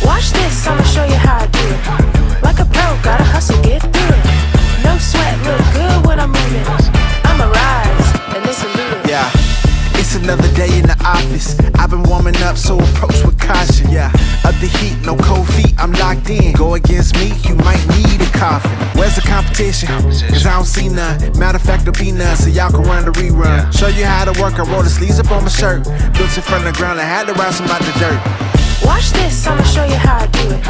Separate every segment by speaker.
Speaker 1: Watch this, I'ma show you how I do it. Like a pro, gotta hustle, get through it. No sweat, look good when I'm moving. I'ma rise, and they salute it.
Speaker 2: Yeah, it's another day in the office. I've been warming up, so approach with caution. Yeah, up the heat, no cold feet, I'm locked in. Go against me, you might need a coffin. Where's the competition? Cause I don't see none. Matter of fact, there'll be none, so y'all can run the rerun. Show you how to work, I roll the sleeves up on my shirt. Built it from the ground, I had to rise from out the dirt.
Speaker 1: Watch this, I'ma show you how I do it.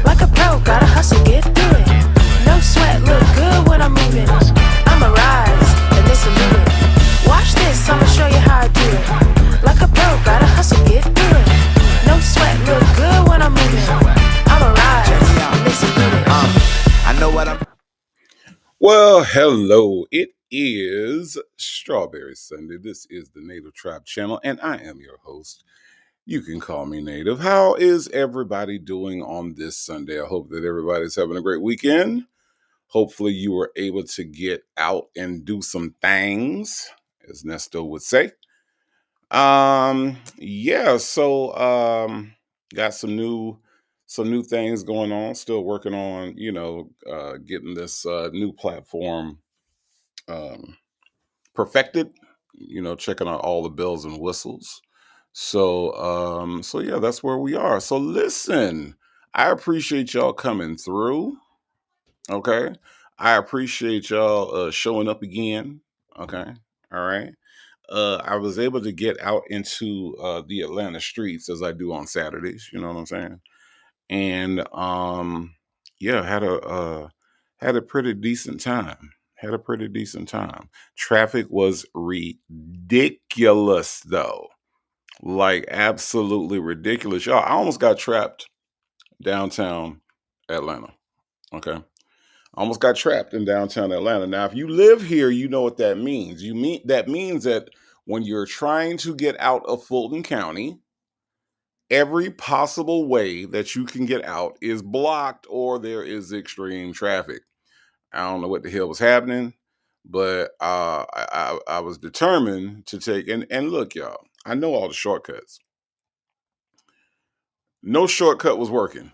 Speaker 1: Like a pro, gotta hustle, get through it. No sweat, look good when I'm moving. I'ma rise, and they salute it. Watch this, I'ma show you how I do it. Like a pro, gotta hustle, get through it. No sweat, look good when I'm moving. I'ma rise, and they salute it.
Speaker 2: I know what I'm.
Speaker 3: Well, hello. It is Strawberry Sunday. This is the Native Tribe channel, and I am your host. You can call me Native. How is everybody doing on this Sunday? I hope that everybody's having a great weekend. Hopefully you were able to get out and do some things, as Nesto would say. Got some new things going on. Still working on, getting this new platform perfected, checking out all the bells and whistles. So yeah, that's where we are. So listen, I appreciate y'all coming through. Okay. I appreciate y'all showing up again. Okay. All right. I was able to get out into the Atlanta streets as I do on Saturdays, you know what I'm saying? And yeah, had a pretty decent time. Had a pretty decent time. Traffic was ridiculous though. Like absolutely ridiculous. Y'all, I almost got trapped downtown Atlanta. Okay. I almost got trapped in downtown Atlanta. Now, if you live here, you know what that means. That means that when you're trying to get out of Fulton County, every possible way that you can get out is blocked or there is extreme traffic. I don't know what the hell was happening, but I was determined to take and look, y'all. I know all the shortcuts. No shortcut was working.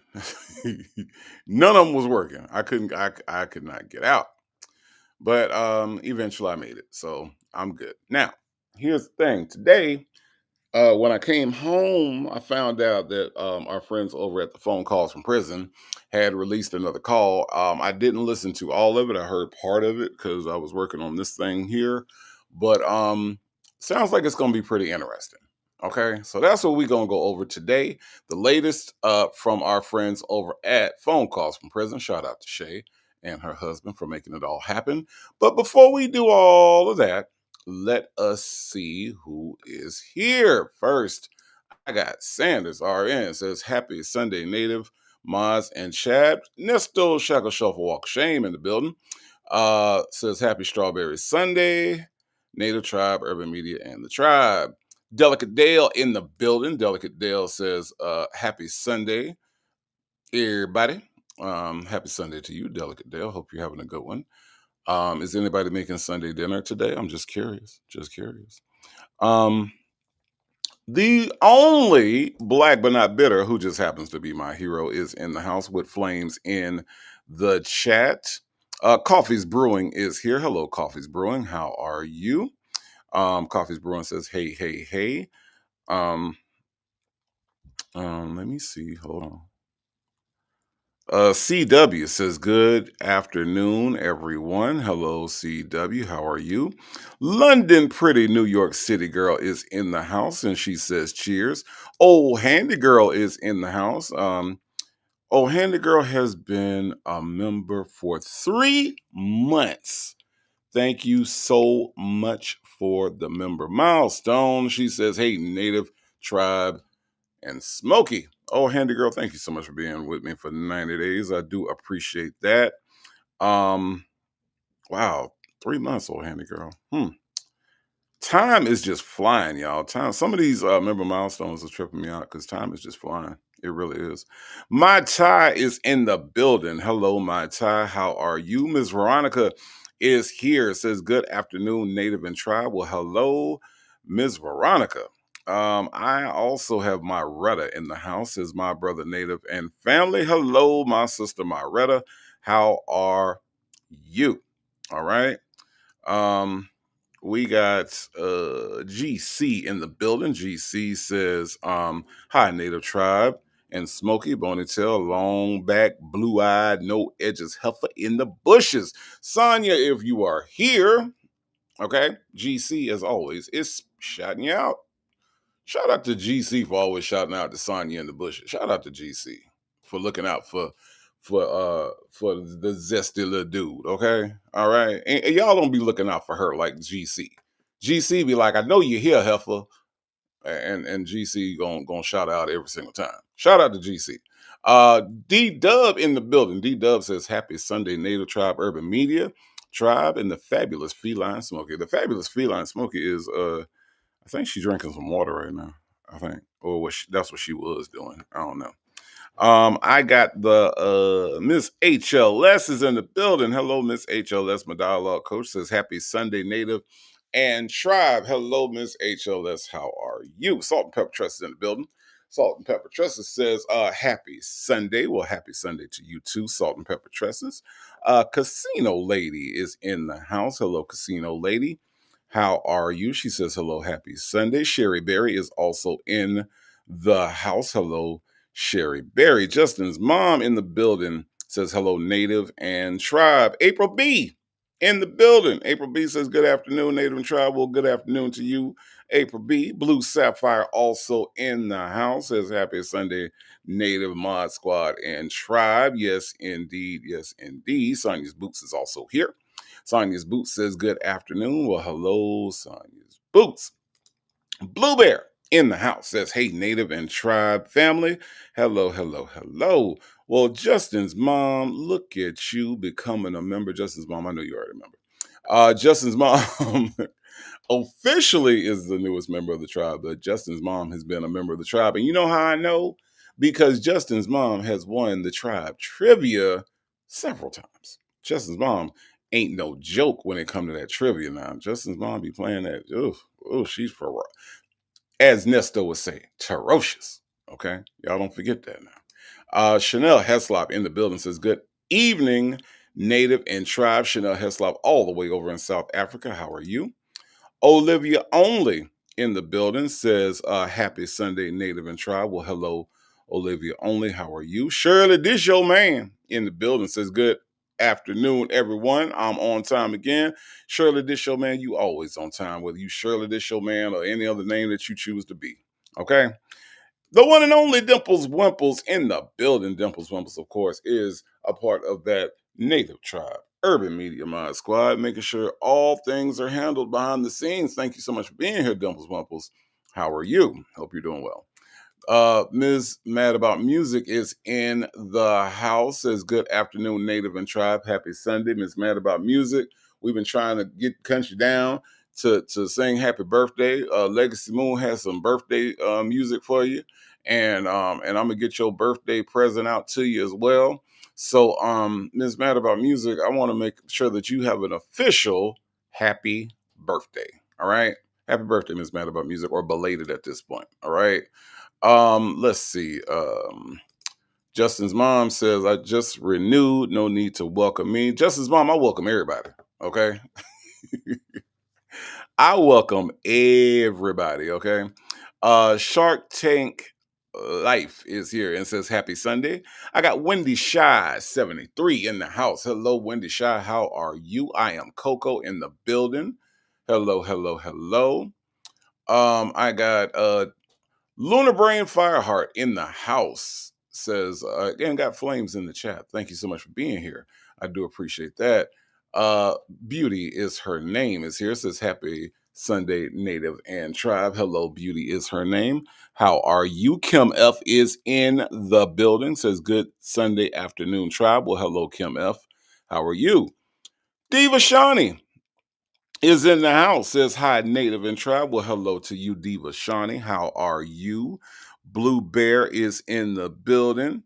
Speaker 3: None of them was working. I could not get out. But eventually I made it. So I'm good. Now, here's the thing. Today, when I came home, I found out that our friends over at the Phone Calls from Prison had released another call. I didn't listen to all of it. I heard part of it because I was working on this thing here. But sounds like it's going to be pretty interesting. Okay, so that's what we're going to go over today. The latest from our friends over at Phone Calls from Prison. Shout out to Shay and her husband for making it all happen. But before we do all of that, let us see who is here. First, I got Sanders RN says, Happy Sunday, Native, Maz, and Chad. Nesto Shackle Shuffle Walk Shame in the building. Says, Happy Strawberry Sunday, Native Tribe, Urban Media, and the Tribe. Delicate Dale in the building. Delicate Dale says, Happy Sunday, everybody. Happy Sunday to you, Delicate Dale. Hope you're having a good one. Is anybody making Sunday dinner today? I'm just curious. Just curious. The only black but not bitter, who just happens to be my hero, is in the house with flames in the chat. Coffee's Brewing is here. Hello, Coffee's Brewing. How are you? Coffee's Brewing says, hey, hey, hey. Let me see. Hold on. CW says, good afternoon, everyone. Hello, CW. How are you? London Pretty New York City Girl is in the house, and she says, cheers. Old Handy Girl is in the house. Old Handy Girl has been a member for 3 months. Thank you so much for the member milestone. She says, hey, Native Tribe and Smokey. Oh, Handy Girl, thank you so much for being with me for 90 days. I do appreciate that. Um, wow, 3 months, old Handy Girl. Time is just flying, y'all. Time. Some of these member milestones are tripping me out because time is just flying. It really is. My Ty is in the building. Hello, my Ty. How are you? Miss Veronica is here. It says good afternoon, Native and Tribe. Well, hello, Miss Veronica. I also have my Retta in the house. Is my brother Native and family. Hello, my sister Myretta. How are you? All right. Um, we got GC in the building. GC says, hi, Native Tribe and Smoky Bonitail, long back, blue-eyed, no edges heifer in the bushes. Sonya, if you are here, okay, GC as always is shouting you out. Shout out to GC for always shouting out to Sonya in the bushes. Shout out to GC for looking out for the zesty little dude. Okay, all right, and y'all don't be looking out for her like GC. GC be like, I know you're here, heifer, and GC gonna shout out every single time. Shout out to GC. D Dub in the building. D Dub says, "Happy Sunday, Native Tribe Urban Media Tribe, and the fabulous Feline Smoky." The fabulous Feline Smoky is I think she's drinking some water right now. I think, or that's what she was doing. I don't know. I got the Miss HLS is in the building. Hello, Miss HLS. My dialogue coach says, "Happy Sunday, Native and Tribe." Hello, Miss HLS. How are you? Salt and Pepper Trust is in the building. Salt and Pepper Trusses says, happy Sunday. Well, happy Sunday to you too, Salt and Pepper Trusses. Casino Lady is in the house. Hello, Casino Lady. How are you? She says, hello, happy Sunday. Sherry Berry is also in the house. Hello, Sherry Berry. Justin's mom in the building says, hello, Native and Tribe. April B in the building. April B says, good afternoon, Native and Tribe. Well, good afternoon to you, April B. Blue Sapphire also in the house. Says, happy Sunday, Native Mod Squad and Tribe. Yes, indeed. Yes, indeed. Sonya's Boots is also here. Sonya's Boots says, good afternoon. Well, hello, Sonya's Boots. Blue Bear in the house says, hey, Native and Tribe family. Hello, hello, hello. Well, Justin's mom, look at you becoming a member. Justin's mom, I know you already remember. Justin's mom officially is the newest member of the tribe, but Justin's mom has been a member of the tribe. And you know how I know? Because Justin's mom has won the tribe trivia several times. Justin's mom ain't no joke when it comes to that trivia now. Justin's mom be playing that. She's for, as Nesto would say, ferocious. Okay, y'all don't forget that now. Chanel Heslop in the building says, good evening, Native and Tribe. Chanel Heslop all the way over in South Africa. How are you? Olivia Only in the building says, happy Sunday, Native and Tribe. Well, hello, Olivia Only. How are you? Shirley Dish Your Man in the building says, good afternoon, everyone. I'm on time again. Shirley Dish Your Man, you always on time, whether you Shirley Dish Your Man or any other name that you choose to be. Okay? The one and only Dimples Wimples in the building. Dimples Wimples, of course, is a part of that Native Tribe Urban Media Mod Squad, making sure all things are handled behind the scenes. Thank you so much for being here, Dimples Wimples. How are you? Hope you're doing well. Ms. Mad About Music is in the house. Says, good afternoon, Native and Tribe. Happy Sunday. Ms. Mad About Music. We've been trying to get country down to sing happy birthday. Legacy Moon has some birthday music for you. And I'm gonna get your birthday present out to you as well. So Ms. Mad About Music, I want to make sure that you have an official happy birthday. All right. Happy birthday, Ms. Mad About Music, or belated at this point. All right. Let's see. Justin's mom says, I just renewed. No need to welcome me. Justin's mom, I welcome everybody. Okay. I welcome everybody. Okay. Shark Tank Life is here and says, happy Sunday. I got Wendy Shy 73 in the house. Hello, Wendy Shy. How are you? I am Coco in the building. Hello, hello, hello. I got Lunar Brain Fireheart in the house says, and got Flames in the chat. Thank you so much for being here. I do appreciate that. Beauty is her name is here. Says, happy Sunday Native and Tribe. Hello, Beauty is her name. How are you? Kim F is in the building. Says good Sunday afternoon, Tribe. Well, hello, Kim F. How are you? Diva Shawnee is in the house. Says hi, Native and Tribe. Well, hello to you, Diva Shawnee. How are you? Blue Bear is in the building.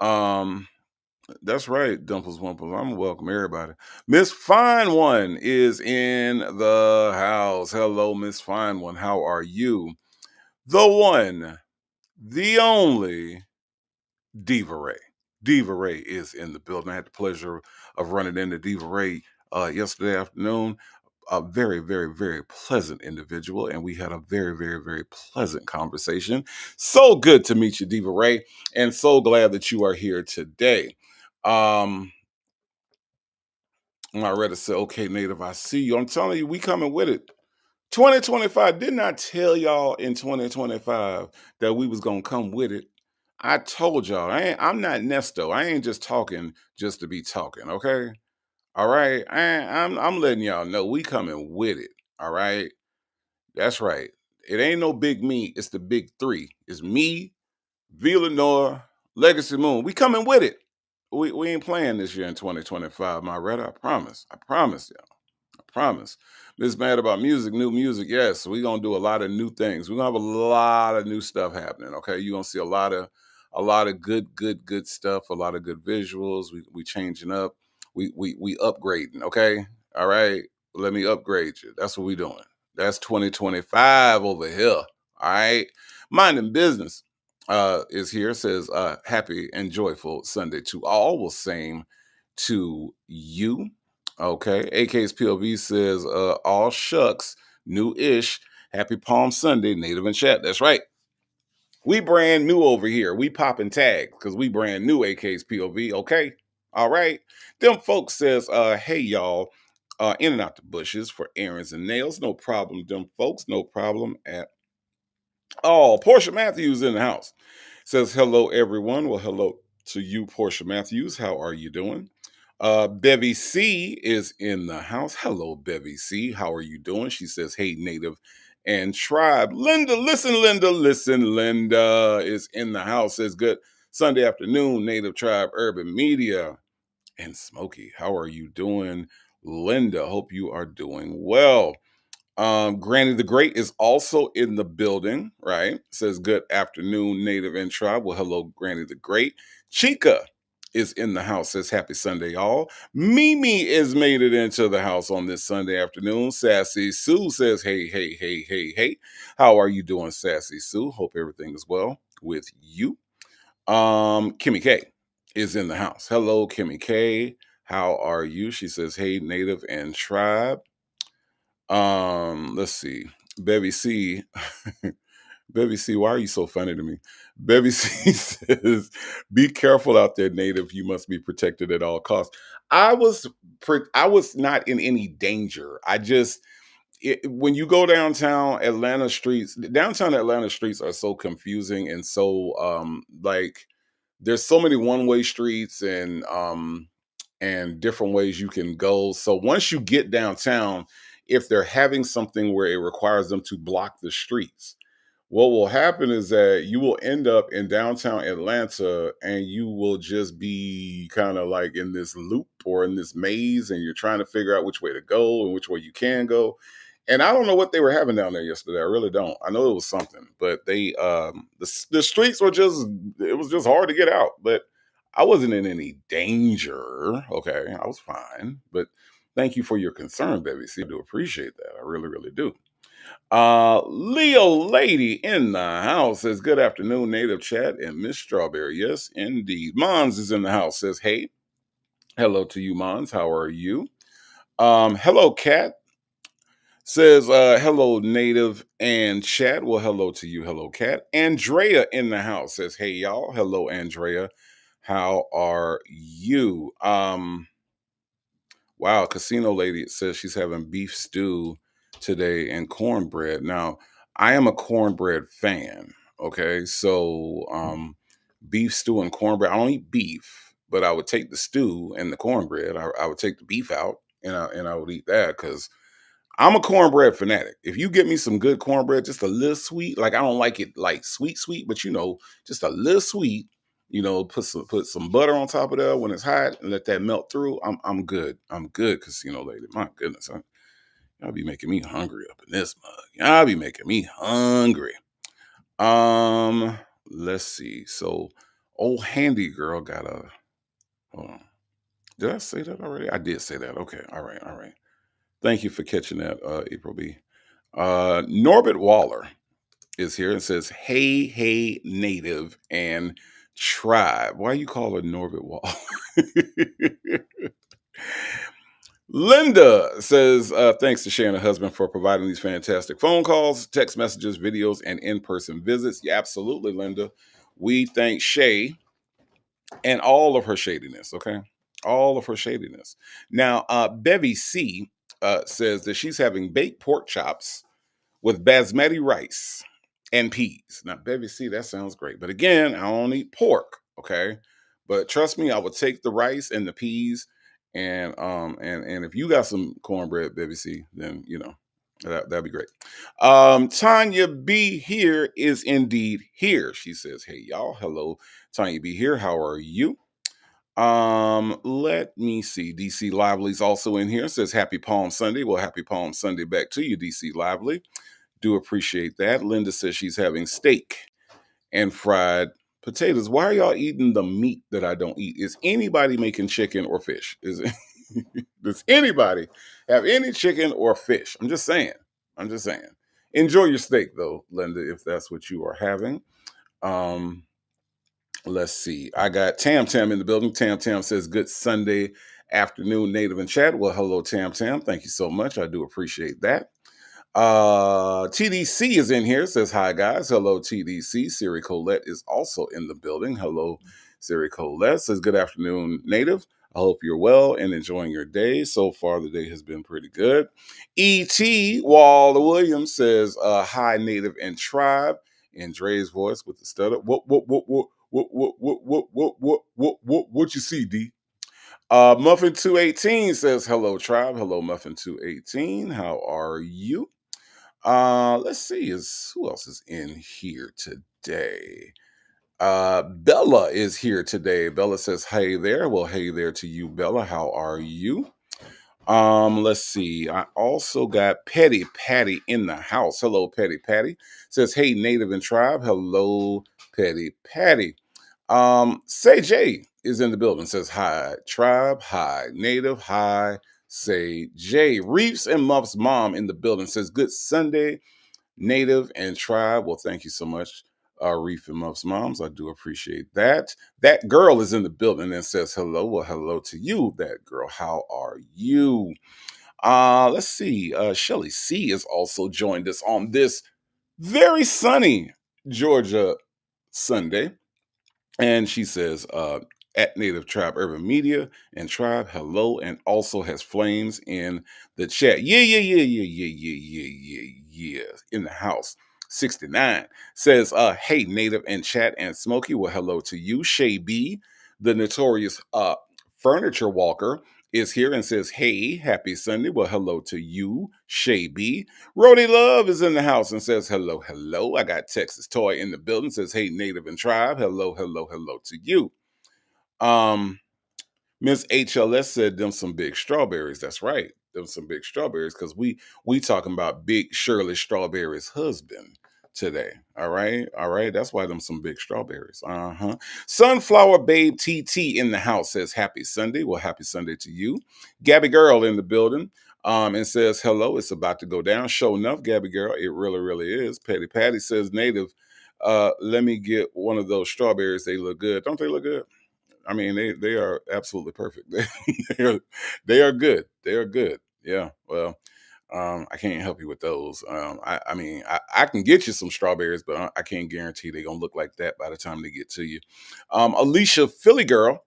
Speaker 3: Um, that's right, Dumples Wumples. I'm gonna welcome everybody. Miss Fine One is in the house. Hello, Miss Fine One. How are you? The one, the only Diva Ray. Diva Ray is in the building. I had the pleasure of running into Diva Ray yesterday afternoon. A very, very, very pleasant individual, and we had a very, very, very pleasant conversation. So good to meet you, Diva Ray, and so glad that you are here today. Um, my Reddit said, "Okay, Native, I see you. I'm telling you, we coming with it. 2025. Didn't I tell y'all in 2025 that we was gonna come with it? I told y'all. I'm not Nesto. I ain't just talking just to be talking. Okay, all right. I'm letting y'all know we coming with it. All right. That's right. It ain't no big me. It's the big three. It's me, Villanor, Legacy Moon. We coming with it. We ain't playing this year in 2025, my Reddit. I promise. I promise you. Promise. Miss Mad About Music, new music. Yes, we're gonna do a lot of new things. We're gonna have a lot of new stuff happening. Okay. You're gonna see a lot of good stuff, a lot of good visuals. We changing up. We upgrading. Okay. All right. Let me upgrade you. That's what we doing. That's 2025 over here. All right. Minding business is here. Says happy and joyful Sunday to all. Well, same to you. Okay. AK's POV says, all shucks, new ish. Happy Palm Sunday, Native and Chat. That's right. We brand new over here. We popping tags because we brand new AK's POV. Okay. All right. Them folks says, hey y'all, in and out the bushes for errands and nails. No problem, them folks. No problem at all. Portia Matthews in the house. Says hello, everyone. Well, hello to you, Portia Matthews. How are you doing? Bevy C is in the house. Hello, Bevy C. How are you doing? She says, hey, Native and Tribe. Linda, listen. Linda is in the house. Says, good Sunday afternoon, Native Tribe Urban Media. And Smokey, how are you doing? Linda, hope you are doing well. Granny the Great is also in the building, right? Says good afternoon, Native and Tribe. Well, hello, Granny the Great. Chica is in the house. Says happy Sunday, y'all. Mimi is made it into the house on this Sunday afternoon. Sassy Sue says, hey. How are you doing, Sassy Sue? Hope everything is well with you. Kimmy K is in the house. Hello, Kimmy K. How are you? She says, hey, Native and Tribe. Let's see. Bevy C. Bevy C, why are you so funny to me? Bevy C says, be careful out there, Native. You must be protected at all costs. I was not in any danger. When you go downtown downtown Atlanta streets are so confusing and so like there's so many one-way streets and different ways you can go. So once you get downtown, if they're having something where it requires them to block the streets, what will happen is that you will end up in downtown Atlanta and you will just be kind of like in this loop or in this maze and you're trying to figure out which way to go and which way you can go. And I don't know what they were having down there yesterday. I really don't. I know it was something, but the streets were it was just hard to get out. But I wasn't in any danger. Okay, I was fine. But thank you for your concern, baby. See, I do appreciate that. I really, really do. Leo Lady in the house says, good afternoon, Native Chat and Miss Strawberry. Yes, indeed. Mons is in the house, says, hey. Hello to you, Mons. How are you? Hello, Cat. Says, hello, Native and Chat. Well, hello to you. Hello, Cat. Andrea in the house says, hey, y'all. Hello, Andrea. How are you? Wow, Casino Lady says she's having beef stew today and cornbread. Now, I am a cornbread fan. Okay, so beef stew and cornbread. I don't eat beef, but I would take the stew and the cornbread. I would take the beef out and I would eat that because I'm a cornbread fanatic. If you get me some good cornbread, just a little sweet, like I don't like it like sweet, sweet, but just a little sweet. Put some butter on top of that when it's hot and let that melt through. I'm good. I'm good, casino lady. My goodness, y'all be making me hungry up in this mug. Y'all be making me hungry. Um, let's see. So, old handy girl got a. Hold on. Did I say that already? I did say that. Okay. All right. All right. Thank you for catching that, April B. Norbert Waller is here and says, "Hey, hey, native and tribe." Why you call her Norbert Waller? Linda says, "Thanks to Shay and her husband for providing these fantastic phone calls, text messages, videos, and in-person visits." Yeah, absolutely, Linda. We thank Shay and all of her shadiness. Okay, all of her shadiness. Now, Bevy C says that she's having baked pork chops with basmati rice and peas. Now, Bevy C, that sounds great. But again, I don't eat pork, okay? But trust me, I would take the rice and the peas, and if you got some cornbread, Bevy C, then that'd be great. Tanya B here is indeed here. She says, "Hey y'all, hello, Tanya B here. How are you?" Let me see. DC Lively's also in here. Says happy Palm Sunday. Well, happy Palm Sunday back to you, DC Lively. Do appreciate that. Linda says she's having steak and fried potatoes. Why are y'all eating the meat that I don't eat? Is anybody making chicken or fish? Is it does anybody have any chicken or fish? I'm just saying. I'm just saying. Enjoy your steak though, Linda, if that's what you are having. Um, let's see. I got Tam Tam in the building. Tam Tam says, "Good Sunday afternoon, Native and Chat." Well, hello, Tam Tam. Thank you so much. I do appreciate that. TDC is in here. Says, "Hi, guys." Hello, TDC. Siri Colette is also in the building. Hello, Siri Colette. Says, "Good afternoon, Native. I hope you're well and enjoying your day. So far, the day has been pretty good." E.T. Waller Williams says, "Hi, Native and Tribe." In Dre's voice with the stutter. What you see, D? Muffin 218 says, "Hello, Tribe." Hello, Muffin 218. How are you? Let's see, is who else is in here today? Bella is here today. Bella says, "Hey there." Well, hey there to you, Bella. How are you? Let's see. I also got Petty Patty in the house. Hello, Petty Patty. Says, "Hey, Native and Tribe." Hello, Petty Patty. Say J is in the building. Says, "Hi, Tribe. Hi, Native. Hi, Say J." Reeves and Muff's mom in the building says, "Good Sunday, Native and Tribe." Well, thank you so much, Reef and Muff's moms. I do appreciate that. That girl is in the building and says hello. Well, hello to you, that girl. How are you? Let's see. Shelly C is also joined us on this very sunny Georgia Sunday. And she says, "At Native Tribe Urban Media and Tribe, hello," and also has flames in the chat. Yeah, yeah, yeah, yeah, yeah, yeah, yeah, yeah, yeah. In the house. 69 says, "Hey, Native and Chat and Smokey." Well, hello to you. Shay B, the notorious furniture walker, is here and says, "Hey, happy Sunday." Well, hello to you, Shay B. Rody Love is in the house and says, "Hello, hello." I got Texas Toy in the building, says, "Hey, Native and Tribe." Hello, hello, hello to you. Miss HLS said, "Them some big strawberries." That's right. Them some big strawberries, because we talking about Big Shirley Strawberry's husband today. All right. All right. That's why them some big strawberries. Uh-huh. Sunflower Babe TT in the house says, "Happy Sunday." Well, happy Sunday to you. Gabby Girl in the building. And says, "Hello, it's about to go down." Show enough, Gabby Girl. It really, really is. Petty Patty says, "Native, let me get one of those strawberries. They look good." Don't they look good? I mean, they are absolutely perfect. They are good. They are good. Yeah. Well, I can't help you with those. I mean, I can get you some strawberries, but I can't guarantee they're gonna look like that by the time they get to you. Alicia Philly Girl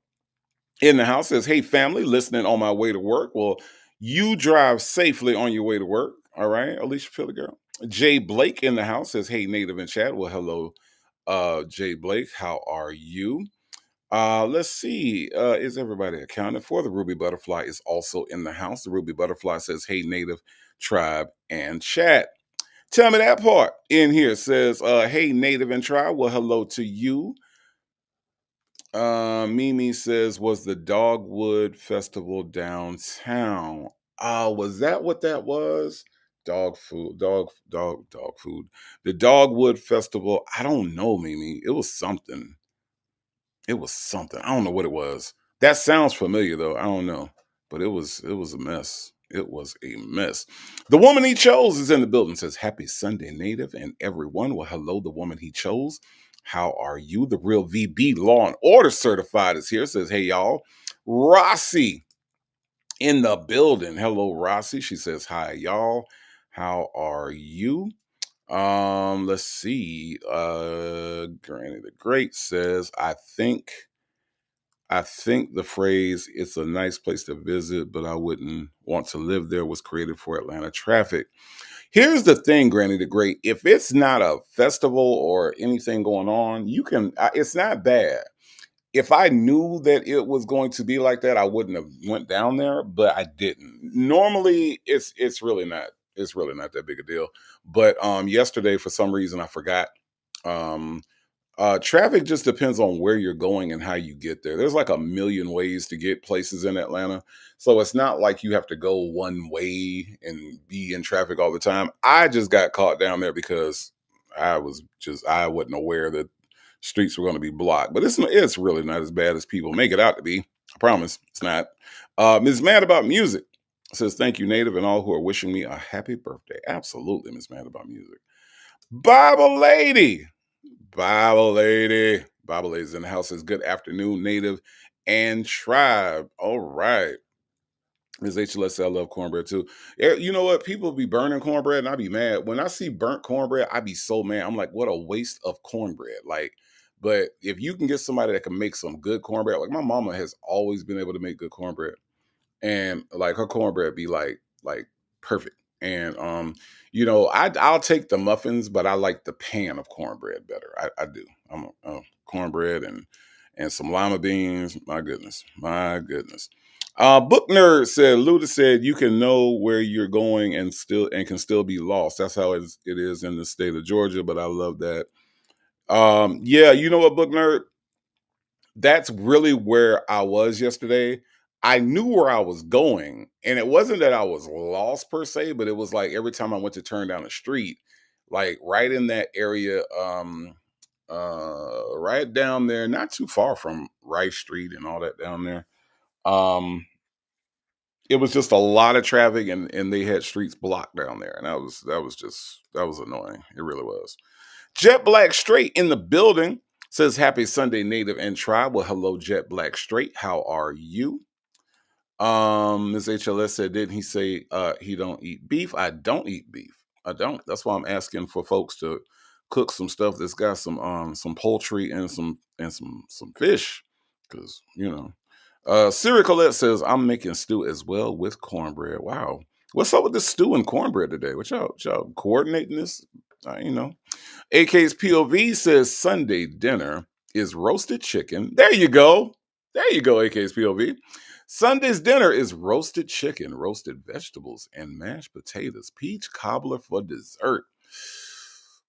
Speaker 3: in the house says, "Hey family, listening on my way to work." Well, you drive safely on your way to work. All right, Alicia Philly Girl. Jay Blake in the house says, "Hey, Native and Chat." Well, hello, Jay Blake. How are you? Let's see. Is everybody accounted for? The Ruby Butterfly is also in the house. The Ruby Butterfly says, "Hey, Native tribe, and chat. Tell me that part in here. Says, hey, Native and Tribe. Well, hello to you. Mimi says, was the Dogwood Festival downtown? Was that what that was? Dog food. The Dogwood Festival. I don't know, Mimi. It was something. It was something. I don't know what it was. That sounds familiar though. I don't know. But it was a mess. It was a mess. The woman he chose is in the building. Says happy Sunday, Native and everyone. Well, hello, the woman he chose. How are you? The real VB Law and Order certified is here. Says, hey y'all. Rossi in the building. Hello, Rossi. She says, hi, y'all. How are you? Let's see. Granny the Great says, I think the phrase "it's a nice place to visit, but I wouldn't want to live there" was created for Atlanta traffic. Here's the thing, Granny the Great. If it's not a festival or anything going on, it's not bad. If I knew that it was going to be like that, I wouldn't have went down there, but I didn't. Normally, it's really not that big a deal. But yesterday, for some reason, I forgot. Um, Traffic just depends on where you're going and how you get there. There's like a million ways to get places in Atlanta. So it's not like you have to go one way and be in traffic all the time. I just got caught down there because I wasn't aware that streets were going to be blocked. But it's really not as bad as people make it out to be. I promise it's not. Ms. Mad About Music says, thank you, Native, and all who are wishing me a happy birthday. Absolutely, Ms. Mad About Music. Bible Lady. Bible Lady. Bible Lady's in the house. Says, good afternoon, Native and Tribe. All right. Ms. HLS, I love cornbread too. You know what? People be burning cornbread and I be mad. When I see burnt cornbread, I be so mad. I'm like, what a waste of cornbread. Like, but if you can get somebody that can make some good cornbread, like my mama has always been able to make good cornbread. And like her cornbread be like perfect. And I'll take the muffins, but I like the pan of cornbread better. I do. I'm a cornbread and some lima beans. My goodness, my goodness. Book nerd said, Luda said you can know where you're going and can still be lost. That's how it is in the state of Georgia. But I love that. Yeah, you know what, book nerd? That's really where I was yesterday. I knew where I was going, and it wasn't that I was lost per se, but it was like every time I went to turn down the street, like right in that area, right down there, not too far from Rice Street and all that down there. Um, it was just a lot of traffic, and they had streets blocked down there, and that was annoying. It really was. Jet Black Straight in the building says happy Sunday, Native and Tribe. Well, hello, Jet Black Straight. How are you? Ms. HLS said, didn't he say he don't eat beef? I don't eat beef. I don't. That's why I'm asking for folks to cook some stuff that's got some poultry and some fish. Because, Siri Colette says, I'm making stew as well with cornbread. Wow. What's up with this stew and cornbread today? What y'all coordinating this? AK's POV says Sunday dinner is roasted chicken. There you go. There you go, AK's POV. Sunday's dinner is roasted chicken, roasted vegetables, and mashed potatoes. Peach cobbler for dessert.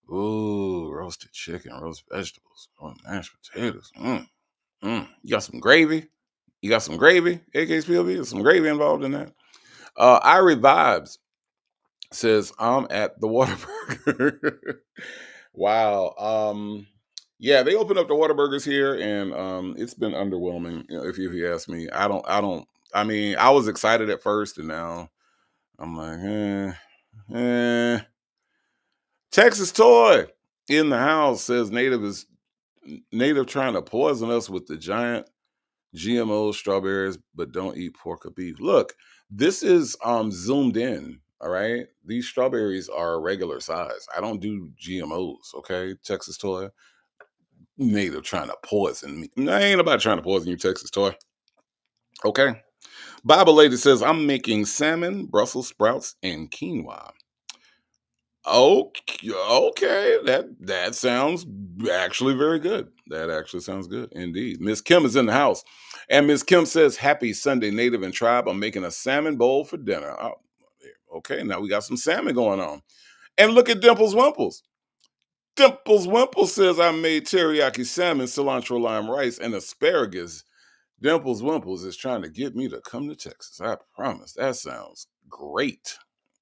Speaker 3: Ooh, roasted chicken, roast vegetables, mashed potatoes. You got some gravy? You got some gravy, AK's POV? There's some gravy involved in that. Irie Vibes says, I'm at the Whataburger. Wow. Yeah, they opened up the Whataburgers here, and it's been underwhelming. If you ask me, I mean, I was excited at first, and now I'm like, eh. Texas Toy in the house says Native trying to poison us with the giant GMO strawberries, but don't eat pork or beef. Look, this is zoomed in. All right, these strawberries are regular size. I don't do GMOs. Okay, Texas Toy. Native trying to poison me. I ain't about trying to poison you, Texas Toy. Okay. Bible Lady says, I'm making salmon, Brussels sprouts, and quinoa. Okay. That sounds actually very good. That actually sounds good indeed. Miss Kim is in the house. And Miss Kim says, happy Sunday, Native and Tribe. I'm making a salmon bowl for dinner. Oh, Okay, now we got some salmon going on. And look at Dimples Wimples. Dimples Wimples says I made teriyaki salmon, cilantro lime rice, and asparagus. Dimples Wimples is trying to get me to come to Texas. I promise. That sounds great.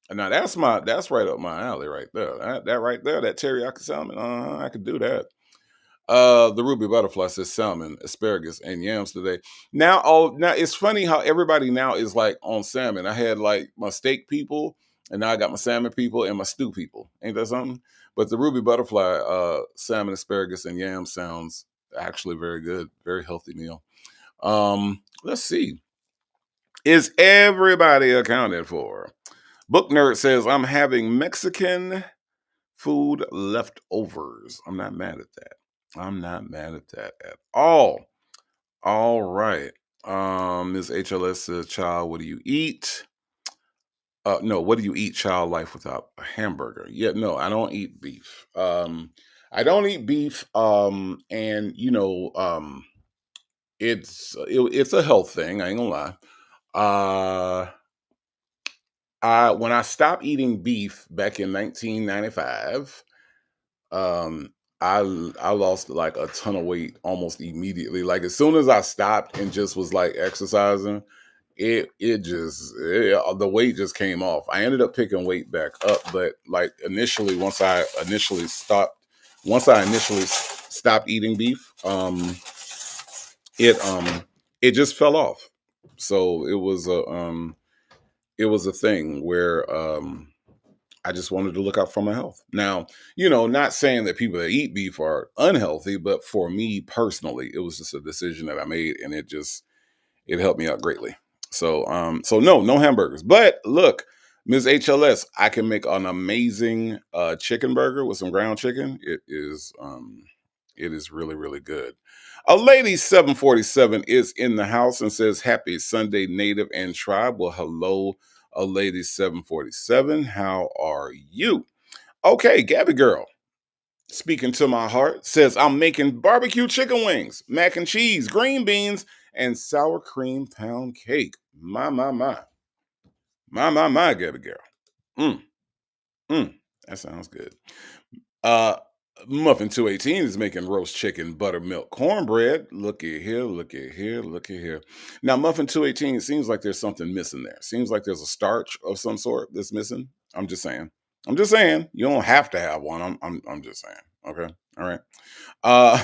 Speaker 3: Now that's right up my alley right there. That right there, that teriyaki salmon. I could do that. The Ruby Butterfly says salmon, asparagus, and yams today. Now it's funny how everybody now is like on salmon. I had like my steak people, and now I got my salmon people and my stew people. Ain't that something? But the Ruby Butterfly, salmon, asparagus, and yam sounds actually very good. Very healthy meal. Let's see. Is everybody accounted for? Book Nerd says I'm having Mexican food leftovers. I'm not mad at that. I'm not mad at that at all. All right. Ms. HLS says, child, what do you eat? No, what do you eat, child, life without a hamburger? Yeah, no, I don't eat beef. I don't eat beef. And it's a health thing. I ain't gonna lie. When I stopped eating beef back in 1995, I lost like a ton of weight almost immediately. Like as soon as I stopped and just was like exercising, the weight just came off. I ended up picking weight back up, but like initially, once I initially stopped eating beef, it it just fell off. So it was a thing where I just wanted to look out for my health. Now, not saying that people that eat beef are unhealthy, but for me personally, it was just a decision that I made, and it helped me out greatly. So no hamburgers. But look, Ms. HLS, I can make an amazing chicken burger with some ground chicken. It is really, really good. A lady 747 is in the house and says, happy Sunday, Native and Tribe. Well, hello, a lady 747. How are you? Okay, Gabby girl, speaking to my heart, says, I'm making barbecue chicken wings, mac and cheese, green beans, and sour cream pound cake. My, my, my. My, Gabby girl. Mm, that sounds good. Uh, Muffin 218 is making roast chicken, buttermilk, cornbread. Look at here, look at here, look at here. Now, Muffin 218, it seems like there's something missing there. Seems like there's a starch of some sort that's missing. I'm just saying. I'm just saying. You don't have to have one. I'm just saying. Okay. All right. Uh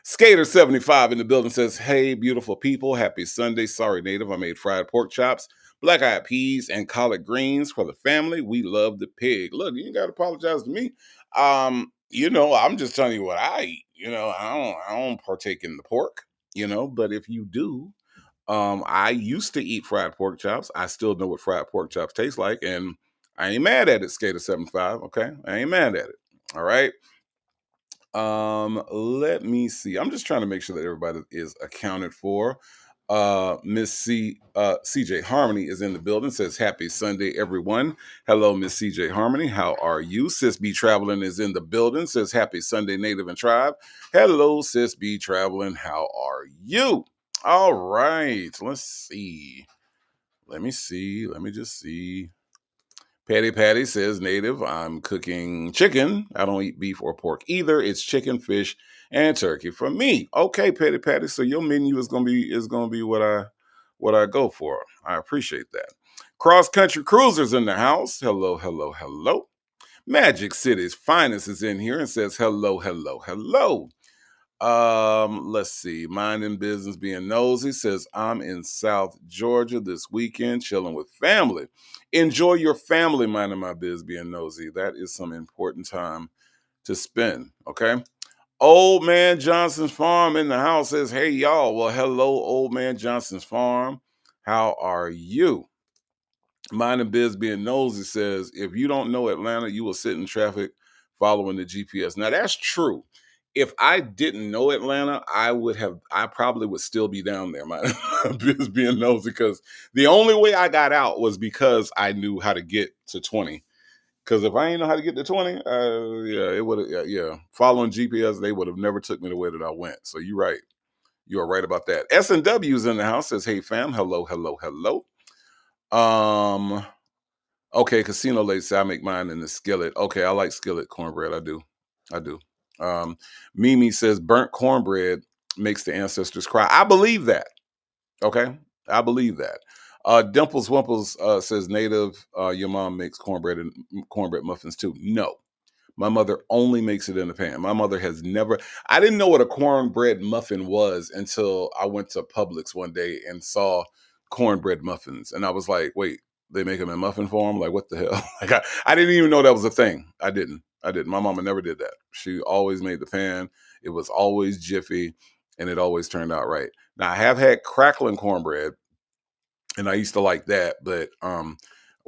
Speaker 3: Skater 75 in the building says, hey, beautiful people. Happy Sunday. Sorry, Native. I made fried pork chops, black eyed peas, and collard greens for the family. We love the pig. Look, you ain't got to apologize to me. I'm just telling you what I eat. I don't partake in the pork, but if you do, I used to eat fried pork chops. I still know what fried pork chops taste like, and I ain't mad at it, Skater 75. Okay. I ain't mad at it. All right. Let me see. I'm just trying to make sure that everybody is accounted for. Miss CJ Harmony is in the building, says happy Sunday, everyone. Hello, Miss CJ Harmony. How are you? Sis B Traveling is in the building, says happy Sunday, Native and Tribe. Hello, Sis B Traveling. How are you? All right. Let's see. Let me see. Let me just see. Patty says, Native, I'm cooking chicken. I don't eat beef or pork either. It's chicken, fish, and turkey for me. Okay, Patty. So your menu is gonna be what I go for. I appreciate that. Cross Country Cruisers in the house. Hello, hello, hello. Magic City's finest is in here and says hello, hello, hello. Let's see. Minding business, being nosy says I'm in South Georgia this weekend, chilling with family. Enjoy your family, minding my biz, being nosy. That is some important time to spend. Okay. Old Man Johnson's Farm in the house says, hey y'all. Well, hello, Old Man Johnson's Farm. How are you? Minding biz, being nosy says, if you don't know Atlanta, you will sit in traffic following the GPS. Now that's true. If I didn't know Atlanta, I probably would still be down there. My biz being nosy, because the only way I got out was because I knew how to get to 20. Because if I didn't know how to get to 20, it would have, yeah. Following GPS, they would have never took me the way that I went. So you're right. You are right about that. S&W's in the house, says, hey fam, hello, hello, hello. Okay, Casino Lady say I make mine in the skillet. Okay, I like skillet cornbread. I do. I do. Um, Mimi says burnt cornbread makes the ancestors cry. I believe that. Okay. I believe that. Dimples Wimples says native, your mom makes cornbread and cornbread muffins too. No. My mother only makes it in the pan. My mother has never. I didn't know what a cornbread muffin was until I went to Publix one day and saw cornbread muffins, and I was like, "Wait, they make them in muffin form? Like, what the hell?" Like, I didn't even know that was a thing. I didn't. I didn't. My mama never did that. She always made the pan. It was always jiffy, and it always turned out right. Now, I have had crackling cornbread, and I used to like that, but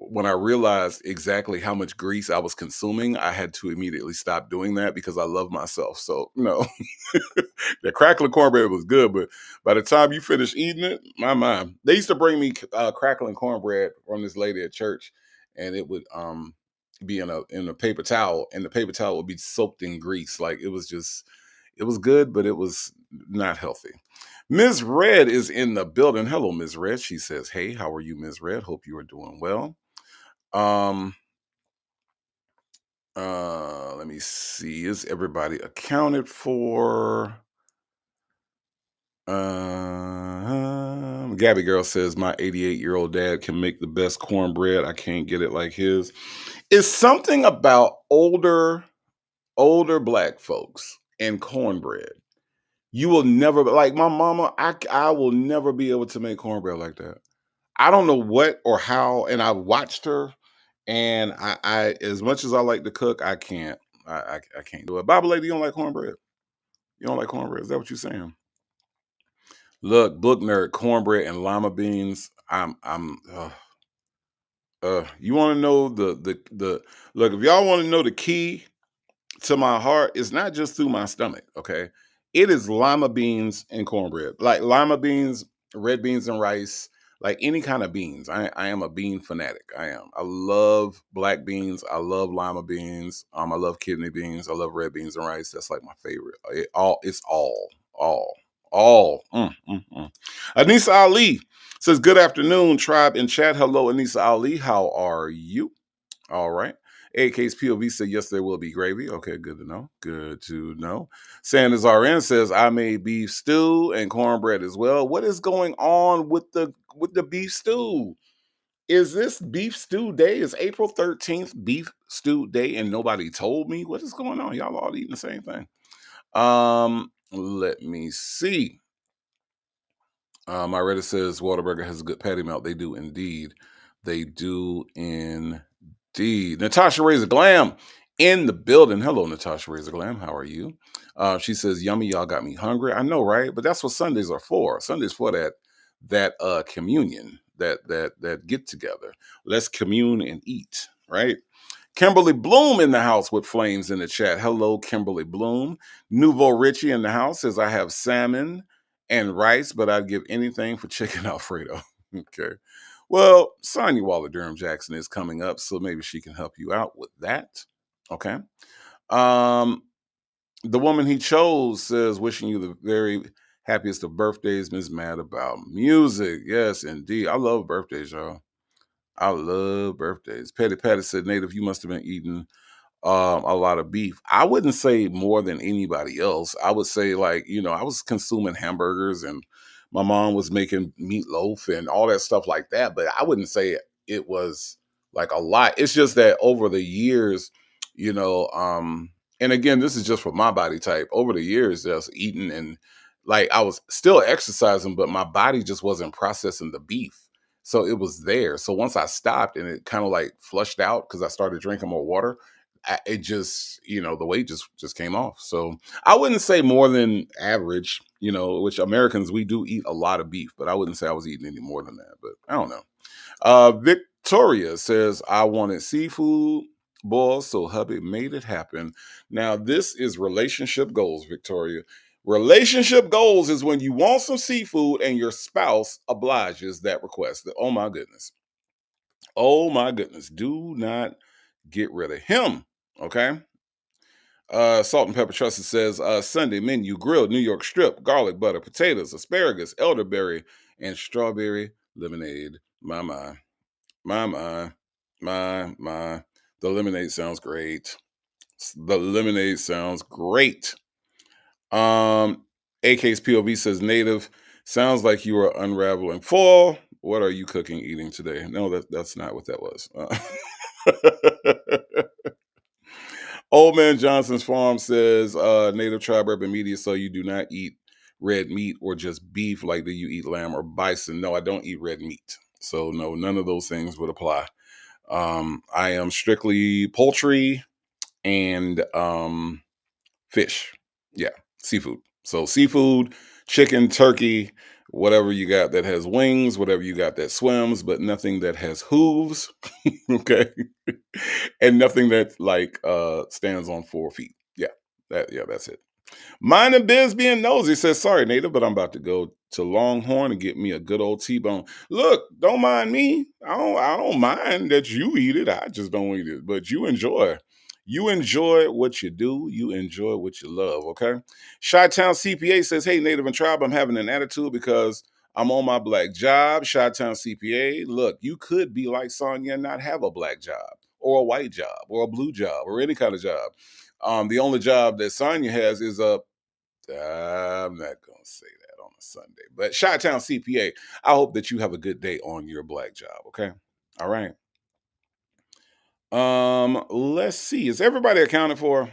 Speaker 3: when I realized exactly how much grease I was consuming, I had to immediately stop doing that because I love myself. So, the crackling cornbread was good, but by the time you finish eating it, my mind, they used to bring me crackling cornbread from this lady at church, and it would be in a paper towel, and the paper towel would be soaked in grease. Like it was good, but it was not healthy. Ms. Red is in the building. Hello, Ms. Red. She says, "Hey, how are you, Ms. Red? Hope you are doing well." Um, let me see. Is everybody accounted for? Gabby Girl says, "My 88-year-old dad can make the best cornbread. I can't get it like his." It's something about older black folks and cornbread. You will never like my mama. I will never be able to make cornbread like that. I don't know what or how, and I watched her, and I as much as I like to cook, I can't. I can't do it. Bible lady, you don't like cornbread? You don't like cornbread? Is that what you're saying? Look, book nerd, cornbread and lima beans. You want to know the look? If y'all want to know the key to my heart, it's not just through my stomach. Okay, it is lima beans and cornbread. Like lima beans, red beans and rice. Like any kind of beans. I am a bean fanatic. I am. I love black beans. I love lima beans. I love kidney beans. I love red beans and rice. That's like my favorite. It's all, all. Anissa Ali says, "Good afternoon, tribe in chat. Hello, Anissa Ali. How are you?" All right. AK's POV said, "Yes, there will be gravy." Okay, good to know. Good to know. Sanders RN says, "I made beef stew and cornbread as well." What is going on with the beef stew? Is this beef stew day? Is April 13th beef stew day and nobody told me? What is going on? Y'all all eating the same thing. Let me see. My Reddit says Whataburger has a good patty melt. They do indeed. They do indeed. Natasha Razor Glam in the building. Hello, Natasha Razor Glam. How are you? She says, "Yummy, y'all got me hungry." I know, right? But that's what Sundays are for. Sundays for that communion, that get together. Let's commune and eat, right? Kimberly Bloom in the house with flames in the chat. Hello, Kimberly Bloom. Nouveau Richie in the house says, "I have salmon and rice, but I'd give anything for chicken Alfredo." Okay. Well, Sonya Waller Durham Jackson is coming up, so maybe she can help you out with that. Okay. Um, the woman he chose says, "Wishing you the very happiest of birthdays, Miss Mad About Music." Yes, indeed. I love birthdays, y'all. I love birthdays. Petty Patty said, "Native, you must have been eating a lot of beef." I wouldn't say more than anybody else. I would say like, I was consuming hamburgers and my mom was making meatloaf and all that stuff like that, but I wouldn't say it was like a lot. It's just that over the years, you know, and again, this is just for my body type. Over the years, just eating and like I was still exercising, but my body just wasn't processing the beef. So it was there. So once I stopped and it kind of like flushed out because I started drinking more water, it just the weight just came off. So I wouldn't say more than average, which Americans, we do eat a lot of beef, but I wouldn't say I was eating any more than that. But I don't know. Victoria says, "I wanted seafood boil, so hubby made it happen." Now this is relationship goals, Victoria. Relationship goals is when you want some seafood and your spouse obliges that request. Oh my goodness. Oh my goodness. Do not get rid of him. Okay. Salt and Pepper Trusted says, Sunday menu: grilled New York strip, garlic butter, potatoes, asparagus, elderberry, and strawberry lemonade. My, my, my, my. My. The lemonade sounds great. The lemonade sounds great. AK's POV says native. Sounds like you are unraveling foil. What are you cooking, eating today? No, that's not what that was. Old Man Johnson's Farm says, native tribe urban media, so you do not eat red meat or just beef. Like, do you eat lamb or bison? No, I don't eat red meat. So no, none of those things would apply. I am strictly poultry and fish. Yeah, seafood. So seafood, chicken, turkey, whatever you got that has wings, whatever you got that swims, but nothing that has hooves. Okay. And nothing that like stands on 4 feet. Yeah, that's it. Mine and Biz being nosy says, sorry, native, but I'm about to go to Longhorn and get me a good old T-bone. Look, don't mind me. I don't mind that you eat it. I just don't eat it. But you enjoy. You enjoy what you do. You enjoy what you love. Okay. Chi-Town CPA says, hey, Native and Tribe, I'm having an attitude because I'm on my black job. Chi-Town CPA, look, you could be like Sonya and not have a black job or a white job or a blue job or any kind of job. The only job that Sonya has is a I'm not gonna say that on a Sunday, but Chi-Town CPA, I hope that you have a good day on your black job. Okay, all right. Let's see. Is everybody accounted for?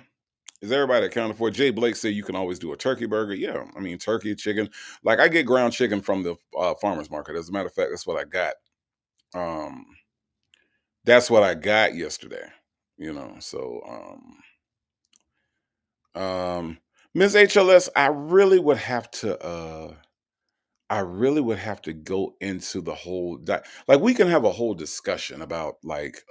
Speaker 3: Is everybody accounted for? Jay Blake said you can always do a turkey burger. Yeah, I mean turkey, chicken. Like I get ground chicken from the farmers market. As a matter of fact, that's what I got. Um, that's what I got yesterday. You know, so Ms. HLS, I really would have to go into the whole like we can have a whole discussion about like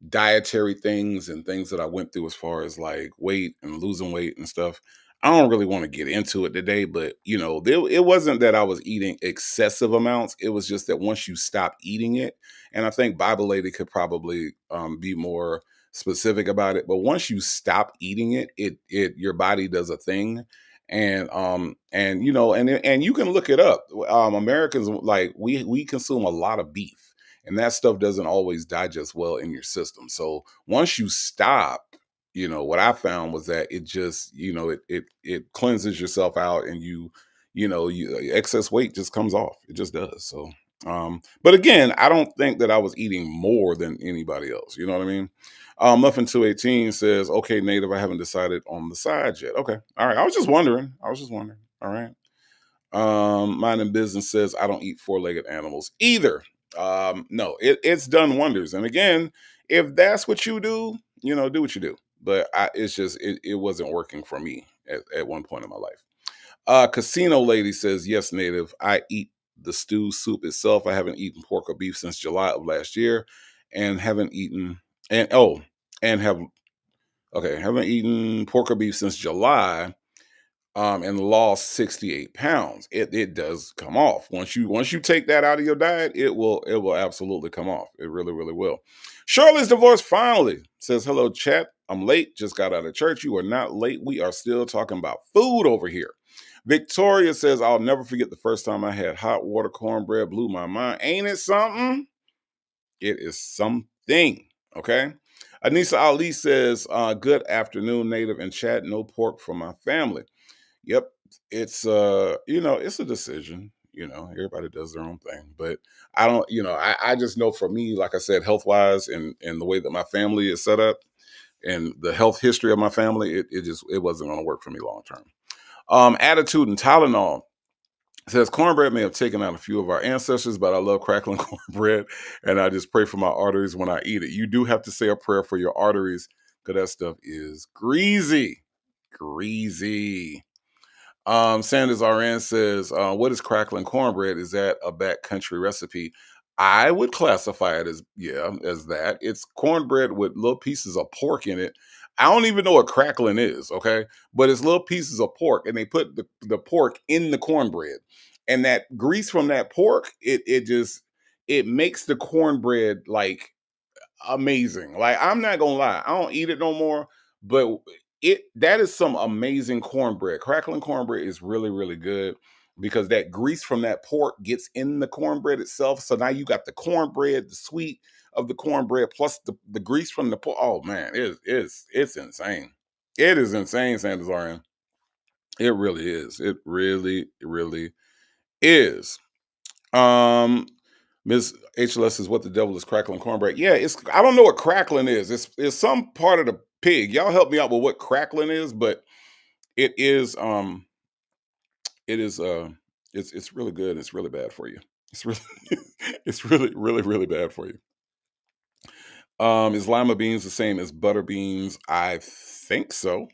Speaker 3: dietary things and things that I went through as far as like weight and losing weight and stuff. I don't really want to get into it today, but it wasn't that I was eating excessive amounts. It was just that once you stop eating it, and I think Bible Lady could probably be more specific about it. But once you stop eating it, it your body does a thing, and you can look it up. Americans like we consume a lot of beef and that stuff doesn't always digest well in your system. So once you stop, what I found was that it just, it cleanses yourself out, and you excess weight just comes off. It just does. So, but again, I don't think that I was eating more than anybody else. You know what I mean? Muffin 218 says, "Okay, Native, I haven't decided on the side yet." Okay, all right. I was just wondering. All right. Mind in business says I don't eat four-legged animals either. No, it's done wonders. And again, if that's what you do, do what you do. But it's just it wasn't working for me at one point in my life. Casino lady says, yes, native. I eat the stew soup itself. I haven't eaten pork or beef since July of last year, and haven't eaten and oh and have okay haven't eaten pork or beef since July and lost 68 pounds. It does come off. Once you take that out of your diet, it will absolutely come off. It really, really will. Shirley's divorce finally says, hello, chat. I'm late, just got out of church. You are not late. We are still talking about food over here. Victoria says, I'll never forget the first time I had hot water cornbread, blew my mind. Ain't it something? It is something. Okay. Anissa Ali says, good afternoon, native and chat. No pork for my family. Yep. It's a decision. Everybody does their own thing. But I don't, I just know for me, like I said, health wise and the way that my family is set up and the health history of my family, it wasn't gonna work for me long term. Attitude and Tylenol says cornbread may have taken out a few of our ancestors, but I love crackling cornbread and I just pray for my arteries when I eat it. You do have to say a prayer for your arteries because that stuff is greasy. Greasy. Sanders RN says, what is crackling cornbread? Is that a backcountry recipe? I would classify it as that. It's cornbread with little pieces of pork in it. I don't even know what crackling is, okay? But it's little pieces of pork, and they put the pork in the cornbread. And that grease from that pork, it makes the cornbread like amazing. Like I'm not gonna lie, I don't eat it no more, but that is some amazing cornbread. Crackling cornbread is really, really good because that grease from that pork gets in the cornbread itself. So now you got the cornbread, the sweet, of the cornbread plus the grease from the pork. Oh man, it's insane. It is insane, Sandazarian. It really is. It really is. Um, Ms. HLS says, "What the devil is crackling cornbread?" Yeah, it's I don't know what crackling is. It's some part of the pig. Y'all help me out with what crackling is, but it is it is it's really good. It's really bad for you. It's really it's really bad for you. Is lima beans the same as butter beans? I think so.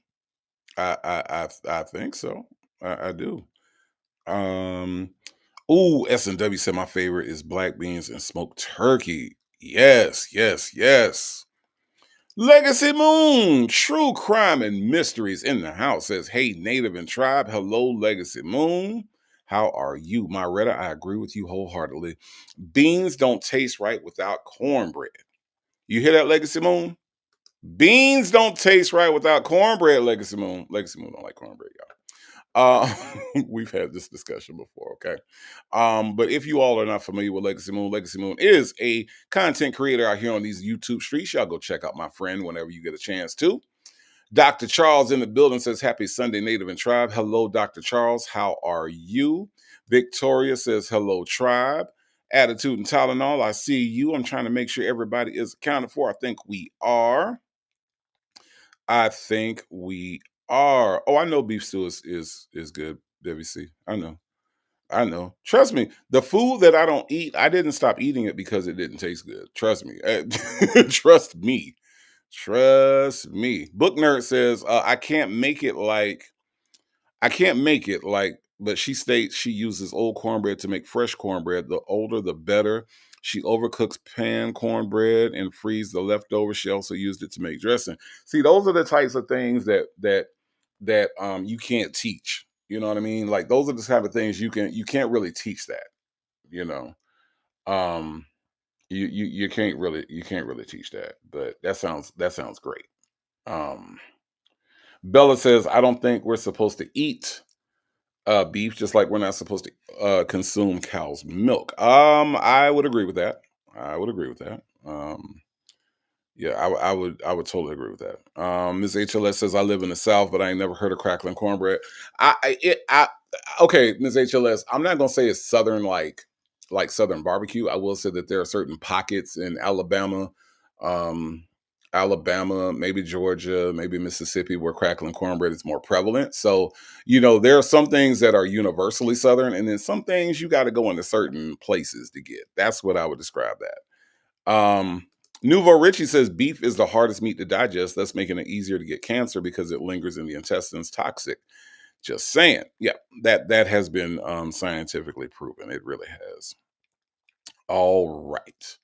Speaker 3: I think so. I do. Um Ooh, S&W said my favorite is black beans and smoked turkey. Yes, yes, yes. Legacy Moon, true crime and mysteries in the house says, "Hey, Native and Tribe. Hello, Legacy Moon. How are you?" Myretta, I agree with you wholeheartedly. Beans don't taste right without cornbread. You hear that, Legacy Moon? Beans don't taste right without cornbread, Legacy Moon. Legacy Moon don't like cornbread, y'all. Uh, we've had this discussion before, okay? But if you all are not familiar with Legacy Moon is a content creator out here on these YouTube streets. Y'all go check out my friend whenever you get a chance to. Dr. Charles in the building says, "Happy Sunday, Native and Tribe." Hello, Dr. Charles. How are you? Victoria says, "Hello, Tribe." Attitude and Tylenol, I see you. I'm trying to make sure everybody is accounted for. I think we are. I think we are. Oh, I know beef stew is good, WC. I know. I know. Trust me. The food that I don't eat, I didn't stop eating it because it didn't taste good. Trust me. Trust me. Trust me. Book nerd says, I can't make it like, but she states she uses old cornbread to make fresh cornbread. The older, the better. She overcooks pan cornbread and frees the leftovers. She also used it to make dressing. See, those are the types of things that you can't teach. You know what I mean? Like those are the type of things you can't really teach that. You know, um, you can't really teach that. But that sounds great. Um, Bella says, "I don't think we're supposed to eat beef, just like we're not supposed to consume cow's milk." I would agree with that. I would agree with that. Yeah, I would totally agree with that. Ms. HLS says, "I live in the South, but I ain't never heard of crackling cornbread." I okay, Ms. HLS. I'm not gonna say it's Southern like Southern barbecue. I will say that there are certain pockets in um, Alabama, maybe Georgia, maybe Mississippi, where crackling cornbread is more prevalent. So there are some things that are universally Southern, and then some things you got to go into certain places to get. That's what I would describe that. Nuvo Richie says beef is the hardest meat to digest, thus making it easier to get cancer because it lingers in the intestines, toxic. Just saying. Yeah, that has been scientifically proven. It really has. All right.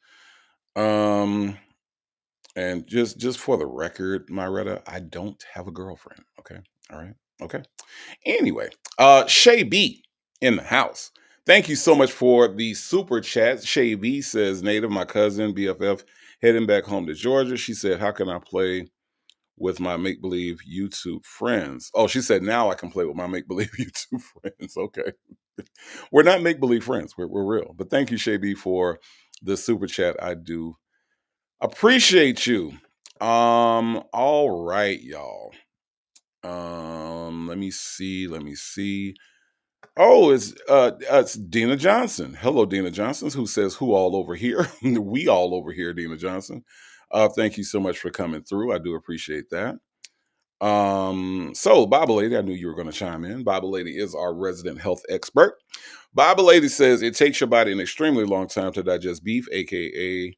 Speaker 3: Um, and just for the record, Myretta, I don't have a girlfriend. Okay. All right. Okay. Anyway, Shay B in the house. Thank you so much for the super chat. Shay B says, "Native, my cousin, BFF, heading back home to Georgia." She said, "How can I play with my make believe YouTube friends?" Oh, she said, "Now I can play with my make believe YouTube friends." Okay. We're not make believe friends. We're real. But thank you, Shay B, for the super chat. I do appreciate you. All right, y'all. Let me see. Oh, it's Dina Johnson. Hello, Dina Johnson, who says, "Who all over here?" We all over here, Dina Johnson. Thank you so much for coming through. I do appreciate that. So Bible Lady, I knew you were going to chime in. Bible Lady is our resident health expert. Bible Lady says it takes your body an extremely long time to digest beef, aka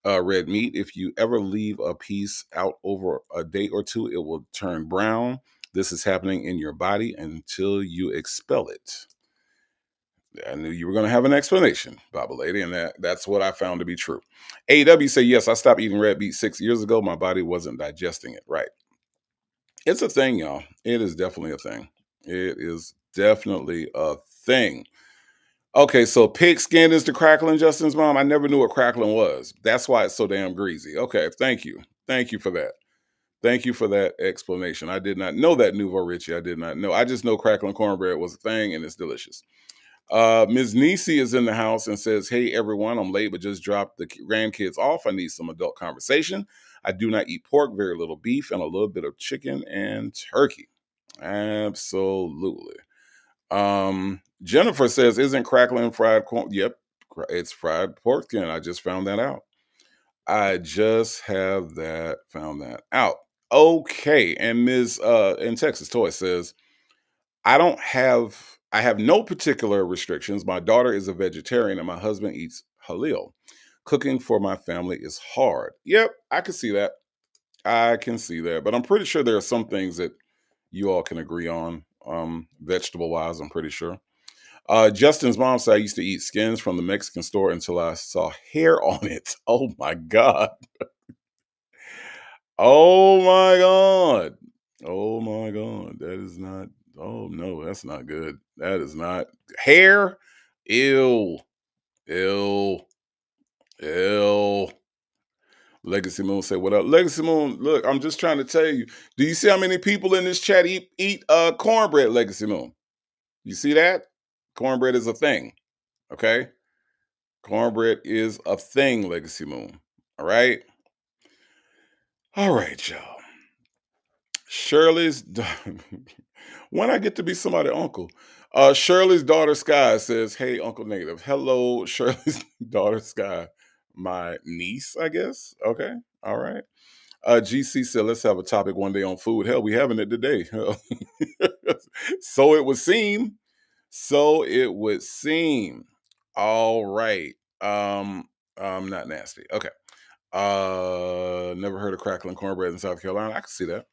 Speaker 3: red meat. If you ever leave a piece out over a day or two, it will turn brown. This is happening in your body until you expel it. I knew you were going to have an explanation, Bible Lady, and that's what I found to be true. AW say, "Yes, I stopped eating red meat 6 years ago. My body wasn't digesting it right." It's a thing, y'all. It is definitely a thing. It is definitely a thing. Okay, so pig skin is the crackling, Justin's mom. I never knew what crackling was. That's why it's so damn greasy. Okay, thank you. Thank you for that. Thank you for that explanation. I did not know that, Nouveau Richie. I did not know. I just know crackling cornbread was a thing and it's delicious. Ms. Nisi is in the house and says, "Hey everyone, I'm late, but just dropped the grandkids off. I need some adult conversation. I do not eat pork, very little beef, and a little bit of chicken and turkey." Absolutely. Jennifer says, "Isn't crackling fried corn?" Yep, it's fried pork skin. I just found that out. I just have that found that out. Okay, and Ms. In Texas Toy says, I have no particular restrictions. My daughter is a vegetarian and my husband eats halal. Cooking for my family is hard. Yep, I can see that. I can see that. But I'm pretty sure there are some things that you all can agree on, vegetable wise, I'm pretty sure. Justin's mom said I used to eat skins from the Mexican store until I saw hair on it. Oh my God. Oh my God. Oh my God. That is not, oh no, that's not good. That is not hair. Ew. Ew. Ew. Legacy Moon said, "What up?" Legacy Moon, look, I'm just trying to tell you. Do you see how many people in this chat eat cornbread, Legacy Moon? You see that? Cornbread is a thing. Okay. Cornbread is a thing, Legacy Moon. All right. All right, y'all. Shirley's when I get to be somebody uncle. Shirley's daughter Sky says, "Hey, Uncle Native." Hello, Shirley's daughter Sky. My niece, I guess. Okay. All right. GC said, "Let's have a topic one day on food." Hell, we having it today. So it would seem. So it would seem. All right. Not nasty. Okay. Never heard of crackling cornbread in South Carolina. I can see that.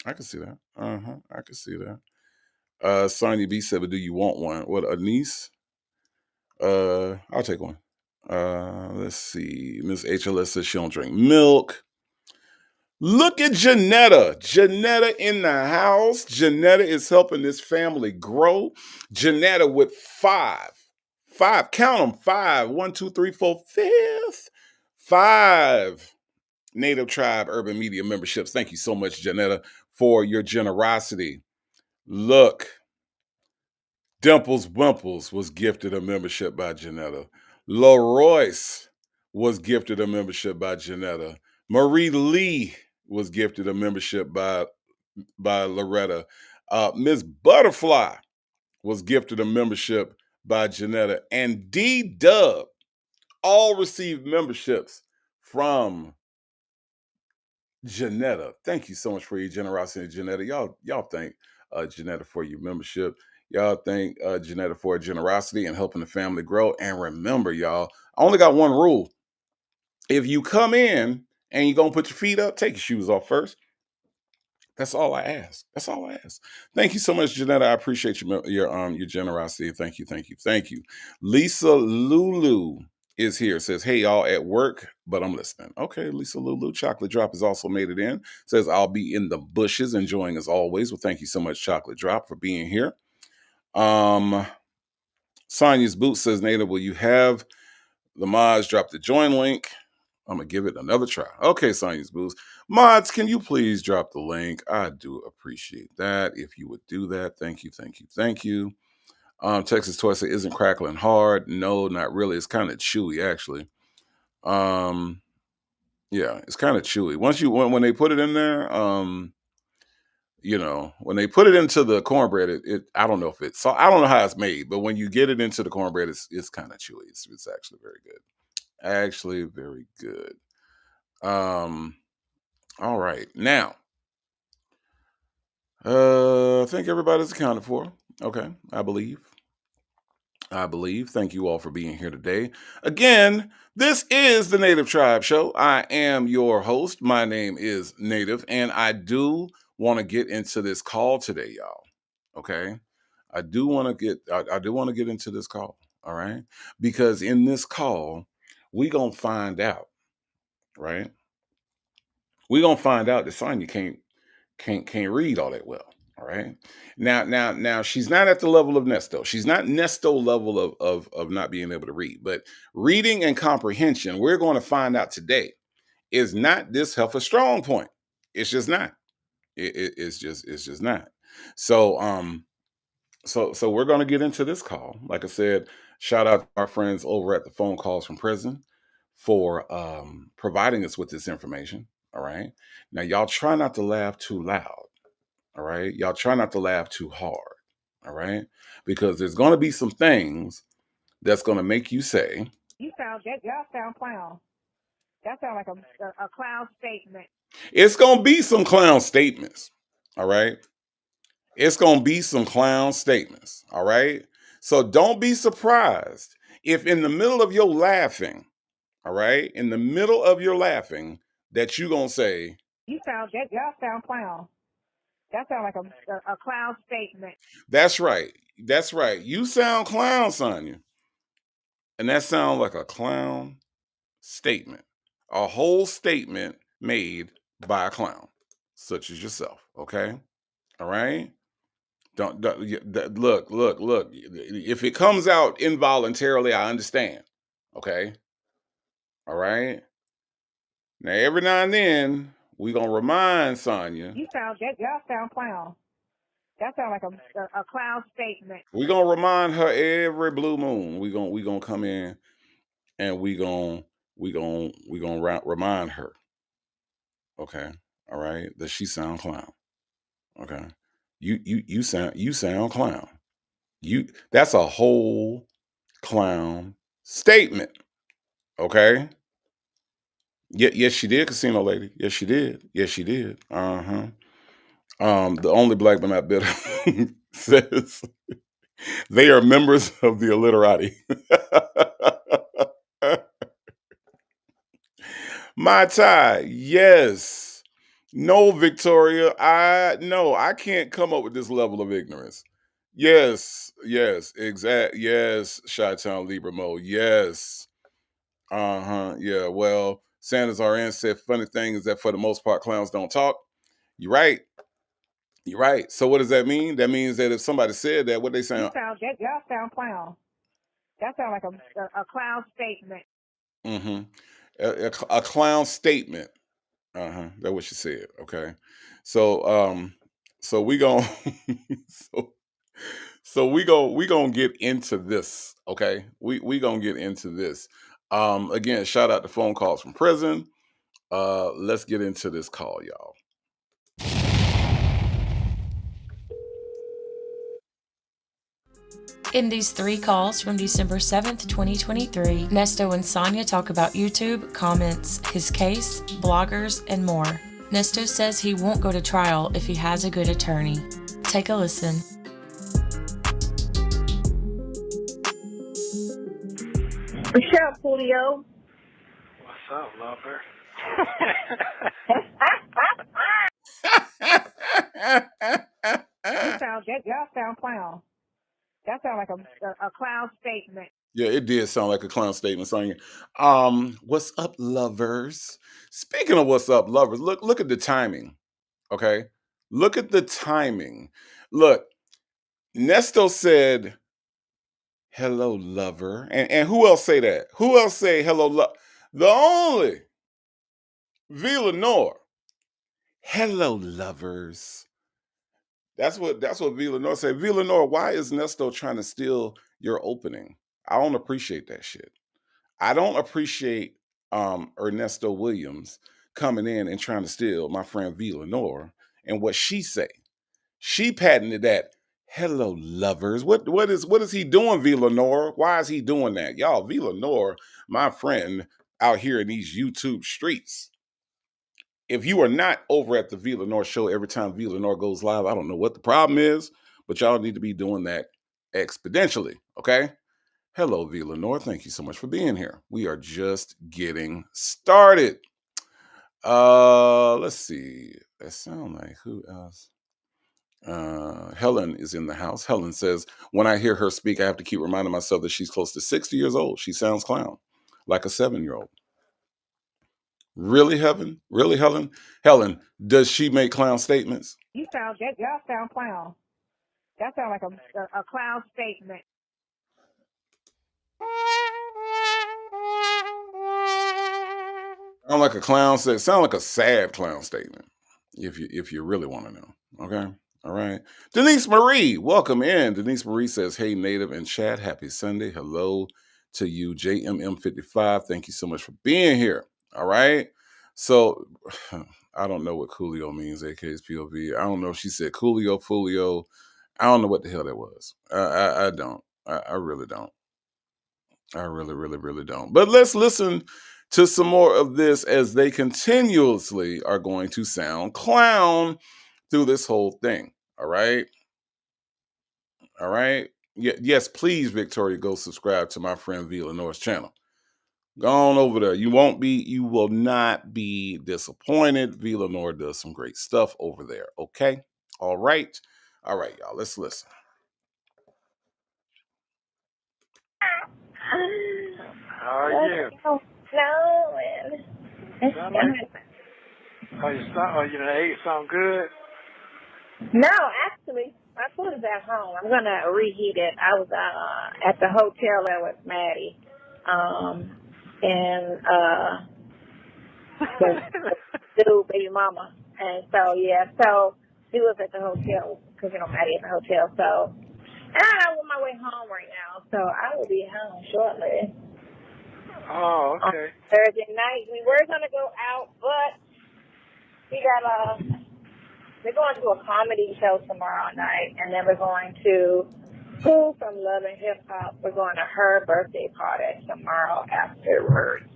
Speaker 3: I can see that. Uh-huh. I can see that. Sonya B said, "But do you want one?" What, a niece? I'll take one. Let's see. Miss HLS says she don't drink milk. Look at Janetta. Janetta in the house. Janetta is helping this family grow. Janetta with five, count them, five. 1, 2, 3, 4, fifth. Five Native Tribe Urban Media memberships. Thank you so much, Janetta, for your generosity. Look, Dimples Wimples was gifted a membership by Janetta. Leroyce was gifted a membership by Janetta. Marie Lee was gifted a membership by Loretta. Miss Butterfly was gifted a membership by Janetta. And D Dub all received memberships from Janetta. Thank you so much for your generosity, Janetta. Y'all thank Janetta for your membership. Y'all thank Janetta for her generosity and helping the family grow. And remember, y'all, I only got one rule. If you come in and you're gonna put your feet up, take your shoes off first. That's all I ask. That's all I ask. Thank you so much, Janetta. I appreciate your generosity. Thank you, thank you, thank you. Lisa Lulu is here. Says, "Hey y'all, at work, but I'm listening." Okay, Lisa Lulu. Chocolate Drop has also made it in. Says, "I'll be in the bushes, enjoying as always." Well, thank you so much, Chocolate Drop, for being here. Sonia's Boot says, "Native, will you have the mods drop the join link?" I'm gonna give it another try. Okay, Sonia's Boost. Mods, can you please drop the link? I do appreciate that. If you would do that, thank you, thank you, thank you. Texas Toy said, "Isn't crackling hard?" No, not really. It's kind of chewy, actually. Yeah, it's kind of chewy. Once when they put it in there, when they put it into the cornbread, it I don't know if it's so I don't know how it's made, but when you get it into the cornbread, it's kind of chewy. It's actually very good. Actually, very good. All right. Now, I think everybody's accounted for. Okay, I believe. I believe. Thank you all for being here today. Again, this is the Native Tribe Show. I am your host. My name is Native, and I do want to get into this call today, y'all. Okay, I do want to get into this call. All right, because in this call, we gonna find out. Right, we gonna find out that Sonya can't read all that well. All right. Now she's not at the level of Nesto. She's not Nesto level of not being able to read, but reading and comprehension, we're going to find out today, is not this heifer strong point. It's just not. It's just not. So So we're going to get into this call. Like I said, shout out to our friends over at the phone calls from prison for providing us with this information. All right. Now, y'all try not to laugh too loud. All right. Y'all try not to laugh too hard. All right. Because there's going to be some things that's going to make you say,
Speaker 4: Y'all sound clown. That sound like a clown statement.
Speaker 3: it's going to be some clown statements. All right. It's going to be some clown statements. All right. So don't be surprised if in the middle of your laughing, all right, in the middle of your laughing, that you're going to say,
Speaker 4: Y'all sound clown. That sound like a clown statement.
Speaker 3: that's right. That's right. You sound clown, Sonya. And that sounds like a clown statement. A whole statement made by a clown, such as yourself. Okay. All right. Look. If it comes out involuntarily, I understand. Okay. All right. Now, every now and then, we're going to remind Sonya.
Speaker 4: Y'all sound clown. That sound like a clown statement.
Speaker 3: We're going to remind her every blue moon. We're going to come in and we gonna remind her. Okay. All right. That she sound clown. Okay. You sound clown. That's a whole clown statement. Okay. Yes, she did, casino lady. Yes, she did. Yes, she did. Uh-huh. The only black but not bitter says they are members of the illiterati. My tie, yes. No, Victoria. I can't come up with this level of ignorance. Yes, exact. Yes, Chi-Town Libra mode. Yes. Uh-huh. Yeah. Well, Sanders RN said funny thing is that for the most part, clowns don't talk. You're right. You're right. So what does that mean? That means that if somebody said that, what they saying?
Speaker 4: Y'all sound clown. That sound like a clown statement.
Speaker 3: Mm-hmm. A clown statement. Uh-huh. That's what she said. Okay. So we going so we gonna get into this. Okay. We gonna get into this. Again, shout out to phone calls from prison. Let's get into this call, y'all.
Speaker 5: In these 3 calls from December 7th, 2023, Nesto and Sonya talk about YouTube, comments, his case, bloggers, and more. Nesto says he won't go to trial if he has a good attorney. Take a listen.
Speaker 4: Michelle Julio.
Speaker 6: What's up, lover?
Speaker 4: Y'all sound clown. That sound like a clown statement.
Speaker 3: Yeah, it did sound like a clown statement, Sonya. What's up, lovers? Speaking of what's up, lovers, look at the timing. Okay. Look at the timing. Look, Nesto said, hello, lover. And who else say that? Who else say hello, love? The only Villanor. Hello, lovers. That's what Villanor said. Villanor, why is Nesto trying to steal your opening? I don't appreciate that shit. I don't appreciate Ernesto Williams coming in and trying to steal my friend Villanor and what she say. She patented that. Hello, lovers. What is he doing, Villanor? Why is he doing that? Y'all, Villanor, my friend out here in these YouTube streets. If you are not over at the Villanor show every time Villanor goes live, I don't know what the problem is, but y'all need to be doing that exponentially, okay? Hello, Villanor. Thank you so much for being here. We are just getting started. Let's see. That sound like who else? Helen is in the house. Helen says, when I hear her speak, I have to keep reminding myself that she's close to 60 years old. She sounds clown, like a 7-year-old. Really, Helen? Really, Helen? Helen, does she make clown statements?
Speaker 4: Y'all sound clown. That sound like a clown statement.
Speaker 3: Sound like a clown statement. Sound like a sad clown statement. If you really want to know. Okay. All right. Denise Marie, welcome in. Denise Marie says, "Hey, Native and Chad, happy Sunday. Hello to you, JMM55. Thank you so much for being here." All right. So I don't know what Coolio means, AK's POV. I don't know if she said Coolio, Fulio. I don't know what the hell that was. I don't. I really don't. I really, really, really don't. But let's listen to some more of this as they continuously are going to sound clown through this whole thing. All right. All right. Yes, please, Victoria, go subscribe to my friend V. Lenore's channel. Go on over there. You will not be disappointed. V. Lenore does some great stuff over there. Okay. All right. All right, y'all. Let's listen.
Speaker 6: How are you?
Speaker 4: No,
Speaker 6: Sound like, the eggs sound good?
Speaker 4: no, actually, my food is at home. I'm gonna reheat it. I was at the hotel there with Maddie, and the new baby mama, and so so she was at the hotel because Maddie at the hotel. So I'm on my way home right now, so I will be home shortly.
Speaker 6: Oh, okay.
Speaker 4: Thursday night we were gonna go out, but we got we're going to a comedy show tomorrow night, and then we're going to School from Love and Hip Hop. We're going to her birthday party tomorrow afterwards.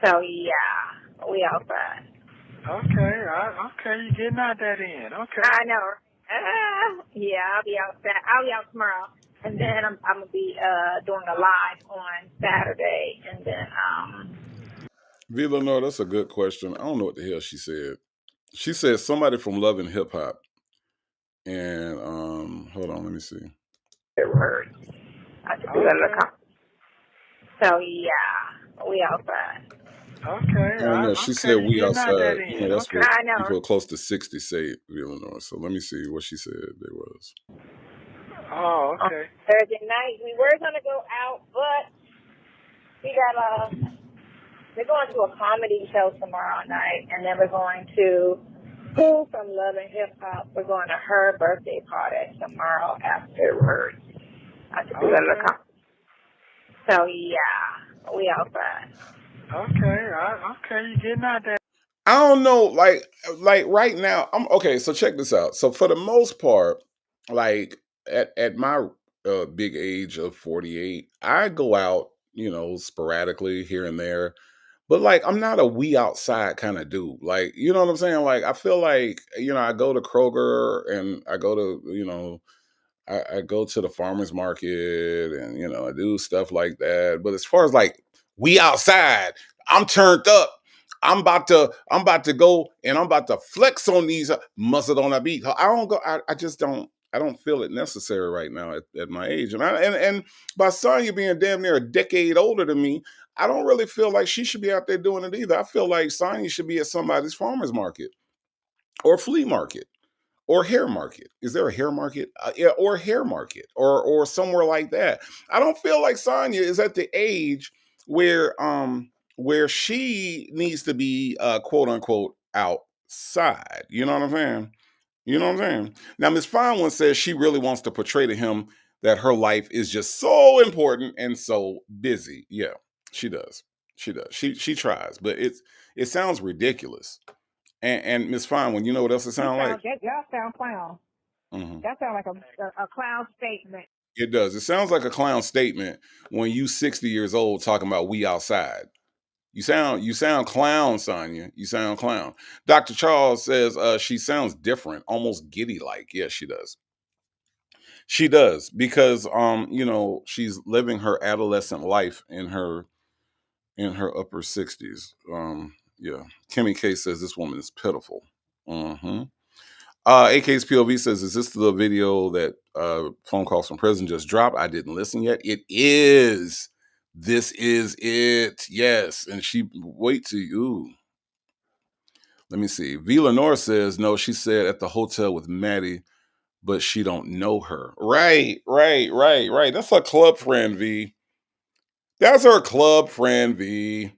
Speaker 4: So yeah, we outside.
Speaker 6: Okay, you getting out that in. Okay.
Speaker 4: I know. Yeah, I'll be outside. I'll be out tomorrow, and then I'm gonna be doing a live on Saturday, and then
Speaker 3: V. Lenore, that's a good question. I don't know what the hell she said. She said somebody from Love and Hip Hop. And hold on, let me see.
Speaker 4: afterwards. So yeah, we outside.
Speaker 6: Okay.
Speaker 3: I don't know. She said we outside. You know, that's what
Speaker 4: I know.
Speaker 3: people close to 60 say, Illinois. So let me see what she said there was.
Speaker 6: Oh, okay.
Speaker 4: Thursday night we were gonna go out, but we got we're going to a comedy show tomorrow night, and then we're going to School from Love and Hip Hop. We're going to her birthday party tomorrow afterwards. So yeah, we outside.
Speaker 6: Okay, you getting out there.
Speaker 3: I don't know, like right now. I'm okay. So check this out. So for the most part, like at my big age of 48, I go out, sporadically here and there. But like, I'm not a we outside kind of dude. Like, you know what I'm saying? Like, I feel like, I go to Kroger and I go to, I go to the farmer's market and, I do stuff like that. But as far as like we outside, I'm turned up. I'm about to go and I'm about to flex on these muscle on a beat. I don't go, I just don't, I don't feel it necessary right now at my age. And by Sonya being damn near a decade older than me, I don't really feel like she should be out there doing it either. I feel like Sonya should be at somebody's farmer's market or flea market or hair market. Is there a hair market? Yeah, or hair market or somewhere like that. I don't feel like Sonya is at the age where she needs to be quote unquote outside. You know what I'm saying? You know what I'm saying? Now, Miss Fine One says she really wants to portray to him that her life is just so important and so busy. Yeah, she does. She does. She tries, but it sounds ridiculous. And Miss Fine One, you know what else it sounds like?
Speaker 4: Y'all sound clown.
Speaker 3: Mhm.
Speaker 4: That sounds like a clown statement.
Speaker 3: It does. It sounds like a clown statement when you 60 years old talking about we outside. You sound clown, Sonya. You sound clown. Dr. Charles says she sounds different, almost giddy like. Yes, she does. She does because she's living her adolescent life in her upper 60s. Yeah. Kimmy K says this woman is pitiful. Mm-hmm. AK's POV says, is this the video that phone calls from prison just dropped? I didn't listen yet. It is. This is it. Yes. And she wait to you. Let me see. V. Lenore says, no, she said at the hotel with Maddie, but she don't know her. Right. That's her club friend, V. That's her club friend, V.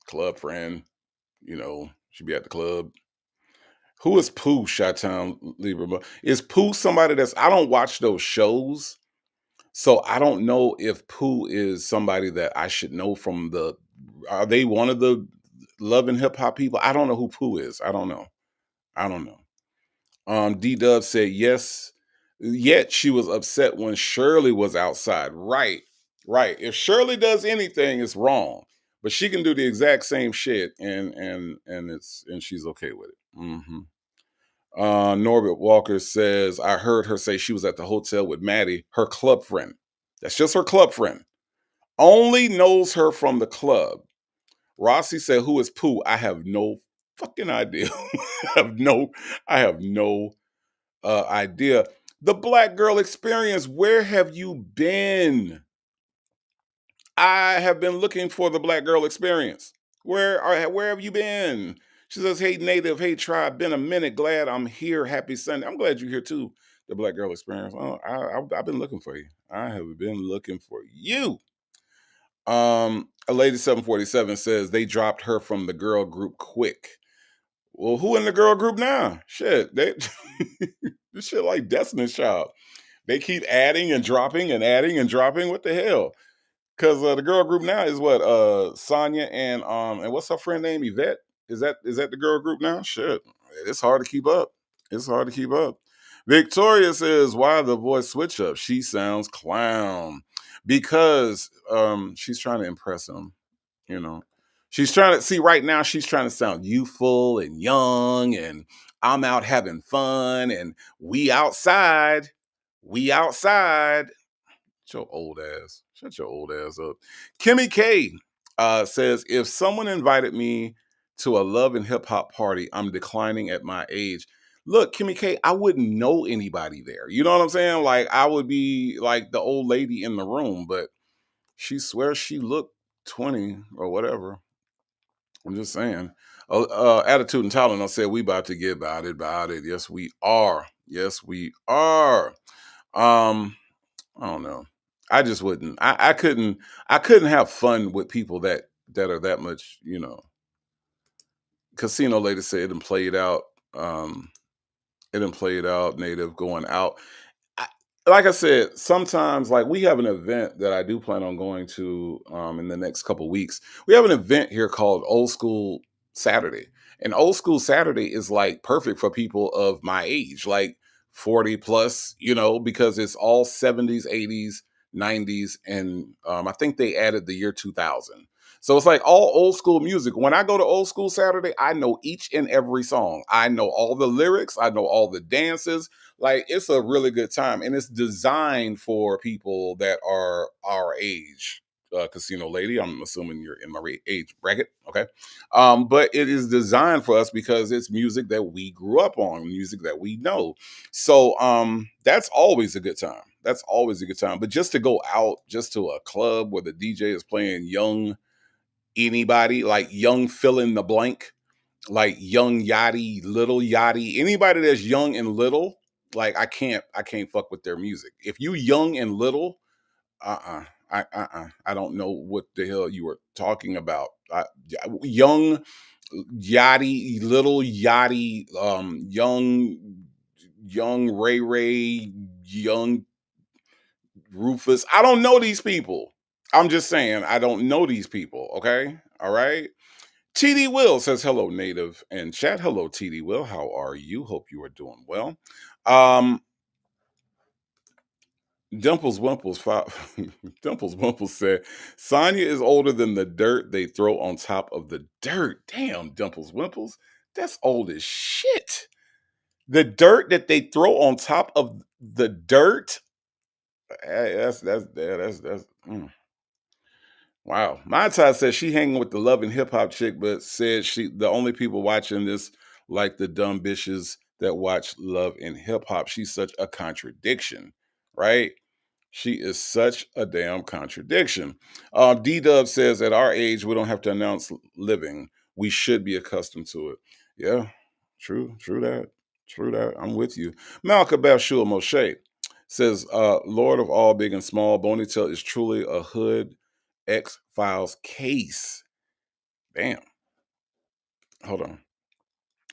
Speaker 3: Club friend. She be at the club. Who is Pooh, Chi-Town Libra? Is Pooh somebody that's I don't watch those shows, so I don't know if Pooh is somebody that I should know from the are they one of the love and hip hop people? I don't know who Pooh is. I don't know. I don't know. D Dub said yes, yet she was upset when Shirley was outside. Right, right. If Shirley does anything, it's wrong. But she can do the exact same shit and she's okay with it. Norbert Walker says, I heard her say she was at the hotel with Maddie, her club friend. That's just her club friend. Only knows her from the club. Rossi said, who is Pooh? I have no fucking idea. I have no idea. The Black Girl Experience, where have you been? I have been looking for the Black Girl Experience. Where have you been? She says, hey, Native, hey, Tribe, been a minute. Glad I'm here. Happy Sunday. I'm glad you're here too, the Black Girl Experience. Oh, I've been looking for you. I have been looking for you. A lady 747 says they dropped her from the girl group quick. Well, who in the girl group now? Shit, they this shit like Destiny's Child. They keep adding and dropping and adding and dropping. What the hell? Because the girl group now is what Sonya and what's her friend name Yvette? Is that the girl group now? Shit, it's hard to keep up. It's hard to keep up. Victoria says, "Why the voice switch up? She sounds clown because she's trying to impress him. You know, she's trying to see right now. She's trying to sound youthful and young, and I'm out having fun, and we outside, we outside." Shut your old ass. Shut your old ass up. Kimmy K says, if someone invited me to a love and hip hop party, I'm declining at my age. Look, Kimmy K, I wouldn't know anybody there. You know what I'm saying? Like, I would be like the old lady in the room, but she swears she looked 20 or whatever. I'm just saying. Attitude and Talent said, we about to get about it. Yes, we are. Yes, we are. I don't know. I just wouldn't. I couldn't. I couldn't have fun with people that are that much. Casino lady said it and played out. It and played out. Native going out. I, like I said, sometimes like we have an event that I do plan on going to in the next couple weeks. We have an event here called Old School Saturday, and Old School Saturday is like perfect for people of my age, like 40 plus, because it's all 70s, 80s, 90s, and I think they added the year 2000. So it's like all old school music. When I go to Old School Saturday, I know each and every song. I know all the lyrics. I know all the dances. Like it's a really good time, and it's designed for people that are our age. Casino lady, I'm assuming you're in my age bracket, okay? But it is designed for us because it's music that we grew up on, music that we know. So that's always a good time. That's always a good time. But just to go out, just to a club where the DJ is playing young anybody, like young fill in the blank, like young Yachty, little Yachty, anybody that's young and little, like I can't fuck with their music. If you young and little, I don't know what the hell you were talking about. Young Yachty, little Yachty, young Ray Ray, young Rufus. I don't know these people. I'm just saying I don't know these people. Okay, all right. TD Will says, hello, Native and chat. Hello, TD Will. How are you? Hope you are doing well. Dimples Wimples Dimples Wimples said, Sonya is older than the dirt they throw on top of the dirt. Damn, Dimples Wimples. That's old as shit. The dirt that they throw on top of the dirt. That's. Wow. My Ty says she hanging with the love and hip hop chick, but said the only people watching this like the dumb bitches that watch love and hip hop. She's such a contradiction, right? She is such a damn contradiction. D Dub says at our age, we don't have to announce living. We should be accustomed to it. Yeah, true that. True that. I'm with you. Malcolm Bashua Moshe says, Lord of all big and small, Boneytail is truly a hood X-Files case. Damn. Hold on.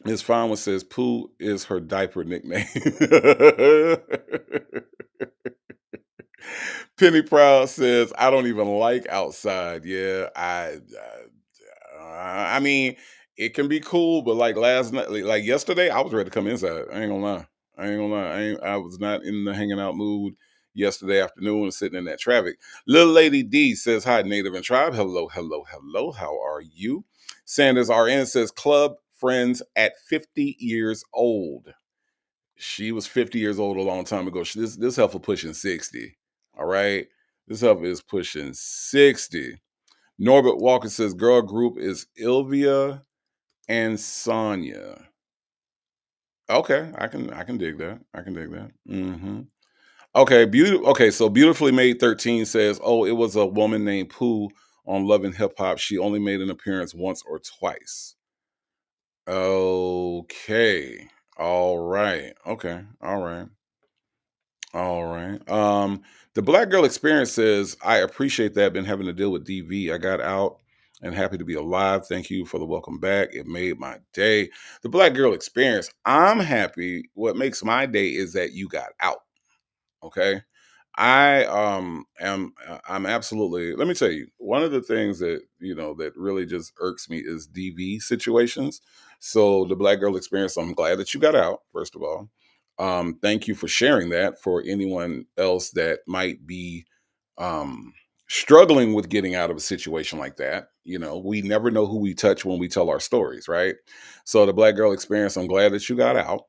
Speaker 3: Miss Fine one says Pooh is her diaper nickname. Penny Proud says, I don't even like outside. Yeah, I mean, it can be cool, but like last night, like yesterday, I was ready to come inside. I ain't gonna lie. I ain't gonna lie. I was not in the hanging out mood yesterday afternoon and sitting in that traffic. Little Lady D says, hi, Native and Tribe. Hello, hello, hello. How are you? Sanders RN says, club friends at 50 years old. She was 50 years old a long time ago. This heifer pushing 60. All right. This heifer is pushing 60. Norbert Walker says girl group is Ilvia and Sonya. Okay, I can dig that. I can dig that. Okay, okay, so beautifully made 13 says, "Oh, it was a woman named Pooh on Love and Hip Hop. She only made an appearance once or twice." Okay. All right. Okay. All right. All right. The Black Girl Experience says, I appreciate that. Been having to deal with DV. I got out and happy to be alive. Thank you for the welcome back. It made my day. The Black Girl Experience, I'm happy. What makes my day is that you got out. Okay. I'm absolutely, let me tell you, one of the things that that really just irks me is DV situations. So the Black Girl Experience, I'm glad that you got out, first of all. Thank you for sharing that for anyone else that might be um struggling with getting out of a situation like that. We never know who we touch when we tell our stories, right? So the Black Girl Experience, I'm glad that you got out.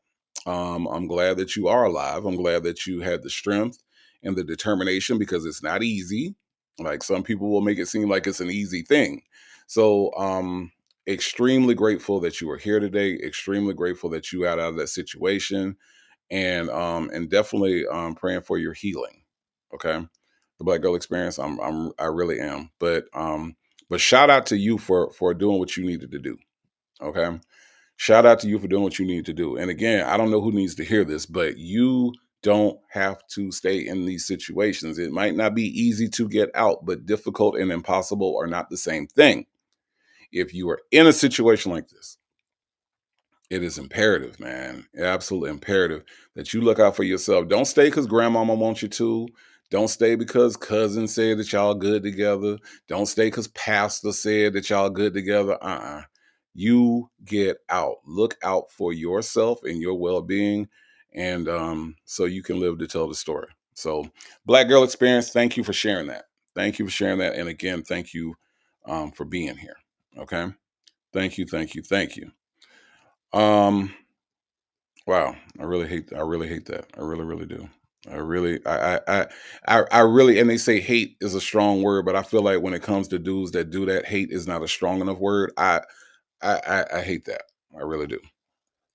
Speaker 3: I'm glad that you are alive. I'm glad that you had the strength and the determination, because it's not easy. Like, some people will make it seem like it's an easy thing. So extremely grateful that you are here today, extremely grateful that you got out of that situation, and definitely praying for your healing. Okay. The Black Girl Experience, I really am. But shout out to you for doing what you needed to do. Okay. Shout out to you for doing what you need to do. And again, I don't know who needs to hear this, but you don't have to stay in these situations. It might not be easy to get out, but difficult and impossible are not the same thing. If you are in a situation like this, it is imperative, man, absolutely imperative, that you look out for yourself. Don't stay because grandmama wants you to. Don't stay because cousin said that y'all good together. Don't stay because pastor said that y'all good together. You get out. Look out for yourself and your well-being, and so you can live to tell the story. So, Black Girl Experience, thank you for sharing that. Thank you for sharing that. And again, thank you for being here. Okay. Thank you. Thank you. Thank you. Um, wow, I really hate that. I really, really do. I really, I really, and they say hate is a strong word, but I feel like when it comes to dudes that do that, hate is not a strong enough word. I hate that. I really do.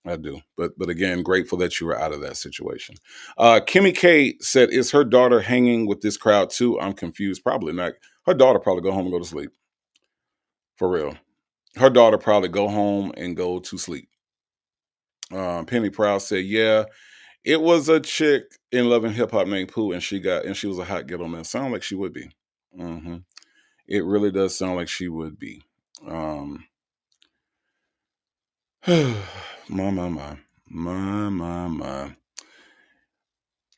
Speaker 3: I do. But again, grateful that you were out of that situation. Kimmy K said, "Is her daughter hanging with this crowd too?" I'm confused. Probably not. Her daughter probably go home and go to sleep. For real. Her daughter probably go home and go to sleep. Penny Proud said, "Yeah, it was a chick in Love and Hip Hop named Pooh, and she was a hot ghetto man. Sound like she would be. hmm It really does sound like she would be. Um, my my.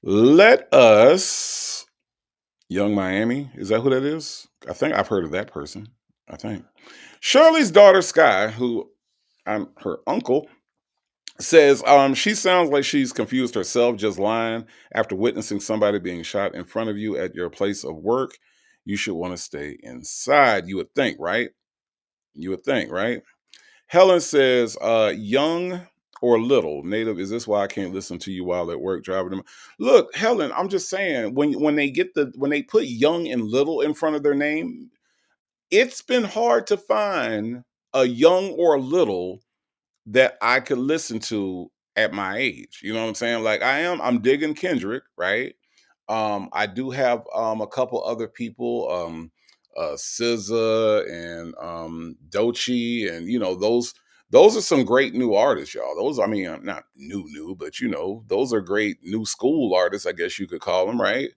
Speaker 3: Let us, Young Miami. Is that who that is? I think I've heard of that person. I think Shirley's daughter Sky, who I'm her uncle, says she sounds like she's confused herself, just lying. After witnessing somebody being shot in front of you at your place of work, you should want to stay inside. You would think, right? You would think, right? Helen says, young or little native, is this why I can't listen to you while at work driving them? Look, Helen, I'm just saying, when they put young and little in front of their name, it's been hard to find a young or a little that I could listen to at my age. You know what I'm saying? Like, I'm digging Kendrick, right? I do have a couple other people, SZA and Doechii, and those are some great new artists, y'all. Those, I mean, not new, but those are great new school artists, I guess you could call them, right?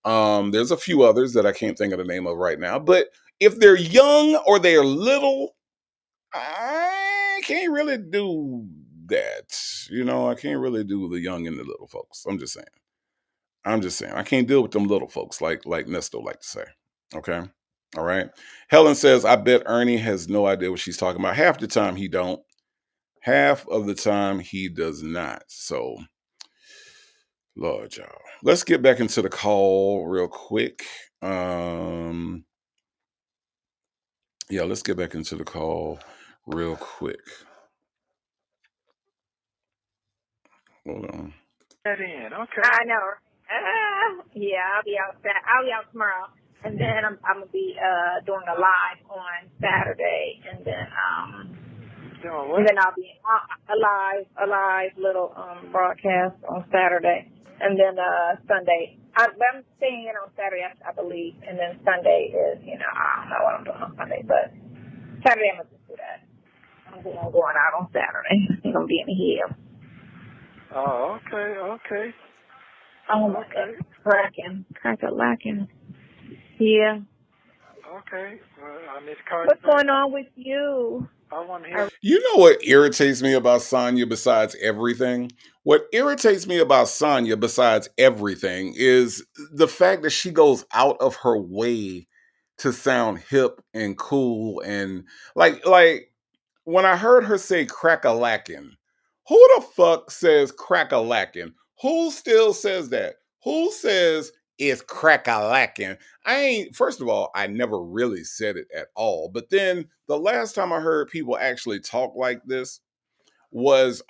Speaker 3: There's a few others that I can't think of the name of right now, but if they're young or they're little, I can't really do that. I can't really do the young and the little folks. I'm just saying. I can't deal with them little folks like Nesto like to say. Okay. All right. Helen says, I bet Ernie has no idea what she's talking about. Half the time he don't. Half of the time he does not. So, Lord, y'all. Let's get back into the call real quick. Yeah, let's get back into the call real quick. Hold on.
Speaker 6: That in. Okay.
Speaker 4: I know. Yeah, I'll be out. I'll be out tomorrow, and then I'm gonna be doing a live on Saturday, and then
Speaker 6: Doing
Speaker 4: and
Speaker 6: what?
Speaker 4: then I'll be a live little broadcast on Saturday, and then Sunday. I'm staying in on Saturday, I believe, and then Sunday is I don't know what I'm doing on Sunday, but Saturday I'm gonna just do that. I'm going out on Saturday. I'm gonna be in the hill.
Speaker 6: Oh, okay.
Speaker 4: Oh my
Speaker 6: Okay.
Speaker 4: God, crack-a-lacking. Yeah.
Speaker 6: Okay. Well, Miss Carter.
Speaker 4: What's going on with you?
Speaker 6: I want to hear.
Speaker 3: You know what irritates me about Sonya besides everything? What irritates me about Sonya besides everything is the fact that she goes out of her way to sound hip and cool and like when I heard her say crack-a-lackin', who the fuck says crack-a-lackin'? Who still says that? Who says it's crack-a-lackin'? First of all, I never really said it at all. But then the last time I heard people actually talk like this was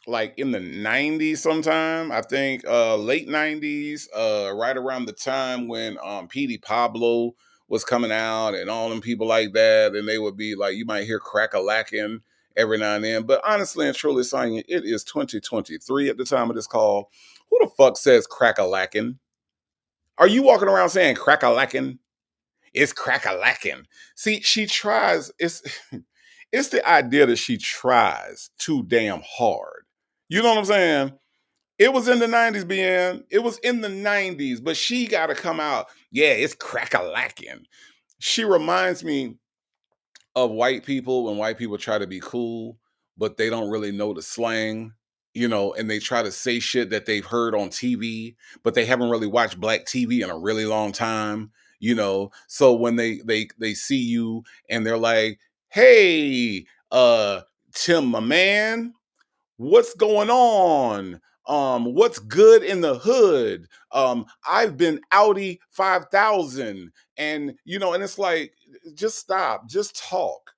Speaker 3: like in the 90s sometime. I think late 90s, right around the time when Petey Pablo was coming out and all them people like that, and they would be like, you might hear crack-a-lackin' every now and then. But honestly and truly, Sonya, it is 2023 at the time of this call. Who the fuck says crack-a-lackin'? Are you walking around saying crack-a-lackin'? It's crack-a-lackin'. See, she tries, it's the idea that she tries too damn hard. You know what I'm saying? It was in the 90s, BN. It was in the 90s, but she got to come out. Yeah, it's crack-a-lackin'. She reminds me of white people when white people try to be cool, but they don't really know the slang, and they try to say shit that they've heard on TV, but they haven't really watched black TV in a really long time. So when they see you and they're like, "Hey, Tim, my man, what's going on? What's good in the hood? I've been Audi 5,000." And it's like, just stop, just talk.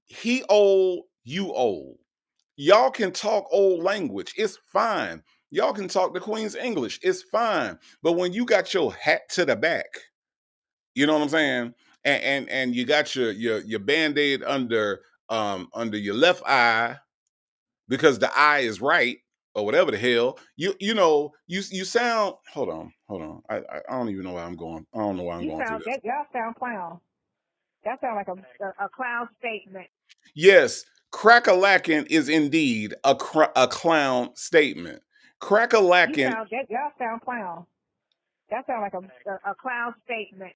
Speaker 3: He old, you old. Y'all can talk old language, it's fine. Y'all can talk the Queen's English, it's fine. But when you got your hat to the back, you know what I'm saying? And you got your band-aid under your left eye because the eye is right or whatever the hell. You sound. Hold on. I don't even know where I'm going. I don't know why I'm going through this.
Speaker 4: Y'all sound clown. That sounds like a clown statement.
Speaker 3: Yes, crack-a-lackin' is indeed a clown statement. Crack-a-lackin'.
Speaker 4: Y'all sound clown. That sounds like a clown statement.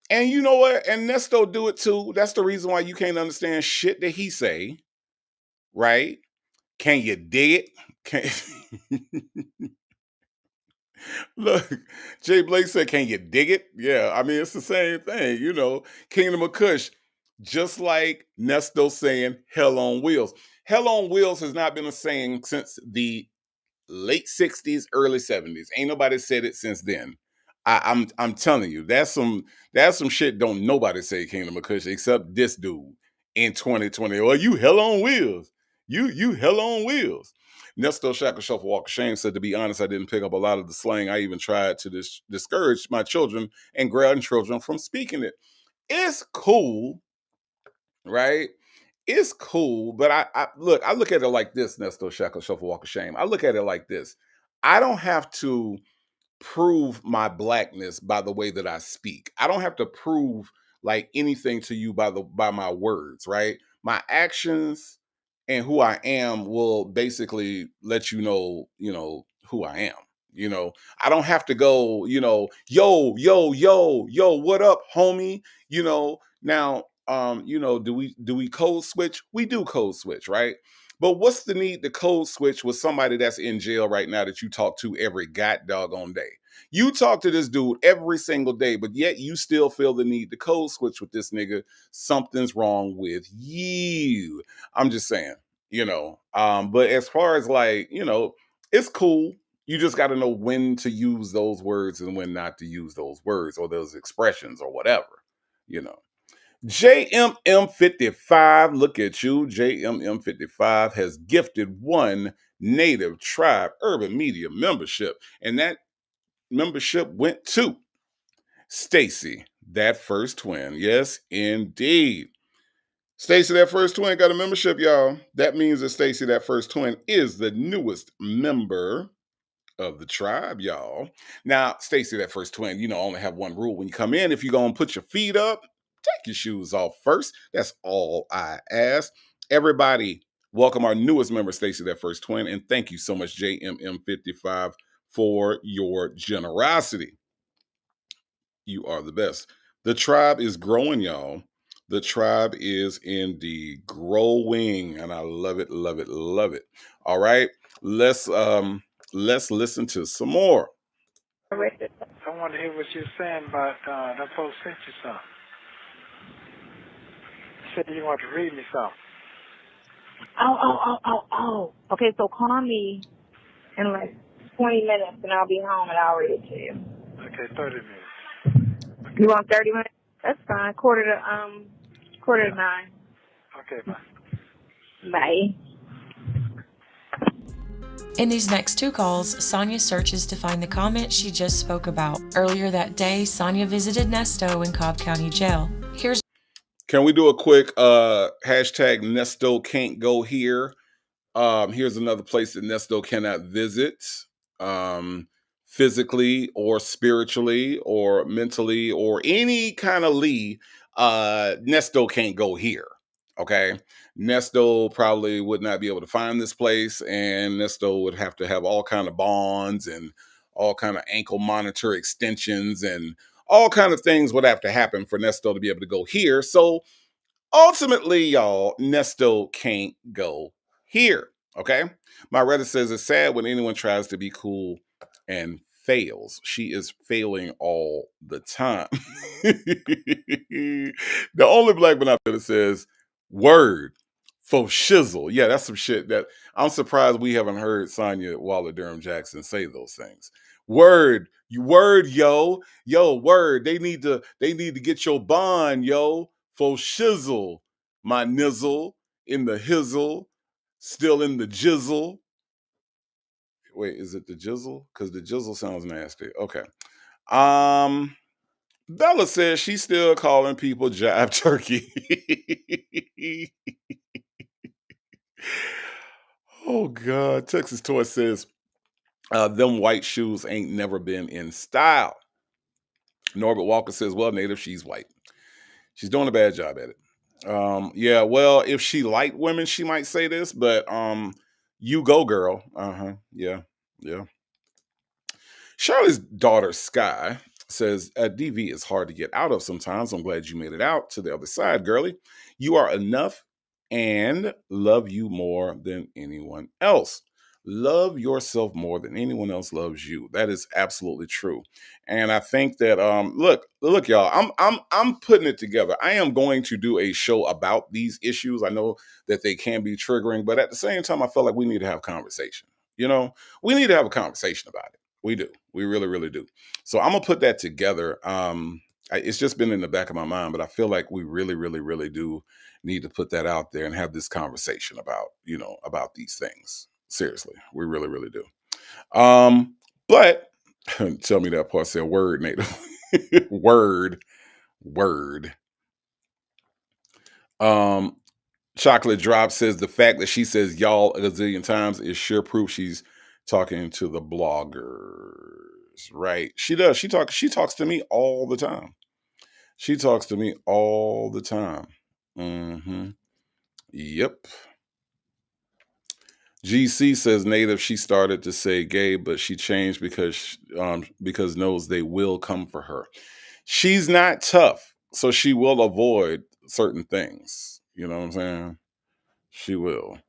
Speaker 3: And you know what? And Nesto do it too. That's the reason why you can't understand shit that he say, right? Can you dig it? Look, Jay Blake said, "Can you dig it?" Yeah, I mean it's the same thing, Kingdom of Kush, just like Nesto saying "Hell on Wheels." Hell on Wheels has not been a saying since the late 60s, early 70s. Ain't nobody said it since then. I'm telling you, that's some shit don't nobody say Kingdom of Kush except this dude in 2020. Well, you hell on wheels. You hell on wheels. Nesto Shackle Shuffle Walk of Shame said, to be honest, I didn't pick up a lot of the slang. I even tried to discourage my children and grandchildren from speaking it. It's cool, right? It's cool, but I look at it like this, Nesto Shackle Shuffle Walk of Shame. I look at it like this. I don't have to prove my blackness by the way that I speak. I don't have to prove like anything to you by my words, right? My actions and who I am will basically let who I am. I don't have to go, yo, what up, homie? Now do we code switch? We do code switch, right? But what's the need to code switch with somebody that's in jail right now that you talk to every god doggone day? You talk to this dude every single day, but yet you still feel the need to code switch with this nigga. Something's wrong with you. I'm just saying, But as far as like, it's cool. You just got to know when to use those words and when not to use those words or those expressions or whatever, you know. JMM55, look at you. JMM55 has gifted one Native Tribe Urban Media membership, and that membership went to Stacy, that first twin. Yes, indeed. Stacy, that first twin got a membership, y'all. That means that Stacy, that first twin, is the newest member of the tribe, y'all. Now, Stacy, that first twin, only have one rule when you come in. If you're gonna put your feet up, take your shoes off first. That's all I ask. Everybody, welcome our newest member, Stacy, that first twin, and thank you so much, JMM55, for your generosity. You are the best. The tribe is growing, y'all. The tribe is indeed growing, and I love it, love it, love it. All right, let's listen to some more.
Speaker 6: I want to hear what you're saying about that folks sent you something. Said you want to read me something.
Speaker 4: Oh. Okay, so call me in like 20 minutes and I'll be home and I'll read it to you.
Speaker 6: Okay, 30 minutes. Okay.
Speaker 4: You want 30 minutes? That's fine. Quarter to 9.
Speaker 6: Okay, bye.
Speaker 4: Bye.
Speaker 5: In these next two calls, Sonya searches to find the comment she just spoke about. Earlier that day, Sonya visited Nesto in Cobb County Jail.
Speaker 3: Can we do a quick hashtag Nesto can't go here? Here's another place that Nesto cannot visit physically or spiritually or mentally or any kind of Nesto can't go here. Okay. Nesto probably would not be able to find this place, and Nesto would have to have all kind of bonds and all kind of ankle monitor extensions and all kind of things would have to happen for Nesto to be able to go here. So ultimately, y'all, Nesto can't go here. Okay. My Reddit says it's sad when anyone tries to be cool and fails. She is failing all the time. The only black man out there that says word for shizzle. Yeah, that's some shit that I'm surprised we haven't heard Sonya Waller Durham Jackson say those things. Word, yo, word. They need to get your bond, yo, for shizzle, my nizzle in the hizzle, still in the jizzle. Wait, is it the jizzle? Because the jizzle sounds nasty. Okay. Bella says she's still calling people jive turkey. Oh God. Texas Toy says them white shoes ain't never been in style. Norbert Walker says, well, Native, she's white. She's doing a bad job at it. Yeah, well, if she liked women, she might say this, but you go, girl. Yeah. Shirley's daughter, Sky, says, DV is hard to get out of sometimes. I'm glad you made it out to the other side, girly. You are enough and love you more than anyone else. Love yourself more than anyone else loves you. That is absolutely true. And I think that look, y'all, I'm putting it together. I am going to do a show about these issues. I know that they can be triggering, but at the same time, I feel like we need to have a conversation. We need to have a conversation about it. We do. We really, really do. So I'm gonna put that together. It's just been in the back of my mind, but I feel like we really, really, really do need to put that out there and have this conversation about these things. Seriously, we really, really do. But tell me that part said word, Native. word. Chocolate Drop says the fact that she says y'all a gazillion times is sure proof she's talking to the bloggers, right? She does. She talks to me all the time. Yep. GC says Native, she started to say gay, but she changed because knows they will come for her. She's not tough, so she will avoid certain things. You know what I'm saying? She will.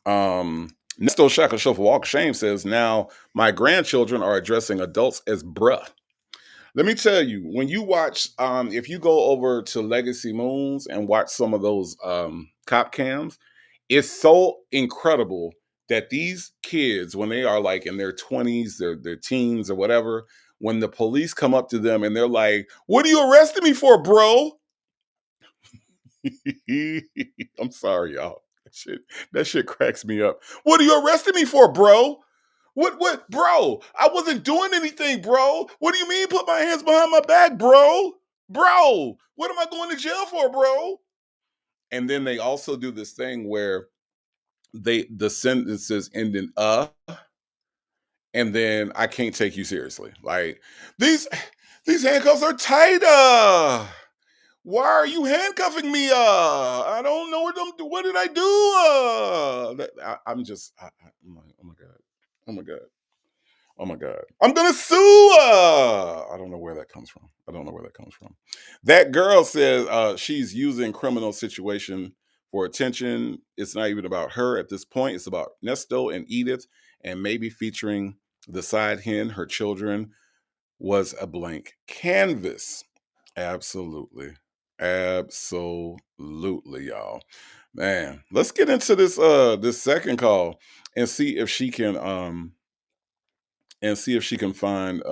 Speaker 3: Nesto Shaka Shuffle Walk Shame says, now my grandchildren are addressing adults as bruh. Let me tell you, when you watch, if you go over to Legacy Moons and watch some of those cop cams, it's so incredible that these kids, when they are like in their 20s, their teens or whatever, when the police come up to them and they're like, what are you arresting me for, bro? I'm sorry, y'all. That shit cracks me up. What are you arresting me for, bro? What, bro? I wasn't doing anything, bro. What do you mean put my hands behind my back, bro? Bro, what am I going to jail for, bro? And then they also do this thing where the sentences end in and then I can't take you seriously. Like these handcuffs are tighter. Why are you handcuffing me? I don't know what did I do? I'm like, oh my god, oh my god, oh my god, I'm gonna sue. I don't know where that comes from. That girl says she's using criminal situation for attention. It's not even about her at this point. It's about Nesto and Edith, and maybe featuring the side hen, her children, was a blank canvas. Absolutely. Absolutely, y'all. Man, let's get into this second call and see if she can find and see if she can find.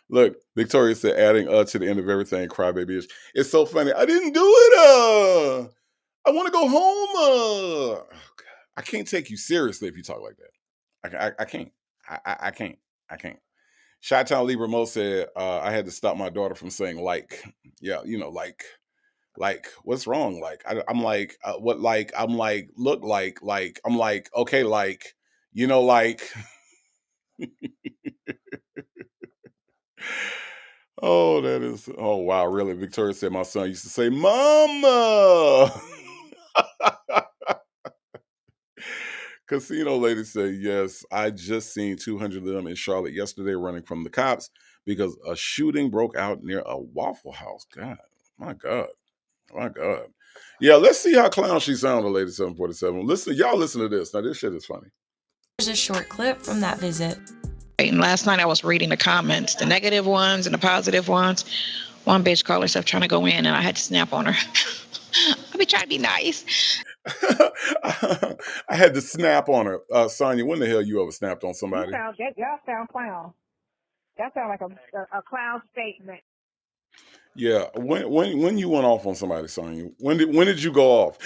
Speaker 3: Look, Victoria said adding to the end of everything, crybaby is. It's so funny. I didn't do it. I want to go home. Oh, God. I can't take you seriously if you talk like that. I can't. I can't. I can't. Chi-Town Libra Mo said, I had to stop my daughter from saying like. Yeah, like, what's wrong? Like, I'm like, what, like, I'm like, look, like, I'm like, okay, like, like. Oh, that is, oh, wow, really? Victoria said my son used to say, Mama. Casino lady said, yes, I just seen 200 of them in Charlotte yesterday running from the cops because a shooting broke out near a Waffle House. God, my God. My God. Yeah, let's see how clown she sounded, Lady 747. Y'all listen to this. Now, this shit is funny.
Speaker 5: Here's a short clip from that visit.
Speaker 7: And last night I was reading the comments, the negative ones and the positive ones. One bitch called herself trying to go in and I had to snap on her. I be trying to be nice.
Speaker 3: I had to snap on her. Sonya, when the hell you ever snapped on somebody?
Speaker 4: Y'all sound clown. That sounds like a clown statement.
Speaker 3: Yeah, when you went off on somebody, Sonya? When did you go off?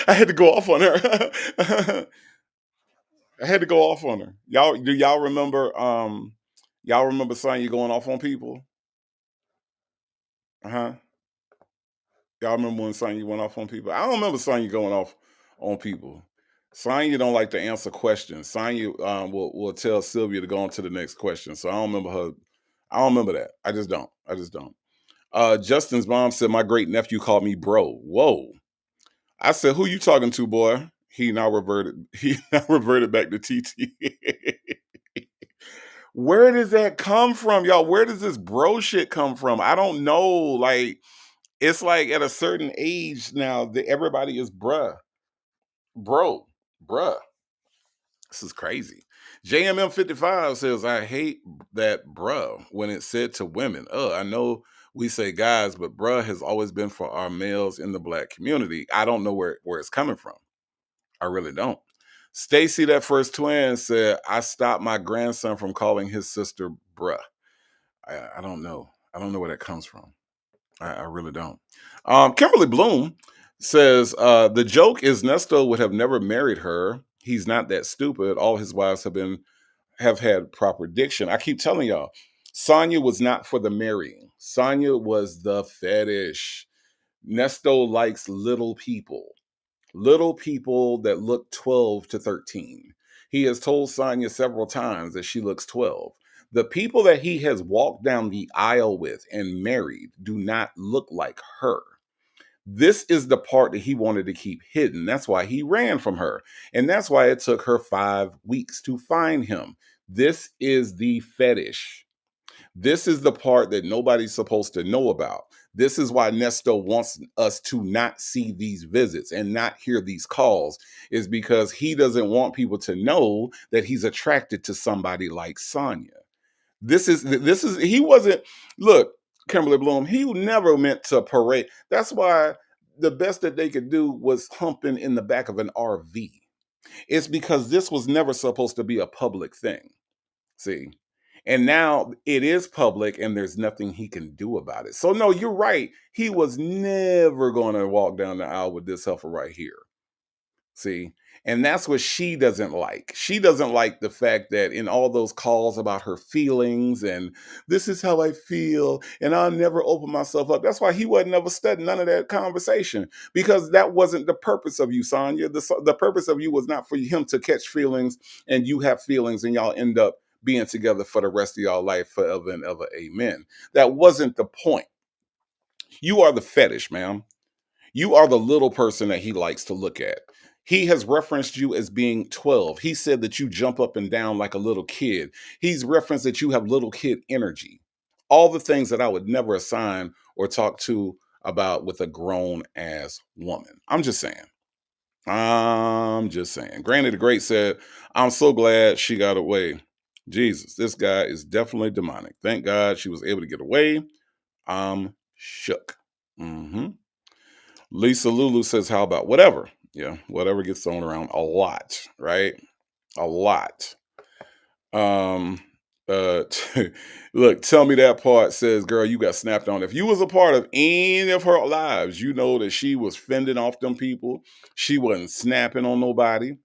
Speaker 3: I had to go off on her. I had to go off on her. Do y'all remember? Y'all remember Sonya going off on people? Y'all remember when Sonya went off on people? I don't remember Sonya going off on people. Sonya don't like to answer questions. Sonya will tell Sylvia to go on to the next question. So I don't remember her. I don't remember that. I just don't. Justin's mom said my great nephew called me bro. Whoa. I said, who you talking to, boy? He now reverted back to TT. Where does that come from, y'all? Where does this bro shit come from? I don't know. Like, it's like at a certain age now that everybody is bruh. Bruh. This is crazy. JMM55 says, I hate that bruh when it's said to women. I know we say guys, but bruh has always been for our males in the Black community. I don't know where it's coming from. I really don't. Stacy, that first twin, said, I stopped my grandson from calling his sister bruh. I don't know. I don't know where that comes from. I really don't. Kimberly Bloom says, the joke is Nesto would have never married her. He's not that stupid. All his wives have had proper diction. I keep telling y'all, Sonya was not for the marrying. Sonya was the fetish. Nesto likes little people that look 12 to 13. He has told Sonya several times that she looks 12. The people that he has walked down the aisle with and married do not look like her. This is the part that he wanted to keep hidden. That's why he ran from her. And that's why it took her 5 weeks to find him. This is the fetish. This is the part that nobody's supposed to know about. This is why Nesto wants us to not see these visits and not hear these calls, is because he doesn't want people to know that he's attracted to somebody like Sonya. This is he wasn't, look, Kimberly Bloom, he never meant to parade. That's why the best that they could do was humping in the back of an RV. It's because this was never supposed to be a public thing. See? And now it is public and there's nothing he can do about it. So no, you're right. He was never going to walk down the aisle with this heifer right here. See? And that's what she doesn't like. She doesn't like the fact that in all those calls about her feelings and this is how I feel and I'll never open myself up. That's why he wasn't ever studying none of that conversation, because that wasn't the purpose of you, Sonya. The purpose of you was not for him to catch feelings and you have feelings and y'all end up being together for the rest of y'all life forever and ever. Amen. That wasn't the point. You are the fetish, ma'am. You are the little person that he likes to look at. He has referenced you as being 12. He said that you jump up and down like a little kid. He's referenced that you have little kid energy. All the things that I would never assign or talk to about with a grown ass woman. I'm just saying. I'm just saying. Granny the Great said, I'm so glad she got away. Jesus, this guy is definitely demonic. Thank God she was able to get away. I'm shook. Mm-hmm. Lisa Lulu says, how about whatever? Yeah, whatever gets thrown around a lot, right? A lot. Um, uh look, tell me that part says, girl, you got snapped on. If you was a part of any of her lives, you know that she was fending off them people. She wasn't snapping on nobody.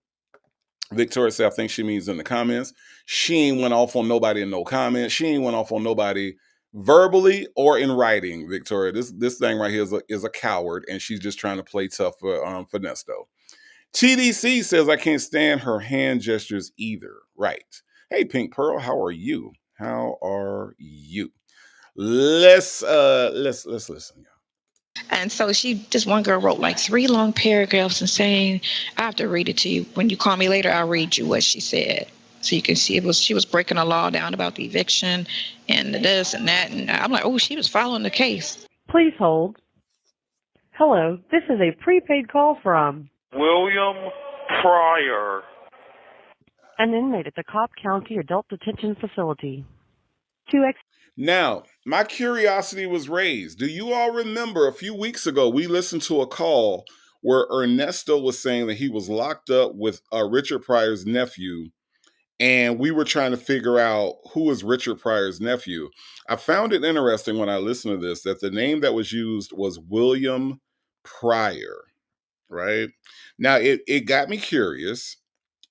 Speaker 3: Victoria said, I think she means in the comments. She ain't went off on nobody in no comments. She ain't went off on nobody verbally or in writing. Victoria, this thing right here is a coward, and she's just trying to play tough for Nesto. TDC says, I can't stand her hand gestures either. Right. Hey, Pink Pearl, how are you? How are you? Let's listen.
Speaker 7: And so this one girl wrote like 3 long paragraphs and saying, I have to read it to you. When you call me later, I'll read you what she said. So you can see she was breaking the law down about the eviction and the this and that. And I'm like, oh, she was following the case.
Speaker 8: Please hold. Hello, this is a prepaid call from
Speaker 9: William Pryor.
Speaker 8: an inmate at the Cobb County Adult Detention Facility.
Speaker 3: Now, my curiosity was raised. Do you all remember a few weeks ago, we listened to a call where Ernesto was saying that he was locked up with Richard Pryor's nephew, and we were trying to figure out who is Richard Pryor's nephew. I found it interesting when I listened to this that the name that was used was William Pryor, right? Now, it got me curious,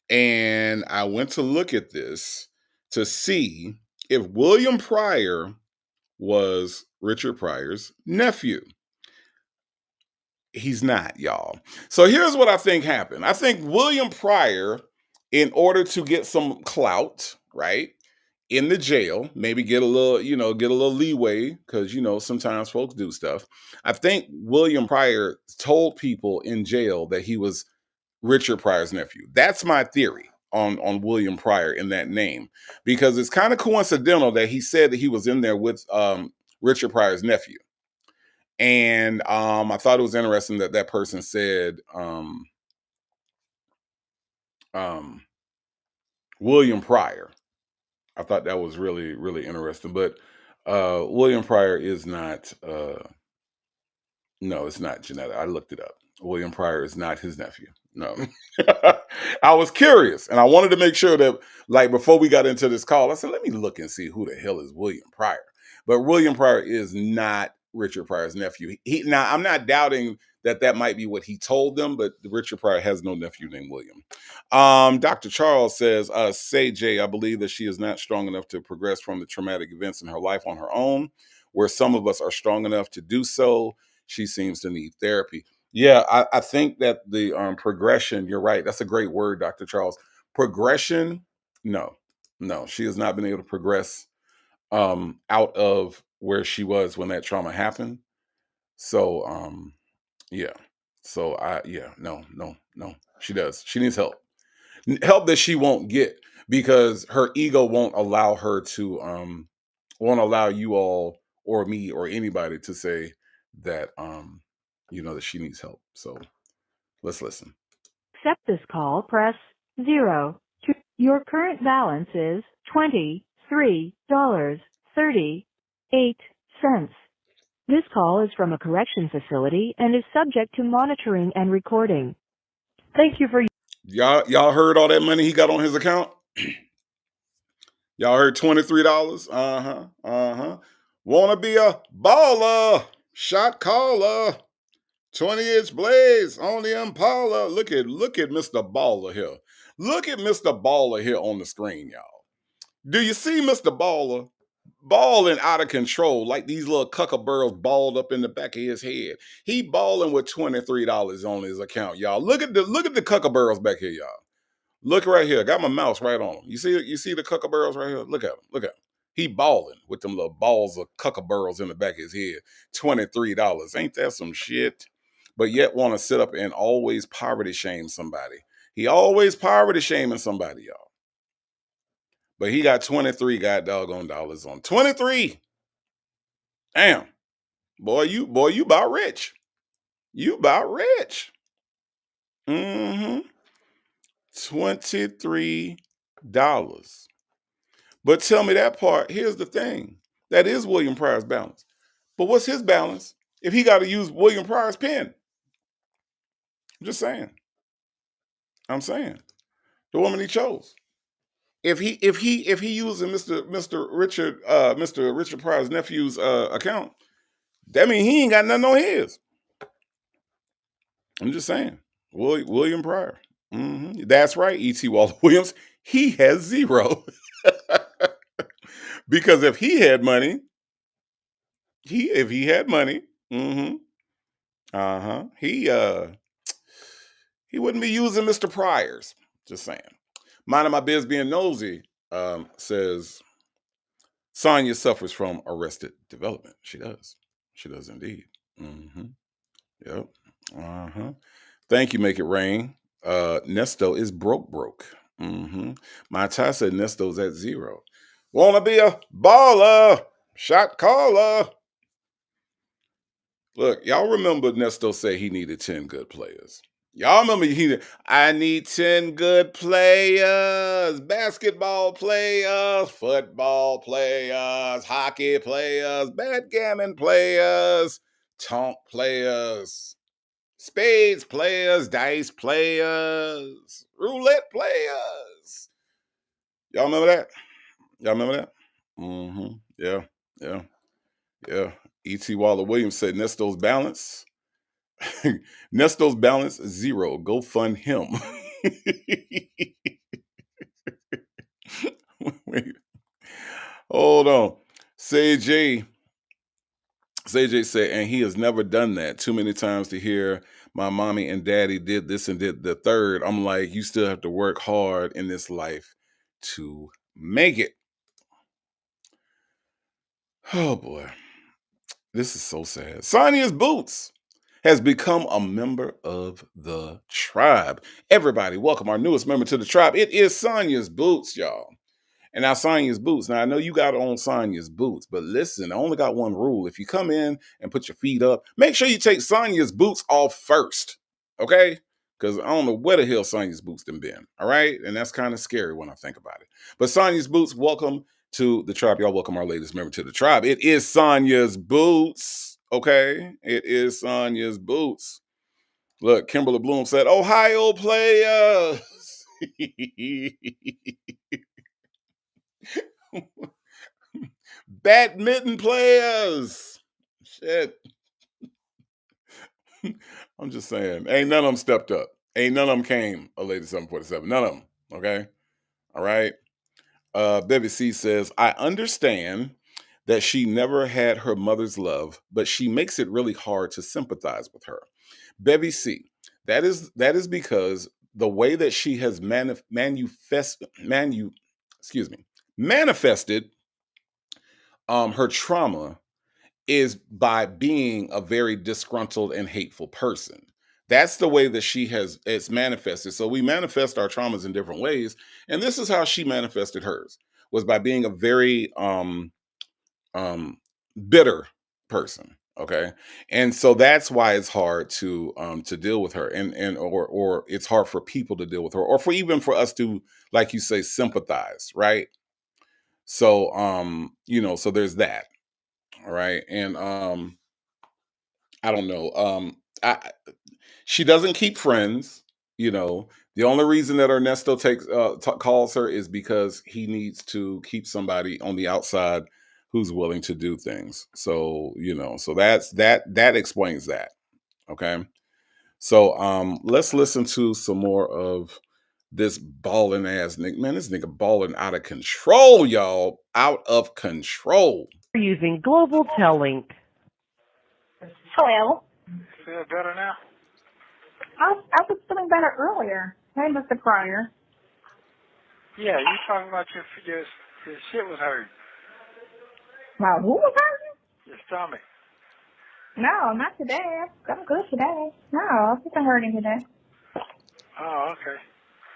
Speaker 3: and I went to look at this to see if William Pryor was Richard Pryor's nephew. He's not, y'all. So here's what I think happened. I think William Pryor, in order to get some clout, right, in the jail, maybe get a little leeway, because sometimes folks do stuff. I think William Pryor told people in jail that he was Richard Pryor's nephew. That's my theory on William Pryor in that name, because it's kind of coincidental that he said that he was in there with Richard Pryor's nephew. And I thought it was interesting that that person said William Pryor. I thought that was really, really interesting. But William Pryor is not, no, it's not Janetta. I looked it up. William Pryor is not his nephew. No. I was curious, and I wanted to make sure that, like, before we got into this call, I said, let me look and see who the hell is William Pryor. But William Pryor is not Richard Pryor's nephew. Now, I'm not doubting that might be what he told them, but Richard Pryor has no nephew named William. Dr. Charles says, say, Jay, I believe that she is not strong enough to progress from the traumatic events in her life on her own, where some of us are strong enough to do so. She seems to need therapy. Yeah, I think that the progression, you're right. That's a great word, Dr. Charles. Progression, no, she has not been able to progress out of where she was when that trauma happened. So, yeah. So no, she does. She needs help. Help that she won't get, because her ego won't allow her to, won't allow you all or me or anybody to say that that she needs help. So let's listen.
Speaker 10: Accept this call, press 0. Your current balance is $23.38. This call is from a correction facility and is subject to monitoring and recording. Thank you for
Speaker 3: Y'all heard all that money he got on his account? Y'all heard $23? Wanna be a baller, shot caller, 20-inch blaze on the Impala. Look at Mr. Baller here. Look at Mr. Baller here on the screen, y'all. Do you see Mr. Baller balling out of control, like these little cuckaburls balled up in the back of his head? He balling with $23 on his account, y'all. Look at the cuckaburls back here, y'all. Look right here. Got my mouse right on him. You see the cuckaburls right here? Look at him. Look at him. He balling with them little balls of cuckaburls in the back of his head. $23. Ain't that some shit? But yet want to sit up and always poverty shame somebody. He always poverty shaming somebody, y'all. But he got 23 doggone dollars on 23. Damn. Boy, you about rich. You about rich. $23. But tell me that part. Here's the thing. That is William Pryor's balance. But what's his balance if he got to use William Pryor's pen? I'm just saying. I'm saying. The woman he chose. If he using Mr. Richard Pryor's nephew's account, that means he ain't got nothing on his. I'm just saying. William Pryor. That's right, E.T. Walter Williams. He has 0. Because if he had money, he wouldn't be using Mr. Pryor's. Just saying. Minding my biz being nosy, says Sonya suffers from arrested development. She does. She does indeed. Yep. Thank you, Make It Rain. Nesto is broke. My tie said Nesto's at 0. Wanna be a baller, shot caller. Look, y'all remember Nesto said he needed 10 good players. Y'all remember I need 10 good players, basketball players, football players, hockey players, backgammon players, tonk players, spades players, dice players, roulette players. Y'all remember that? Yeah. E.T. Waller Williams said Nesto's balance. Nesto's balance 0. Go fund him. Wait. Hold on. Say J said, and he has never done that. Too many times to hear my mommy and daddy did this and did the third. I'm like, you still have to work hard in this life to make it. Oh boy. This is so sad. Sonya's Boots has become a member of the tribe. Everybody, welcome our newest member to the tribe. It is Sonya's Boots, y'all. And now Sonya's Boots. Now, I know you got on Sonya's Boots, but listen, I only got one rule. If you come in and put your feet up, make sure you take Sonya's Boots off first, okay? Because I don't know where the hell Sonya's Boots done been, all right? And that's kind of scary when I think about it. But Sonya's Boots, welcome to the tribe. Y'all welcome our latest member to the tribe. It is Sonya's Boots, okay? It is Sonya's Boots. Look, Kimberly Bloom said, Ohio players. Badminton players. Shit. I'm just saying. Ain't none of them stepped up. Ain't none of them came a lady 747. None of them. Okay. All right. Bevy C says, I understand that she never had her mother's love, but she makes it really hard to sympathize with her. Bevy C, that is because the way that she has manifested her trauma is by being a very disgruntled and hateful person. That's the way that it's manifested. So we manifest our traumas in different ways. And this is how she manifested hers, was by being a very bitter person. Okay. And so that's why it's hard to deal with her, or it's hard for people to deal with her, or for even for us to, like you say, sympathize, right? So so there's that. All right. And I don't know. She doesn't keep friends, you know. The only reason that Ernesto calls her is because he needs to keep somebody on the outside who's willing to do things. So, so that explains that. Okay. So let's listen to some more of this balling ass nigga. Man, this nigga balling out of control, y'all. Out of control.
Speaker 8: Using Global Tellink.
Speaker 4: Hello.
Speaker 6: Feel better now?
Speaker 4: I was feeling better earlier. Hey, Mr. Pryor.
Speaker 6: Yeah, you talking about your shit was hurt.
Speaker 4: Wow, who was hurting?
Speaker 6: Your stomach.
Speaker 4: No, not today. I'm good today. No, I wasn't hurting today.
Speaker 6: Oh, okay.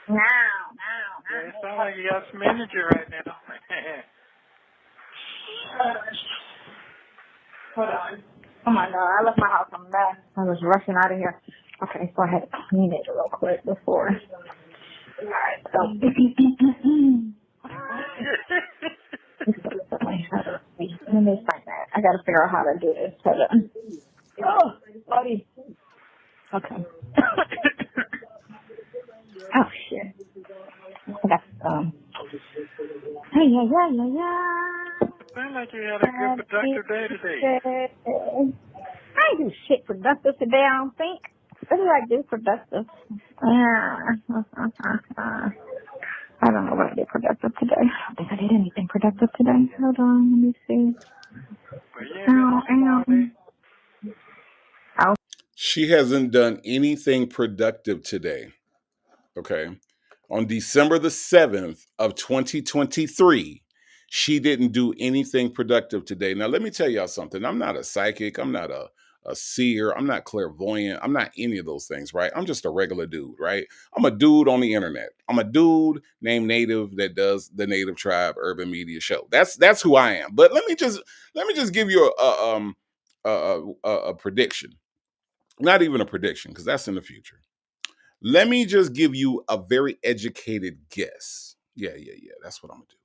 Speaker 4: No.
Speaker 6: Yeah, it sounds like you got some energy right now.
Speaker 4: Hold on. Oh my God, I left my house a mess. I was rushing out of here. Okay, so I had to clean it real quick before. Alright, so. Let me find that. I gotta figure out how to do this. Hold on. Oh, buddy. Okay. Oh, shit. I got, yeah.
Speaker 6: Sounds like you had a good productive day today.
Speaker 4: I ain't do shit productive today, I don't think. What did I do productive? I don't know what I did productive today. I don't think I did anything productive today. Hold on, let me see.
Speaker 3: She hasn't done anything productive today. Okay. On December the 7th of 2023, she didn't do anything productive today. Now, let me tell y'all something. I'm not a psychic. I'm not a seer. I'm not clairvoyant. I'm not any of those things, right? I'm just a regular dude, right? I'm a dude on the internet. I'm a dude named Native that does the Native Tribe Urban Media Show. That's who I am. But let me just give you a prediction. Not even a prediction, because that's in the future. Let me just give you a very educated guess. Yeah. That's what I'm going to do.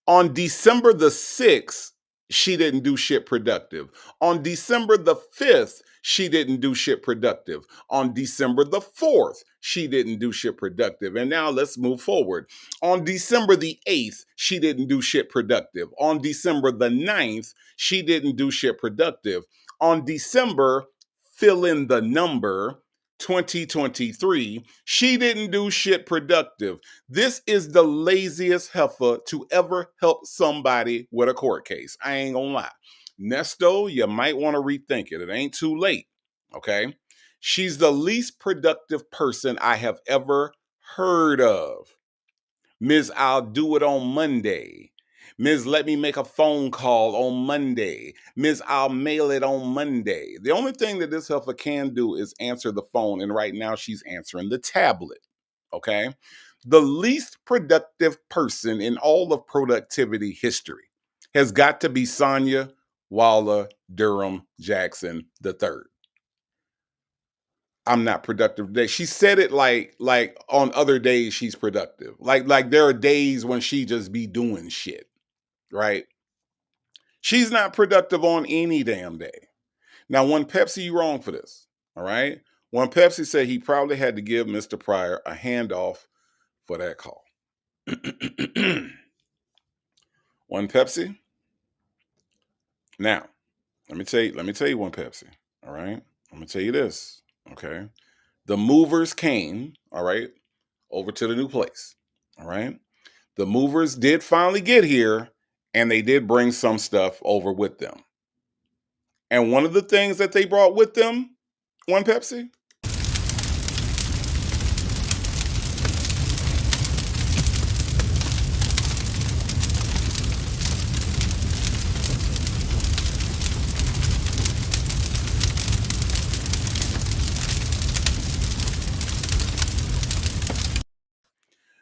Speaker 3: On December the 6th, she didn't do shit productive. On December the 5th, she didn't do shit productive. On December the 4th, she didn't do shit productive. And now let's move forward. On December the 8th, she didn't do shit productive. On December the 9th, she didn't do shit productive. On December, fill in the number, 2023, she didn't do shit productive. This is the laziest heifer to ever help somebody with a court case. I ain't gonna lie. Nesto, you might want to rethink it. It ain't too late, okay? She's the least productive person I have ever heard of. Ms. I'll do it on Monday. Ms. Let me make a phone call on Monday. Ms. I'll mail it on Monday. The only thing that this heifer can do is answer the phone, and right now she's answering the tablet, okay? The least productive person in all of productivity history has got to be Sonya Waller Durham Jackson III. I'm not productive today. She said it like on other days she's productive. Like there are days when she just be doing shit, right? She's not productive on any damn day. Now, One Pepsi, you wrong for this, all right? One Pepsi said he probably had to give Mr. Pryor a handoff for that call. One Pepsi. Now, let me tell you One Pepsi, all right? I'm gonna tell you this, okay? The movers came, all right, over to the new place, all right? The movers did finally get here, and they did bring some stuff over with them. And one of the things that they brought with them, One Pepsi,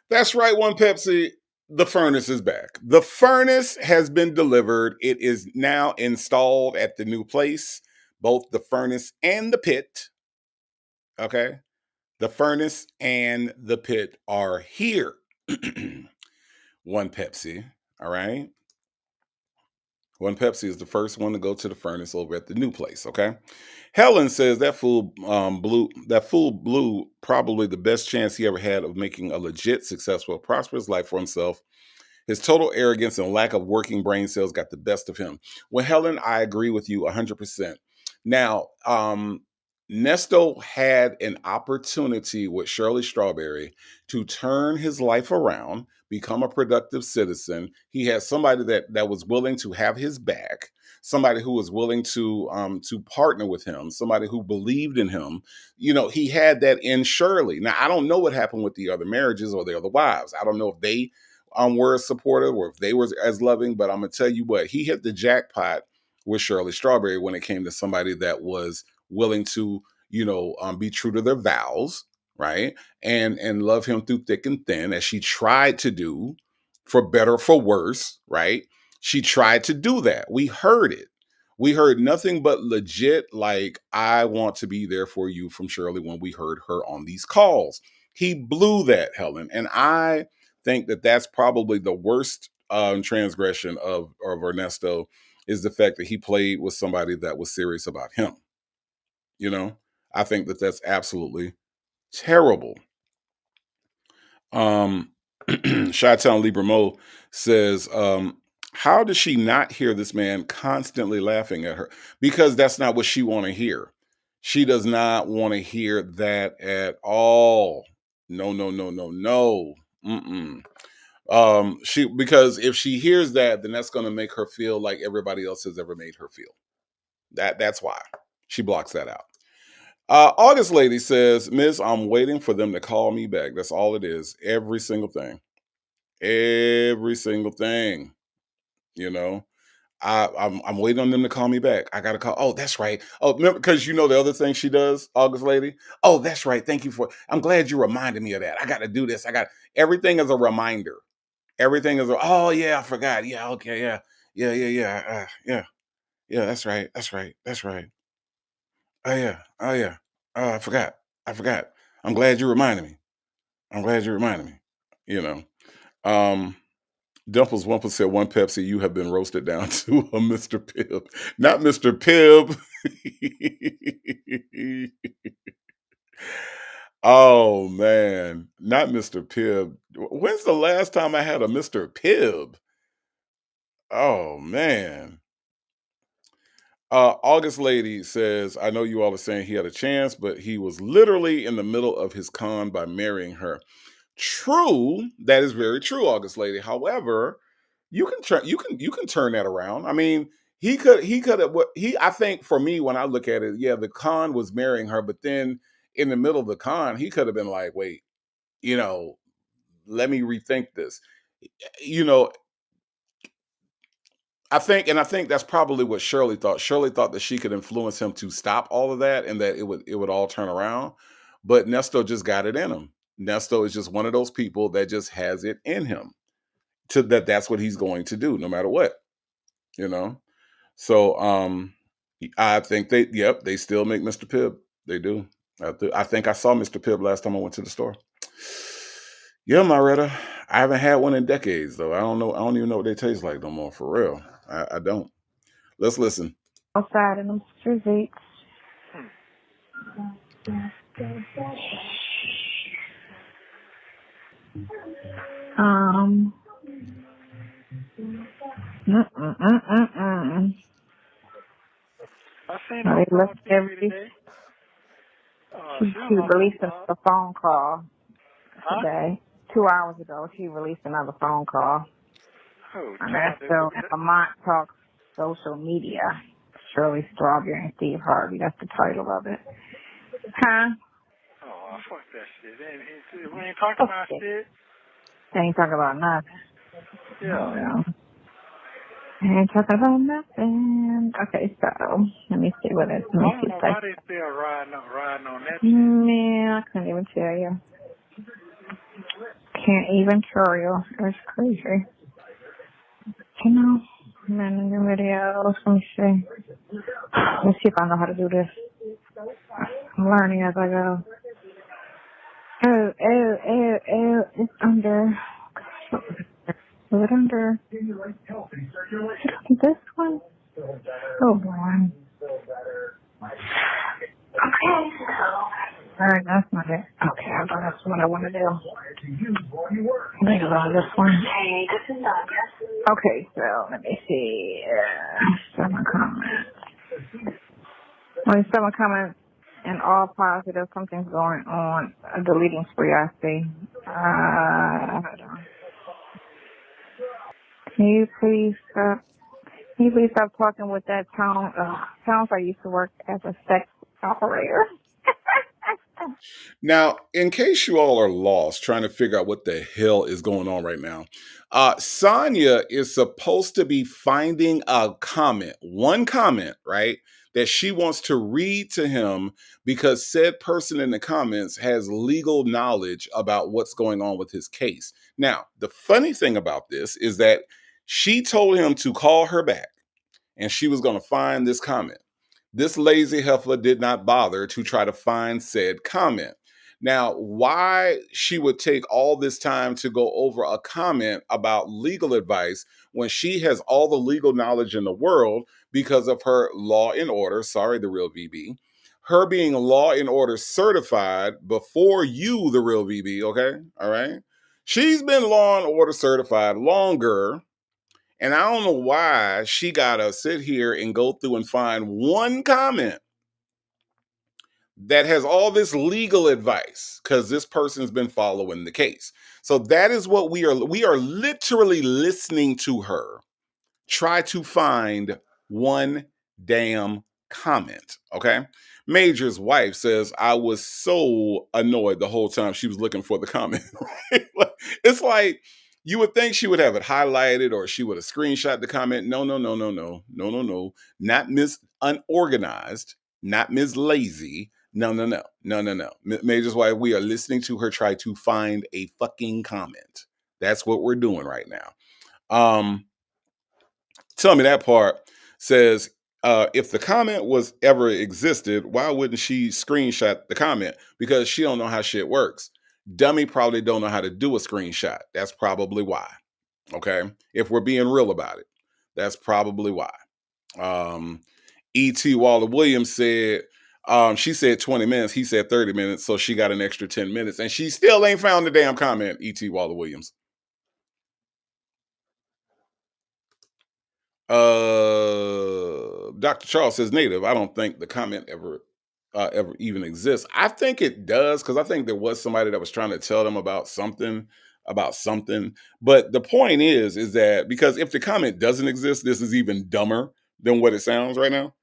Speaker 3: that's right, One Pepsi. the furnace is back. The furnace has been delivered. It is now installed at the new place, both the furnace and the pit. Okay. The furnace and the pit are here. One Pepsi. All right. One Pepsi is the first one to go to the furnace over at the new place. Okay. Helen says that fool blew probably the best chance he ever had of making a legit, successful, prosperous life for himself. His total arrogance and lack of working brain cells got the best of him. Well, Helen, I agree with you 100%. Now, Nesto had an opportunity with Shirley Strawberry to turn his life around, become a productive citizen. He had somebody that was willing to have his back, somebody who was willing to partner with him, somebody who believed in him. You know, he had that in Shirley. Now, I don't know what happened with the other marriages or the other wives. I don't know if they were supportive or if they were as loving, but I'm gonna tell you what, he hit the jackpot with Shirley Strawberry when it came to somebody that was willing to, be true to their vows, right? And love him through thick and thin, as she tried to do, for better or for worse, right? She tried to do that. We heard it. We heard nothing but legit, like, I want to be there for you from Shirley when we heard her on these calls. He blew that, Helen. And I think that that's probably the worst transgression of Ernesto, is the fact that he played with somebody that was serious about him. I think that that's absolutely terrible. Chi-Town Libra Mo says, how does she not hear this man constantly laughing at her? Because that's not what she want to hear. She does not want to hear that at all. No, no, no, no, no. Because if she hears that, then that's going to make her feel like everybody else has ever made her feel. That's why she blocks that out. August Lady says, Miss, I'm waiting for them to call me back. That's all it is. Every single thing. Every single thing. I'm waiting on them to call me back. I got to call. Oh, that's right. Oh, remember, because the other thing she does, August Lady. Oh, that's right. Thank you I'm glad you reminded me of that. I got to do this. Everything is a reminder. Everything is oh yeah, I forgot. Yeah, okay, yeah. Yeah, that's right. Oh yeah. Oh, I forgot. I'm glad you reminded me. Dimples Wumples said, one Pepsi, you have been roasted down to a Mr. Pibb. Not Mr. Pibb. Oh man, not Mr. Pibb. When's the last time I had a Mr. Pibb? Oh man. August Lady says, I know you all are saying he had a chance, but he was literally in the middle of his con by marrying her. True, that is very true, August Lady. However, you can turn that around. I mean, he could have I think, for me, when I look at it, yeah, the con was marrying her, but then in the middle of the con, he could have been like, wait, let me rethink this. I think that's probably what Shirley thought. Shirley thought that she could influence him to stop all of that and that it would all turn around. But Nesto just got it in him. Nesto is just one of those people that just has it in him that's what he's going to do no matter what. So I think they still make Mr. Pibb. They do. I think I saw Mr. Pibb last time I went to the store. Yeah, Marietta. I haven't had one in decades though. I don't even know what they taste like no more, for real. I don't. Let's listen.
Speaker 4: Outside in them streets.
Speaker 6: I seen
Speaker 4: They
Speaker 6: her
Speaker 4: left
Speaker 6: on TV
Speaker 4: every.
Speaker 6: today.
Speaker 4: She released a phone call today. 2 hours ago, she released another phone call. And that's still in Lamont Talks Social Media. Shirley Strawberry and Steve Harvey. That's the title of it. Huh?
Speaker 6: Oh, fuck that shit. We ain't talking about shit.
Speaker 4: They ain't talking about nothing.
Speaker 6: Yeah.
Speaker 4: I ain't talking about nothing. Okay, so let me see what it's.
Speaker 6: I don't know why they still riding on that shit.
Speaker 4: Yeah, I couldn't even tell you. can't even tell you. It's crazy. You know, man, the videos. Let me see. Let's see if I know how to do this. I'm learning as I go. Oh, it's under. Is it under this one? Oh boy. Okay. Alright, that's not it. Okay, I thought that's what I want to do. I think it's on this one. Hey, this is Sonya. Okay, so let me see. Someone comments. When someone comments and all positive, something's going on. A deleting spree, I see. Hold on. Can you please stop talking with that tone? Sounds like I used to work as a sex operator.
Speaker 3: Now, in case you all are lost trying to figure out what the hell is going on right now, Sonya is supposed to be finding a comment, one comment, right, that she wants to read to him because said person in the comments has legal knowledge about what's going on with his case. Now, the funny thing about this is that she told him to call her back and she was going to find this comment. This lazy heifer did not bother to try to find said comment. Now, why she would take all this time to go over a comment about legal advice when she has all the legal knowledge in the world because of her law and order, sorry, the real VB, her being law and order certified before you, the real VB, okay? All right? She's been law and order certified longer. And I don't know why she got to sit here and go through and find one comment that has all this legal advice because this person's been following the case. So that is what we are literally listening to her try to find one damn comment, okay? Major's wife says, I was so annoyed the whole time she was looking for the comment. Right? It's like, you would think she would have it highlighted or she would have screenshot the comment. No. Not Miss Unorganized, not Miss Lazy. No. Major's wife, we are listening to her try to find a fucking comment. That's what we're doing right now. Tell me that part says, if the comment was ever existed, why wouldn't she screenshot the comment? Because she don't know how shit works. Dummy probably don't know how to do a screenshot. That's probably why. Okay. If we're being real about it, that's probably why. E.T. Waller Williams said, she said 20 minutes. He said 30 minutes. So she got an extra 10 minutes and she still ain't found the damn comment. E.T. Waller Williams. Dr. Charles says native. I don't think the comment ever even exists. I think it does because I think there was somebody that was trying to tell them about something. But the point is that because if the comment doesn't exist, this is even dumber than what it sounds right now.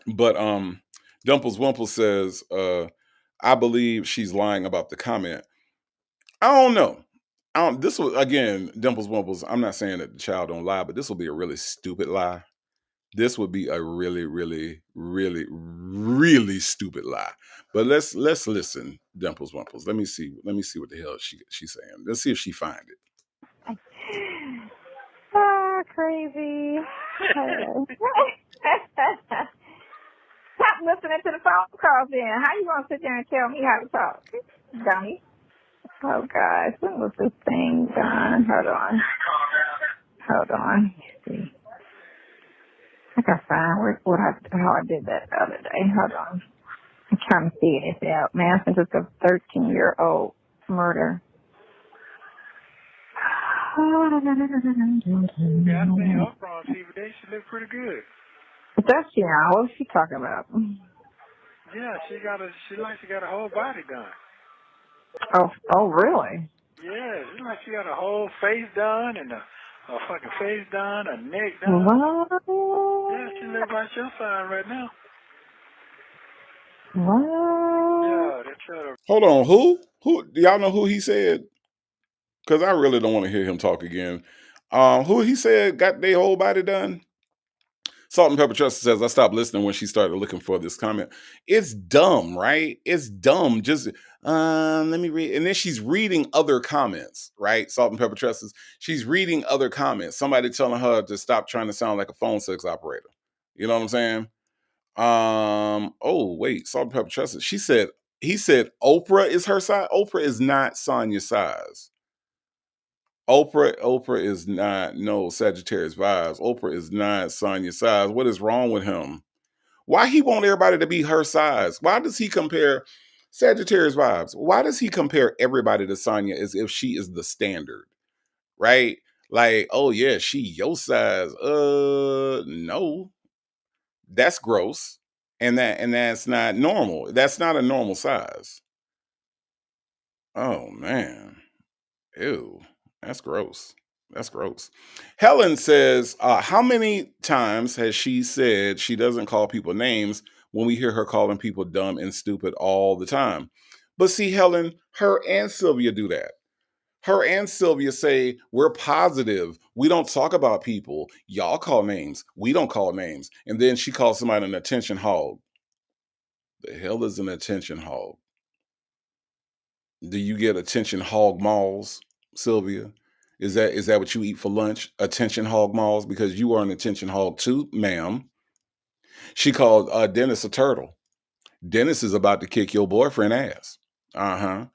Speaker 3: But Dumples Wumple says, I believe she's lying about the comment. I don't know. This will, again, Dimples Wumples, I'm not saying that the child don't lie, but this will be a really stupid lie. This would be a really, really, really, really stupid lie. But let's listen, Dimples Wumples. Let me see what the hell she's saying. Let's see if she find it.
Speaker 4: Ah, crazy. Stop listening to the phone calls then. How you gonna sit there and tell me how to talk? Dummy. Oh gosh, when was this thing done? Hold on. Let's see. I can find how I did that the other day. Hold on. I'm trying to figure this out, man. Since it's a 13-year-old murder.
Speaker 6: Yeah, I seen her on TV today. She looked pretty good.
Speaker 4: That's what's she talking about?
Speaker 6: Yeah, she got a whole body done.
Speaker 4: Oh, really?
Speaker 6: Yeah, it's like she got a whole face done and a fucking face done, a neck done.
Speaker 4: What?
Speaker 6: Yeah, she live by your side right now.
Speaker 4: What?
Speaker 6: Yeah, they try to.
Speaker 3: Hold on, who? Do y'all know who he said? Because I really don't want to hear him talk again. Who he said got their whole body done? Salt and Pepper Trust says, I stopped listening when she started looking for this comment. It's dumb, right? It's dumb. Just let me read. And then she's reading other comments, right? Salt and Pepper Trust, she's reading other comments. Somebody telling her to stop trying to sound like a phone sex operator. You know what I'm saying? Oh, wait, Salt and Pepper Trust. He said Oprah is her size. Oprah is not Sonya's size. Oprah is not, no, Sagittarius vibes. Oprah is not Sonya's size. What is wrong with him? Why he want everybody to be her size? Why does he compare Sagittarius vibes? Why does he compare everybody to Sonya as if she is the standard? Right? Like, oh yeah, she your size. No. That's gross. And that's not normal. That's not a normal size. Oh man. Ew, that's gross. That's gross. Helen says, how many times has she said she doesn't call people names when we hear her calling people dumb and stupid all the time? But see, Helen, her and Sylvia do that. Her and Sylvia say, we're positive. We don't talk about people. Y'all call names. We don't call names. And then she calls somebody an attention hog. The hell is an attention hog? Do you get attention hog malls, Sylvia? Is that what you eat for lunch? Attention hog malls? Because you are an attention hog too, ma'am. She called Dennis a turtle. Dennis is about to kick your boyfriend ass. Uh-huh.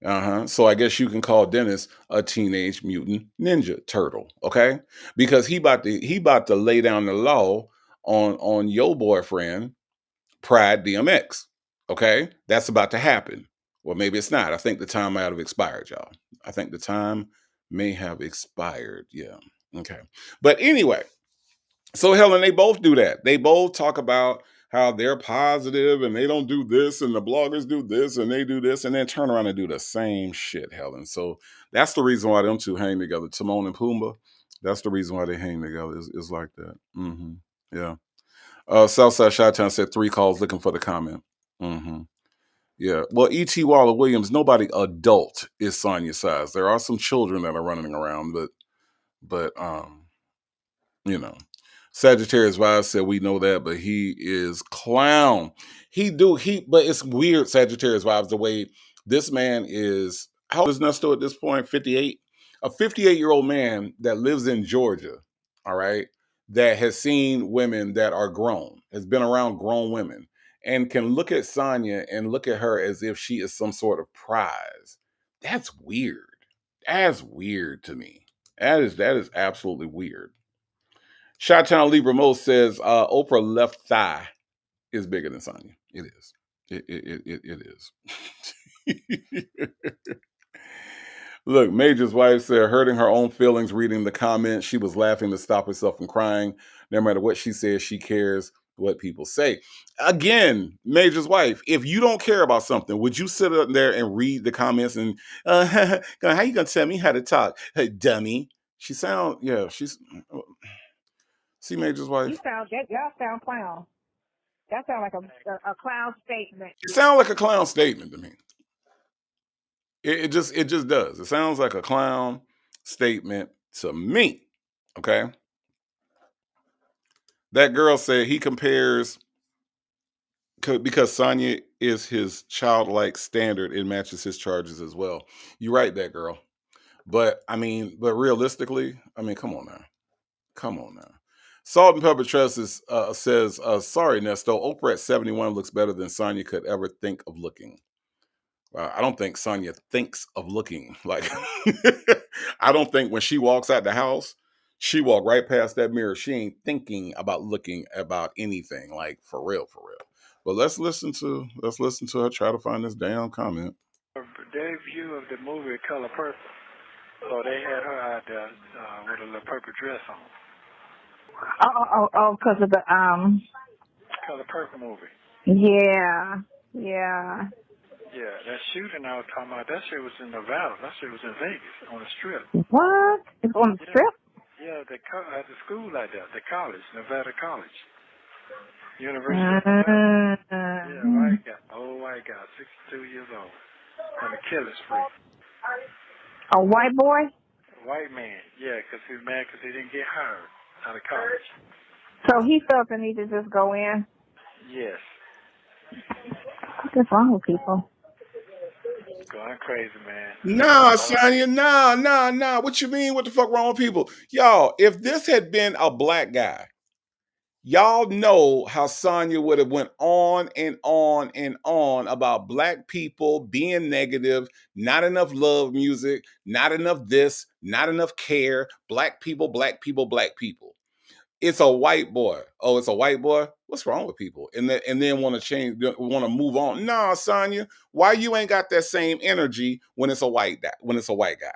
Speaker 3: Uh-huh. So I guess you can call Dennis a teenage mutant ninja turtle, okay? Because he about to lay down the law on your boyfriend, Pride DMX. Okay? That's about to happen. Well, maybe it's not. I think the time might have expired, y'all. I think the time may have expired. Yeah. Okay. But anyway, so Helen, they both do that. They both talk about how they're positive and they don't do this and the bloggers do this and they do this and then turn around and do the same shit, Helen. So that's the reason why them two hang together. Timon and Pumbaa. That's the reason why they hang together is like that. Mm-hmm. Yeah. Southside Chi-Town said 3 calls looking for the comment. Mm-hmm. Yeah. Well, E.T. Waller Williams, nobody adult is Sonya's size. There are some children that are running around, but you know. Sagittarius Vibes said we know that, but he is clown. But it's weird, Sagittarius Vibes, the way this man is. How old is Nesto at this point? 58? A 58-year-old man that lives in Georgia, all right, that has seen women that are grown, has been around grown women, and can look at Sonya and look at her as if she is some sort of prize. That's weird. That's weird to me. That is absolutely weird. Chi-Town Libra Mo says Oprah left thigh is bigger than Sonya. It is. It is. Look, Major's wife said, hurting her own feelings reading the comments. She was laughing to stop herself from crying. No matter what she says, she cares what people say. Again, Major's wife, if you don't care about something, would you sit up there and read the comments and, how you going to tell me how to talk? Hey, dummy. She's. See, Major's wife?
Speaker 4: Y'all sound clown. That sounds like a clown statement.
Speaker 3: It sounds like a clown statement to me. It just does. It sounds like a clown statement to me. Okay. That girl said he compares because Sonya is his childlike standard. It matches his charges as well. You're right, that girl. But realistically, come on now. Come on now. Salt and Pepper Trust says, sorry, Nesto, Oprah at 71 looks better than Sonya could ever think of looking. I don't think Sonya thinks of looking like. I don't think when she walks out the house, she walk right past that mirror. She ain't thinking about looking about anything, like for real, for real. But let's listen to her try to find this damn comment.
Speaker 6: Their view of the movie Color Purple, so they had her out there with a little purple dress on.
Speaker 4: Because of the
Speaker 6: Color Purple movie.
Speaker 4: Yeah.
Speaker 6: Yeah, that shooting I was talking about, that shit was in Nevada. That shit was in Vegas on the strip.
Speaker 4: What? It's on the strip?
Speaker 6: Yeah, at the school like that, the college, Nevada College. University of Nevada. Yeah, white guy, 62 years old. On the killer's free.
Speaker 4: A white boy?
Speaker 6: White man, yeah, because he's mad because he didn't get hired out of college.
Speaker 4: So he felt the need to just go in.
Speaker 6: Yes.
Speaker 4: What's wrong with people?
Speaker 6: Going crazy, man.
Speaker 3: Nah, Sonya, nah. What you mean? What the fuck wrong with people? Y'all, if this had been a black guy, y'all know how Sonya would have went on and on and on about black people being negative, not enough love music, not enough this, not enough care, black people, black people, black people. It's a white boy. Oh, it's a white boy. What's wrong with people? And then want to change, want to move on. Nah, Sonya, why you ain't got that same energy when it's a white guy? When it's a white guy,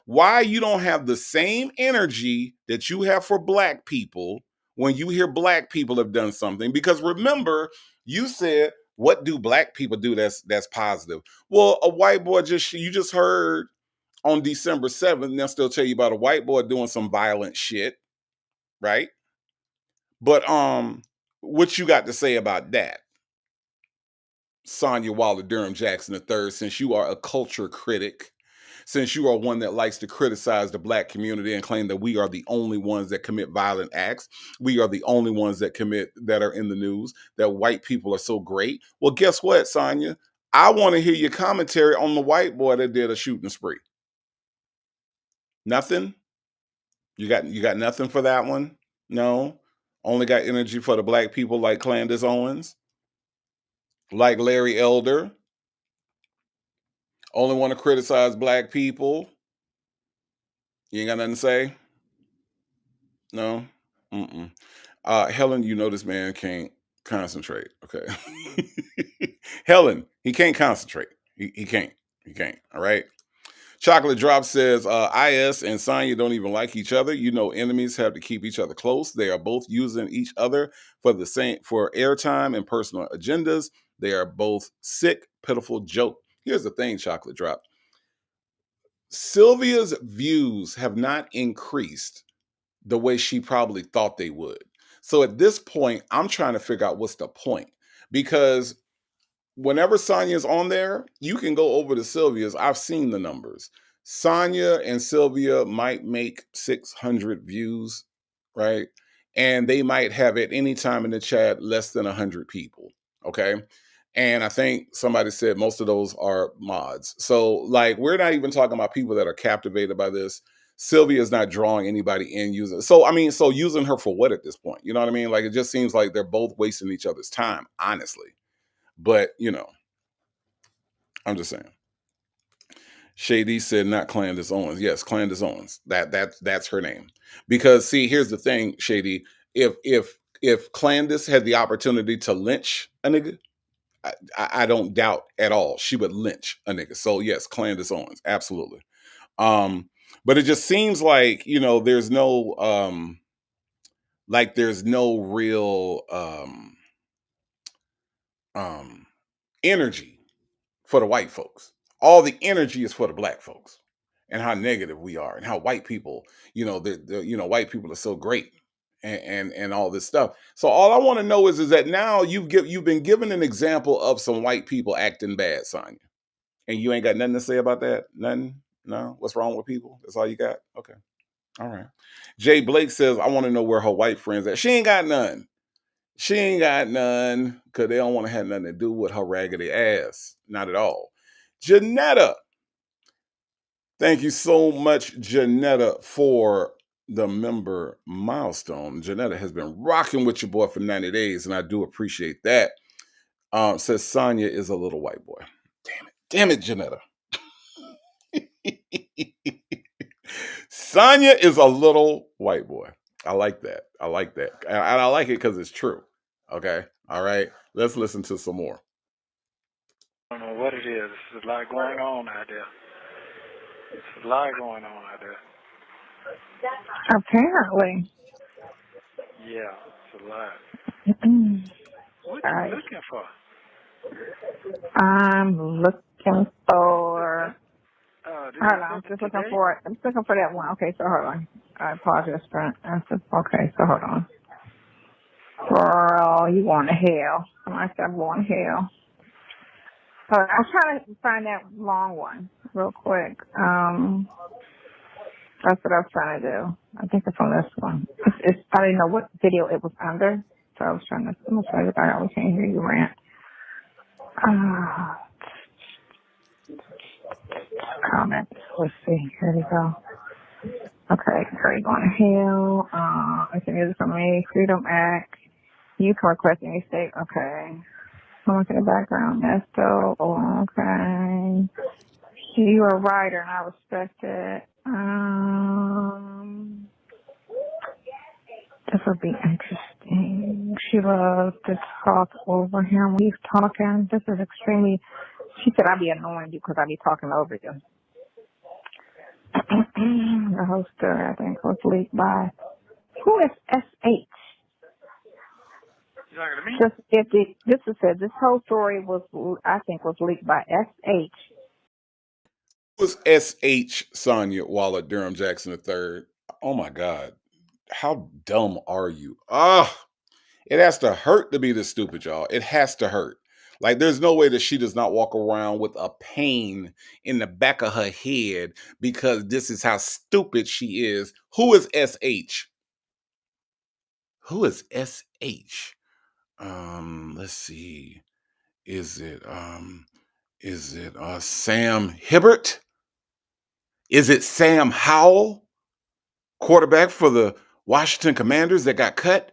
Speaker 3: why you don't have the same energy that you have for black people when you hear black people have done something? Because remember, you said, "What do black people do that's positive?" Well, a white boy you just heard on December 7th. They'll still tell you about a white boy doing some violent shit, right? But what you got to say about that, Sonya Waller Durham Jackson III? Since you are a culture critic, since you are one that likes to criticize the black community and claim that we are the only ones that commit violent acts, we are the only ones that are in the news, that white people are so great. Well, guess what, Sonya? I want to hear your commentary on the white boy that did a shooting spree. Nothing? You got nothing for that one? No? Only got energy for the black people like Candace Owens? Like Larry Elder? Only want to criticize black people? You ain't got nothing to say? No? Mm-mm. Helen, you know this man can't concentrate. Okay. Helen, he can't concentrate. He can't. He can't. All right. Chocolate Drop says, IS and Sonya don't even like each other. You know, enemies have to keep each other close. They are both using each other for airtime and personal agendas. They are both sick, pitiful joke. Here's the thing, Chocolate Drop. Sylvia's views have not increased the way she probably thought they would. So at this point, I'm trying to figure out what's the point. Because whenever Sonya's on there, you can go over to Sylvia's. I've seen the numbers. Sonya and Sylvia might make 600 views, right? And they might have at any time in the chat less than 100 people, okay? And I think somebody said most of those are mods. So, like, we're not even talking about people that are captivated by this. Sylvia is not drawing anybody in using. So, I mean, so using her for what at this point? You know what I mean? Like, it just seems like they're both wasting each other's time, honestly. But, you know, I'm just saying. Shady said not Candace Owens. Yes, Candace Owens. That's her name. Because see, here's the thing, Shady. If Candace had the opportunity to lynch a nigga, I don't doubt at all she would lynch a nigga. So yes, Candace Owens, absolutely. But it just seems like, you know, there's no real energy for the white folks. All the energy is for the black folks, and how negative we are, and how white people, you know, white people are so great, and all this stuff. So all I want to know is that now you've been given an example of some white people acting bad, Sonya, and you ain't got nothing to say about that. Nothing. No. What's wrong with people? That's all you got. Okay. All right. Jay Blake says, I want to know where her white friends at. She ain't got none. She ain't got none because they don't want to have nothing to do with her raggedy ass. Not at all. Janetta. Thank you so much, Janetta, for the member milestone. Janetta has been rocking with your boy for 90 days, and I do appreciate that. Says Sonya is a little white boy. Damn it, Janetta. Sonya is a little white boy. I like that. I like that. And I like it because it's true. Okay. All right. Let's listen to some more.
Speaker 6: I don't know what it is. There's a lot going on out there. There's a lot going on out there.
Speaker 4: Apparently.
Speaker 6: Yeah, it's a lot. What
Speaker 4: All
Speaker 6: are
Speaker 4: right.
Speaker 6: you looking for?
Speaker 4: I'm looking for. Hold on, I'm just looking
Speaker 6: today?
Speaker 4: for it. I'm just looking for that one. Okay, so hold on. I apologize for okay, so hold on. Girl, you going to hell. I said I'm going to hell. Hold on, I'm trying to find that long one real quick. That's what I was trying to do. I think it's on this one. I didn't know what video it was under, so I was trying to. I'm gonna try to. I always can't hear you rant. Comments. Let's see. Here we go. Okay, Curry going to hell. It's music from me. Freedom Act. You can request any state. Okay. Someone in the background. Nesto. Oh, okay. You're a writer, and I respect it. This would be interesting. She loves to talk over him when he's talking. This is extremely. She said I'd be annoying you because I'd be talking over you. The whole story, I think, was leaked by. Who is SH?
Speaker 6: You talking to me?
Speaker 4: This is said. This whole story was, I think, was leaked by SH.
Speaker 3: Who was S.H. Sonya Wallet Durham Jackson III? Oh my God. How dumb are you? It has to hurt to be this stupid, y'all. It has to hurt. Like, there's no way that she does not walk around with a pain in the back of her head because this is how stupid she is. Who is SH? Who is SH? Let's see. Is it Sam Hibbert? Is it Sam Howell, quarterback for the Washington Commanders that got cut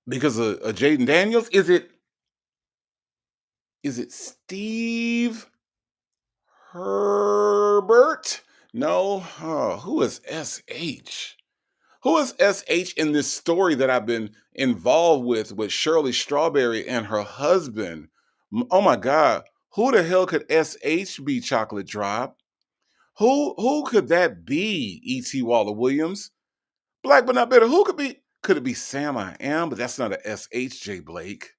Speaker 3: because of Jaden Daniels? Is it Steve Herbert? No. Who is SH? Who is SH in this story that I've been involved with Shirley Strawberry and her husband? Oh my God. Who the hell could SH be, Chocolate Drop? Who could that be, E.T. Waller Williams? Black but not bitter. Who could be? Could it be Sam I Am? But that's not a SHJ Blake.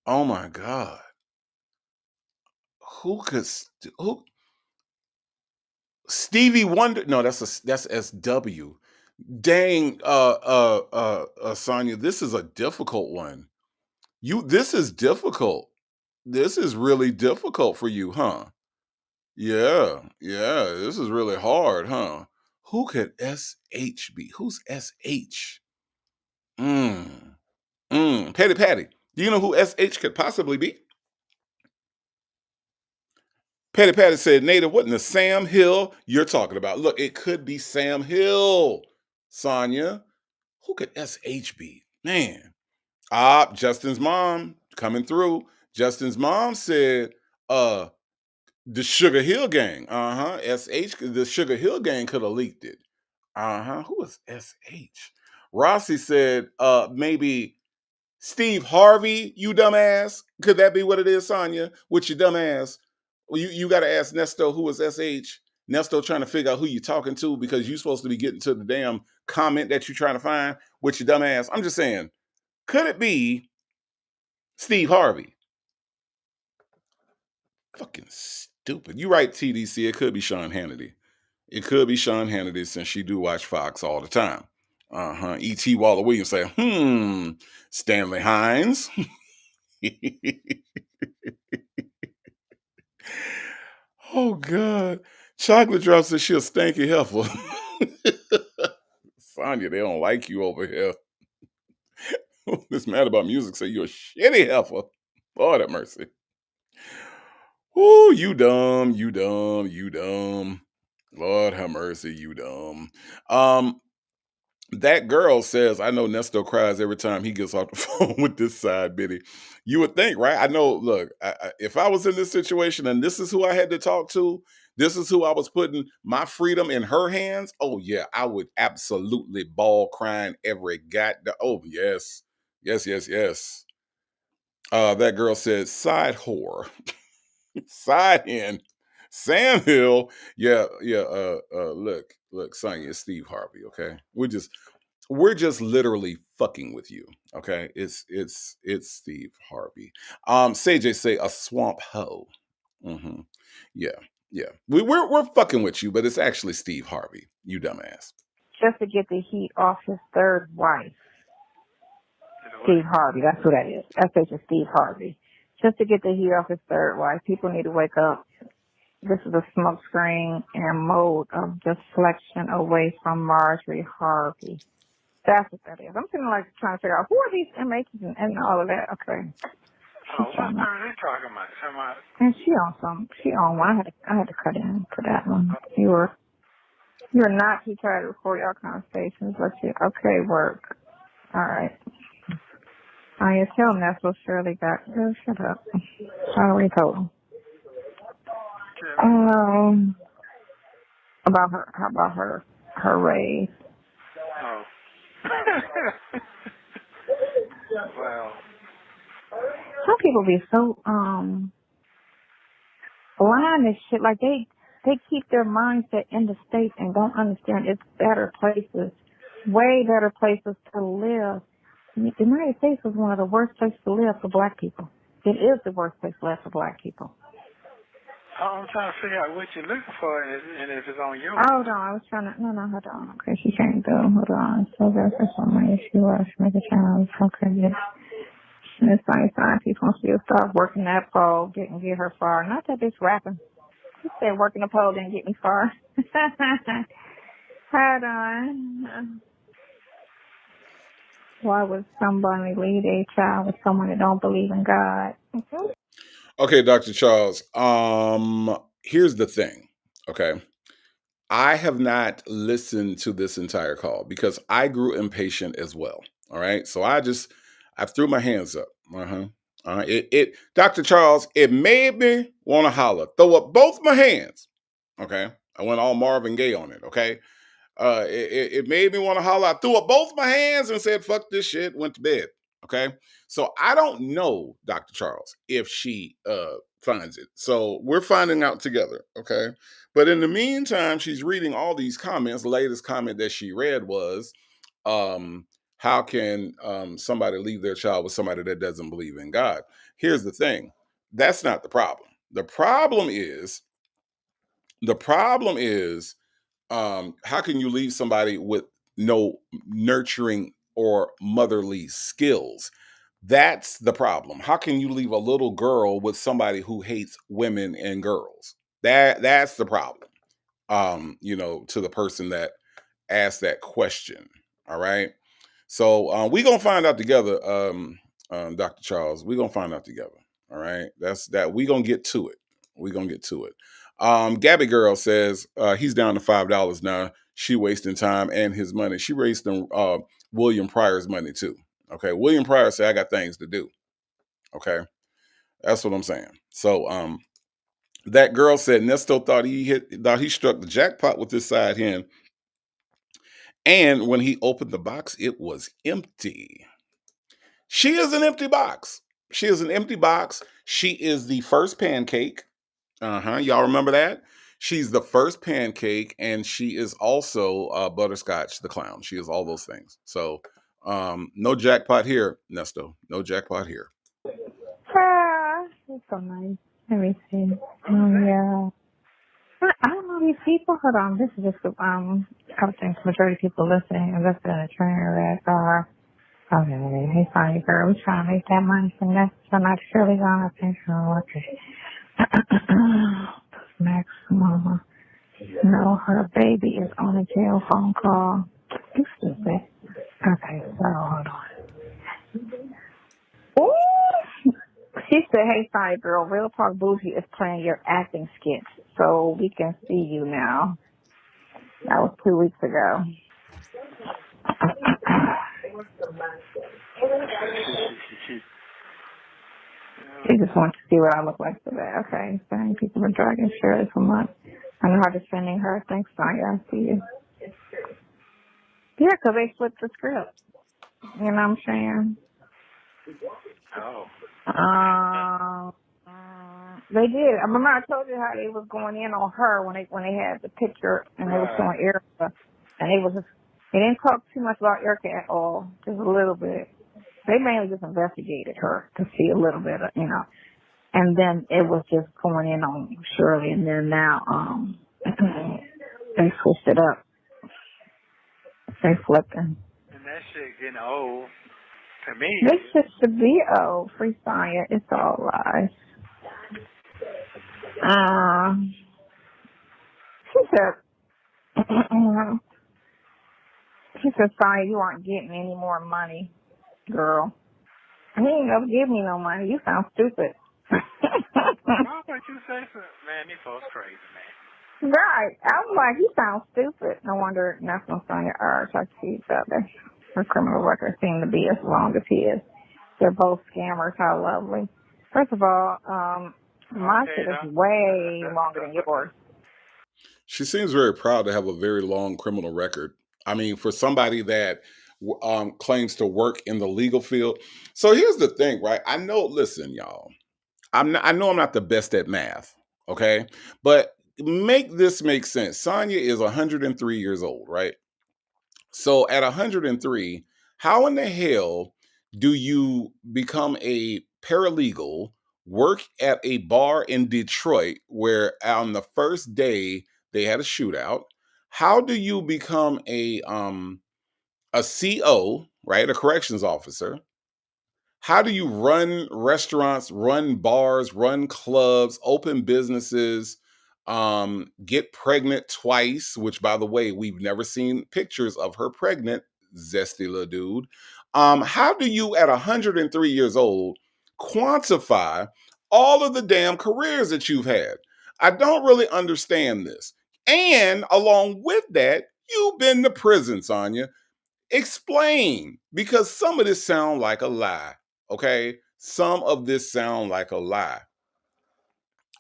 Speaker 3: Oh my God. Who Stevie Wonder? No, that's SW. Dang, Sonya, this is a difficult one. This is difficult. This is really difficult for you, huh? Yeah, this is really hard, huh? Who could SH be? Who's SH? Petty Patty. Do you know who SH could possibly be? Petty Patty said, Native, what in the Sam Hill you're talking about? Look, it could be Sam Hill, Sonya. Who could SH be? Man. Justin's mom coming through. Justin's mom said, the Sugar Hill Gang. SH, the Sugar Hill Gang could have leaked it. Who is SH? Rossi said, maybe Steve Harvey, you dumbass. Could that be what it is, Sonya? With your dumbass? Well, you got to ask Nesto who is SH. Nesto trying to figure out who you're talking to because you're supposed to be getting to the damn comment that you're trying to find with your dumbass. I'm just saying, could it be Steve Harvey? Fucking stupid. You right, TDC. It could be Sean Hannity. It could be Sean Hannity since she do watch Fox all the time. E.T. Waller Williams say, Stanley Hines. Oh, God. Chocolate Drop says she a stanky heifer. Sonya, they don't like you over here. This mad about music say you're a shitty heifer. Lord have mercy. Ooh, you dumb. Lord have mercy, you dumb. That girl says, I know Nesto cries every time he gets off the phone with this side bitty. You would think, right? I know, look, if I was in this situation and this is who I had to talk to, this is who I was putting my freedom in her hands. Oh, yeah, I would absolutely bawl crying every goddamn. Oh, yes. Yes. That girl said, side whore. Side hen. Sam Hill. Yeah. Look, Sonya, it's Steve Harvey, okay? We're just literally fucking with you. Okay. It's Steve Harvey. CJ say a swamp hoe. Yeah. We're fucking with you, but it's actually Steve Harvey, you dumbass.
Speaker 4: Just to get the heat off his third wife. Steve Harvey, that's who that is. SH is Steve Harvey. Just to get the heat off his third wife. People need to wake up. This is a smoke screen and mode of deflection away from Marjorie Harvey. That's what that is. I'm sitting like trying to figure out who are these inmates and all of that. Okay.
Speaker 6: Oh, what are they talking about?
Speaker 4: And she on one. I had to cut in for that one. You're not too tired to record your conversations, but you okay, work. All right. You tell them that's what Shirley got. Girl, shut up. I already told them. About her raise.
Speaker 6: Oh. Well.
Speaker 4: Some people be so blind as shit. Like they keep their mindset in the States and don't understand it's better places, way better places to live. The United States is one of the worst places to live for black people. It is the worst place to live for black people.
Speaker 6: I'm trying to figure out what you're looking for and if it's on your.
Speaker 4: Hold on, I was trying to. No, hold on. Okay, she can't go. Hold on. So there's somebody she was make a challenge. Okay, yes. This same time she's gonna still start working that pole, get her far. Not that bitch rapping. She said working the pole didn't get me far. Hold on. Why would somebody lead a child with someone that don't believe in God?
Speaker 3: Okay, Dr. Charles. Here's the thing. Okay. I have not listened to this entire call because I grew impatient as well. All right. So I threw my hands up. Dr. Charles, it made me want to holler, throw up both my hands. Okay. I went all Marvin Gaye on it. Okay. It made me want to holler. I threw up both my hands and said, fuck this shit, went to bed. Okay. So I don't know, Dr. Charles, if she finds it. So we're finding out together. Okay. But in the meantime, she's reading all these comments. The latest comment that she read was, how can somebody leave their child with somebody that doesn't believe in God? Here's the thing. That's not the problem. The problem is, how can you leave somebody with no nurturing or motherly skills? That's the problem. How can you leave a little girl with somebody who hates women and girls? That's the problem. To the person that asked that question. All right. So we're gonna find out together, Dr. Charles. We're gonna find out together. All right. That's that. We're gonna get to it. We're gonna get to it. Gabby Girl says he's down to $5 now. She wasting time and his money. She wasting William Pryor's money too. Okay. William Pryor said, I got things to do. Okay. That's what I'm saying. So that girl said Nesto thought he struck the jackpot with this side hen. And when he opened the box, it was empty. She is an empty box. She is an empty box. She is the first pancake. Y'all remember that? She's the first pancake, and she is also Butterscotch the clown. She is all those things. So no jackpot here, Nesto. No jackpot here.
Speaker 4: It's so nice. Let me see. Yeah. I don't know these people. Hold on. This is just I would think the majority of people listening and listening to the trainer that are okay. Hey, sorry, girl. We're trying to make that money from that. So not surely gonna think so. Okay. Max mama. No, her baby is on a jail phone call. You stupid. Okay, so hold on. Ooh. She said, hey, sorry, girl. Real Talk Bougie is playing your acting skits, so we can see you now. That was 2 weeks ago. She just wants to see what I look like today. Okay, saying people are dragging Shirley for months. I know how defending her. Thanks, Sonya. I see you. Yeah, because they flipped the script. You know what I'm saying?
Speaker 6: Oh.
Speaker 4: They did. I remember I told you how they was going in on her when they had the picture and they were showing Erica, and they didn't talk too much about Erica at all, just a little bit. They mainly just investigated her to see a little bit, and then it was just going in on Shirley, and then now they switched it up. They flipping.
Speaker 6: And that shit getting old. To me,
Speaker 4: this shit should be old. Free Sonya. It's all lies. said, he said, Sonya, you aren't getting any more money, girl. He ain't gonna give me no money. You sound stupid.
Speaker 6: Why would you say so? Man, these folks crazy, man.
Speaker 4: Right. I was like, you sound stupid. No wonder National Sonya are talking to each other. Her criminal records seem to be as long as his. They're both scammers. How lovely. First of all, my shit is way longer than yours.
Speaker 3: She seems very proud to have a very long criminal record. I mean, for somebody that claims to work in the legal field. So here's the thing, right? I know, listen, y'all, I know I'm not the best at math, okay? But make this make sense. Sonya is 103 years old, right? So at 103, how in the hell do you become a paralegal, work at a bar in Detroit where on the first day they had a shootout? How do you become a CO, right? A corrections officer. How do you run restaurants, run bars, run clubs, open businesses, get pregnant twice, which by the way, we've never seen pictures of her pregnant, zesty little dude. How do you at 103 years old quantify all of the damn careers that you've had? I don't really understand this. And along with that, you've been to prison, Sonya. Explain, because some of this sound like a lie. Okay, some of this sound like a lie.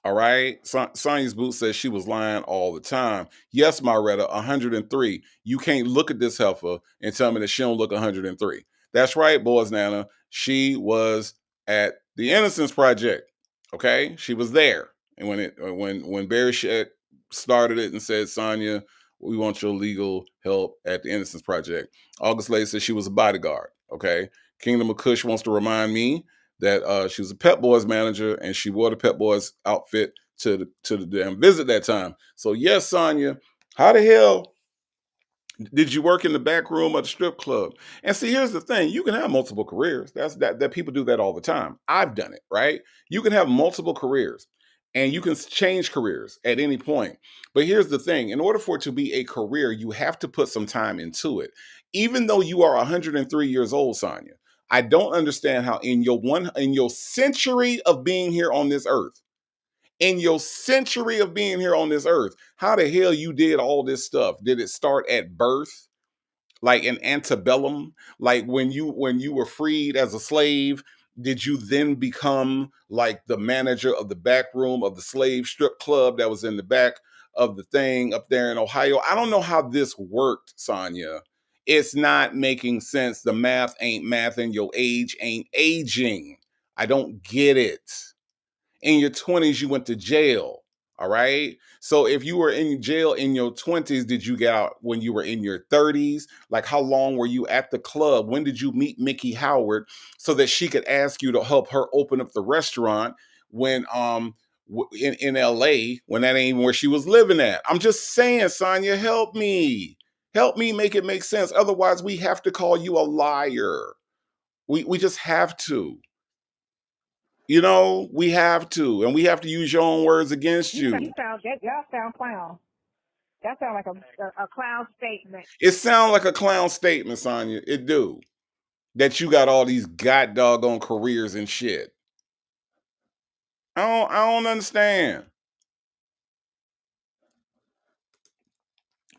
Speaker 3: All right. Sonya's boot says she was lying all the time. Yes, Maretta, 103. You can't look at this heifer and tell me that she don't look 103. That's right, boys, Nana. She was at the Innocence Project. Okay, she was there, and when Barry Shett started it and said, Sonya, we want your legal help at the Innocence Project. August Lay said she was a bodyguard. Okay, Kingdom of Kush wants to remind me that she was a Pep Boys manager and she wore the Pep Boys outfit to the damn visit that time. So yes, Sonya, how the hell did you work in the back room of the strip club? And see, here's the thing: you can have multiple careers. That people do that all the time. I've done it, right? You can have multiple careers, and you can change careers at any point. But here's the thing: in order for it to be a career, you have to put some time into it. Even though you are 103 years old, Sonya, I don't understand how in your century of being here on this earth, how the hell you did all this stuff? Did it start at birth? Like in antebellum, like when you were freed as a slave, did you then become like the manager of the back room of the slave strip club that was in the back of the thing up there in Ohio? I don't know how this worked, Sonya. It's not making sense. The math ain't math and your age ain't aging. I don't get it. In your 20s, you went to jail. All right. So if you were in jail in your 20s, did you get out when you were in your 30s? Like, how long were you at the club? When did you meet Mickey Howard so that she could ask you to help her open up the restaurant when in LA, when that ain't even where she was living at? I'm just saying, Sonya, help me. Help me make it make sense. Otherwise, we have to call you a liar. We just have to. You know, we have to, and we have to use your own words against you.
Speaker 4: Y'all sound clown. That sound like a clown statement.
Speaker 3: It sounds like a clown statement, Sonya. It do. That you got all these god doggone careers and shit. I don't understand.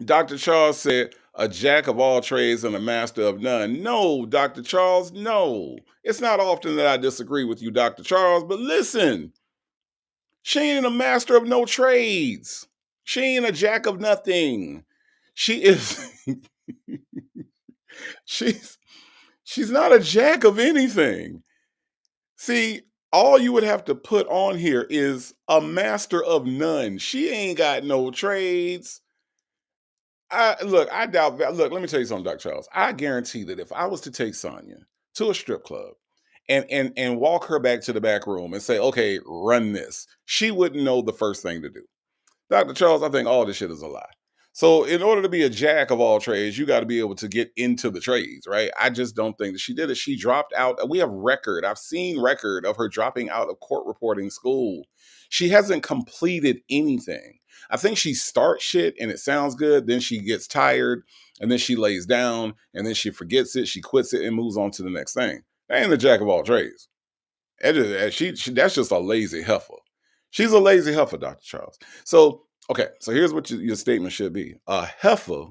Speaker 3: Dr. Charles said, a jack of all trades and a master of none. No, Dr. Charles, no. It's not often that I disagree with you, Dr. Charles, but listen. She ain't a master of no trades. She ain't a jack of nothing. She is she's not a jack of anything. See, all you would have to put on here is a master of none. She ain't got no trades. I doubt that. Look, let me tell you something, Dr. Charles. I guarantee that if I was to take Sonya to a strip club and walk her back to the back room and say, okay, run this, she wouldn't know the first thing to do. Dr. Charles, I think all this shit is a lie. So in order to be a jack of all trades, you got to be able to get into the trades, right? I just don't think that she did it. She dropped out. We have record. I've seen record of her dropping out of court reporting school. She hasn't completed anything. I think she starts shit and it sounds good, then she gets tired, and then she lays down, and then she forgets it, she quits it, and moves on to the next thing. That ain't the jack of all trades. That's just a lazy heifer. She's a lazy heifer, Dr. Charles. So, okay, so here's what your statement should be. A heifer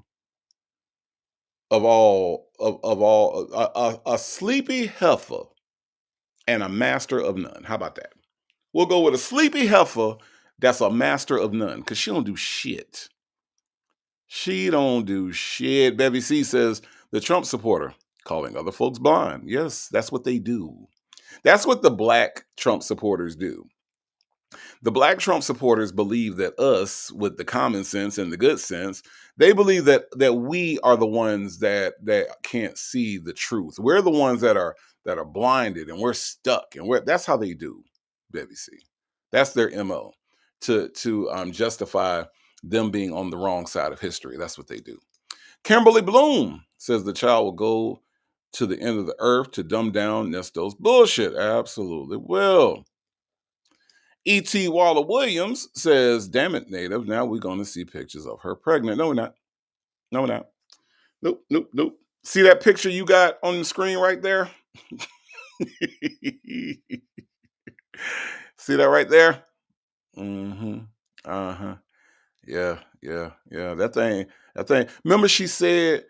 Speaker 3: a sleepy heifer and a master of none. How about that? We'll go with a sleepy heifer that's a master of none because she don't do shit. She don't do shit. Bevy C says the Trump supporter calling other folks blind. Yes, that's what they do. That's what the black Trump supporters do. The black Trump supporters believe that us, with the common sense and the good sense, they believe that we are the ones that can't see the truth. We're the ones that are blinded and we're stuck, and that's how they do, Bevy C. That's their MO to justify them being on the wrong side of history. That's what they do. Kimberly Bloom says the child will go to the end of the earth to dumb down Nesto's bullshit. Absolutely will. E.T. Waller Williams says, damn it, Native, now we're going to see pictures of her pregnant. No, we're not. No, we're not. Nope, nope, nope. See that picture you got on the screen right there? See that right there? Mm-hmm. Uh-huh. Yeah. That thing. Remember she said,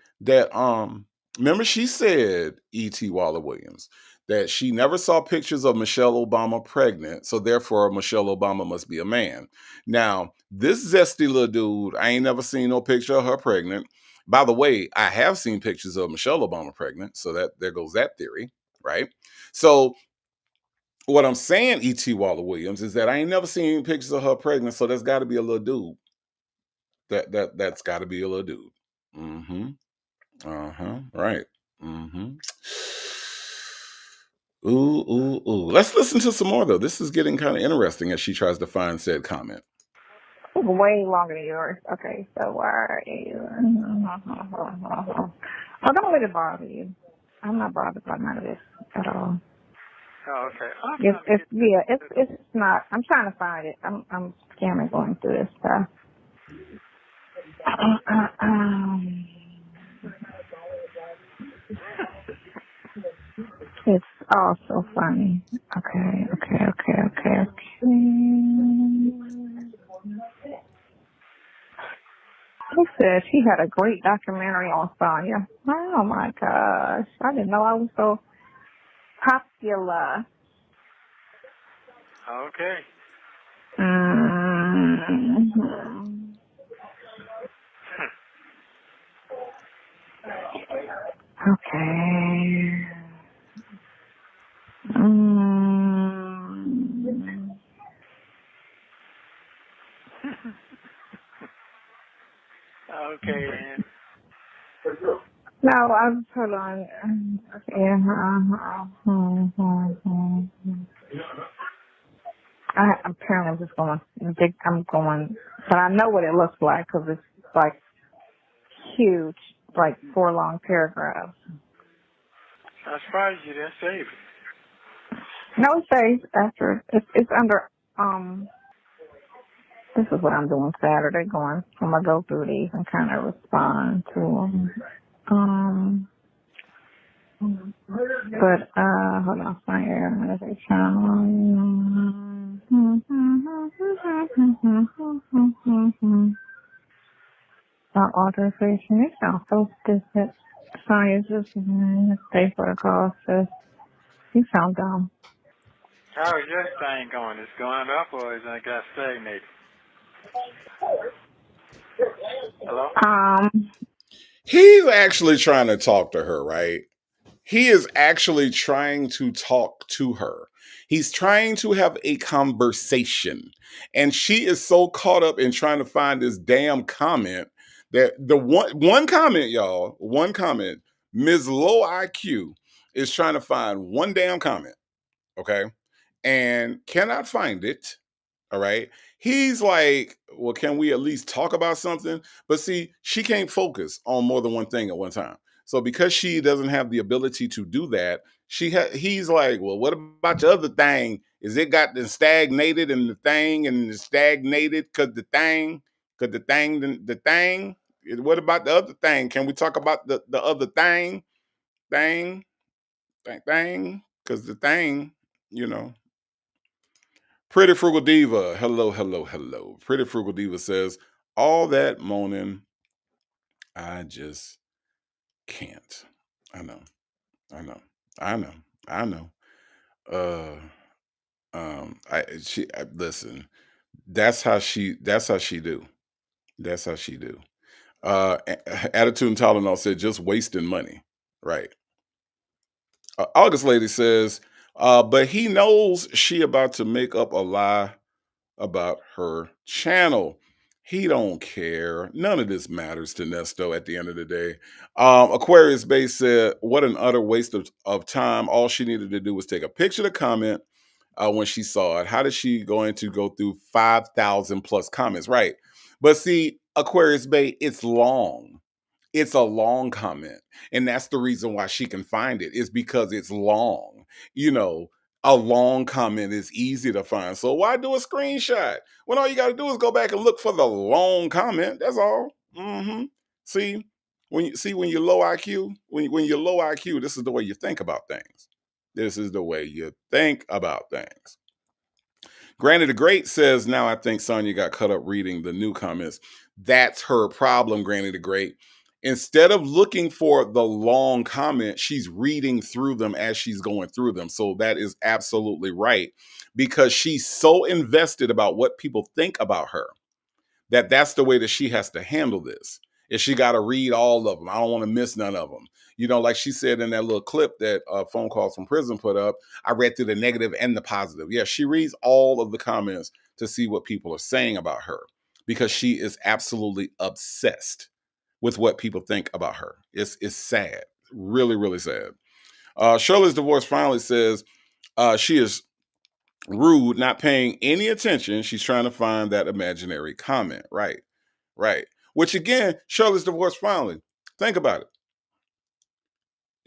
Speaker 3: E.T. Waller Williams, that she never saw pictures of Michelle Obama pregnant, so therefore Michelle Obama must be a man. Now, this zesty little dude, I ain't never seen no picture of her pregnant. By the way, I have seen pictures of Michelle Obama pregnant, so that there goes that theory, right? So what I'm saying, E.T. Waller Williams, is that I ain't never seen pictures of her pregnant, so that's got to be a little dude. That's got to be a little dude. Mm-hmm. Uh-huh. Right. Mm-hmm. Ooh. Let's listen to some more, though. This is getting kind of interesting as she tries to find said comment.
Speaker 4: Way longer than yours. Okay, so why are you? Oh, don't let it bother you. I'm not bothered by none of this at all.
Speaker 6: Oh, okay.
Speaker 4: It's not. I'm trying to find it. I'm scamming going through this stuff. It's all so funny. Okay. He said she had a great documentary on Sonya. Oh my gosh. I didn't know I was so popular.
Speaker 6: Okay.
Speaker 4: Okay.
Speaker 6: Okay, then.
Speaker 4: No, I'm hold on. Apparently I'm just going. But I know what it looks like because it's like huge, like 4 long paragraphs.
Speaker 6: I'm surprised you didn't save it.
Speaker 4: No, it says after it's under This is what I'm doing Saturday. I'm gonna go through these and kind of respond to them. But hold on, fire channel. About authorization. It sounds so stupid. Sonya's just pay for the cost. You sound dumb.
Speaker 6: How is your thing going? Is it going up or is it got stagnated? Hello?
Speaker 3: He's actually trying to talk to her, right? He is actually trying to talk to her. He's trying to have a conversation. And she is so caught up in trying to find this damn comment that the one comment, y'all, one comment, Ms. Low IQ is trying to find one damn comment, okay? And cannot find it, all right? He's like, well, can we at least talk about something? But see, she can't focus on more than one thing at one time. So because she doesn't have the ability to do that, he's like, well, what about the other thing? Is it got the stagnated and the thing and the stagnated because the thing, the thing? What about the other thing? Can we talk about the other thing? Thing, thing? Because the thing, you know. Pretty Frugal Diva, hello, hello, hello. Pretty Frugal Diva says, all that moaning, I just can't. I know, I know, I know, I know. Listen, that's how she do. That's how she do. Attitude and Tylenol said, just wasting money. Right. August Lady says, but he knows she about to make up a lie about her channel. He don't care. None of this matters to Nesto at the end of the day. Aquarius Base said, what an utter waste of time. All she needed to do was take a picture to comment when she saw it. How is she going to go through 5,000 plus comments? Right. But see, Aquarius Bay, it's long. It's a long comment. And that's the reason why she can find it, is because it's long. You know, a long comment is easy to find. So why do a screenshot when all you got to do is go back and look for the long comment? That's all. See, when you're low IQ, when you're low IQ, this is the way you think about things. This is the way you think about things. Granny the Great says, now I think Sonya got cut up reading the new comments. That's her problem, Granny the Great. Instead of looking for the long comment, she's reading through them as she's going through them. So that is absolutely right, because she's so invested about what people think about her that's the way that she has to handle this. Is she got to read all of them. I don't want to miss none of them. You know, like she said in that little clip that Phone Calls from Prison put up, I read through the negative and the positive. Yeah, she reads all of the comments to see what people are saying about her, because she is absolutely obsessed with what people think about her. It's sad. Really, really sad. Shirley's Divorce finally says she is rude, not paying any attention. She's trying to find that imaginary comment. Right. Right. Which again, Shirley's Divorce finally. Think about it.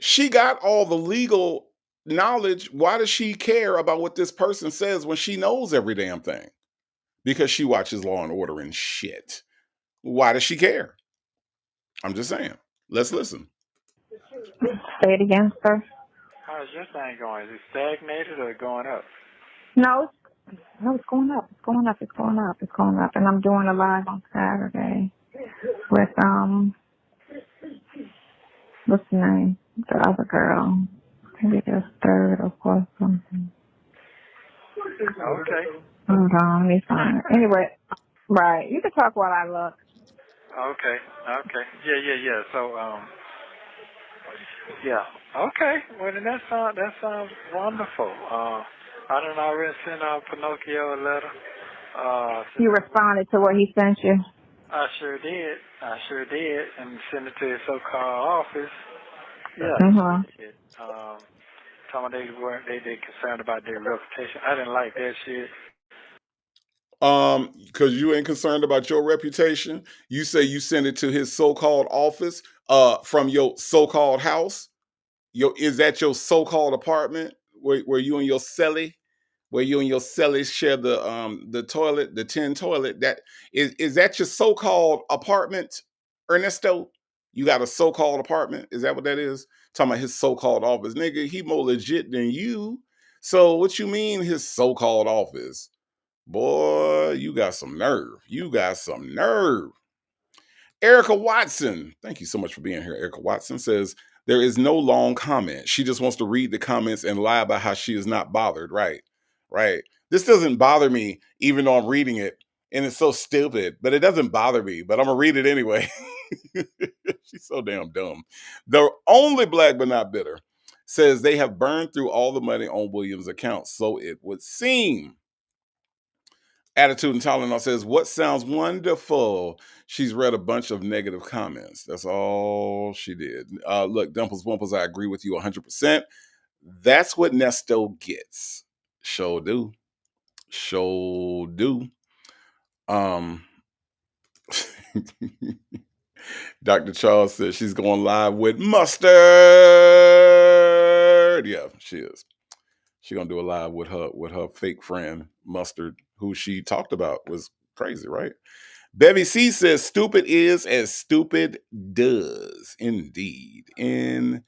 Speaker 3: She got all the legal knowledge. Why does she care about what this person says when she knows every damn thing? Because she watches Law and Order and shit. Why does she care? I'm just saying. Let's listen.
Speaker 4: Say it again, sir.
Speaker 6: How's your thing going? Is it stagnated or going up?
Speaker 4: No, it's going up. It's going up. It's going up. It's going up. And I'm doing a live on Saturday with what's the name? The other girl. Maybe there's third or fourth something.
Speaker 6: Okay.
Speaker 4: Hold on, let me find it. Anyway, right. You can talk while I look.
Speaker 6: Okay. Okay. Yeah. So, yeah. Okay. Well, then that sounds wonderful. I done already sent Pinocchio a letter.
Speaker 4: You responded to what he sent you?
Speaker 6: I sure did, and sent it to his so-called office. Yeah.
Speaker 4: Mm-hmm.
Speaker 6: Told me they concerned about their reputation. I didn't like that shit.
Speaker 3: Because you ain't concerned about your reputation. You say you sent it to his so-called office, from your so-called house. Is that your so-called apartment where you and your celly, share the toilet, the tin toilet? That is that your so-called apartment, Ernesto? You got a so-called apartment? Is that what that is? Talking about his so-called office, nigga. He more legit than you. So what you mean his so-called office? Boy, you got some nerve. You got some nerve. Erica Watson, thank you so much for being here. Erica Watson says, there is no long comment. She just wants to read the comments and lie about how she is not bothered. Right. Right. This doesn't bother me, even though I'm reading it. And it's so stupid, but it doesn't bother me. But I'm going to read it anyway. She's so damn dumb. The only Black but not bitter says they have burned through all the money on Williams' account. So it would seem. Attitude and Tylenol says, what sounds wonderful. She's read a bunch of negative comments. That's all she did. Look, Dimples Wumples, I agree with you 100%. That's what Nesto gets. Show do. Um, Dr. Charles says she's going live with Mustard. Yeah, she is. She's gonna do a live with her fake friend Mustard, who she talked about was crazy, right? Bevy C says stupid is as stupid does. Indeed. In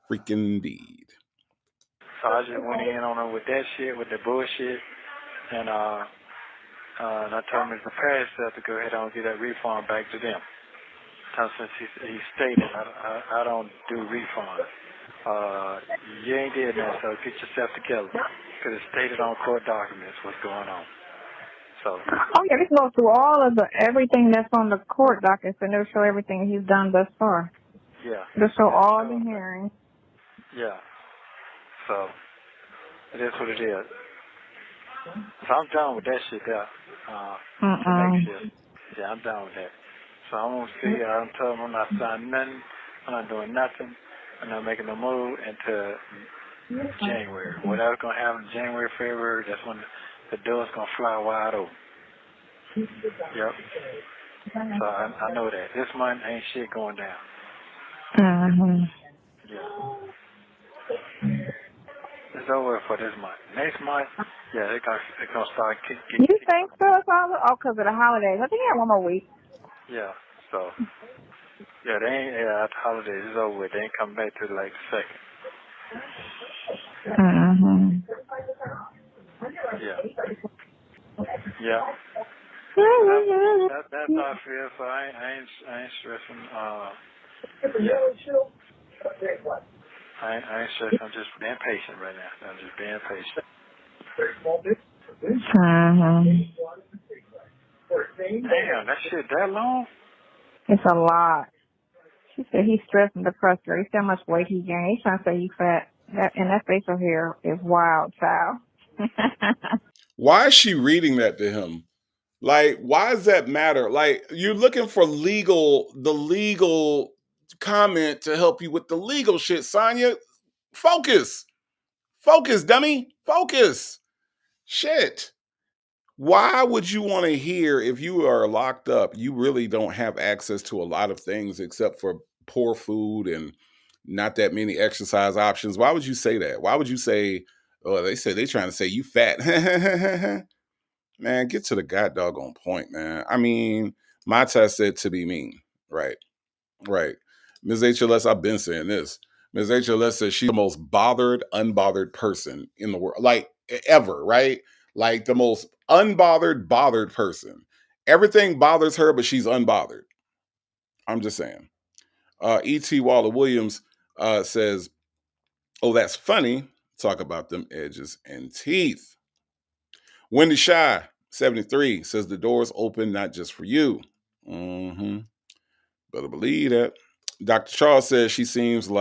Speaker 3: freaking deed.
Speaker 6: So I just went in on her with that shit, with the bullshit, and I told him to prepare himself to go ahead and get that refund back to them. Since he stated, I don't do refunds. You ain't did that, so get yourself together. Because it's stated on court documents what's going on. So.
Speaker 4: Oh yeah, we can go through all of everything that's on the court dockets, and it'll show everything he's done thus far.
Speaker 6: Yeah.
Speaker 4: It'll show all the hearings.
Speaker 6: Yeah. So it is what it is. So I'm done with that shit there. Next year. Yeah, I'm done with that. So I'm gonna see. I'm telling them I'm not signing nothing. I'm not doing nothing. I'm not making no move until January. Whatever's gonna happen in January, February, that's when the door's gonna fly wide open. Yep. So I know that. This month ain't shit going down. Yeah. It's over for this month. Next month, yeah, they're gonna start getting.
Speaker 4: You think so? It's all because of the holidays. I think you have one more week.
Speaker 6: Yeah. So. Yeah, they ain't. Yeah, after holidays is over with. They ain't coming back to like the 2nd. Yeah. Yeah. That's how I feel. So I ain't stressing. Yeah. I ain't stressing. I'm just being patient right now. I'm just being patient. Damn, that shit that long?
Speaker 4: It's a lot. She said he's stressed and depressed her. He said how much weight he gained. He's trying to say you fat. That facial hair is wild, child.
Speaker 3: Why is she reading that to him? Like, why does that matter? Like, you're looking for the legal comment to help you with the legal shit, Sonya. Focus. Focus, dummy. Focus. Shit. Why would you want to hear if you are locked up, you really don't have access to a lot of things except for poor food and not that many exercise options? Why would you say that? Why would you say, oh, they say they trying to say you fat? Man, get to the god doggone point, man. I mean, my test said to be mean. Right. Right. Ms. HLS, I've been saying this. Ms. HLS says she's the most bothered, unbothered person in the world. Like ever, right? Like the most unbothered, bothered person. Everything bothers her, but she's unbothered. I'm just saying. E.T. Waller Williams says, oh, that's funny. Talk about them edges and teeth. Wendy Shy, 73, says the door's open not just for you. Mm-hmm. Better believe that. Dr. Charles says she seems to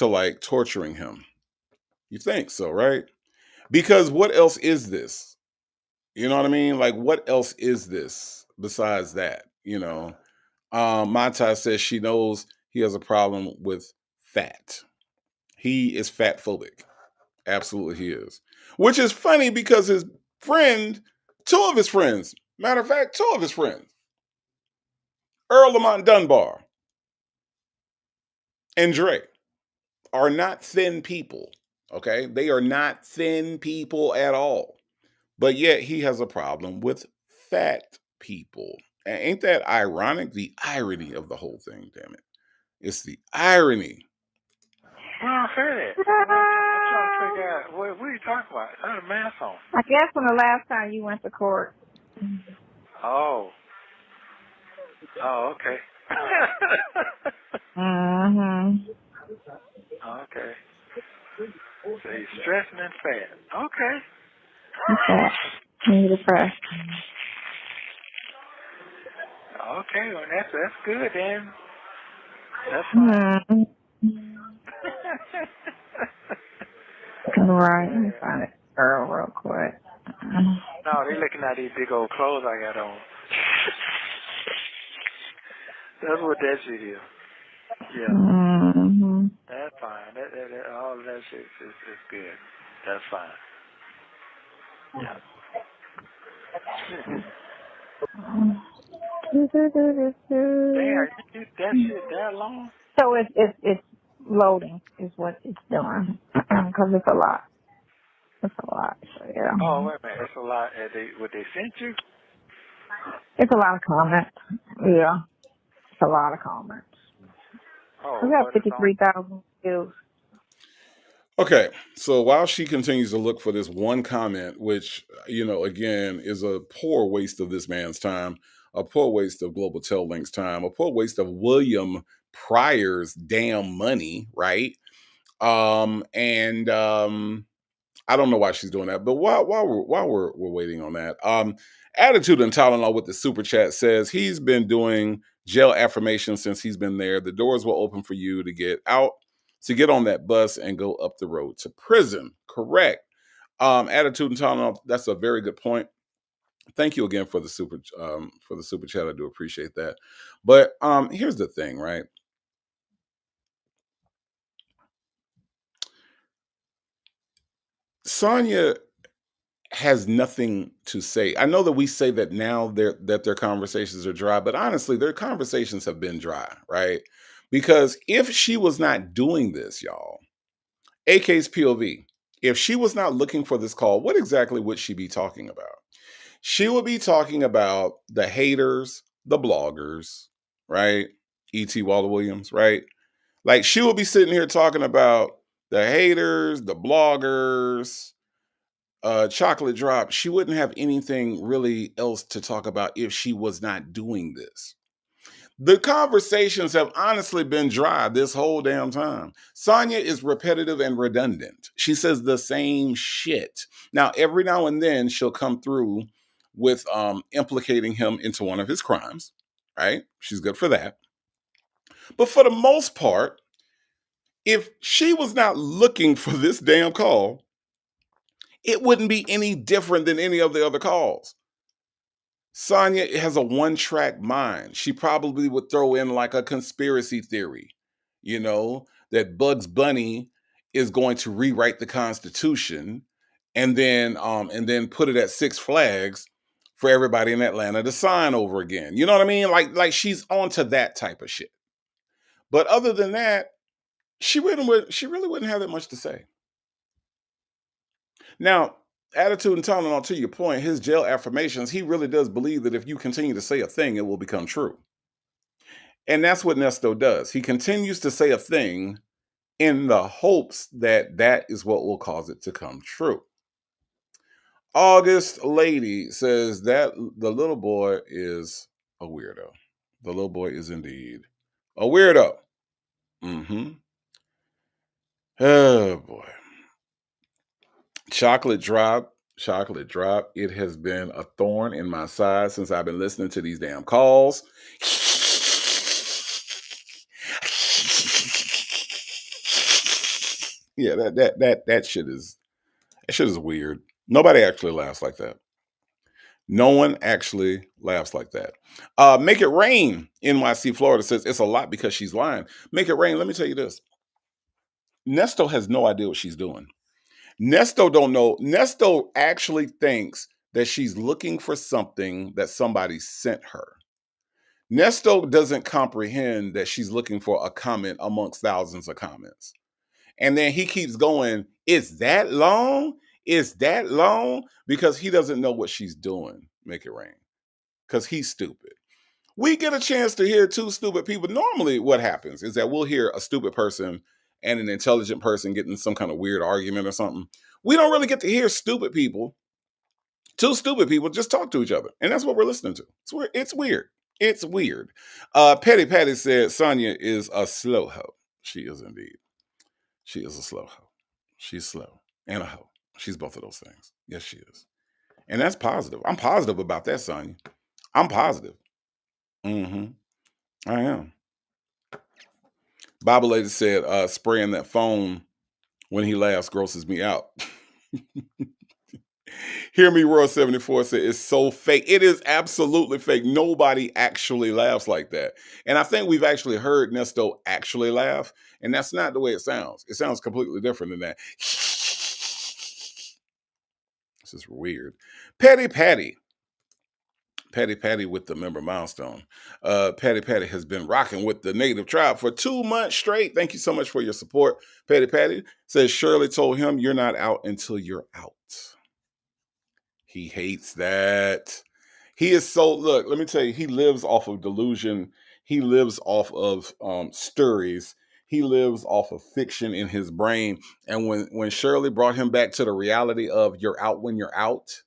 Speaker 3: like torturing him. You think so, right? Because what else is this? You know what I mean? Like, what else is this besides that? You know, Mata says she knows he has a problem with fat. He is fat phobic. Absolutely, he is. Which is funny because his friend, two of his friends, matter of fact, two of his friends, Earl Lamont Dunbar and Dre, are not thin people. Okay, they are not thin people at all. But yet he has a problem with fat people. And ain't that ironic? The irony of the whole thing, damn it. It's the irony.
Speaker 6: I heard it. I'm trying to figure out what are you talking about? I had a mask on.
Speaker 4: I guess when the last time you went to court.
Speaker 6: Oh. Oh, okay. Okay. So he's stressing and fat. Okay.
Speaker 4: Okay. He's depressed.
Speaker 6: Okay, well that's good then. That's fine.
Speaker 4: Right. Let me find it girl real quick.
Speaker 6: No, they looking at these big old clothes I got on. That's what that shit is. Yeah. That's fine. All of that shit is good. That's fine. Yeah. Damn, you did that shit that long?
Speaker 4: So it's loading is what it's doing because it's a lot. It's a lot. So yeah,
Speaker 6: Oh, wait a minute. It's a lot. What they sent you?
Speaker 4: it's a lot of comments. Yeah, it's a lot of comments.
Speaker 6: Oh,
Speaker 4: We got
Speaker 6: what is on?
Speaker 4: 53,000 views.
Speaker 3: Okay, so while she continues to look for this one comment, which, again, is a poor waste of this man's time, a poor waste of Global Tel Link's time, a poor waste of William Pryor's damn money, right? And I don't know why she's doing that, but while we're waiting on that, Attitude and Tylenol with the super chat says he's been doing jail affirmations since he's been there. The doors will open for you to get out, to get on that bus and go up the road to prison. Correct. Attitude and Tylenol. That's a very good point. Thank you again for the super chat. I do appreciate that. But here's the thing, right? Sonya has nothing to say. I know that we say that now that their conversations are dry, but honestly, their conversations have been dry, right? Because if she was not doing this, y'all, AK's POV, if she was not looking for this call, what exactly would she be talking about? She would be talking about the haters, the bloggers, right? E.T. Waller Williams, right? Like she would be sitting here talking about the haters, the bloggers, Chocolate Drop. She wouldn't have anything really else to talk about if she was not doing this. The conversations have honestly been dry this whole damn time. Sonya is repetitive and redundant. She says the same shit. Now, every now and then she'll come through with implicating him into one of his crimes, right? She's good for that. But for the most part, if she was not looking for this damn call, it wouldn't be any different than any of the other calls. Sonya has a one-track mind. She probably would throw in like a conspiracy theory, that Bugs Bunny is going to rewrite the Constitution and then put it at Six Flags for everybody in Atlanta to sign over again. You know what I mean? Like she's onto that type of shit. But other than that, she really wouldn't have that much to say. Now, Attitude and Tylenol, to your point, his jail affirmations, he really does believe that if you continue to say a thing, it will become true. And that's what Nesto does. He continues to say a thing in the hopes that that is what will cause it to come true. August Lady says that the little boy is a weirdo. The little boy is indeed a weirdo. Mm-hmm. Oh, boy. Chocolate Drop. It has been a thorn in my side since I've been listening to these damn calls. Yeah, that shit is weird. Nobody actually laughs like that. No one actually laughs like that. Make It Rain, NYC, Florida says it's a lot because she's lying. Make It Rain, let me tell you this. Nesto has no idea what she's doing. Nesto don't know. Nesto actually thinks that she's looking for something that somebody sent her. Nesto doesn't comprehend that she's looking for a comment amongst thousands of comments. And then he keeps going, is that long? Is that long? Because he doesn't know what she's doing. Make It Rain. Because he's stupid. We get a chance to hear two stupid people. Normally what happens is that we'll hear a stupid person and an intelligent person getting some kind of weird argument or something. We don't really get to hear stupid people. Two stupid people just talk to each other. And that's what we're listening to. It's weird. It's weird. Petty Patty said Sonya is a slow hoe. She is indeed. She is a slow hoe. She's slow and a hoe. She's both of those things. Yes, she is. And that's positive. I'm positive about that, Sonya. I'm positive. Mm-hmm. I am. Bible Lady said, spraying that phone when he laughs grosses me out. Hear Me Roar 74 said, it's so fake. It is absolutely fake. Nobody actually laughs like that. And I think we've actually heard Nesto actually laugh, and that's not the way it sounds. It sounds completely different than that. This is weird. Petty Patty Patty with the member milestone. Patty has been rocking with the Native Tribe for 2 months straight. Thank you so much for your support. Patty says Shirley told him you're not out until you're out. He hates that. He is so, look, let me tell you, he lives off of delusion. He lives off of stories. He lives off of fiction in his brain. And when Shirley brought him back to the reality of you're out when you're out,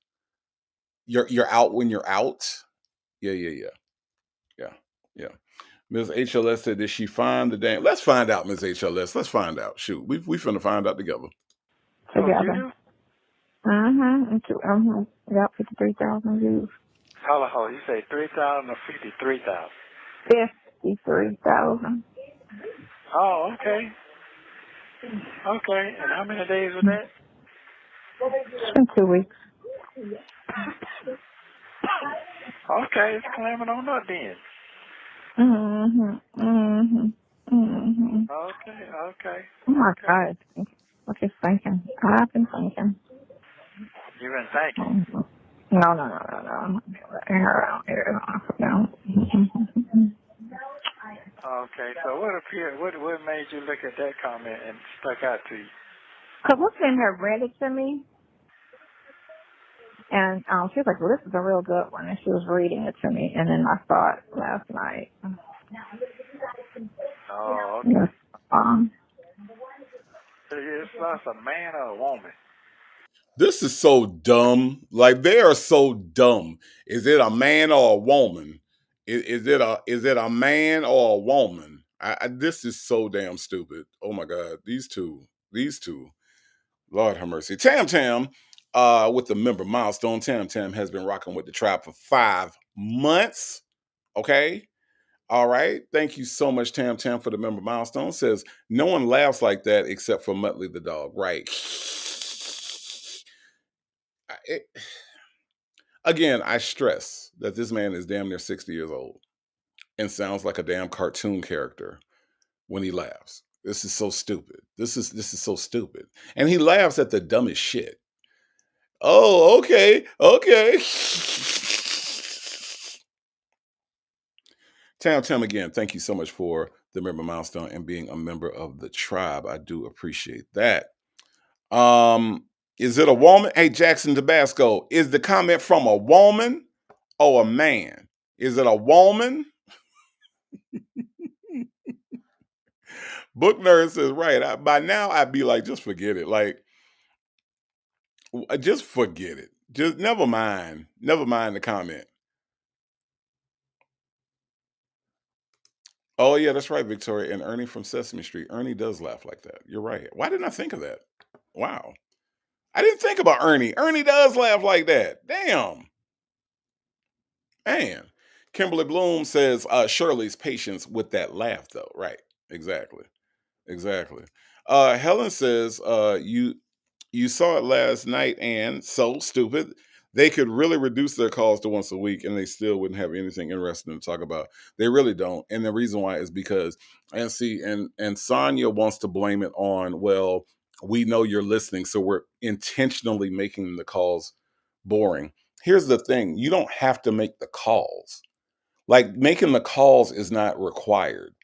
Speaker 3: you're out when you're out. Yeah. Ms. HLS said, did she find the damn? Let's find out, Ms. HLS. Let's find out. Shoot, we finna find out together.
Speaker 4: Together. Yep, 53,000 views.
Speaker 6: Hold. You say 3,000 or 53,000?
Speaker 4: 53,000.
Speaker 6: Oh, okay. Okay. And how many days was that?
Speaker 4: It's been 2 weeks.
Speaker 6: Okay, it's climbing on up then. Okay.
Speaker 4: Oh my God. What you thinking? I've been thinking.
Speaker 6: You've been thinking?
Speaker 4: No. I'm not letting her out here. No.
Speaker 6: Okay, so what made you look at that comment and stuck out to you?
Speaker 4: Because what's in her read it to me, and she was like, well, this is a real good one, and she was reading it to me, and then I saw it last night.
Speaker 6: Oh, okay.
Speaker 4: Yes.
Speaker 6: It's not a man or a woman.
Speaker 3: This is so dumb. Like, they are so dumb. Is it a man or a woman? Is it a man or a woman? This is so damn stupid. Oh my God. These two. Lord have mercy. Tam with the member milestone. Tam has been rocking with the tribe for 5 months. Okay. All right. Thank you so much, Tam for the member milestone. Says no one laughs like that except for Muttley the dog. Right. Again, I stress that this man is damn near 60 years old and sounds like a damn cartoon character when he laughs. This is so stupid. This is so stupid. And he laughs at the dumbest shit. Oh, okay. Tam again, thank you so much for the member milestone and being a member of the tribe. I do appreciate that. Is it a woman? Hey, Jackson Tabasco, is the comment from a woman or a man? Is it a woman? Book Nerd says, right. By now, I'd be like, just forget it. Like, just forget it. Just never mind. Never mind the comment. Oh, yeah, that's right, Victoria. And Ernie from Sesame Street. Ernie does laugh like that. You're right. Why didn't I think of that? Wow. I didn't think about Ernie. Ernie does laugh like that. Damn. Man. Kimberly Bloom says, Shirley's patience with that laugh, though. Right. Exactly. Helen says, you saw it last night, and so stupid. They could really reduce their calls to once a week and they still wouldn't have anything interesting to talk about. They really don't. And the reason why is because, and Sonya wants to blame it on, well, we know you're listening, so we're intentionally making the calls boring. Here's the thing. You don't have to make the calls. Like, making the calls is not required.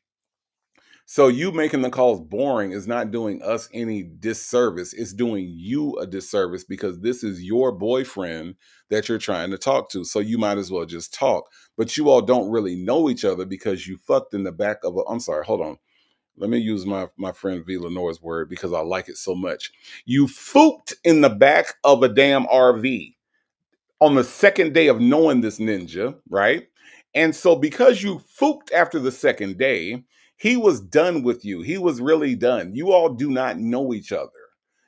Speaker 3: So you making the calls boring is not doing us any disservice. It's doing you a disservice because this is your boyfriend that you're trying to talk to. So you might as well just talk. But you all don't really know each other because you fucked in the back of a, I'm sorry, hold on. Let me use my friend V. Lenore's word because I like it so much. You fooked in the back of a damn RV on the second day of knowing this ninja, right? And so because you fooked after the second day, he was done with you. He was really done. You all do not know each other.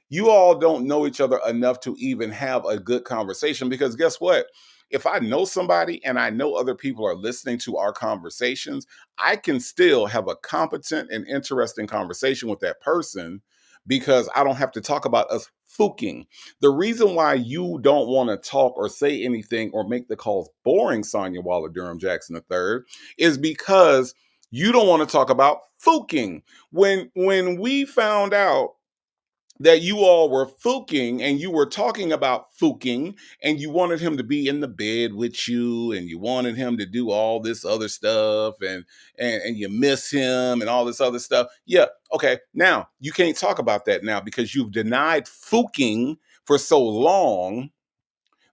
Speaker 3: You all don't know each other enough to even have a good conversation because guess what? If I know somebody and I know other people are listening to our conversations, I can still have a competent and interesting conversation with that person because I don't have to talk about us fooking. The reason why you don't want to talk or say anything or make the calls boring, Sonya Waller Durham Jackson III, is because you don't want to talk about fooking. When we found out that you all were fuking and you were talking about fuking and you wanted him to be in the bed with you and you wanted him to do all this other stuff and you miss him and all this other stuff. Yeah, okay. Now you can't talk about that now because you've denied fuking for so long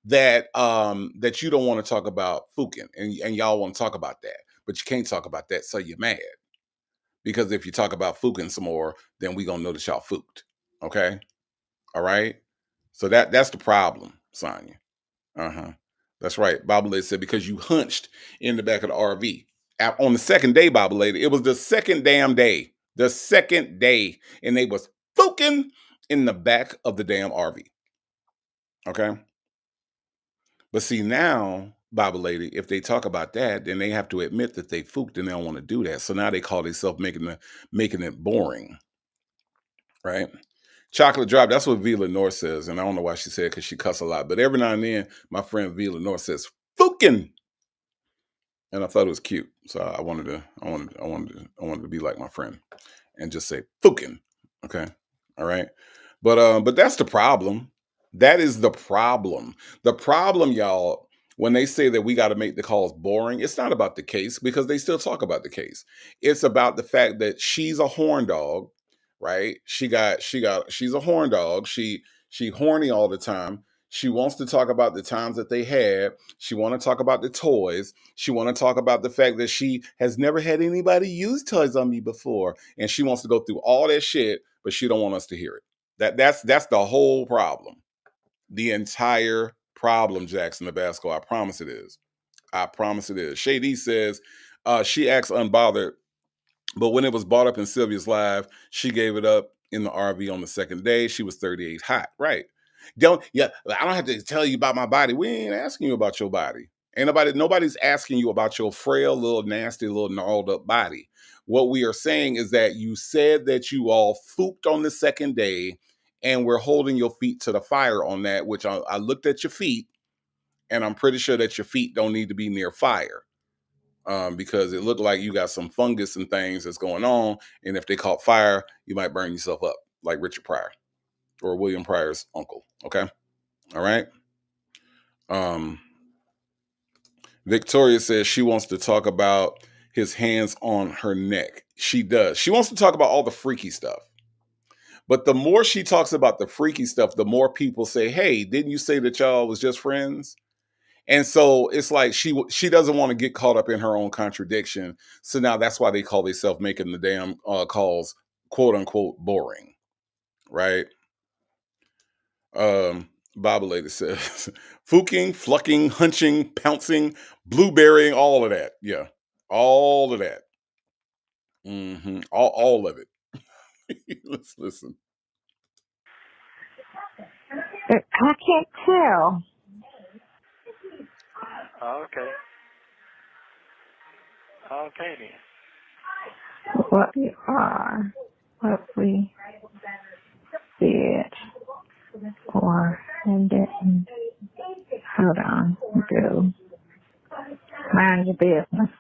Speaker 3: that that you don't want to talk about fuking and y'all want to talk about that, but you can't talk about that, so you're mad. Because if you talk about fuking some more, then we gonna know that y'all fooked. Okay? All right. So that's the problem, Sonya. Uh-huh. That's right. Bible Lady said because you hunched in the back of the RV. On the second day, Bible Lady, it was the second damn day. The second day. And they was fucking in the back of the damn RV. Okay. But see now, Bible Lady, if they talk about that, then they have to admit that they fooked and they don't want to do that. So now they call themselves making it boring. Right? Chocolate drop. That's what V. Lenore says, and I don't know why she said it because she cuss a lot. But every now and then, my friend V. Lenore says "fucking," and I thought it was cute, so I wanted to be like my friend and just say "fucking." Okay, all right. But that's the problem. That is the problem. The problem, y'all. When they say that we got to make the calls boring, it's not about the case because they still talk about the case. It's about the fact that she's a horn dog, right? She's a horn dog. She horny all the time. She wants to talk about the times that they had. She want to talk about the toys. She want to talk about the fact that she has never had anybody use toys on me before, and she wants to go through all that shit, but she don't want us to hear it. That's the whole problem. The entire problem, Jackson Nabasco. I promise it is. I promise it is. Shady says she acts unbothered, but when it was brought up in Sylvia's live, she gave it up in the RV on the second day. She was 38 hot. Right. I don't have to tell you about my body. We ain't asking you about your body. Nobody's asking you about your frail, little nasty, little gnarled up body. What we are saying is that you said that you all fooked on the second day, and we're holding your feet to the fire on that, which I looked at your feet, and I'm pretty sure that your feet don't need to be near fire. Because it looked like you got some fungus and things that's going on. And if they caught fire, you might burn yourself up like Richard Pryor or William Pryor's uncle. Okay. All right. Victoria says she wants to talk about his hands on her neck. She does. She wants to talk about all the freaky stuff. But the more she talks about the freaky stuff, the more people say, hey, didn't you say that y'all was just friends? And so it's like she doesn't want to get caught up in her own contradiction. So now that's why they call themselves making the damn calls, quote unquote, boring. Right? Bible Lady says, fuking, flucking, hunching, pouncing, blueberrying, all of that. Yeah. All of that. Mm-hmm. All of it. Let's listen.
Speaker 4: I can't tell.
Speaker 6: Okay. Okay then.
Speaker 4: What we are, what we did, or and didn't. Hold on, do. Mind your business.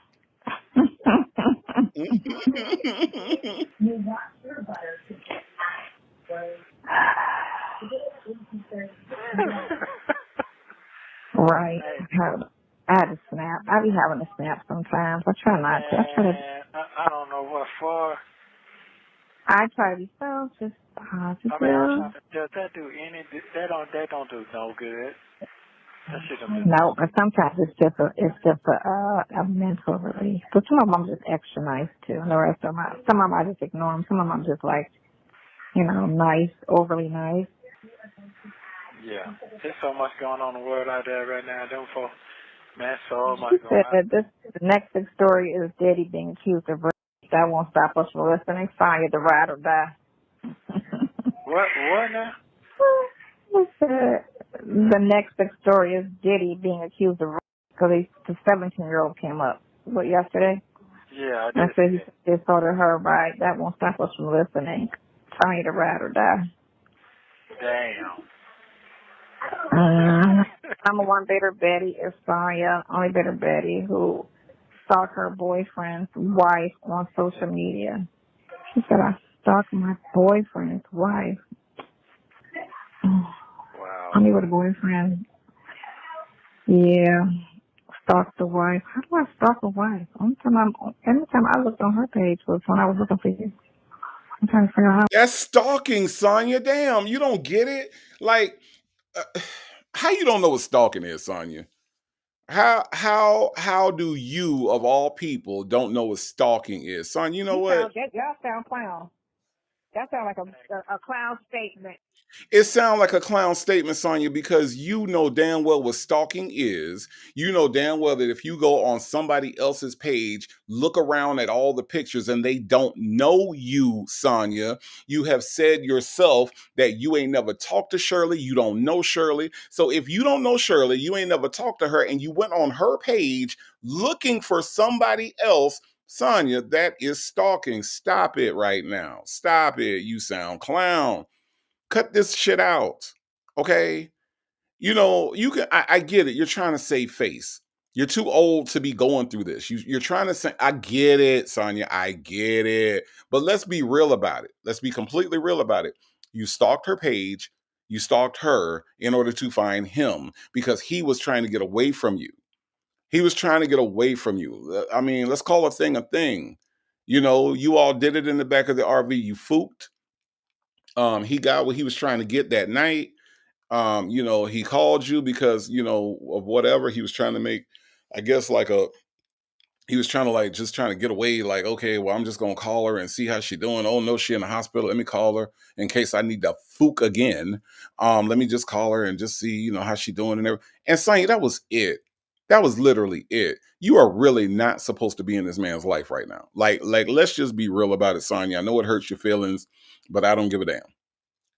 Speaker 4: Right. I had a snap. I be having a snap sometimes. I try not to.
Speaker 6: I don't know what for.
Speaker 4: I try to be so just positive.
Speaker 6: I mean, does that do any? That don't do no good. That shit don't do
Speaker 4: no, but sometimes it's just a mental relief. But some of them I'm just extra nice too. And the rest of them, some of them I just ignore them. Some of them I'm just like, nice, overly nice.
Speaker 6: Yeah, there's so much going on in the world out there right now. Them folks, man, so much going on.
Speaker 4: The next big story is Daddy being accused of rape. That won't stop us from listening. Sonya, the ride or die.
Speaker 6: What now?
Speaker 4: The next big story is Diddy being accused of rape because the 17-year-old came up yesterday.
Speaker 6: Yeah, I did.
Speaker 4: And so he just told her, right, that won't stop us from listening. Sonya, the ride or die.
Speaker 6: Damn.
Speaker 4: Number one bitter Betty is Sonya, only bitter Betty, who stalked her boyfriend's wife on social media. She said, I stalked my boyfriend's wife.
Speaker 11: me with a boyfriend. Yeah. Stalk the wife. How do I stalk a wife? Anytime I looked on her page was when I was looking for you. I'm trying to figure out how.
Speaker 3: That's stalking, Sonya. Damn, you don't get it? Like, how you don't know what stalking is, Sonya? How do you, of all people, don't know what stalking is? Sonya, you know what?
Speaker 11: Y'all sound clown. That sounds like a clown statement.
Speaker 3: It sounds like a clown statement, Sonya, because you know damn well what stalking is. You know damn well that if you go on somebody else's page, look around at all the pictures and they don't know you, Sonya. You have said yourself that you ain't never talked to Shirley. You don't know Shirley. So if you don't know Shirley, you ain't never talked to her, and you went on her page looking for somebody else, Sonya, that is stalking. Stop it right now. Stop it. You sound clown. Cut this shit out. Okay? You know, I get it. You're trying to save face. You're too old to be going through this. You're trying to say, I get it, Sonya. I get it. But let's be real about it. Let's be completely real about it. You stalked her page. You stalked her in order to find him because he was trying to get away from you. He was trying to get away from you. I mean, let's call a thing a thing. You know, you all did it in the back of the RV. You fooked. He got what he was trying to get that night. You know, he called you because, you know, of whatever he was trying to make, I guess he was trying to just trying to get away. Like, okay, well, I'm just going to call her and see how she doing. Oh no, she in the hospital. Let me call her in case I need to fook again. Let me just call her and just see, you know, how she doing and everything. And Sonya, that was it. That was literally it. You are really not supposed to be in this man's life right now. Like, let's just be real about it, Sonya. I know it hurts your feelings, but I don't give a damn.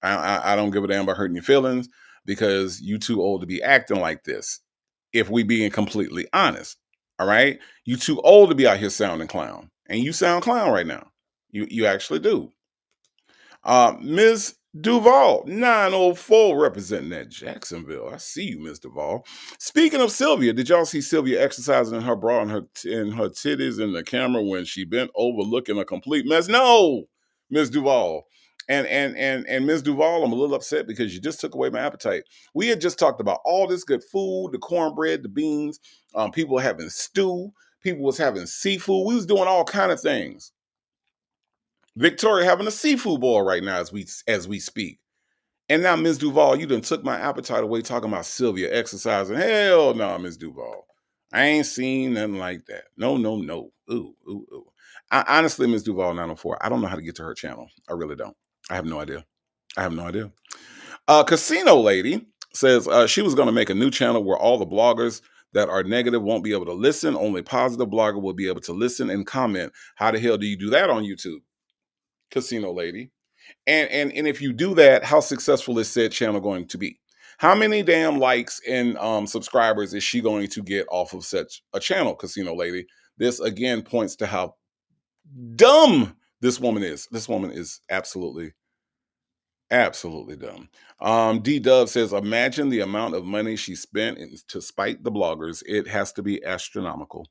Speaker 3: I don't give a damn about hurting your feelings because you too old to be acting like this. If we being completely honest, all right, you too old to be out here sounding clown, and you sound clown right now. You actually do. Ms. Duval, 904, representing that Jacksonville. I see you, Ms. Duval. Speaking of Sylvia, did y'all see Sylvia exercising in her bra and her titties in the camera when she bent over looking a complete mess? No, Ms. Duval. And Ms. Duval, I'm a little upset because you just took away my appetite. We had just talked about all this good food, the cornbread, the beans, people having stew, people was having seafood. We was doing all kind of things. Victoria having a seafood boil right now as we speak. And now, Ms. Duval, you done took my appetite away talking about Sylvia exercising. Hell no, Ms. Duval. I ain't seen nothing like that. No, no, no. Ooh, ooh, ooh. Honestly, Ms. Duval 904, I don't know how to get to her channel. I really don't. I have no idea. Casino Lady says she was going to make a new channel where all the bloggers that are negative won't be able to listen. Only positive blogger will be able to listen and comment. How the hell do you do that on YouTube? Casino Lady. And if you do that, how successful is said channel going to be? How many damn likes and subscribers is she going to get off of such a channel, Casino Lady? This again points to how dumb this woman is. This woman is absolutely dumb. D-Dub says, imagine the amount of money she spent to spite the bloggers. It has to be astronomical.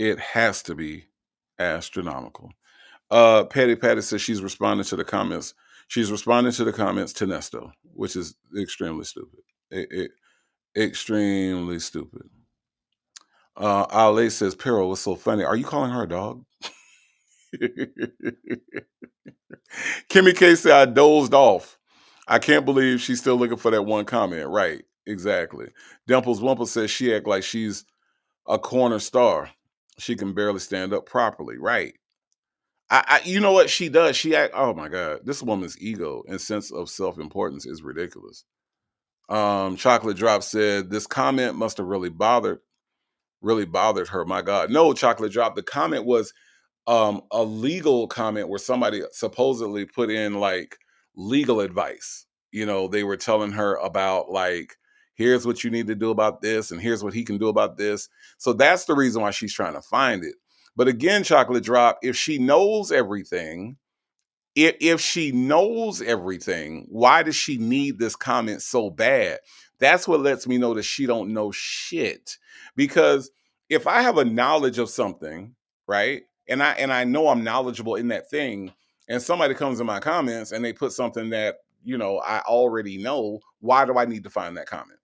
Speaker 3: It has to be astronomical. Patty says she's responding to the comments. She's responding to the comments to Nesto, which is extremely stupid. Extremely stupid. Ale says, Pero was so funny. Are you calling her a dog? Kimmy K said, I dozed off. I can't believe she's still looking for that one comment. Right. Exactly. Dimples Wumple says she act like she's a corner star. She can barely stand up properly. Right. You know what she does? She act. Oh my God, this woman's ego and sense of self-importance is ridiculous. Chocolate Drop said this comment must have really bothered her. My God, no, Chocolate Drop. The comment was a legal comment where somebody supposedly put in like legal advice. You know, they were telling her about like, here's what you need to do about this, and here's what he can do about this. So that's the reason why she's trying to find it. But again, Chocolate Drop, if she knows everything, if she knows everything, why does she need this comment so bad? That's what lets me know that she don't know shit. Because if I have a knowledge of something, right, and I know I'm knowledgeable in that thing, and somebody comes in my comments and they put something that I already know. Why do I need to find that comment?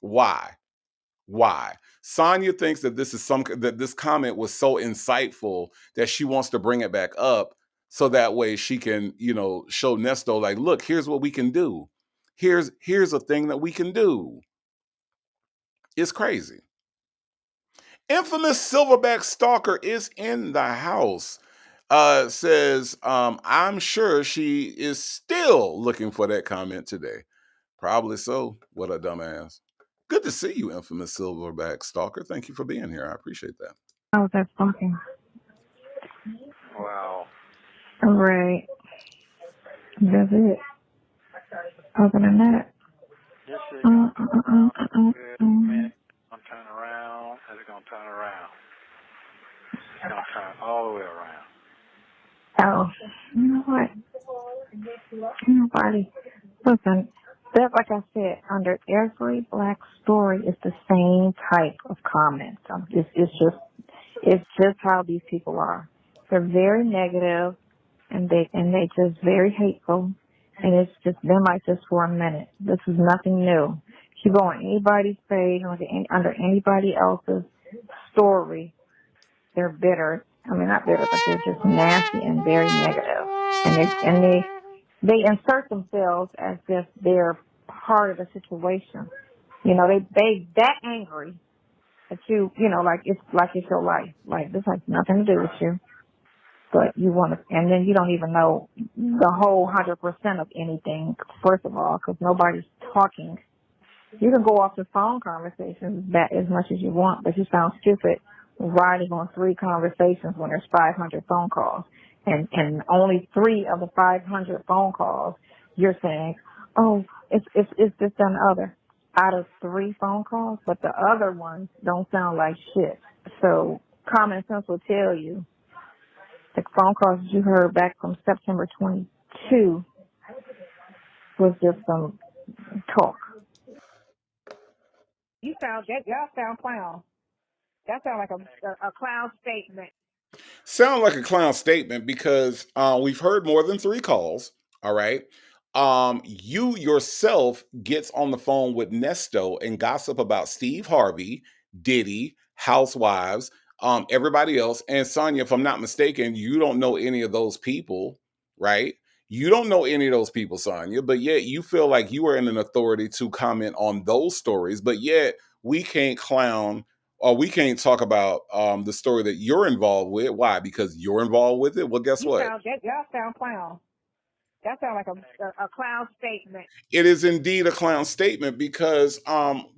Speaker 3: Why? Sonya thinks that this comment was so insightful that she wants to bring it back up so that way she can, show Nesto, like, look, here's what we can do. Here's a thing that we can do. It's crazy. Infamous Silverback Stalker is in the house. Says, I'm sure she is still looking for that comment today. Probably so. What a dumbass. Good to see you, Infamous Silverback Stalker. Thank you for being here. I appreciate that.
Speaker 11: Oh, that's something.
Speaker 6: Wow.
Speaker 11: All right. That's it. Other than that.
Speaker 6: This is going to turn around in a good minute. It's going to turn around. It's going to turn around. It's going to turn all the way around.
Speaker 11: Oh, you know what? Nobody. Listen, that, like I said, under every black story is the same type of comments. It's just how these people are. They're very negative, and they just very hateful, and it's just been like this for a minute. This is nothing new. If you go on anybody's page or under anybody else's story, they're bitter. I mean, not bitter, but they're just nasty and very negative. And they insert themselves as if they're part of the situation. They that angry that like it's your life. Like, this has nothing to do with you. But you want to, and then you don't even know the whole 100% of anything, first of all, because nobody's talking. You can go off the phone conversations as much as you want, but you sound stupid riding on 3 conversations when there's 500 phone calls. And only 3 of the 500 phone calls, you're saying, oh, it's this, that, and the other. Out of 3 phone calls, but the other ones don't sound like shit. So common sense will tell you the phone calls you heard back from September 22 was just some talk. Y'all sound clown. That sound like a clown statement.
Speaker 3: Sound like a clown statement because we've heard more than 3 calls. All right. You yourself gets on the phone with Nesto and gossip about Steve Harvey, Diddy, Housewives, everybody else. And Sonya, if I'm not mistaken, you don't know any of those people, right? You don't know any of those people, Sonya, but yet you feel like you are in an authority to comment on those stories, but yet we can't clown or we can't talk about the story that you're involved with. Why? Because you're involved with it? Well, guess what?
Speaker 11: Y'all sound clown. That sounds like a clown statement.
Speaker 3: It is indeed a clown statement because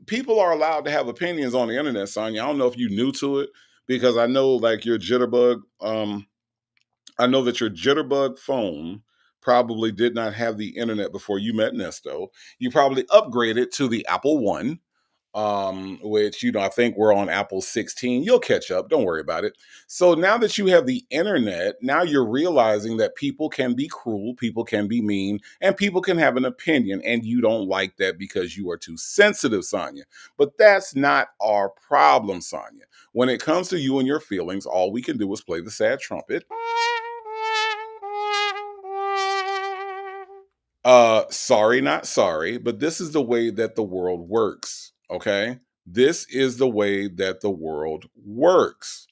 Speaker 3: people are allowed to have opinions on the internet, Sonya. I don't know if you're new to it because I know like your jitterbug. I know that your jitterbug phone probably did not have the internet before you met Nesto. You probably upgraded to the Apple One, which, I think we're on Apple 16. You'll catch up. Don't worry about it. So now that you have the internet, now you're realizing that people can be cruel, people can be mean, and people can have an opinion, and you don't like that because you are too sensitive, Sonya. But that's not our problem, Sonya. When it comes to you and your feelings, all we can do is play the sad trumpet. Sorry, not sorry, but this is the way that the world works, okay? This is the way that the world works,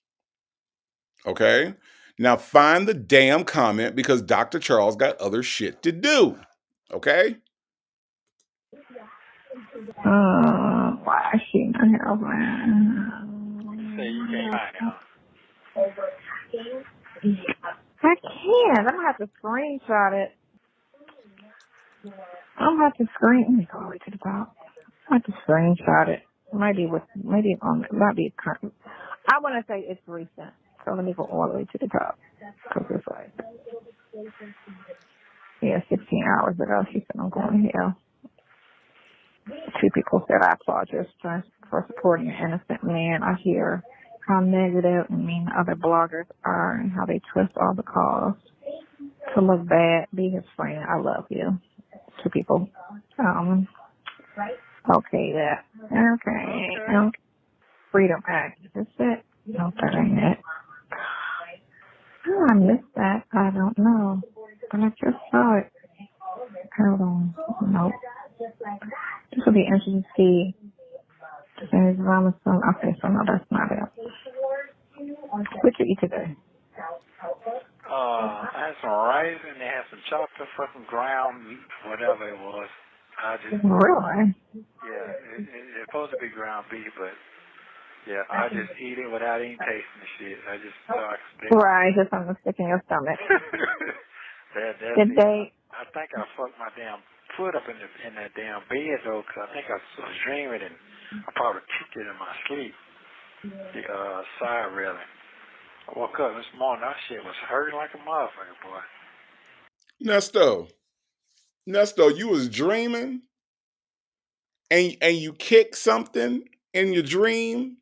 Speaker 3: okay? Now find the damn comment because Dr. Charles got other shit to do, okay?
Speaker 11: Why is she not helping?
Speaker 6: Say you can't find it, huh?
Speaker 11: I can't. I'm going to have to screenshot it. Let me go all the way to the top. I have to screenshot it. Might be current. I want to say it's recent. So let me go all the way to the top. Because it's like, 16 hours ago, she said, I'm going here. 2 people said, I applaud you for supporting an innocent man. I hear how negative and mean other bloggers are and how they twist all the calls to look bad. Be his friend. I love you. 2 people. Okay, that. Okay. Freedom Act. Is this it? No, that ain't it. Oh, I missed that. I don't know. But I just saw it. Hold on. He is Robinson. Okay, so no, that's not it. What you eat today?
Speaker 6: I had some rice and they had some chocolate for some ground meat, whatever it was.
Speaker 11: Really?
Speaker 6: Yeah, it's supposed to be ground beef, but yeah, I just eat it without even tasting the shit. I just
Speaker 11: Right, just something to stick in your stomach.
Speaker 6: that's
Speaker 11: Did
Speaker 6: it.
Speaker 11: they?
Speaker 6: I think I fucked my damn foot up in that damn bed though, 'cause I think I was dreaming and I probably kicked it in my sleep. The side railing. I woke up this morning, that shit was hurting like a motherfucker, boy.
Speaker 3: Nesto, you was dreaming and you kicked something in your dream.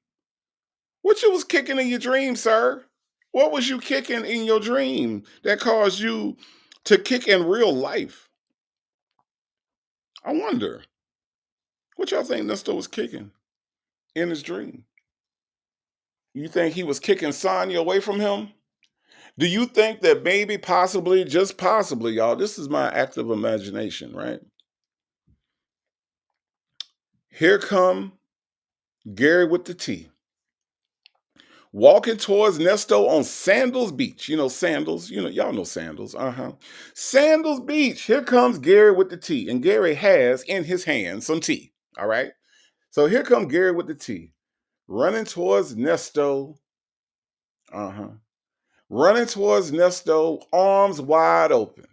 Speaker 3: What you was kicking in your dream, sir? What was you kicking in your dream that caused you to kick in real life? I wonder. What y'all think Nesto was kicking in his dream? You think he was kicking Sonya away from him? Do you think that maybe, possibly, just possibly, y'all, this is my active imagination, right? Here come Gary with the T, walking towards Nesto on Sandals Beach. You know Sandals, y'all know Sandals, Sandals Beach. Here comes Gary with the T, and Gary has in his hand some tea, all right? So here comes Gary with the T, running towards Nesto, running towards Nesto, arms wide open.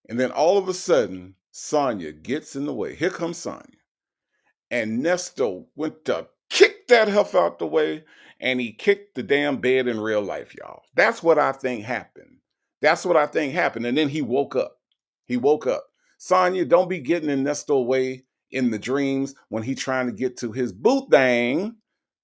Speaker 3: And then all of a sudden, Sonya gets in the way. Here comes Sonya. And Nesto went to kick that huff out the way, and he kicked the damn bed in real life, y'all. That's what I think happened. That's what I think happened. And then he woke up. He woke up. Sonya, don't be getting in Nesto way in the dreams when he trying to get to his boot thing.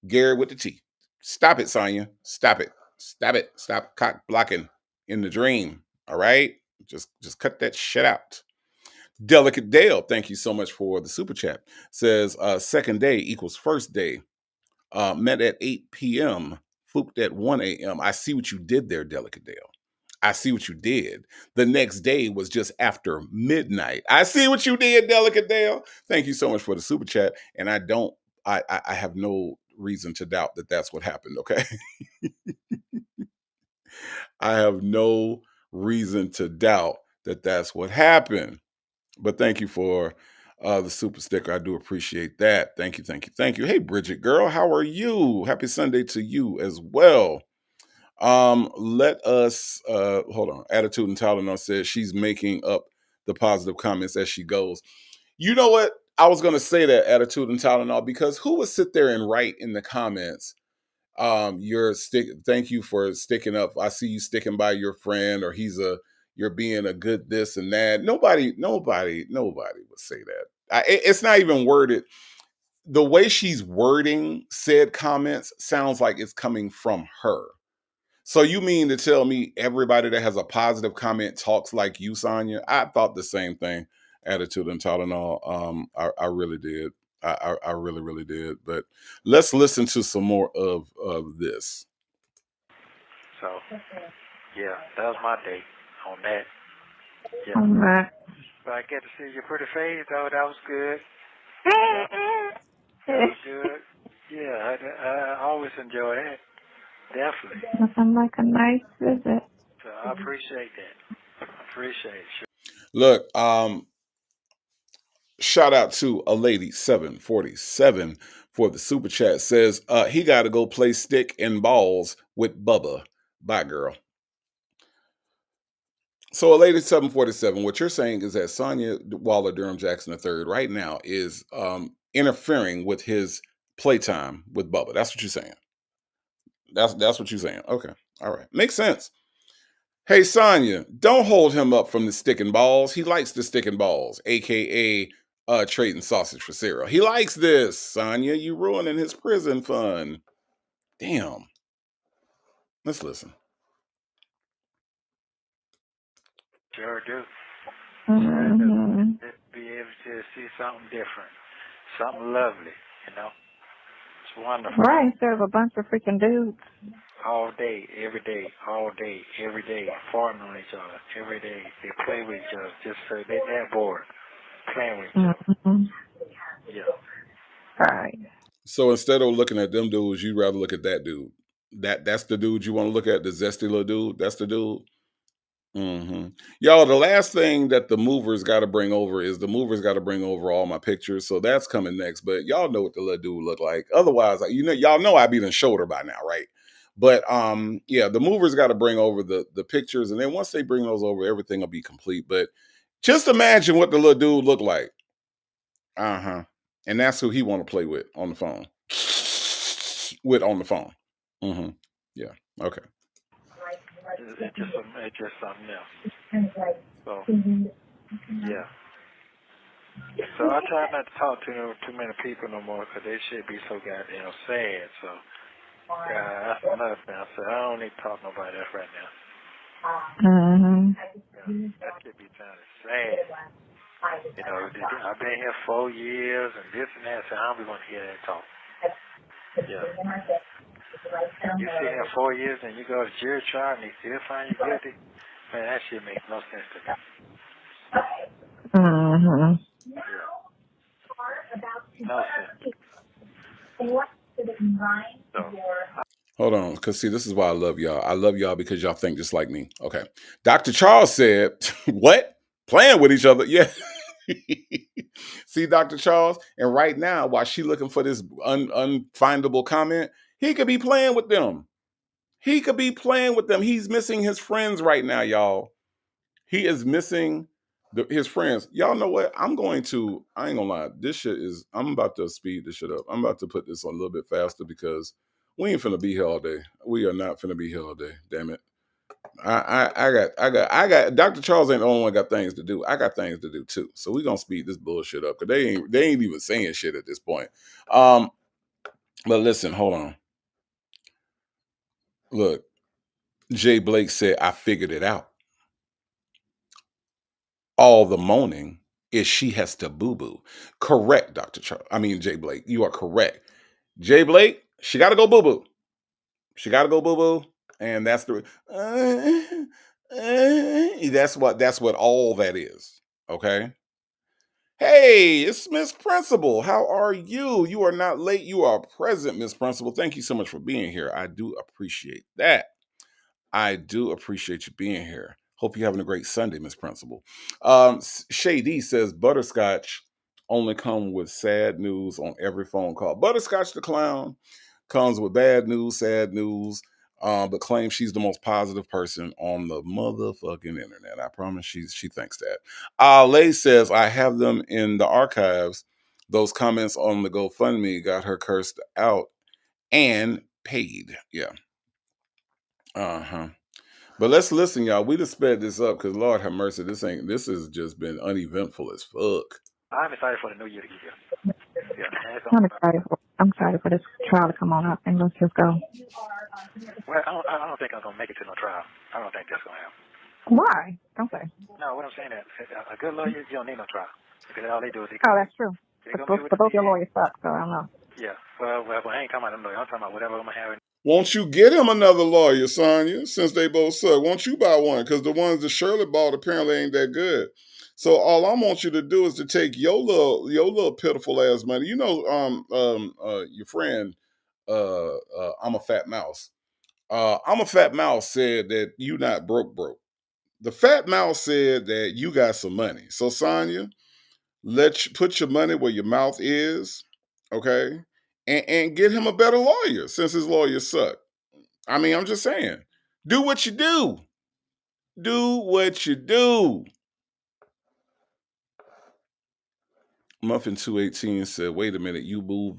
Speaker 3: Gary with the T. Stop it, Sonya. Stop it. Stop it. Stop cock blocking in the dream. All right? Just cut that shit out. Delicate Dale, thank you so much for the super chat. Says second day equals first day. Met at 8 p.m. Fooked at 1 a.m. I see what you did there, Delicate Dale. I see what you did. The next day was just after midnight. I see what you did, Delicate Dale. Thank you so much for the super chat. And I have no reason to doubt that that's what happened, okay? I have no reason to doubt that that's what happened. But thank you for the super sticker. I do appreciate that. Thank you, thank you, thank you. Hey, Bridget, girl, how are you? Happy Sunday to you as well. Let us hold on. Attitude and Tylenol says she's making up the positive comments as she goes. You know what? I was gonna say that, Attitude and Tylenol, because who would sit there and write in the comments, thank you for sticking up. I see you sticking by your friend, or you're being a good this and that. Nobody would say that. It's not even worded. The way she's wording said comments sounds like it's coming from her. So you mean to tell me everybody that has a positive comment talks like you, Sonya? I thought the same thing, Attitude and Tylenol. I really did. I really, really did. But let's listen to some more of this.
Speaker 6: So, yeah, that was my day on that. Yeah.
Speaker 11: All right.
Speaker 6: But I get to see your pretty face, though. That was good. That was good. Yeah, I always enjoy that. Definitely.
Speaker 11: Nothing like a nice visit.
Speaker 6: So I appreciate that. I appreciate it. Sure.
Speaker 3: Look, shout out to a lady 747 for the super chat. Says he got to go play stick and balls with Bubba. Bye, girl. So a lady 747, what you're saying is that Sonya Waller Durham Jackson III right now is interfering with his playtime with Bubba. That's what you're saying. That's what you're saying. Okay. All right. Makes sense. Hey, Sonya, don't hold him up from the stick and balls. He likes the stick and balls, aka trading sausage for cereal. He likes this, Sonya. You ruining his prison fund. Damn. Let's listen.
Speaker 6: Sure do.
Speaker 11: Mm-hmm.
Speaker 6: Be able to see something different, something lovely, you know. It's wonderful.
Speaker 11: Right, instead of a bunch of freaking dudes.
Speaker 6: All day, every day, all day, every day, farming on each other, every day. They play with each other just so they're that bored playing with each other.
Speaker 11: Mm-hmm. Right.
Speaker 3: So instead of looking at them dudes, you'd rather look at that dude. That's the dude you want to look at, the zesty little dude. That's the dude. Y'all, the last thing that the movers got to bring over is the movers got to bring over all my pictures. So that's coming next. But y'all know what the little dude look like. Otherwise, y'all know I'd be the shoulder by now, right? But yeah, the movers got to bring over the pictures, and then once they bring those over, everything will be complete. But just imagine what the little dude looked like. And that's who he want to play with on the phone. With on the phone. Yeah. Okay.
Speaker 6: It's just something else. So, yeah. So I try not to talk to too many people no more because they should be so goddamn sad. So, that's another thing. I said, I don't need to talk to nobody else right now. That should be kind of sad. I've been here 4 years and this and that, so I don't be want to hear that talk. Yeah. You sit here 4 years and you go to jury trial and they still find you guilty, man, that shit makes no sense to me. Yeah. No sense. So,
Speaker 3: hold on, because see, this is why I love y'all. I love y'all because y'all think just like me. Okay. Dr. Charles said, what? Playing with each other? Yeah. See, Dr. Charles? And right now, while she looking for this unfindable comment, he could be playing with them. He could be playing with them. He's missing his friends right now, y'all. He is missing his friends. Y'all know what? I ain't gonna lie. I'm about to speed this shit up. I'm about to put this on a little bit faster because we ain't finna be here all day. We are not finna be here all day. Damn it. I got Dr. Charles ain't the only one got things to do. I got things to do too. So we gonna speed this bullshit up because they ain't even saying shit at this point. But listen, hold on. Look, Jay Blake said, I figured it out. All the moaning is she has to boo-boo. Correct, Jay Blake. You are correct. Jay Blake, she got to go boo-boo. She got to go boo-boo. And that's that's what all that is. Okay. Hey, it's Miss Principal. How are you? You are not late. You are present, Miss Principal. Thank you so much for being here. I do appreciate that. I do appreciate you being here. Hope you're having a great Sunday, Miss Principal. Shady says butterscotch only come with sad news on every phone call. Butterscotch the clown comes with bad news, sad news, but claims she's the most positive person on the motherfucking internet. I promise she thinks that. Lay says, I have them in the archives. Those comments on the GoFundMe got her cursed out and paid. Yeah. But let's listen, y'all. We just sped this up because Lord have mercy, this has just been uneventful as fuck.
Speaker 6: I'm excited for the new year to get here. Yeah,
Speaker 11: I'm excited for this trial to come on up, and let's just go.
Speaker 6: Well, I don't think I'm gonna make it to no trial. I don't think that's gonna happen.
Speaker 11: Why? Don't say.
Speaker 6: No, what I'm saying is, a good lawyer, you don't need no trial because all they do is
Speaker 11: that's true. But both your lawyers suck, so I don't know.
Speaker 6: Yeah. Well, I ain't talking about them lawyers. I'm talking about whatever I'm gonna have.
Speaker 3: Won't you get him another lawyer, Sonya, since they both suck? Won't you buy one? Because the ones that Shirley bought apparently ain't that good. So all I want you to do is to take your little pitiful ass money. You know, your friend, I'm a Fat Mouse. I'm a Fat Mouse said that you not broke. The Fat Mouse said that you got some money. So Sonya, put your money where your mouth is, okay? And get him a better lawyer since his lawyers suck. I mean, I'm just saying. Do what you do. Do what you do. Muffin 218 said, wait a minute, you move,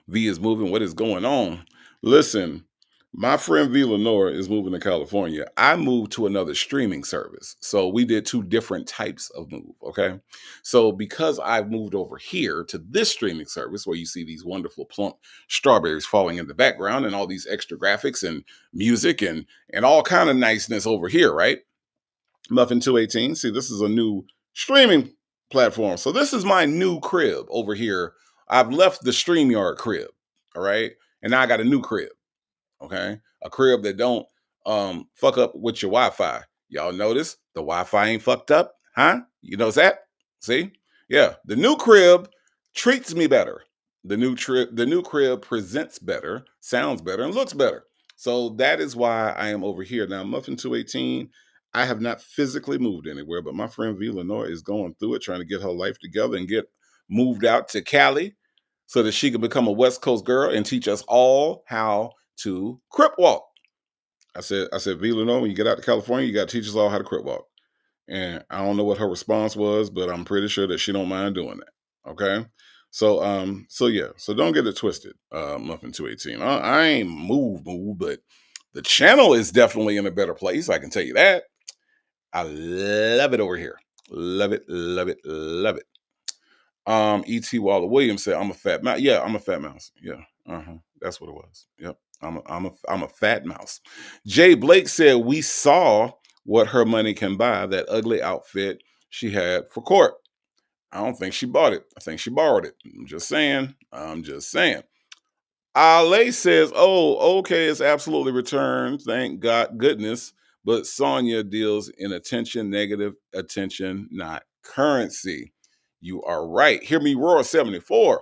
Speaker 3: V is moving. What is going on? Listen, my friend V Lenore is moving to California. I moved to another streaming service. So we did two different types of move, okay? So because I moved over here to this streaming service where you see these wonderful plump strawberries falling in the background and all these extra graphics and music and all kind of niceness over here, right? Muffin 218, see, this is a new streaming platform. So this is my new crib over here. I've left the StreamYard crib, all right? And now I got a new crib, okay? A crib that don't fuck up with your Wi-Fi. Y'all notice the Wi-Fi ain't fucked up, huh? You notice that? See? Yeah, the new crib treats me better. The new crib presents better, sounds better, and looks better. So that is why I am over here. Now, Muffin 218, I have not physically moved anywhere, but my friend V. Lenore is going through it, trying to get her life together and get moved out to Cali so that she can become a West Coast girl and teach us all how to crip walk. I said, V. Lenore, when you get out to California, you got to teach us all how to crip walk. And I don't know what her response was, but I'm pretty sure that she don't mind doing that. Okay. So yeah. So don't get it twisted, Muffin 218. I ain't move, but the channel is definitely in a better place. I can tell you that. I love it over here. Love it, love it, love it. E.T. Waller Williams said, I'm a fat mouse. Yeah, I'm a fat mouse. Yeah. That's what it was. Yep. I'm a fat mouse. Jay Blake said, we saw what her money can buy, that ugly outfit she had for court. I don't think she bought it. I think she borrowed it. I'm just saying. Ale says, oh, okay, it's absolutely returned. Thank God, goodness. But Sonya deals in attention, negative attention, not currency. You are right. Hear me roar 74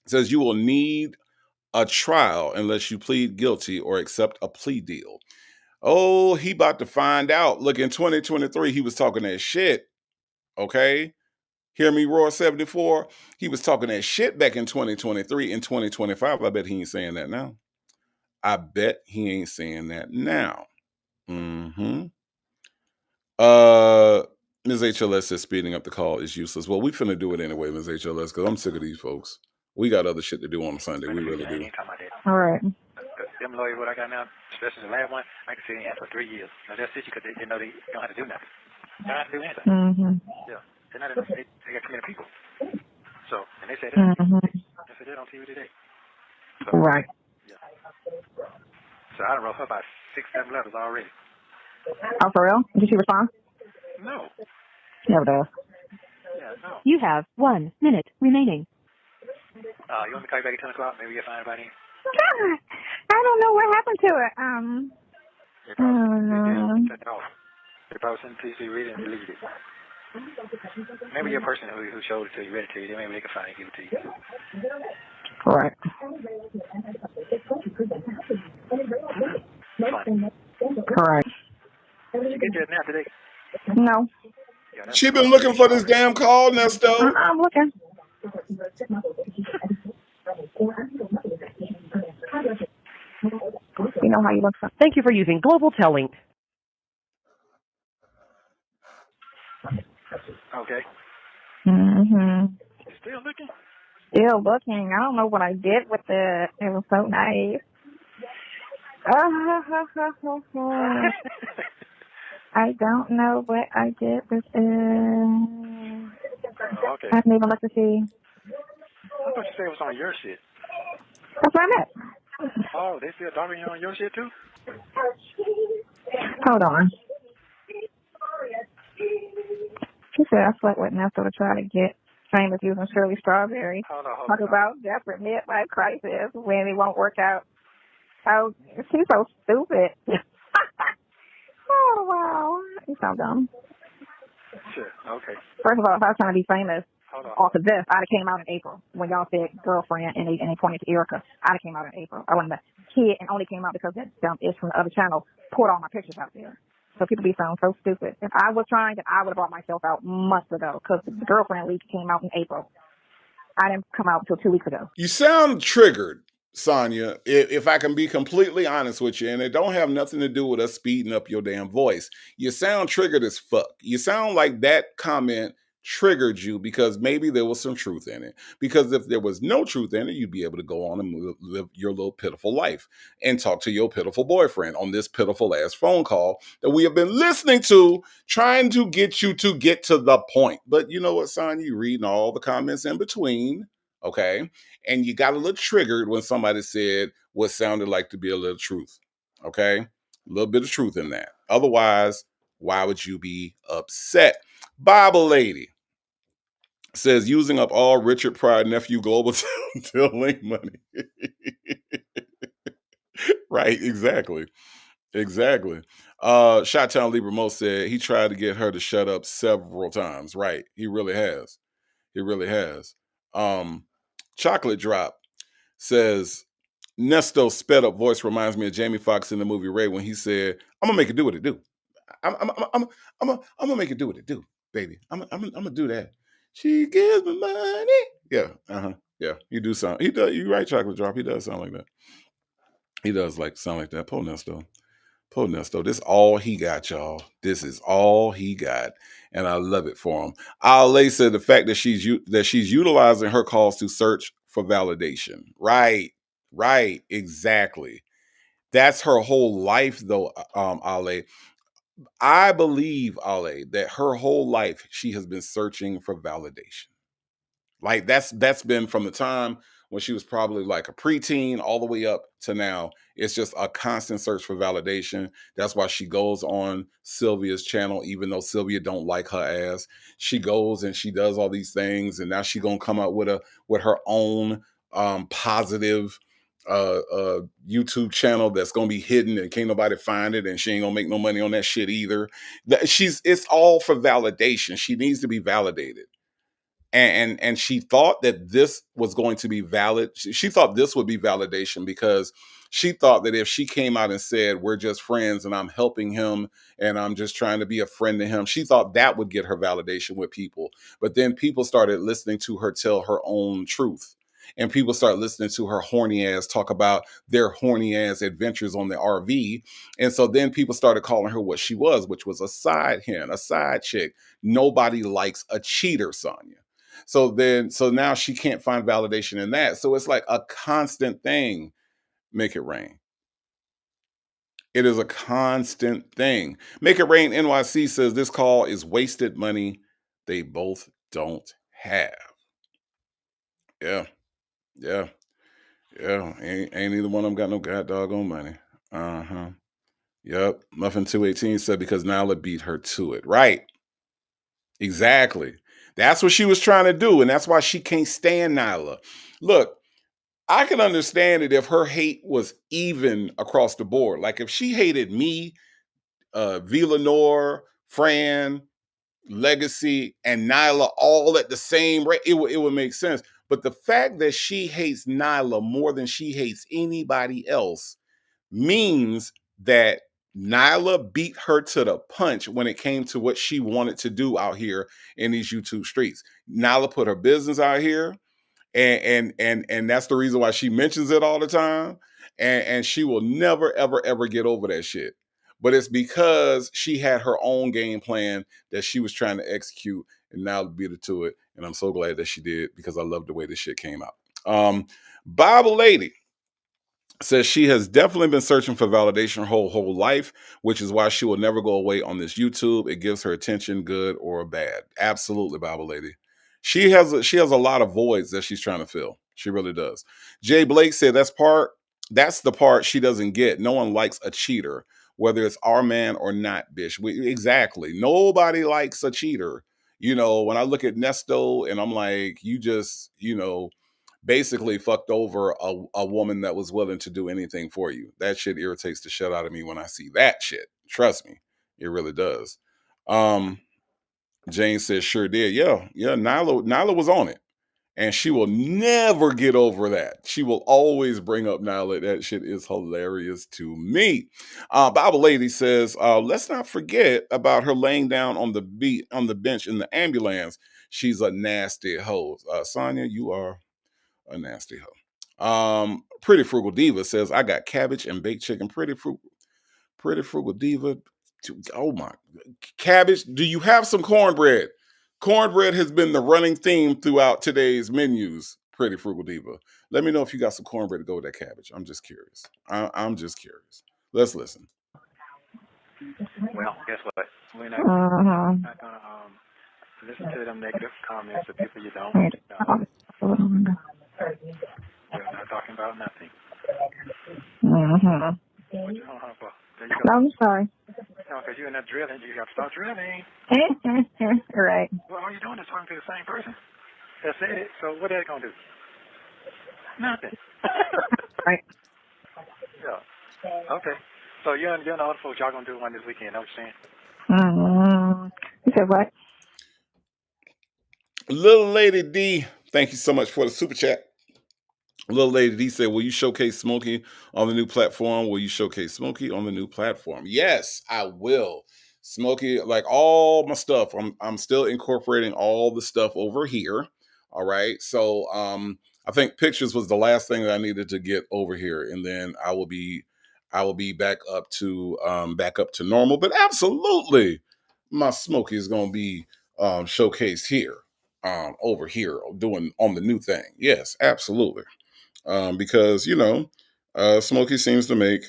Speaker 3: says you will need a trial unless you plead guilty or accept a plea deal. Oh, he about to find out. Look, in 2023, he was talking that shit. Okay. Hear me roar 74. He was talking that shit back in 2023. In 2025, I bet he ain't saying that now. I bet he ain't saying that now. Ms. HLS says speeding up the call is useless. Well, we finna do it anyway, Ms. HLS, because I'm sick of these folks. We got other shit to do on Sunday. We really do.
Speaker 11: All right.
Speaker 6: Them lawyers, what I got now, especially the last one, I can sit in for 3 years. Now, they'll sit you because they know they don't have to do nothing. They don't have to do anything.
Speaker 11: Mm-hmm.
Speaker 6: Yeah. They're not enough. They got too many people. So, and they said that. They said that on TV today. So,
Speaker 11: Right.
Speaker 6: Yeah. So, I done wrote her about 6-7 letters already.
Speaker 11: Oh, for real? Did she respond?
Speaker 6: No.
Speaker 11: Never does.
Speaker 6: Yeah, no.
Speaker 10: You have 1 minute remaining.
Speaker 6: You want me to call you back at 10 o'clock? Maybe you'll find anybody.
Speaker 11: I don't know what happened to it.
Speaker 6: They probably sent it off. They probably sent it to you so you read it and delete it. Maybe your person who showed it to you, read it to you, maybe they can find it and give it to you.
Speaker 11: Right.
Speaker 6: Fine.
Speaker 11: Correct.
Speaker 6: Did you get there now today?
Speaker 11: No.
Speaker 6: Yeah,
Speaker 3: She been looking for this damn call, Nesto.
Speaker 11: I'm looking. You know how you look for.
Speaker 10: Thank you for using Global Telling.
Speaker 6: Okay.
Speaker 11: Mm-hmm.
Speaker 6: Still looking?
Speaker 11: Still looking. I don't know what I did with it. It was so nice. I don't know what I did with it.
Speaker 6: Okay.
Speaker 11: I didn't even look to see.
Speaker 6: I thought you said it was on your shit.
Speaker 11: That's what I meant.
Speaker 6: Oh, they still dogging you on your shit too?
Speaker 11: Hold on. She said I slept with Nesto to try to get famous using Shirley Strawberry.
Speaker 6: Hold on.
Speaker 11: Talk about desperate midlife crisis when it won't work out. Oh, she's so stupid. Oh, wow. You sound dumb.
Speaker 6: Sure, okay.
Speaker 11: First of all, if I was trying to be famous off of this, I'd have came out in April. When y'all said girlfriend and they pointed to Erica, I'd have came out in April. I wasn't a kid and only came out because that dumb ish from the other channel put all my pictures out there. So people be sounding so stupid. If I was trying, then I would have brought myself out months ago because the girlfriend leak came out in April. I didn't come out until 2 weeks ago.
Speaker 3: You sound triggered, Sonya, if I can be completely honest with you, and it don't have nothing to do with us speeding up your damn voice. You sound triggered as fuck. You sound like that comment triggered you because maybe there was some truth in it. Because if there was no truth in it, you'd be able to go on and live your little pitiful life and talk to your pitiful boyfriend on this pitiful ass phone call that we have been listening to, trying to get you to get to the point. But you know what, Sonya? You reading all the comments in between, okay? And you got a little triggered when somebody said what sounded like to be a little truth, okay? A little bit of truth in that. Otherwise, why would you be upset? Bible Lady says using up all Richard Pryor nephew global tilling money. Right, exactly. Shot-Town Libra Mo said he tried to get her to shut up several times. Right, he really has. Chocolate Drop says, Nesto's sped up voice reminds me of Jamie Foxx in the movie Ray when he said, "I'm gonna make it do what it do. I'm gonna make it do what it do, baby. I'm gonna do that. She gives me money." Yeah, yeah. He do sound. He does. You right, Chocolate Drop. He does sound like that. He does like sound like that. Poor Nesto. Poor Nesto. This all he got, y'all. This is all he got, and I love it for him. Ale said the fact that she's utilizing her calls to search for validation. Right, exactly. That's her whole life, though. Ale, I believe, Ale, that her whole life she has been searching for validation. Like that's been from the time when she was probably like a preteen all the way up to now. It's just a constant search for validation. That's why she goes on Sylvia's channel, even though Sylvia don't like her ass. She goes and she does all these things, and now she gonna come out with her own positive YouTube channel that's gonna be hidden and can't nobody find it, and she ain't gonna make no money on that shit either. It's all for validation. She needs to be validated. And she thought that this was going to be valid. She thought this would be validation because she thought that if she came out and said, "We're just friends and I'm helping him and I'm just trying to be a friend to him," she thought that would get her validation with people. But then people started listening to her tell her own truth. And people start listening to her horny ass talk about their horny ass adventures on the RV. And so then people started calling her what she was, which was a side hen, a side chick. Nobody likes a cheater, Sonya. So now she can't find validation in that. So it's like a constant thing. Make it rain. It is a constant thing. Make it rain. NYC says this call is wasted money they both don't have. Yeah. Ain't either one of them got no god doggone money. Yep. Muffin 218 said because Nyla beat her to it. Right. Exactly. That's what she was trying to do, and that's why she can't stand Nyla. Look, I can understand it if her hate was even across the board. Like if she hated me, Villanor, Fran, Legacy, and Nyla all at the same rate, it would make sense. But the fact that she hates Nyla more than she hates anybody else means that Nyla beat her to the punch when it came to what she wanted to do out here in these YouTube streets. Nyla put her business out here, and that's the reason why she mentions it all the time. And she will never, ever, ever get over that shit. But it's because she had her own game plan that she was trying to execute, and Nyla beat her to it. And I'm so glad that she did because I love the way this shit came out. Bible Lady says she has definitely been searching for validation her whole life, which is why she will never go away on this YouTube. It gives her attention, good or bad. Absolutely, Bible Lady. She has a lot of voids that she's trying to fill. She really does. Jay Blake said that's the part she doesn't get. No one likes a cheater, whether it's our man or not, bitch. Exactly. Nobody likes a cheater. When I look at Nesto and I'm like, you just, basically fucked over a woman that was willing to do anything for you. That shit irritates the shit out of me when I see that shit. Trust me, it really does. Jane says, sure did. Yeah. Nyla was on it. And she will never get over that. She will always bring up Nyla. That shit is hilarious to me. Bible Lady says, let's not forget about her laying down on the bench in the ambulance. She's a nasty hoe. Sonya, you are a nasty hoe. Pretty Frugal Diva says, I got cabbage and baked chicken. Pretty Frugal Diva. Oh my, cabbage. Do you have some cornbread? Cornbread has been the running theme throughout today's menus. Pretty Frugal Diva. Let me know if you got some cornbread to go with that cabbage. I'm just curious. I'm just curious. Let's listen.
Speaker 6: Well, guess what? We're not gonna listen to them negative comments of people you don't know. We're not talking about nothing. What you don't have for? There you go.
Speaker 11: I'm sorry.
Speaker 6: No, because you're in that drilling. You got to stop drilling.
Speaker 11: Right.
Speaker 6: Well, all you're doing is talking to the same person that said it. So what are they going to do? Nothing.
Speaker 11: Right.
Speaker 6: Yeah. Okay. So you and the other folks, y'all going to do one this weekend. Know what you're saying?
Speaker 11: You said what?
Speaker 3: Little Lady D, thank you so much for the super chat. Little Lady D said, will you showcase Smokey on the new platform? Will you showcase Smokey on the new platform? Yes, I will. Smokey, like all my stuff, I'm still incorporating all the stuff over here. All right. So I think pictures was the last thing that I needed to get over here. And then I will be back up to normal. But absolutely, my Smokey is gonna be showcased here, over here, doing on the new thing. Yes, absolutely. Because Smokey seems to make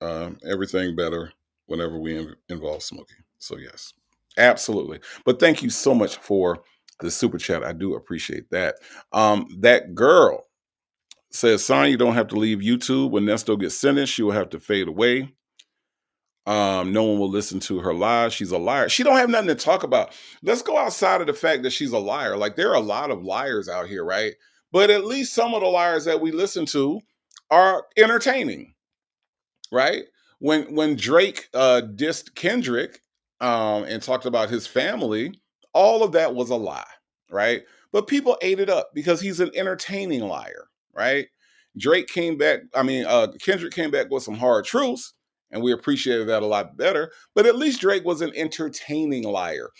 Speaker 3: everything better whenever we involve Smokey. So yes, absolutely. But thank you so much for the super chat. I do appreciate that. That girl says, "Sonya, you don't have to leave YouTube. When Nesto gets sentenced, she will have to fade away. No one will listen to her lies. She's a liar. She don't have nothing to talk about. Let's go outside of the fact that she's a liar. Like, there are a lot of liars out here, right? But at least some of the liars that we listen to are entertaining, right? When Drake dissed Kendrick and talked about his family, all of that was a lie, right? But people ate it up because he's an entertaining liar, right? Drake came back, Kendrick came back with some hard truths, and we appreciated that a lot better. But at least Drake was an entertaining liar.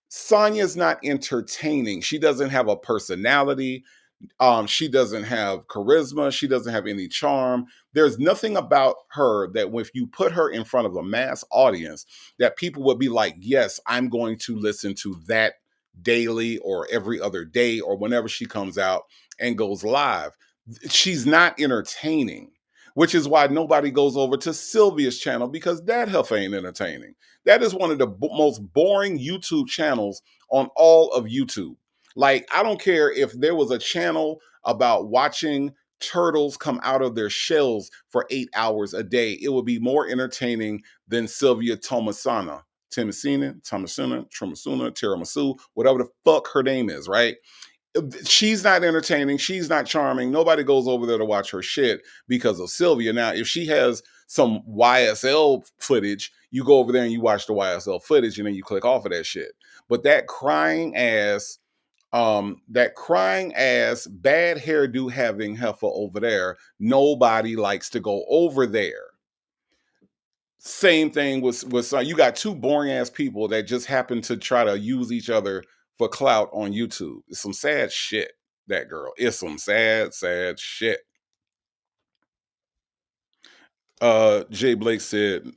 Speaker 3: Sonya's not entertaining. She doesn't have a personality. She doesn't have charisma. She doesn't have any charm. There's nothing about her that if you put her in front of a mass audience, that people would be like, yes, I'm going to listen to that daily or every other day or whenever she comes out and goes live. She's not entertaining, which is why nobody goes over to Sylvia's channel, because that heifer ain't entertaining. That is one of the most boring YouTube channels on all of YouTube. Like, I don't care if there was a channel about watching turtles come out of their shells for 8 hours a day, it would be more entertaining than Sylvia Thomasina, Tiramisu, whatever the fuck her name is, right? She's not entertaining. She's not charming. Nobody goes over there to watch her shit because of Sylvia. Now, if she has some YSL footage, you go over there and you watch the YSL footage and then you click off of that shit. But that crying ass bad hairdo having heifer over there, nobody likes to go over there. Same thing with you got two boring ass people that just happen to try to use each other for clout on YouTube. It's some sad shit, that girl. It's some sad shit. Jay Blake said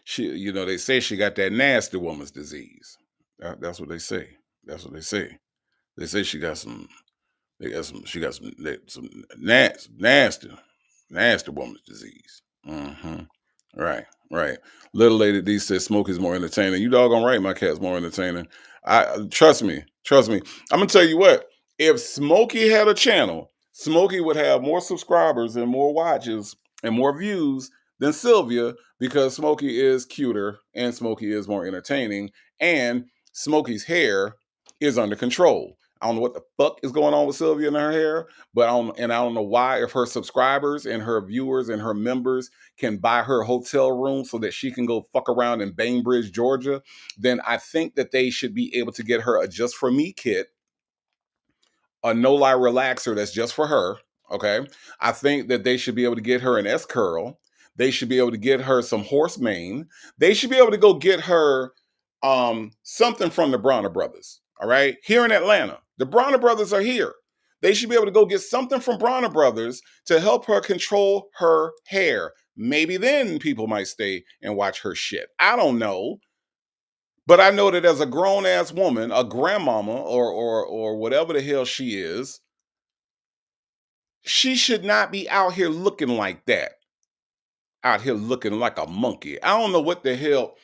Speaker 3: she, they say she got that nasty woman's disease. That's what they say. That's what they say. They say she got some nasty woman's disease. Mm-hmm. Right. Little Lady D says Smokey's more entertaining. You doggone right, my cat's more entertaining. Trust me. I'm gonna tell you what. If Smokey had a channel, Smokey would have more subscribers and more watches and more views than Sylvia, because Smokey is cuter and Smokey is more entertaining, and Smokey's hair is under control. I don't know what the fuck is going on with Sylvia and her hair, but I don't know why, if her subscribers and her viewers and her members can buy her hotel room so that she can go fuck around in Bainbridge, Georgia, then I think that they should be able to get her a Just For Me kit, a no-lie relaxer that's just for her, okay? I think that they should be able to get her an S-curl. They should be able to get her some horse mane. They should be able to go get her something from the Bronner Brothers, all right? Here in Atlanta, the Bronner Brothers are here. They should be able to go get something from Bronner Brothers to help her control her hair. Maybe then people might stay and watch her shit. I don't know. But I know that as a grown-ass woman, a grandmama or whatever the hell she is, she should not be out here looking like that. Out here looking like a monkey. I don't know what the hell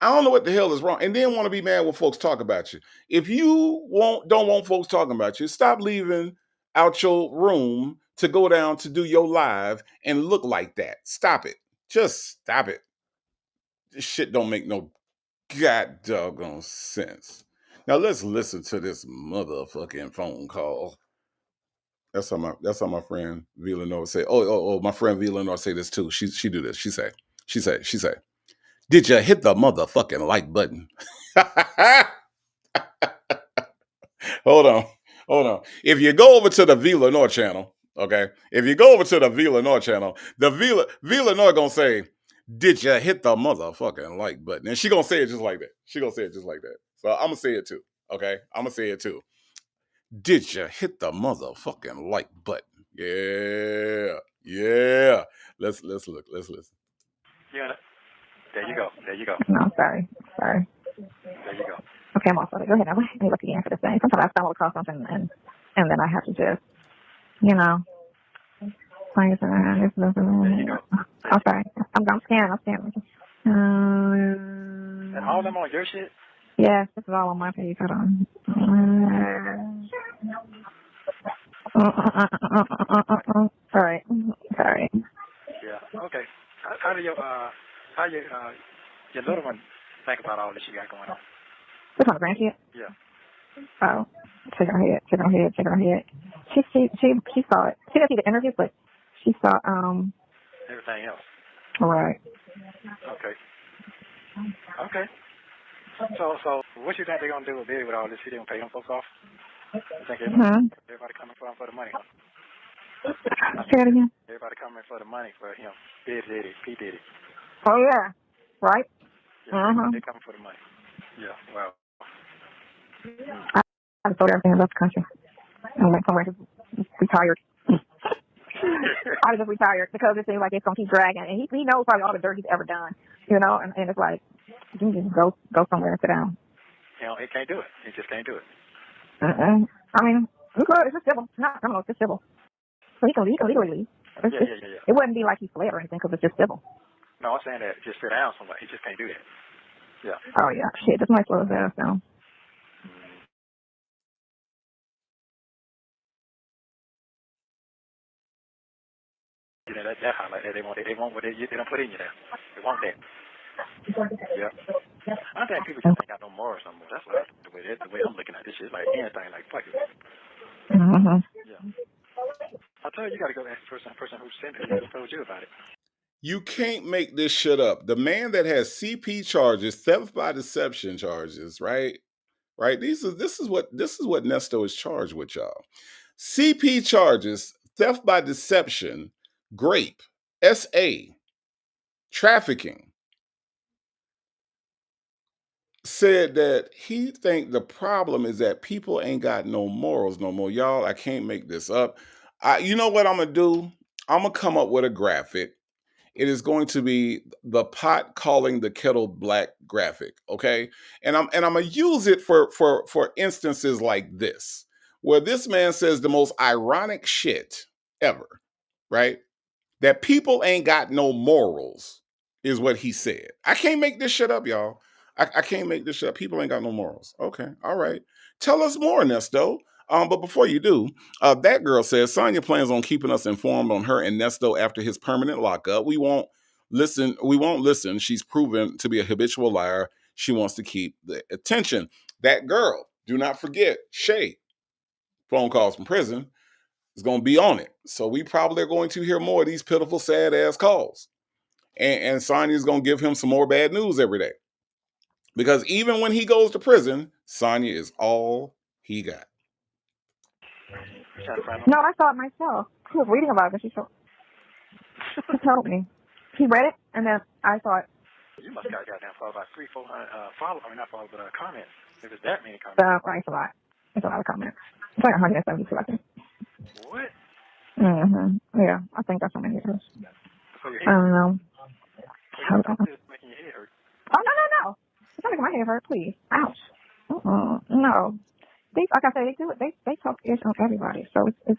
Speaker 3: is wrong. And then want to be mad when folks talk about you. If you don't want folks talking about you, stop leaving out your room to go down to do your live and look like that. Stop it. Just stop it. This shit don't make no god doggone sense. Now let's listen to this motherfucking phone call. That's how my friend Villanova say. Oh, my friend Villanova say this too. She do this. She say, did you hit the motherfucking like button? Hold on. If you go over to the Villanova channel, Okay, if you go over to the Villanor channel, the Villanor gonna say, "Did you hit the motherfucking like button?" And she gonna say it just like that. She gonna say it just like that. So I'm gonna say it too. Okay, I'm gonna say it too. Did you hit the motherfucking like button? Yeah, yeah. Let's look. Let's listen.
Speaker 6: Yeah. There you go. There you go.
Speaker 11: No, sorry.
Speaker 6: There you go.
Speaker 11: Okay, I'm all sorry. Go ahead. Let me look again for this thing. Sometimes I stumble across something and then I have to just, you know. I'm sorry. I'm scanning.
Speaker 6: And all of them on your shit?
Speaker 11: Yes, this is all on my page. Hold on. Sorry.
Speaker 6: Yeah. Okay. How do your little one think about all this you got going on?
Speaker 11: This one, grandkid?
Speaker 6: Yeah.
Speaker 11: Oh, shake her head. She saw it. She didn't see the interview, but she saw
Speaker 6: Everything else.
Speaker 11: Right.
Speaker 6: Okay. So what you think they're gonna do with Billy with all this? He didn't pay them folks off? You think everybody coming for the money, huh?
Speaker 11: Say it again.
Speaker 6: Everybody coming for the money for him. P. Diddy.
Speaker 11: Oh yeah. Right?
Speaker 6: Yeah, They're coming for the money. Yeah, wow.
Speaker 11: I sold everything and left the country. And went somewhere, just retired. I just retired because it seems like it's gonna keep dragging, and he knows probably all the dirt he's ever done, you know. And it's like you can just go somewhere and sit down.
Speaker 6: You know, he can't do it. He just can't do it.
Speaker 11: I mean, he could. It's just civil. It's not criminal. It's just civil. So he can legally leave.
Speaker 6: Yeah.
Speaker 11: It wouldn't be like he fled or anything because it's just civil.
Speaker 6: No, I'm saying that just sit down somewhere. He just can't do that. Yeah.
Speaker 11: Oh yeah, shit. This might slow his ass down.
Speaker 6: You know, that highlight that they want what they don't put in you there. They want that. Yeah. I think people just ain't got no morals no more. That's the way I'm looking at this shit. Like anything, like fuck it. Yeah. I tell you, you got to go ask the person who sent it. Who told you about it.
Speaker 3: You can't make this shit up. The man that has CP charges, theft by deception charges, right? Right. This is what Nesto is charged with, y'all. CP charges, theft by deception, grape, SA, trafficking. Said that he think the problem is that people ain't got no morals no more. Y'all, I can't make this up. You know what I'm gonna do? I'm gonna come up with a graphic. It is going to be the pot calling the kettle black graphic, okay? And I'm gonna use it for instances like this, where this man says the most ironic shit ever, right? That people ain't got no morals is what he said. I can't make this shit up, y'all. I can't make this shit up. People ain't got no morals. Okay, all right. Tell us more, Nesto. But before you do, that girl says Sonya plans on keeping us informed on her and Nesto after his permanent lockup. We won't listen. She's proven to be a habitual liar. She wants to keep the attention. That girl, do not forget, Shay, phone calls from prison, is going to be on it. So we probably are going to hear more of these pitiful, sad ass calls. And Sonya's going to give him some more bad news every day. Because even when he goes to prison, Sonya is all he got.
Speaker 11: No, I saw it myself. She was reading about it, but she told me. He read it, and then I thought.
Speaker 6: You must got goddamn follow about 300-400 not follow, but comments. If it's that many comments.
Speaker 11: Right, it's a lot. It's a lot of comments. It's like 172, I think.
Speaker 6: What?
Speaker 11: Yeah, I think that's how many it is.
Speaker 6: So
Speaker 11: I don't know.
Speaker 6: It's making your head hurt.
Speaker 11: Oh, no. It's not making my head hurt, please. Ouch. No. Like I said, they do it. They talk ish on everybody. So it's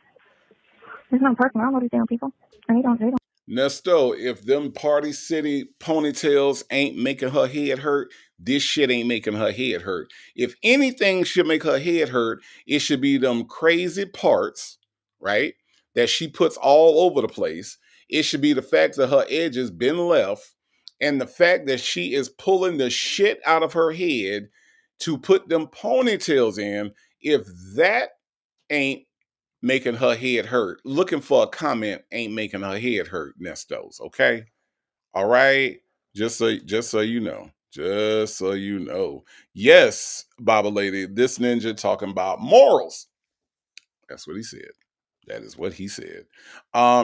Speaker 11: not personal. I don't know these damn people. And they don't.
Speaker 3: Nesto, if them Party City ponytails ain't making her head hurt, this shit ain't making her head hurt. If anything should make her head hurt, it should be them crazy parts, right, that she puts all over the place. It should be the fact that her edges been left and the fact that she is pulling the shit out of her head to put them ponytails in. If that ain't making her head hurt, looking for a comment ain't making her head hurt, Nestos, okay? All right? Just so you know. Just so you know. Yes, Baba Lady, this ninja talking about morals. That's what he said. That is what he said.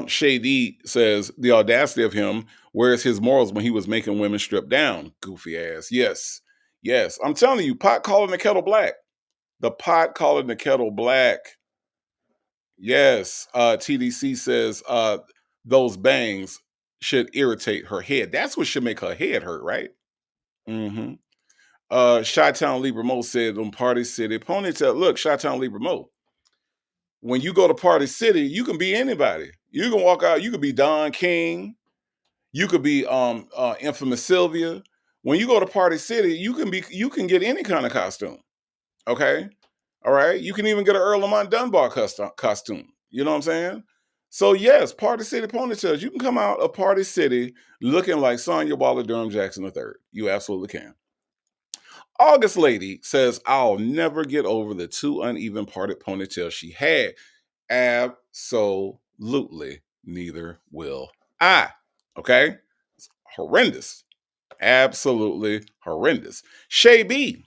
Speaker 3: Shady says, the audacity of him. Where's his morals when he was making women strip down? Goofy ass. Yes. Yes. I'm telling you, pot calling the kettle black. The pot calling the kettle black. Yes. TDC says those bangs should irritate her head. That's what should make her head hurt, right? Mm-hmm. Chi-Town Libra Mo said on Party City ponytail. Look, Chi-Town Libra Mo. When you go to Party City, you can be anybody. You can walk out, you could be Don King, you could be Infamous Sylvia. When you go to Party City, you can get any kind of costume. Okay? All right. You can even get an Earl Lamont Dunbar costume. You know what I'm saying? So yes, Party City ponytails. You can come out of Party City looking like Sonya Waller Durham Jackson III. You absolutely can. August Lady says, I'll never get over the 2 uneven parted ponytails she had. Absolutely neither will I. Okay? It's horrendous. Absolutely horrendous. Shay B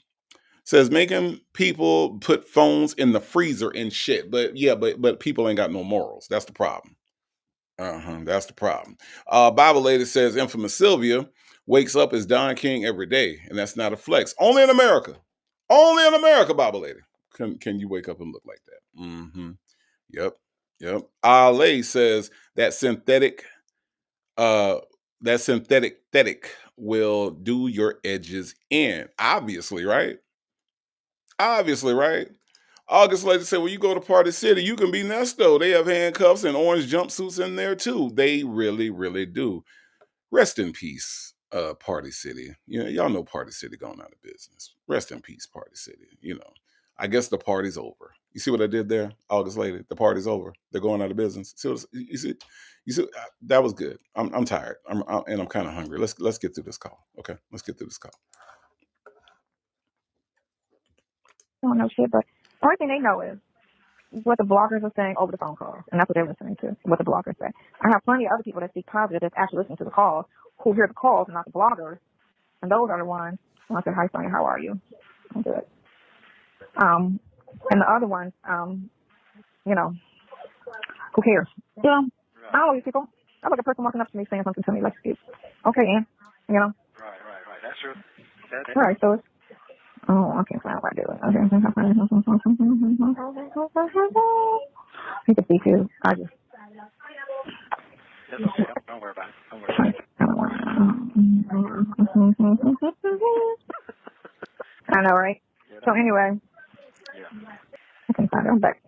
Speaker 3: says making people put phones in the freezer and shit. But yeah, but people ain't got no morals. That's the problem. That's the problem. Bible Lady says Infamous Sylvia wakes up as Don King every day, and that's not a flex. Only in America. Only in America, Bible Lady. Can you wake up and look like that? Mm-hmm. Yep. Ale says that synthetic will do your edges in. Obviously, right? August Lady said, well, you go to Party City, you can be Nesto. They have handcuffs and orange jumpsuits in there too. They really, really do. Rest in peace, Party City. You know, y'all know Party City going out of business. Rest in peace, Party City. You know, I guess the party's over. You see what I did there, August Lady? The party's over. They're going out of business. You see, that was good. I'm tired. And I'm kind of hungry. Let's get through this call. Okay, let's get through this call.
Speaker 11: I don't know shit, but the only thing they know is what the bloggers are saying over the phone calls, and that's what they're listening to, what the bloggers say. I have plenty of other people that speak positive that's actually listening to the calls, who hear the calls and not the bloggers, and those are the ones when I say, hi, Sonya, how are you? I'm good. And the other ones, you know, who cares? You know, I don't know these people. I like a person walking up to me saying something to me like, okay, Ann, you know?
Speaker 6: Right. That's true.
Speaker 11: Right, so it's, oh, I can't find what I do. He can speak too. I just.
Speaker 6: That's okay. Don't worry about it.
Speaker 11: I know, right?
Speaker 6: Yeah,
Speaker 11: so anyway, I can't find it. I'm back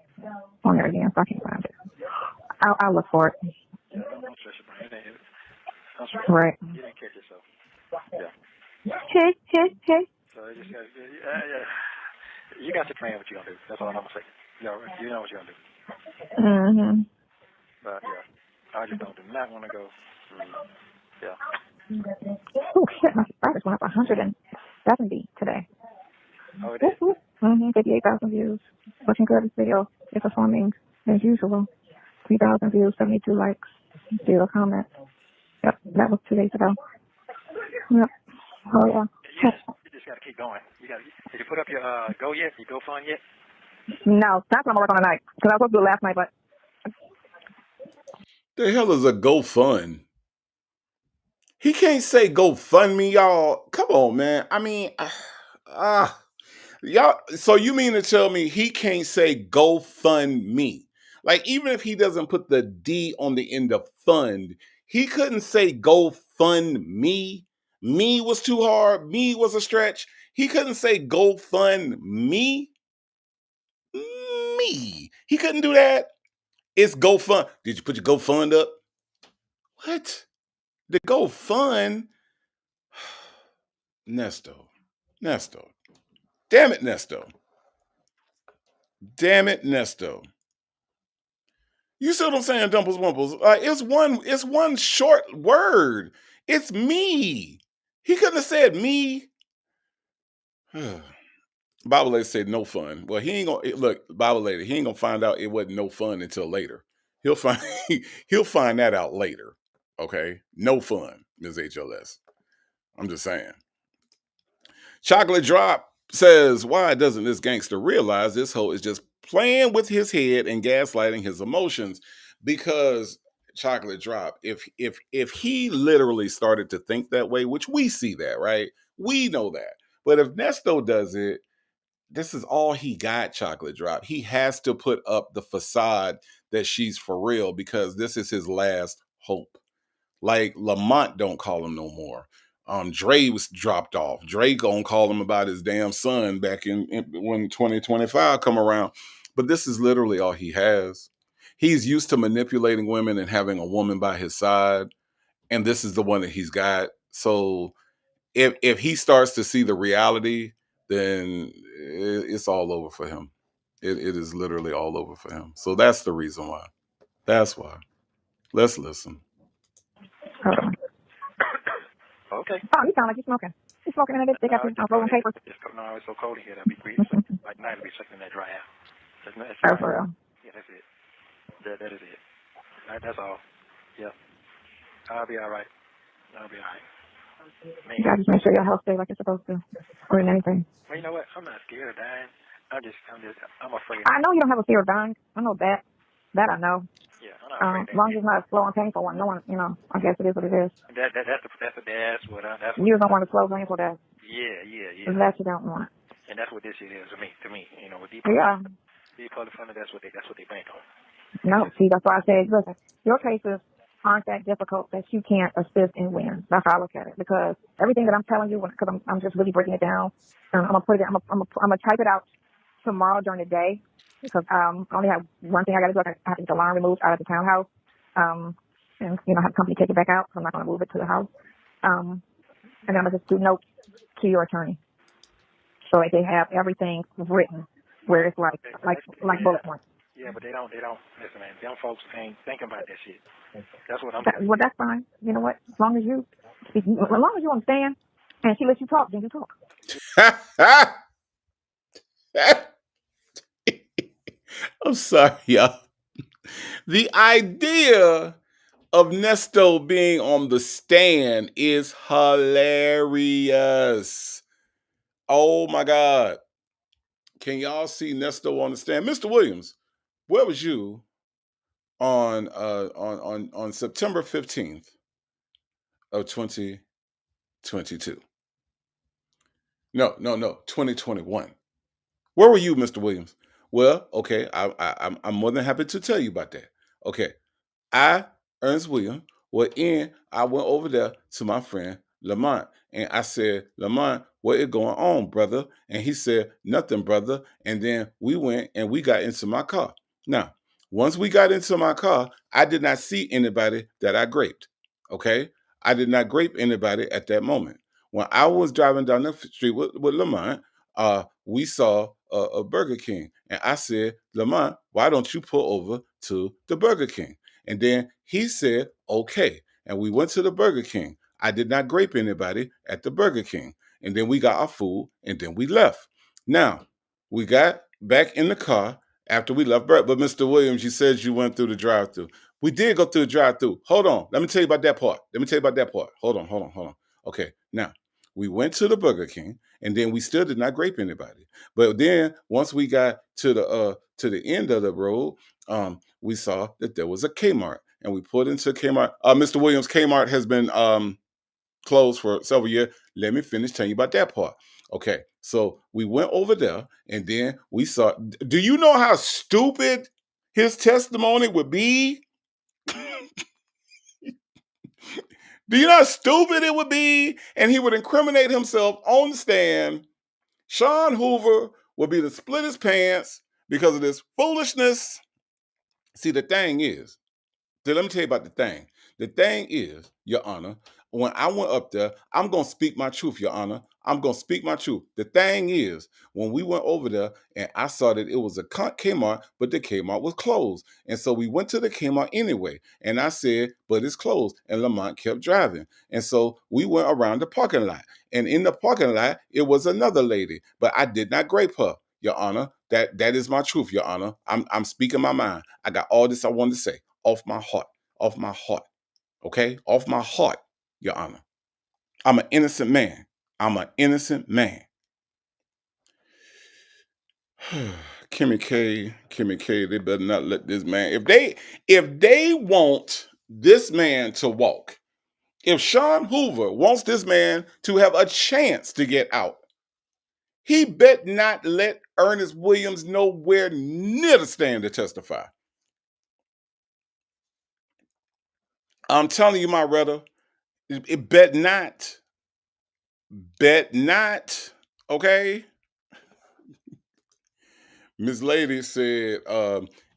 Speaker 11: on there again, so I can't find it. I'll look for it.
Speaker 6: Yeah, don't stress your brain. Don't stress.
Speaker 11: Right.
Speaker 6: You didn't catch yourself. Yeah.
Speaker 11: Hey.
Speaker 6: So you just got, you got to plan what you're gonna do. That's all I'm gonna say. You know what you're gonna do.
Speaker 11: Mhm.
Speaker 6: But yeah, I just don't do not want to go through. Yeah.
Speaker 11: Oh shit! My subscribers went up 170 today.
Speaker 6: Oh, it is.
Speaker 11: 58,000 views. Looking good. This video is performing as usual. 3,000 views, 72 likes, 0 comments. Yep, that was 2 days ago. Yep. Oh yeah.
Speaker 6: You just got to keep going. Did you put up your go yet? Your go fund yet?
Speaker 11: No, that's what I'm working on tonight. Because I was supposed to do it last night, but.
Speaker 3: The hell is a GoFund? He can't say GoFundMe, y'all. Come on, man. I mean, y'all. So you mean to tell me he can't say GoFundMe? Like, even if he doesn't put the D on the end of fund, he couldn't say GoFundMe. Me was too hard. Me was a stretch. He couldn't say GoFundMe. Me. He couldn't do that. It's GoFund. Did you put your GoFund up? What? The GoFund? Nesto. Damn it, Nesto. You see what I'm saying, Dumples Wumples? It's one short word. It's me. He couldn't have said me. Bible Lady said no fun. Well, he ain't gonna look, Bible Lady, he ain't gonna find out it wasn't no fun until later. He'll find that out later. Okay? No fun, Ms. HLS. I'm just saying. Chocolate Drop says, why doesn't this gangster realize this hoe is just playing with his head and gaslighting his emotions because chocolate drop. If he literally started to think that way, which we see that, right? We know that. But if Nesto does it, this is all he got, chocolate drop. He has to put up the facade that she's for real because this is his last hope. Like Lamont don't call him no more. Dre was dropped off. Dre gonna call him about his damn son back in when 2025 come around. But this is literally all he has. He's used to manipulating women and having a woman by his side, and this is the one that he's got. So if he starts to see the reality, then it's all over for him. It is literally all over for him. So that's the reason why. That's why. Let's listen.
Speaker 6: Okay.
Speaker 11: Oh, you sound like you're smoking. You smoking in a bit? They got you rolling papers.
Speaker 6: No, it's so cold in here. That'd be great. Like night to be sucking that dry air.
Speaker 11: Oh, for real.
Speaker 6: Yeah, that's it. That is it. That's all. Yeah. I'll be all right. I'll be all right. Man.
Speaker 11: You gotta just make sure your health stays like it's supposed to. Or in anything.
Speaker 6: Well, you know what? I'm not scared of dying. I'm afraid.
Speaker 11: I know you don't have a fear of dying. I know that. That I know.
Speaker 6: Yeah, I'm not afraid.
Speaker 11: As long as it's not a slow and painful one. No one, I guess it is what it is.
Speaker 6: That's what
Speaker 11: you don't want a slow, painful death.
Speaker 6: Yeah.
Speaker 11: That you don't want.
Speaker 6: And that's what this shit is to me. With deep public funding, that's what they bank on.
Speaker 11: No, see, that's why I said, listen, your cases aren't that difficult that you can't assist and win. That's how I look at it. Because everything that I'm telling you, because I'm just really breaking it down, I'm gonna put it. I'm gonna type it out tomorrow during the day because I only have one thing I got to do. I have to get the line removed out of the townhouse, and have the company take it back out. So I'm not gonna move it to the house. And then I'm gonna just do notes to your attorney, so that they have everything written where it's like bullet points.
Speaker 6: Yeah, but they don't listen, man. Them folks ain't thinking about that shit. That's what I'm.
Speaker 11: Well, that's fine. You know what? As long as you understand, and she lets you talk, then you talk.
Speaker 3: I'm sorry, y'all. The idea of Nesto being on the stand is hilarious. Oh my God. Can y'all see Nesto on the stand? Mr. Williams, where was you on September 15th of 2022? No, 2021. Where were you, Mr. Williams? Well, okay, I'm more than happy to tell you about that. Okay, I, Ernest Williams, I went over there to my friend Lamont, and I said, Lamont, what is going on, brother? And he said, nothing, brother. And then we went and we got into my car. Now, once we got into my car, I did not see anybody that I graped. Okay, I did not grape anybody at that moment. When I was driving down the street with Lamont, we saw a Burger King. And I said, Lamont, why don't you pull over to the Burger King? And then he said, okay. And we went to the Burger King. I did not grape anybody at the Burger King. And then we got our food and then we left. Now, we got back in the car after we left. But Mr. Williams, you said you went through the drive-thru. We did go through the drive-thru. Hold on. Let me tell you about that part. Hold on. Okay, now, we went to the Burger King, and then we still did not grape anybody. But then once we got to the end of the road, we saw that there was a Kmart, and we pulled into Kmart. Mr. Williams, Kmart has been closed for several years. Let me finish telling you about that part. Okay, so we went over there, and then we saw. Do you know how stupid his testimony would be? Do you know how stupid it would be? And he would incriminate himself on the stand. Sean Hoover would be to split his pants because of this foolishness. See, the thing is, let me tell you about the thing. The thing is, Your Honor, when I went up there, I'm going to speak my truth, Your Honor. I'm going to speak my truth. The thing is, when we went over there and I saw that it was a Kmart, but the Kmart was closed. And so we went to the Kmart anyway. And I said, but it's closed. And Lamont kept driving. And so we went around the parking lot. And in the parking lot, it was another lady. But I did not grape her, Your Honor. That is my truth, Your Honor. I'm speaking my mind. I got all this I wanted to say. Off my heart. Okay? Off my heart, Your Honor. I'm an innocent man. Kimmy K, they better not let this man. If they want this man to walk, if Sean Hoover wants this man to have a chance to get out, he bet not let Ernest Williams nowhere near the stand to testify. I'm telling you, my brother, it bet not. Bet not. Okay. Miss Lady said,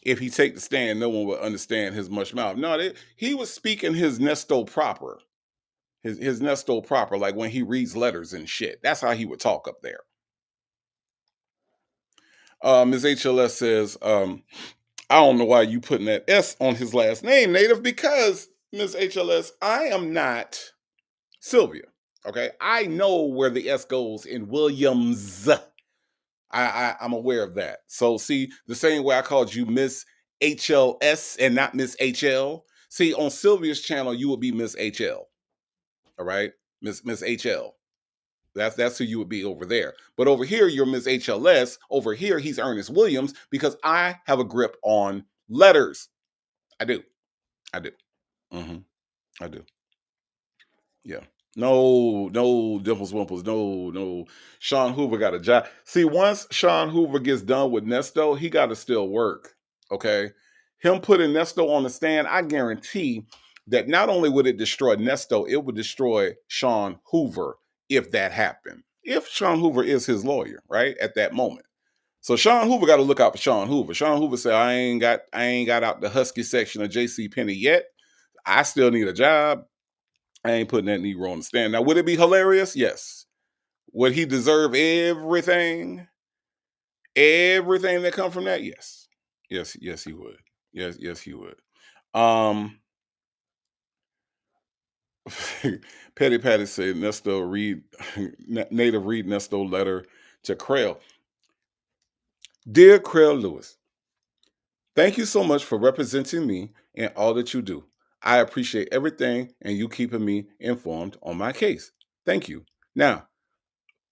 Speaker 3: if he take the stand, no one will understand his mush mouth. No, he was speaking his Nesto proper. His Nesto proper, like when he reads letters and shit. That's how he would talk up there. Ms. HLS says, I don't know why you putting that S on his last name, Native, because, Ms. HLS, I am not Sylvia. Okay? I know where the S goes in Williams. I'm aware of that. So see, the same way I called you Miss HLS and not Miss HL. See, on Sylvia's channel, you would be Miss HL. All right? Miss HL. That's who you would be over there. But over here, you're Miss HLS. Over here, he's Ernest Williams because I have a grip on letters. I do. Mm-hmm. I do. Yeah. No, Dimples Wimples. No. Sean Hoover got a job. See, once Sean Hoover gets done with Nesto, he got to still work. Okay. Him putting Nesto on the stand, I guarantee that not only would it destroy Nesto, it would destroy Sean Hoover if that happened. If Sean Hoover is his lawyer, right? At that moment. So Sean Hoover got to look out for Sean Hoover. Sean Hoover said, I ain't got out the Husky section of J.C. Penney yet. I still need a job. I ain't putting that Negro on the stand. Now, would it be hilarious? Yes. Would he deserve everything that come from that? Yes. Yes, he would. Yes, he would. Petty Patty said, Native read Nesto letter to Krell. Dear Krell Lewis, thank you so much for representing me in all that you do. I appreciate everything and you keeping me informed on my case. Thank you. Now,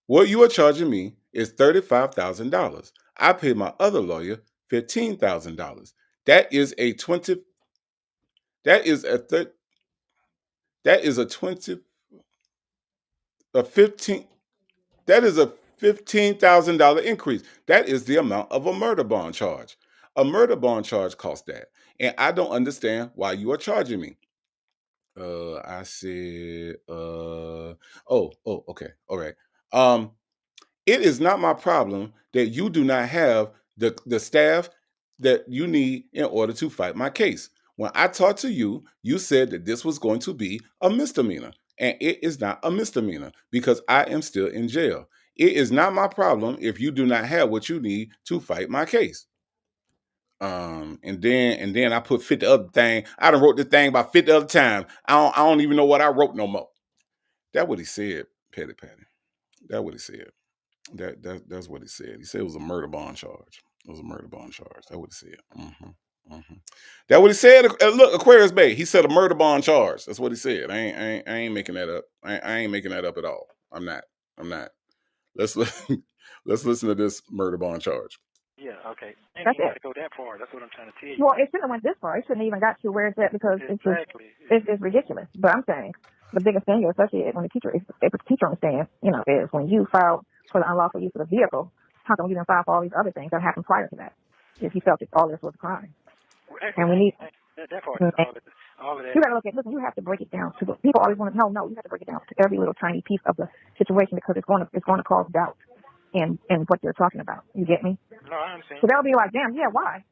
Speaker 3: what you are charging me is $35,000. I paid my other lawyer $15,000. That is a $15,000 increase. That is the amount of a murder bond charge. A murder bond charge costs that. And I don't understand why you are charging me. I said, okay. All right. It is not my problem that you do not have the staff that you need in order to fight my case. When I talked to you, you said that this was going to be a misdemeanor, and it is not a misdemeanor because I am still in jail. It is not my problem if you do not have what you need to fight my case. And then I put 50 other thing. I done wrote this thing about 50 other times. I don't even know what I wrote no more. That's what he said, Petty Patty. That's what he said. That's what he said. He said it was a murder bond charge. It was a murder bond charge. That's what he said. That's what he said. Look, Aquarius Bay. He said a murder bond charge. That's what he said. I ain't making that up. I ain't making that up at all. I'm not. Let's listen to this murder bond charge.
Speaker 6: Yeah, okay. And
Speaker 11: That's
Speaker 6: you got
Speaker 11: it.
Speaker 6: to go that far. That's what I'm trying to tell you.
Speaker 11: Well, it shouldn't have went this far. It shouldn't even got to where it's at because
Speaker 6: Exactly.
Speaker 11: it's ridiculous. But I'm saying the biggest thing, especially when the teacher is able to teacher understands, is when you filed for the unlawful use of the vehicle, how come you didn't file for all these other things that happened prior to that? If you felt that all this was a crime. And we need
Speaker 6: that part is all of that.
Speaker 11: You got to look at, listen, you have to break it down to people always want to know. No, you have to break it down to every little tiny piece of the situation because it's going to cause doubt in what you're talking about. You get me?
Speaker 6: No, I understand.
Speaker 11: So they'll be like, damn, yeah, why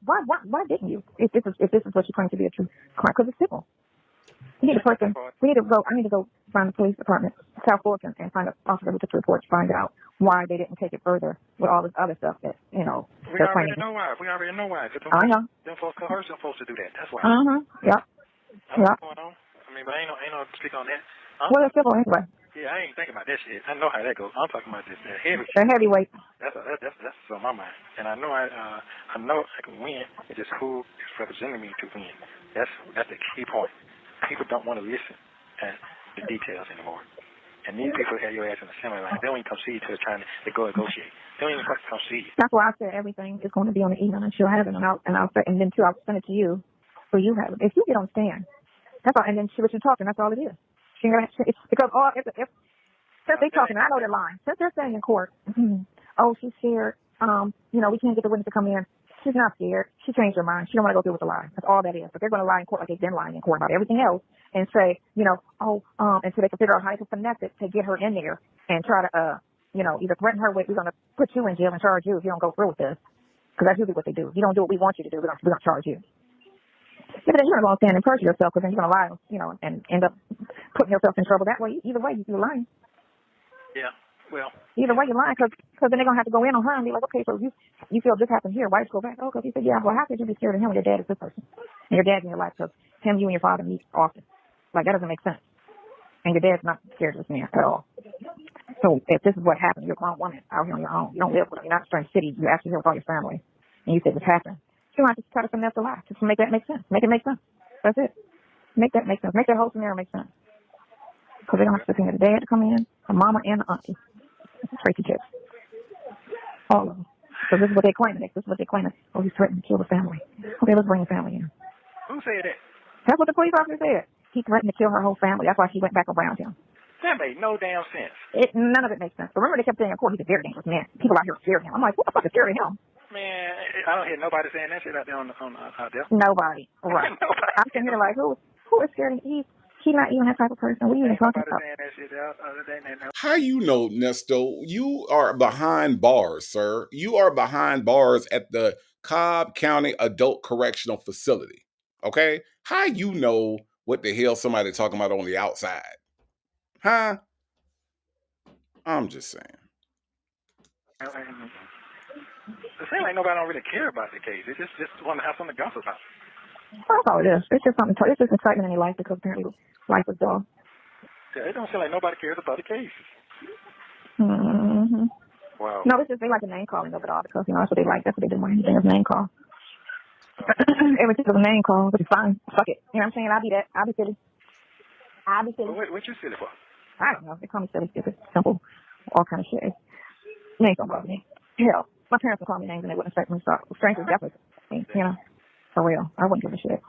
Speaker 11: didn't you? If this is what you claim to be a true crime, because it's simple. We need a person. I need to go find the police department, South Fulton, and find an officer who took the report to find out why they didn't take it further with all this other stuff that
Speaker 6: We already know why.
Speaker 11: I know.
Speaker 6: Them folks coerce them folks to do that. That's why.
Speaker 11: Yep.
Speaker 6: What's going on? I mean, but ain't no speak on that.
Speaker 11: Well, it's simple anyway.
Speaker 6: Yeah, I ain't thinking about that shit. I know how that goes. I'm talking about this heavy.
Speaker 11: The heavyweight.
Speaker 6: That's on my mind, and I know I can win. It's just who is representing me to win. That's the key point. People don't want to listen to the details anymore, And these people have your ass in the assembly line. They don't even come see you till they're trying to go negotiate. They don't even fucking come see you.
Speaker 11: That's why I said everything is going to be on the email, and she'll have it, and then too, I'll send it to you, so you have it. If you get on stand, that's all. And then what you're talking, that's all it is. It's because if they're talking, I know they're lying. Since they're saying in court, oh, she's scared. We can't get the witness to come in. She's not scared. She changed her mind. She don't want to go through with the lie. That's all that is. But they're going to lie in court like they've been lying in court about everything else and say, until they can figure out how they can finesse it to get her in there and try to, either threaten her with, we're going to put you in jail and charge you if you don't go through with this. Because that's usually what they do. If you don't do what we want you to do, we're going to charge you. Yeah, but then you're not going to stand and perjure yourself because then you're going to lie, and end up putting yourself in trouble that way. Either way, you're lying.
Speaker 6: Yeah. Well,
Speaker 11: either way you're lying because then they're going to have to go in on her and be like, okay, so you feel this happened here. Why did you go back? Oh, because he said, yeah, well, how could you be scared of him when your dad is this person? And your dad's in your life because him, you, and your father meet often. Like, that doesn't make sense. And your dad's not scared of this man at all. So if this is what happened, you're a grown woman out here on your own. You don't live with him. You're not in a strange city. You're actually here with all your family. And you said this happened. You don't have to try to finesse the lie. Just make that make sense. Make it make sense. That's it. Make that make sense. Make that whole scenario make sense. Because they're going to have to send the dad to come in, the mama, and the auntie. Tracy kids. All of them. So this is what they're claiming. This is what they're claiming. Oh, he's threatening to kill the family. Okay, let's bring the family in.
Speaker 6: Who said that?
Speaker 11: That's what the police officer said. He threatened to kill her whole family. That's why she went back around him.
Speaker 6: That made no damn sense.
Speaker 11: None of it makes sense. But remember, they kept saying in court, he's a very dangerous man. People out here fear him. I'm like, what the fuck is scared of him?
Speaker 6: Man, I don't hear nobody saying that shit out there out there.
Speaker 11: Nobody. Right.
Speaker 6: Nobody.
Speaker 11: I'm sitting here like, who is scared of him? He's not even that type of person. What are you even talking about?
Speaker 3: How you know, Nesto? You are behind bars, sir. You are behind bars at the Cobb County Adult Correctional Facility. Okay? How you know what the hell somebody talking about on the outside? Huh? I'm just saying.
Speaker 6: It seems like nobody don't really care about the case. They just want to have something to gossip about.
Speaker 11: That's all it is. It's just something. It's just excitement in your life because apparently life is dull.
Speaker 6: Yeah, it don't seem like nobody cares about the case.
Speaker 11: Mm-hmm.
Speaker 6: Wow.
Speaker 11: No, it's just they like the name calling of it all because that's what they like. That's what they do more than anything is name call. Everything is a name call, but it's fine. Fuck it. You know what I'm saying? I'll be that. I'll be silly.
Speaker 6: What you silly for?
Speaker 11: I don't know. They call me silly, stupid, simple, all kind of shit. Names don't bother me. Hell, my parents would call me names and they wouldn't affect me. So strength is definitely, for real. I wouldn't give a shit.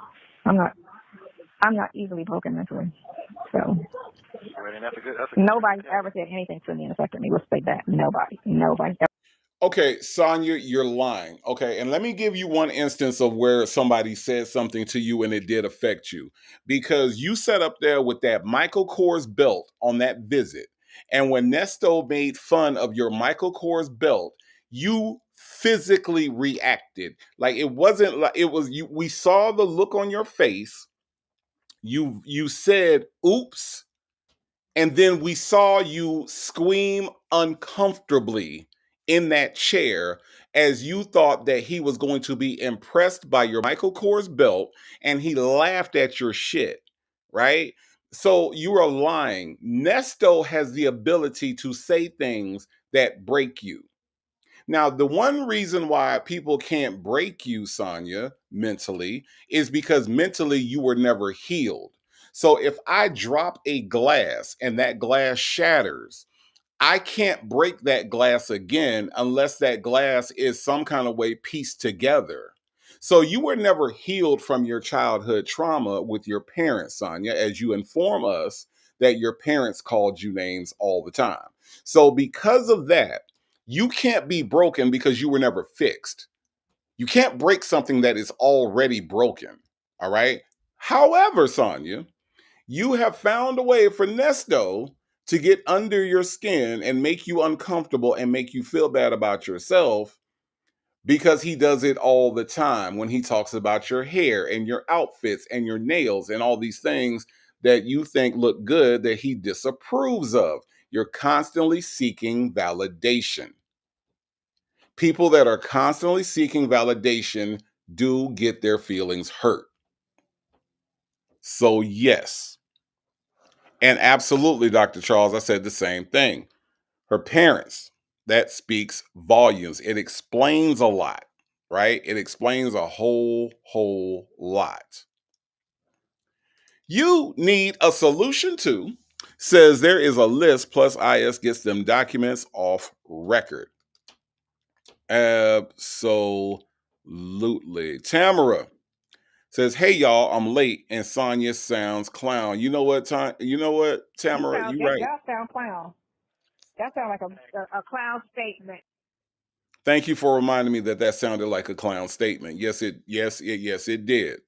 Speaker 11: I'm not easily broken mentally. So nobody ever said anything to me and affected me. Let's say that. Nobody.
Speaker 3: Okay, Sonya, you're lying. Okay, and let me give you one instance of where somebody said something to you and it did affect you. Because you sat up there with that Michael Kors belt on that visit. And when Nesto made fun of your Michael Kors belt, you physically reacted. Like it wasn't like it was you. We saw the look on your face. You said, oops. And then we saw you scream uncomfortably in that chair as you thought that he was going to be impressed by your Michael Kors belt and he laughed at your shit, right? So you are lying. Nesto has the ability to say things that break you. Now, the one reason why people can't break you, Sonya, mentally, is because mentally you were never healed. So if I drop a glass and that glass shatters, I can't break that glass again unless that glass is some kind of way pieced together. So you were never healed from your childhood trauma with your parents, Sonya, as you inform us that your parents called you names all the time. So because of that, you can't be broken because you were never fixed. You can't break something that is already broken. All right. However, Sonya, you have found a way for Nesto to get under your skin and make you uncomfortable and make you feel bad about yourself because he does it all the time when he talks about your hair and your outfits and your nails and all these things that you think look good that he disapproves of. You're constantly seeking validation. People that are constantly seeking validation do get their feelings hurt. So yes. And absolutely, Dr. Charles, I said the same thing. Her parents, that speaks volumes. It explains a lot, right? It explains a whole lot. You need a solution to says there is a list plus IS gets them documents off record. Absolutely. Tamara says, "Hey y'all, I'm late and Sonya sounds clown." You know what, Tamara, you right.
Speaker 11: Y'all sound clown. That sounds like a clown statement.
Speaker 3: Thank you for reminding me that sounded like a clown statement. Yes, it did.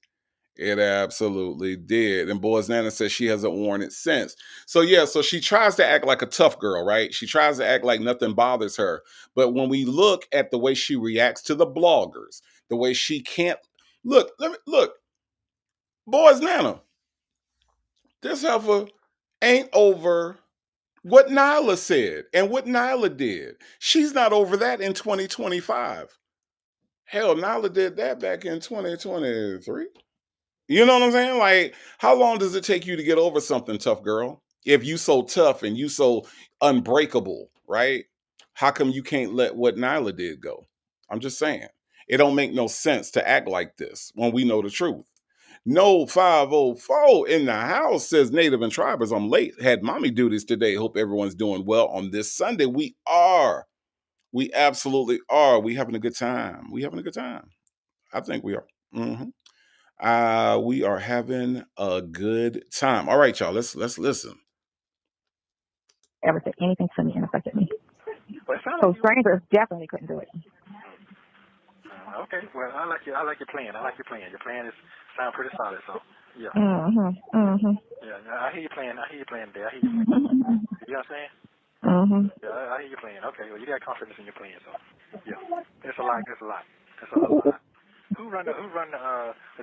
Speaker 3: It absolutely did. And Boys Nana says she hasn't worn it since. So yeah, so she tries to act like a tough girl, right? She tries to act like nothing bothers her. But when we look at the way she reacts to the bloggers, the way she can't look, Boys Nana, this heifer ain't over what Nyla said and what Nyla did. She's not over that in 2025. Hell, Nyla did that back in 2023. You know what I'm saying? Like, how long does it take you to get over something, tough girl? If you so tough and you so unbreakable, right? How come you can't let what Nyla did go? I'm just saying. It don't make no sense to act like this when we know the truth. No 504 in the house, says Native and Tribers. I'm late. Had mommy duties today. Hope everyone's doing well on this Sunday. We are. We absolutely are. We having a good time. We having a good time. I think we are. We are having a good time. All right, y'all. Let's listen.
Speaker 11: Ever said anything to me and affected me. So strangers definitely couldn't do it.
Speaker 6: Okay, well, I like your plan. Your plan sound pretty solid. So yeah. Yeah, I hear you playing. There. You know what I'm saying? Yeah, I hear you playing. Okay, well, you got confidence in your plan. So yeah, it's a lot. Who run the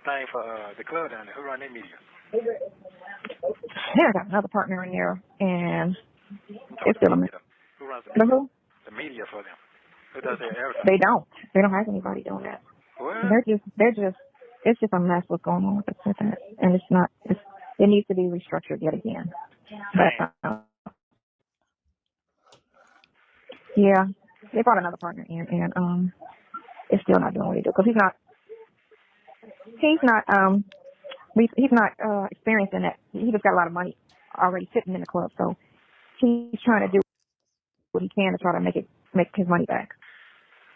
Speaker 6: thing for the club down there? Who run their media?
Speaker 11: Yeah, I got another partner in there, and it's still a mess.
Speaker 6: Who runs the media? The media for them. Who does their advertising?
Speaker 11: They don't have anybody doing that.
Speaker 6: What?
Speaker 11: It's just a mess what's going on with that, and it needs to be restructured yet again. But yeah, they brought another partner in, and it's still not doing what he do because he's not experienced in that. He just got a lot of money already sitting in the club, so he's trying to do what he can to try to make his money back.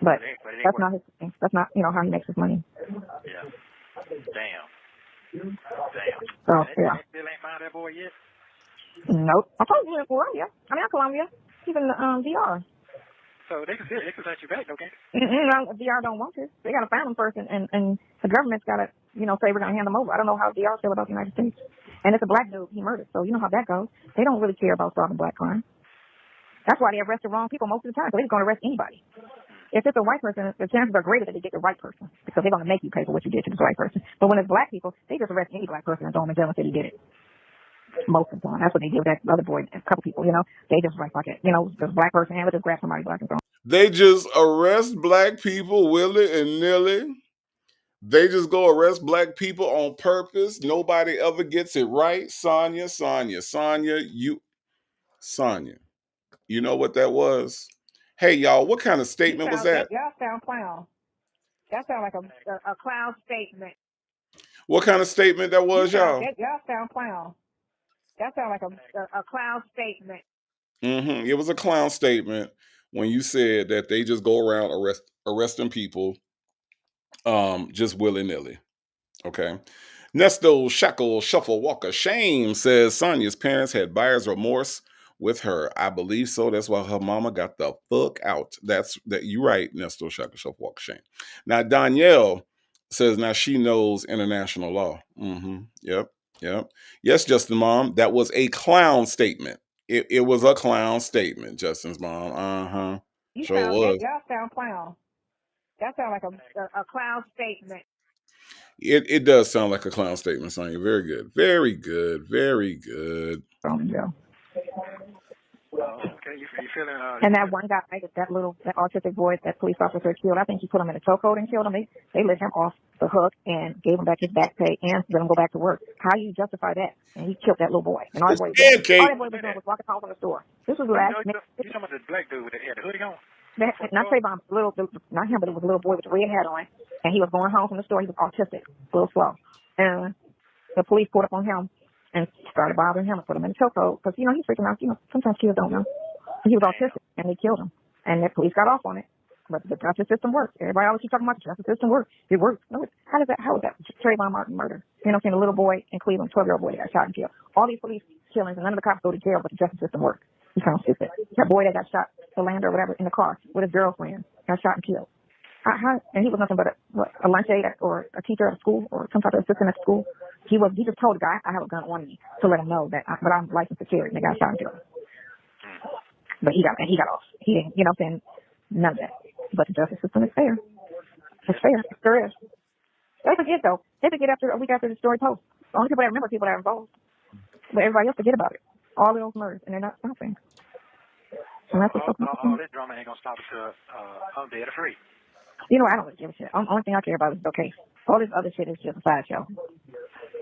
Speaker 11: But that's not his thing. That's not how he makes his money.
Speaker 6: Yeah. Damn.
Speaker 11: So yeah.
Speaker 6: Still ain't found that boy yet?
Speaker 11: Nope. I'm probably in Colombia. Colombia. He's in the DR.
Speaker 6: So they can let you back, okay?
Speaker 11: DR don't want to. They gotta find him first, and the government's gotta say we're gonna hand him over. I don't know how DR feel about the United States. And it's a black dude he murdered, so you know how that goes. They don't really care about solving black crime. That's why they arrest the wrong people most of the time, because they're going to arrest anybody. If it's a white person, the chances are greater that they get the right person, because they're going to make you pay for what you did to the white person. But when it's black people, they just arrest any black person and throw them in jail and say he did it. Most of the time. That's what they did with that other boy, a couple people, They just like it. This black person, and would just grab somebody black and throw them.
Speaker 3: They just arrest black people willy and nilly. They just go arrest black people on purpose. Nobody ever gets it right. Sonya, you know what that was? Hey, y'all, what kind of statement was that?
Speaker 11: Y'all sound clown. That sounds like a clown statement.
Speaker 3: What kind of statement that was, y'all?
Speaker 11: Y'all sound clown. That sounds like a clown statement.
Speaker 3: It was a clown statement when you said that they just go around arresting people just willy-nilly. Okay. Nesto Shackle Shuffle Walker Shame says Sonya's parents had buyer's remorse with her. I believe so. That's why her mama got the fuck out. That you right, Nesto Shackle Shuffle Walker Shame. Now Danielle says now she knows international law. Yep. Yes, Justin mom. That was a clown statement. It was a clown statement, Justin's mom. Sure was.
Speaker 11: Y'all sound clown. That sounds like a clown statement.
Speaker 3: It does sound like a clown statement, Sonya. Very good. Very good. Very good.
Speaker 6: Okay, you feeling?
Speaker 11: And that one guy, that autistic boy, that police officer killed. I think he put him in a chokehold and killed him. They let him off the hook and gave him back his back pay and let him go back to work. How you justify that? And he killed that little boy. And all that boy was doing was walking home from the store. This was last.
Speaker 6: You talking about the black dude that had the hoodie on?
Speaker 11: Not Trayvon, not him, but it was a little boy with a red hat on, and he was going home from the store. He was autistic, a little slow, and the police pulled up on him and started bothering him and put him in a chokehold because, you know, he's freaking out. You know, sometimes kids don't know. He was autistic, and they killed him. And the police got off on it. But the justice system works. Everybody always keeps talking about the justice system works. It works. No, how is that Trayvon Martin murder? You know what I'm saying? The little boy in Cleveland, 12-year-old boy that got shot and killed. All these police killings, and none of the cops go to jail, but the justice system works. You sound stupid. That boy that got shot, Orlando or whatever, in the car with his girlfriend, got shot and killed. And he was nothing but a lunch aide or a teacher at a school or some type of assistant at school. He just told the guy, I have a gun on me, to let him know that but I'm licensed to carry, and the guy shot and killed him. But he got off. He didn't, you know what I'm saying? None of that. But the justice system is fair. It's fair. It sure is. They forget, though. They forget a week after the story posts. The only people that remember are people that are involved. But everybody else forget about it. All of those murders, and they're not stopping. And that's what's
Speaker 6: all this drama ain't going to stop until I'm dead or free.
Speaker 11: You know, I don't really give a shit. Only thing I care about is the case. All this other shit is just a sideshow.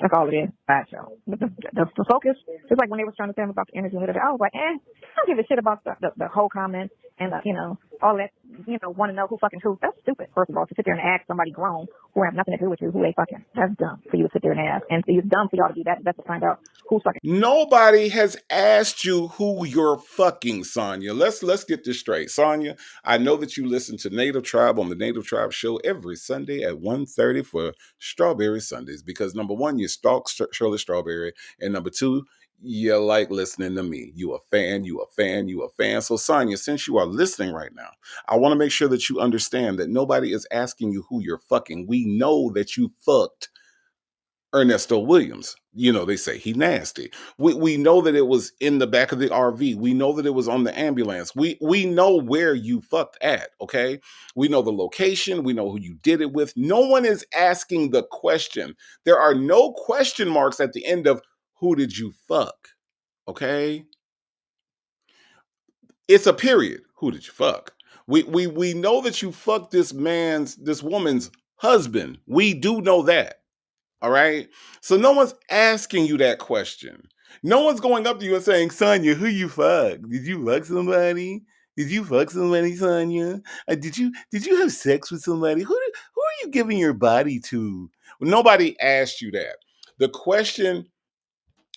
Speaker 11: That's all it is, sideshow. But the focus, just like when they was trying to tell me about the energy and I was like, I don't give a shit about the whole comment and, you know, all that, you know, want to know who fucking who. That's stupid, first of all, to sit there and ask somebody grown who have nothing to do with you who they fucking. That's dumb for you to sit there and ask. And it's dumb for y'all to do that. That's to find out who's fucking.
Speaker 3: Nobody has asked you who you're fucking, Sonya. Let's get this straight. Sonya, I know that you listen to Native Tribe on the Native Tribe show every Sunday at 1:30 for Strawberry Sundays because, number one, you stalk Shirley Strawberry, and number two, you like listening to me. You a fan. So, Sonya, since you are listening right now, I want to make sure that you understand that nobody is asking you who you're fucking. We know that you fucked Ernesto Williams. You know, they say he nasty. We know that it was in the back of the RV. We know that it was on the ambulance. We know where you fucked at, okay? We know the location. We know who you did it with. No one is asking the question. There are no question marks at the end of who did you fuck, okay? It's a period. Who did you fuck? We know that you fucked this woman's husband. We do know that. All right. So no one's asking you that question. No one's going up to you and saying, Sonya, who you fuck? Did you fuck somebody? Did you fuck somebody, Sonya? Did you have sex with somebody? Who are you giving your body to? Nobody asked you that. The question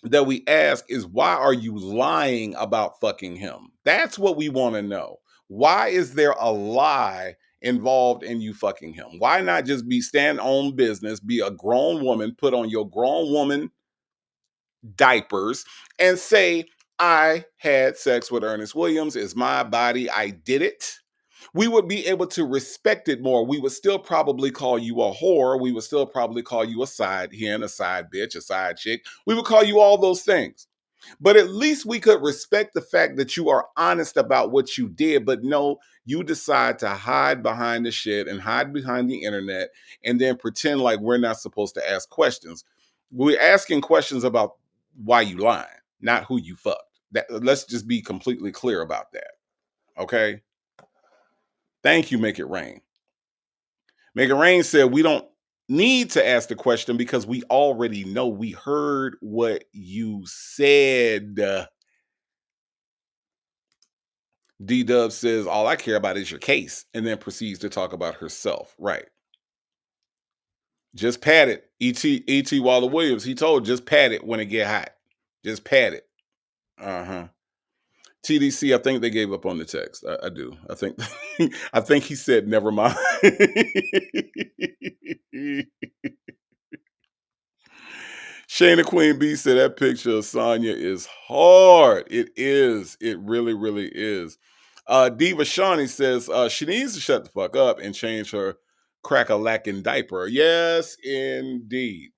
Speaker 3: that we ask is, why are you lying about fucking him? That's what we want to know. Why is there a lie involved in you fucking him? Why not just stand on business, be a grown woman, put on your grown woman diapers and say, I had sex with Ernest Williams. It's my body. I did it. We would be able to respect it more. We would still probably call you a whore. We would still probably call you a side hen, a side bitch, a side chick. We would call you all those things. But at least we could respect the fact that you are honest about what you did. But no, you decide to hide behind the shit and hide behind the internet and then pretend like we're not supposed to ask questions. We're asking questions about why you lying, not who you fucked. Let's just be completely clear about that. Okay? Thank you, Make It Rain. Make It Rain said we don't need to ask the question because we already know. We heard what you said. D-Dub says, all I care about is your case, and then proceeds to talk about herself. Right. Just pat it. E.T. Waller Williams, he told, just pat it when it get hot. Just pat it. Uh-huh. TDC, I think they gave up on the text. I do. I think he said never mind. Shayna Queen B said that picture of Sonya is hard. It is. It really, really is. Diva Shawnee says she needs to shut the fuck up and change her crack-a-lacking diaper. Yes, indeed.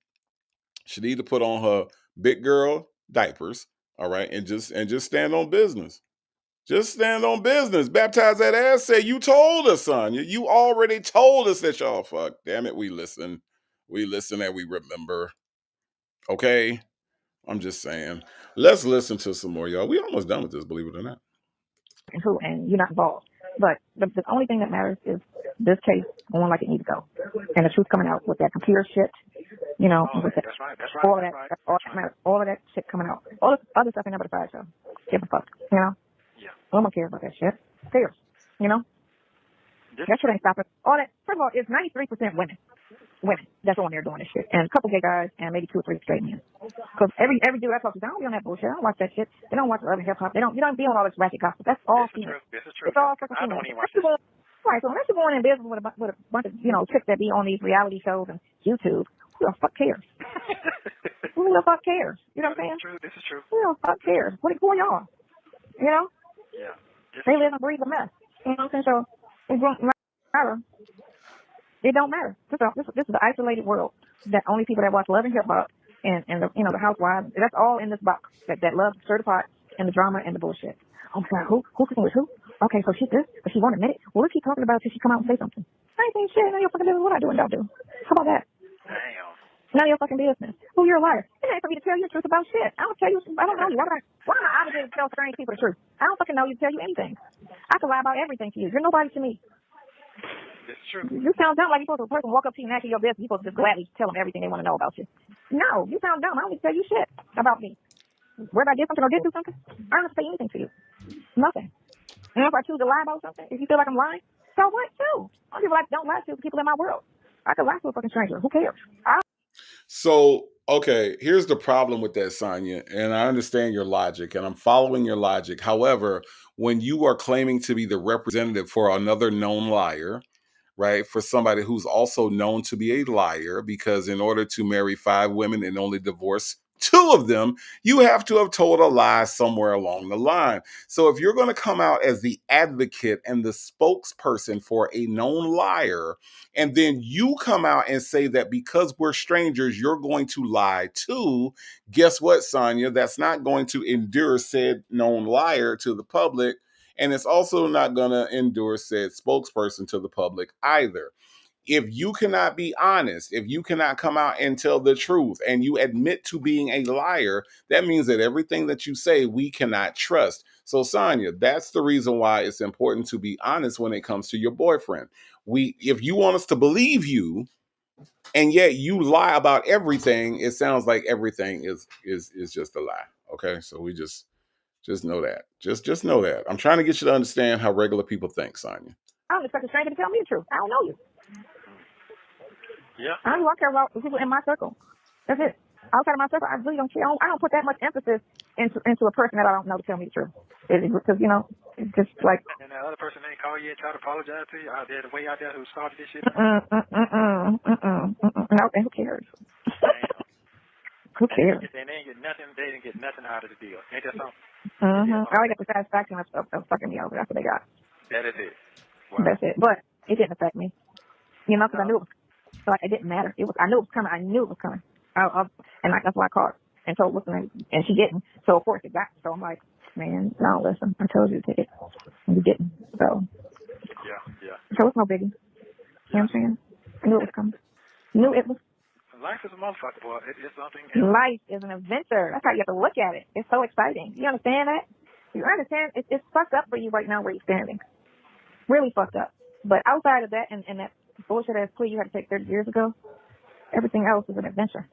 Speaker 3: She need to put on her big girl diapers, all right, and just stand on business. Just stand on business. Baptize that ass. Say, you told us, Sonya. You already told us that y'all fuck. Damn it, we listen. We listen and we remember. Okay? I'm just saying. Let's listen to some more, y'all. We almost done with this, believe it or not.
Speaker 11: And you're not involved. But the only thing that matters is this case going like it needs to go. And the truth coming out with that computer shit, you know,
Speaker 6: That's right.
Speaker 11: all of that shit coming out. All this other stuff ain't never the sideshow. Give a fuck, you know?
Speaker 6: Yeah.
Speaker 11: No one cares about that shit. Cares, you know? That shit ain't stopping. All that, first of all, it's 93% women. women that's on there doing this shit, and a couple gay guys, and maybe 2 or 3 straight men. Because every dude I talk to, I don't be on that bullshit. I don't watch that shit. They don't watch Love and Hip Hop. They don't be on all this ratchet gossip. That's all female.
Speaker 6: This is true.
Speaker 11: It's all fucking
Speaker 6: I
Speaker 11: female.
Speaker 6: don't even watch this.
Speaker 11: Right, so unless you're going in business with a bunch of, chicks that be on these reality shows and YouTube, who the fuck cares? Who the fuck cares? You know what I'm saying?
Speaker 6: This is true.
Speaker 11: Who the fuck cares? Who are y'all? You know?
Speaker 6: Yeah.
Speaker 11: They live and breathe a mess. You know what I'm saying? So it don't matter. It don't matter. This is an isolated world that only people that watch Love and Hip Hop and the the housewives, that's all in this box. That love, stir the pot, and the drama and the bullshit. Oh my God, who cooking with who? Okay, so she's this, but she won't admit it. Well, what keep talking about till she come out and say something? I ain't saying shit. None of your fucking business. What I do and don't do. How about that?
Speaker 6: Damn.
Speaker 11: None of your fucking business. Oh, you're a liar. It ain't for me to tell you the truth about shit. I don't tell you. I don't know you. Why am I obligated to tell strange people the truth? I don't fucking know you to tell you anything. I can lie about everything to you. You're nobody to me.
Speaker 6: It's true.
Speaker 11: You sound dumb like you're supposed to a person walk up to you and ask you your business. You're supposed to just gladly tell them everything they want to know about you. No, you sound dumb. I don't need to tell you shit about me. Whether I did something or didn't do something, I don't have to say anything to you. Nothing. And if I choose to lie about something, if you feel like I'm lying, so what too? Some people don't lie to the people in my world. I could lie to a fucking stranger. Who cares?
Speaker 3: So, okay, here's the problem with that, Sonya, and I understand your logic, and I'm following your logic. However, when you are claiming to be the representative for another known liar, right, for somebody who's also known to be a liar, because in order to marry 5 women and only divorce 2 of them, you have to have told a lie somewhere along the line. So if you're going to come out as the advocate and the spokesperson for a known liar, and then you come out and say that because we're strangers, you're going to lie too, guess what, Sonya? That's not going to endure said known liar to the public, and it's also not going to endure said spokesperson to the public either. If you cannot be honest, if you cannot come out and tell the truth, and you admit to being a liar, that means that everything that you say, we cannot trust. So, Sonya, that's the reason why it's important to be honest when it comes to your boyfriend. If you want us to believe you, and yet you lie about everything, it sounds like everything is just a lie. Okay, so we just know that. Just know that. I'm trying to get you to understand how regular people think, Sonya.
Speaker 11: I don't expect a stranger to tell me the truth. I don't know you.
Speaker 6: Yeah.
Speaker 11: I don't care about the people in my circle. That's it. Outside of my circle, I really don't care. I don't put that much emphasis into a person that I don't know to tell me the truth. Because, it's just like...
Speaker 6: And that other person ain't call you and try to apologize to you out there, the way out there who started this shit?
Speaker 11: No, and who cares? Who cares?
Speaker 6: And they didn't get nothing out of the deal. Ain't that something?
Speaker 11: Mm-hmm. All they got the satisfaction of fucking me over. That's what they got.
Speaker 6: That is it. Wow.
Speaker 11: That's it. But it didn't affect me. Because I knew it was... So it didn't matter. I knew it was coming. That's why I called her and told what's the name, and she didn't. So of course it got. So I'm like, man, no, listen, I told you to take it, and you didn't. So
Speaker 6: yeah.
Speaker 11: So it's no biggie. You know what I'm saying? I knew it was coming. Knew it was.
Speaker 6: Life is a motherfucker, boy. It's something
Speaker 11: else. Life is an adventure. That's how you have to look at it. It's so exciting. You understand that? You understand? It's fucked up for you right now where you're standing. Really fucked up. But outside of that and that bullshit ass plea you had to take 30 years ago, everything else is an adventure,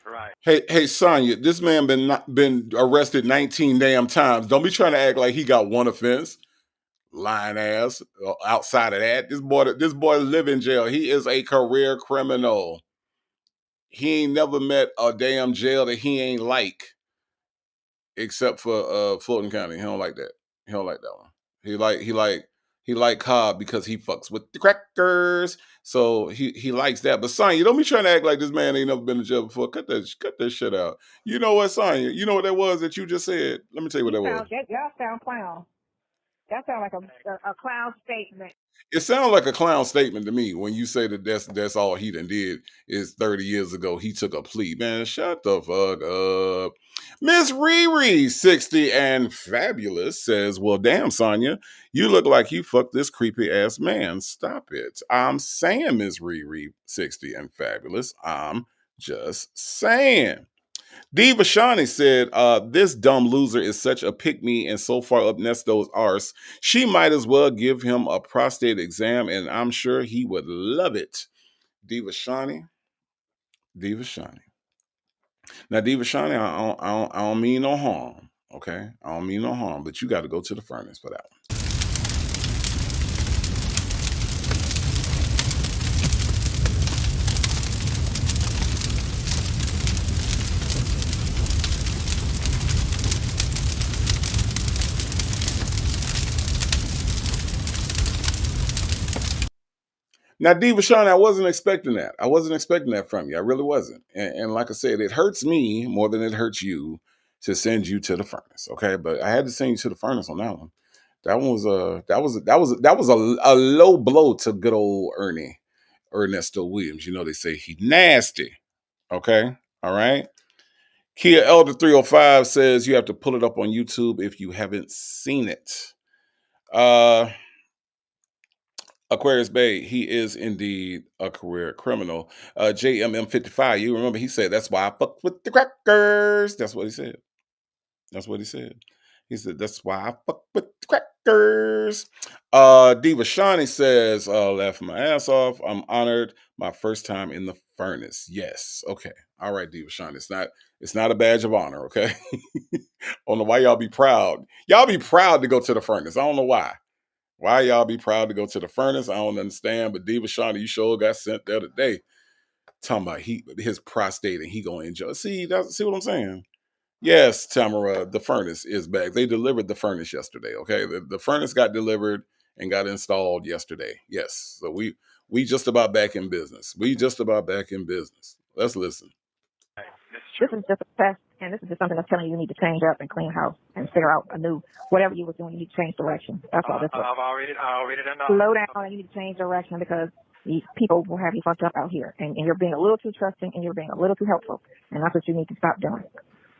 Speaker 6: Right.
Speaker 3: Hey, Sonya, this man been arrested 19 damn times. Don't be trying to act like he got one offense. Lying ass. Outside of that, this boy live in jail. He is a career criminal. He ain't never met a damn jail that he ain't like, except for Fulton County. He don't like that. He don't like that one. He like Cobb because he fucks with the crackers. So he likes that. But Sonya, don't be trying to act like this man ain't never been to jail before. Cut that shit out. You know what, Sonya? You know what that was that you just said? Let me tell you what that was.
Speaker 11: Y'all sound clown. That sounds like a clown statement.
Speaker 3: It sounds like a clown statement to me when you say that that's all he done did is 30 years ago he took a plea. Man, shut the fuck up. Miss Riri, 60 and fabulous, says, well, damn, Sonya, you look like you fucked this creepy ass man. Stop it. I'm saying, Miss Riri, 60 and fabulous. I'm just saying. Diva Shani said, this dumb loser is such a pick-me and so far up Nesto's arse, she might as well give him a prostate exam, and I'm sure he would love it. Diva Shani. Now, Diva Shani, I don't mean no harm, okay? I don't mean no harm, but you got to go to the furnace for that one. Now, Diva Shawnee, I wasn't expecting that. I wasn't expecting that from you. I really wasn't. And like I said, it hurts me more than it hurts you to send you to the furnace. Okay, but I had to send you to the furnace on that one. That one was a low blow to good old Ernesto Williams. You know they say he nasty. Okay, all right. Kia Elder 305 says you have to pull it up on YouTube if you haven't seen it. Aquarius Bay, he is indeed a career criminal. JMM55, you remember he said, that's why I fuck with the crackers. That's what he said. That's what he said. He said, that's why I fuck with the crackers. Diva Shawnee says, laughing my ass off. I'm honored. My first time in the furnace. Yes. Okay. All right, Diva Shawnee. It's not a badge of honor, okay? I don't know why y'all be proud. Y'all be proud to go to the furnace. I don't know why. Why y'all be proud to go to the furnace? I don't understand. But Diva Shawnee, you sure got sent there today. Talking about his prostate and he gonna enjoy. See what I'm saying? Yes, Tamara, the furnace is back. They delivered the furnace yesterday. Okay, the furnace got delivered and got installed yesterday. Yes, so we just about back in business. We just about back in business. Let's listen.
Speaker 11: This is just a test, and this is just something that's telling you need to change up and clean house and figure out a new, whatever you were doing, you need to change direction. That's all this is.
Speaker 6: I already done that.
Speaker 11: Slow down and you need to change direction because these people will have you fucked up out here. And you're being a little too trusting and you're being a little too helpful. And that's what you need to stop doing.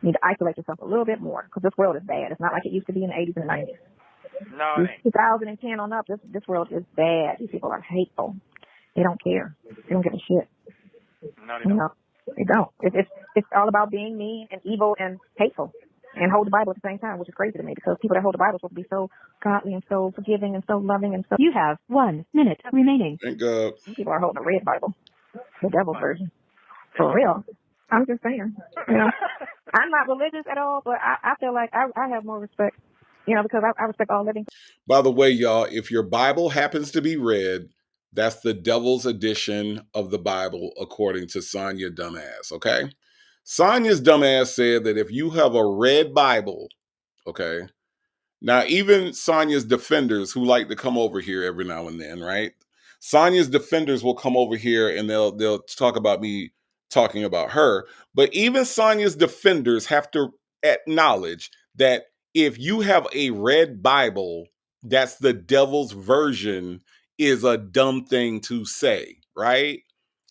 Speaker 11: You need to isolate yourself a little bit more because this world is bad. It's not like it used to be in the 80s and the 90s.
Speaker 6: No, it ain't.
Speaker 11: 2010 on up, this world is bad. These people are hateful. They don't care. They don't give a shit.
Speaker 6: No, they don't.
Speaker 11: No, they don't. It's all about being mean and evil and hateful and hold the Bible at the same time, which is crazy to me because people that hold the Bible are supposed to be so godly and so forgiving and so loving and so.
Speaker 10: You have 1 minute remaining.
Speaker 3: Thank God.
Speaker 11: People are holding a red Bible, the devil's version. For real. I'm just saying. You know, I'm not religious at all, but I feel like I have more respect, you know, because I respect all living.
Speaker 3: By the way, y'all, if your Bible happens to be red, that's the devil's edition of the Bible, according to Sonya dumbass, okay? Sonya's dumbass said that if you have a red Bible, okay, now even Sonya's defenders who like to come over here every now and then, right? Sonya's defenders will come over here and they'll talk about me talking about her, but even Sonya's defenders have to acknowledge that if you have a red Bible, that's the devil's version is a dumb thing to say, right?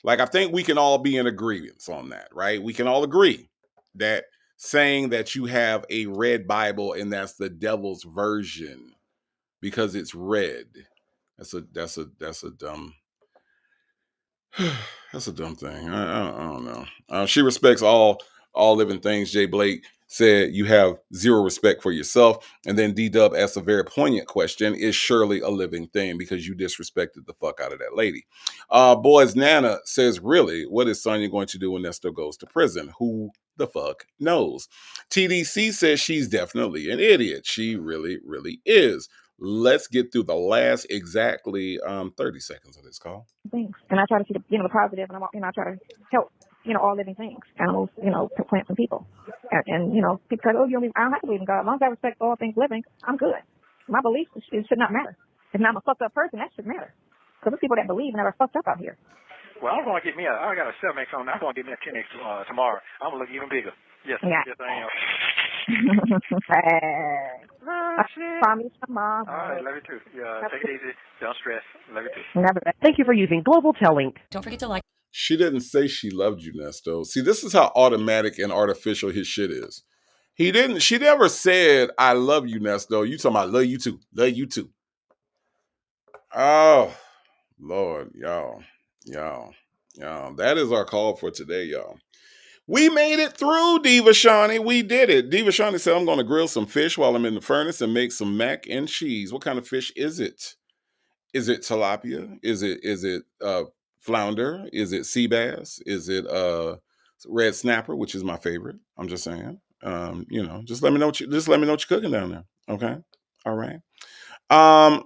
Speaker 3: Like, I think we can all be in agreement on that, right? We can all agree that saying that you have a red Bible and that's the devil's version because it's red. That's a dumb that's a dumb thing. I don't know. She respects all living things. Jay Blake said you have zero respect for yourself. And then D-Dub asked a very poignant question. Is Shirley a living thing? Because you disrespected the fuck out of that lady. Boys Nana says, really, what is Sonya going to do when Nestor goes to prison? Who the fuck knows? TDC says she's definitely an idiot. She really, really is. Let's get through the last exactly 30 seconds of this call.
Speaker 11: Things. And I try to see the positive, and I try to help, all living things, animals, plants and people. And people say, oh, I don't have to believe in God. As long as I respect all things living, I'm good. My beliefs, it should not matter. If I'm a fucked up person, that should matter. Because there's people that believe and that are fucked up out here.
Speaker 6: Well, I'm going to get me I got a 7X on. I'm going to get me a 10X tomorrow. I'm going to look even bigger. Yes,
Speaker 11: yeah.
Speaker 6: Yes, I am.
Speaker 11: Promise your mom.
Speaker 6: All right, love you too. Yeah, take it easy. Don't stress. Love you too.
Speaker 11: Never.
Speaker 10: Thank you for using Global Telink.
Speaker 5: Don't forget to like.
Speaker 3: She didn't say she loved you, Nesto. See, this is how automatic and artificial his shit is. She never said, I love you, Nesto. You talking about love you too. Love you too. Oh, Lord, y'all. That is our call for today, y'all. We made it through, Diva Shawnee. We did it. Diva Shawnee said, I'm going to grill some fish while I'm in the furnace and make some mac and cheese. What kind of fish is it? Is it tilapia? Is it flounder? Is it sea bass? Is it red snapper, which is my favorite? I'm just saying. Just let me know what you're cooking down there. Okay. All right.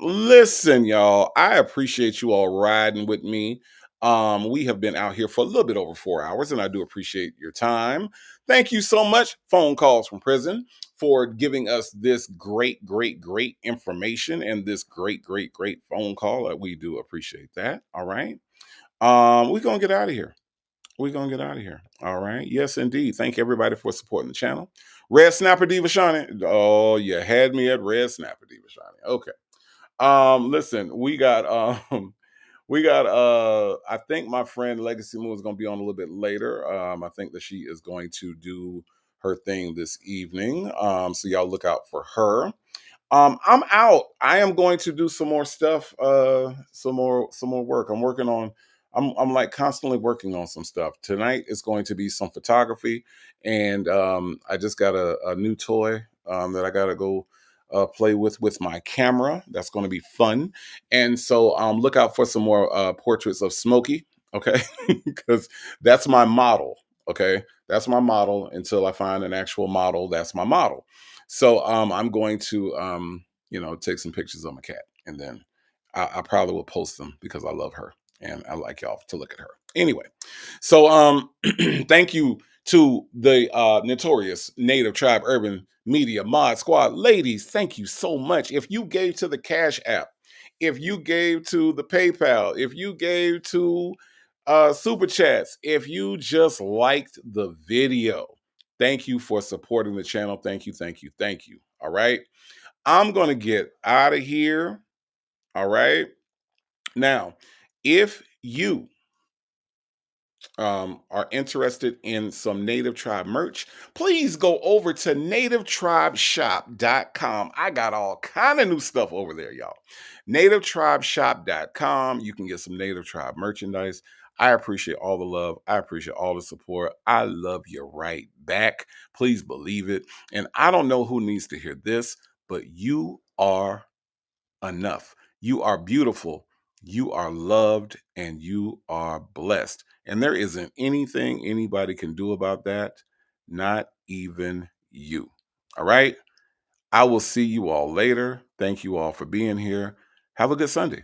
Speaker 3: Listen, y'all, I appreciate you all riding with me. We have been out here for a little bit over 4 hours, and I do appreciate your time. Thank you so much, Phone Calls from Prison, for giving us this great, great, great information and this great, great, great phone call. We do appreciate that. All right. We're gonna get out of here. We're gonna get out of here. All right. Yes, indeed. Thank everybody for supporting the channel. Red Snapper Diva Shawnee. Oh, you had me at Red Snapper Diva Shawnee. Okay. Listen, I think my friend Legacy Moon is gonna be on a little bit later. I think that she is going to do her thing this evening. So y'all look out for her. I'm out. I am going to do some more stuff, some more work. I'm like constantly working on some stuff. Tonight is going to be some photography, and I just got a new toy that I gotta go play with my camera. That's going to be fun. And so look out for some more portraits of Smokey, okay? Because that's my model. Okay, that's my model until I find an actual model. That's my model. So I'm going to take some pictures of my cat, and then I probably will post them because I love her and I like y'all to look at her. Anyway, so thank you to the notorious Native Tribe Urban Media Mod Squad. Ladies, thank you so much. If you gave to the Cash App, if you gave to the PayPal, if you gave to Super Chats, if you just liked the video, thank you for supporting the channel. Thank you, thank you, thank you. All right. I'm going to get out of here. All right. Now, if you are interested in some Native Tribe merch, please go over to nativetribeshop.com. I got all kind of new stuff over there, y'all. Nativetribeshop.com. You can get some Native Tribe merchandise. I appreciate all the love. I appreciate all the support. I love you right back. Please believe it. And I don't know who needs to hear this, but you are enough. You are beautiful. You are loved, and you are blessed. And there isn't anything anybody can do about that, not even you. All right. I will see you all later. Thank you all for being here. Have a good Sunday.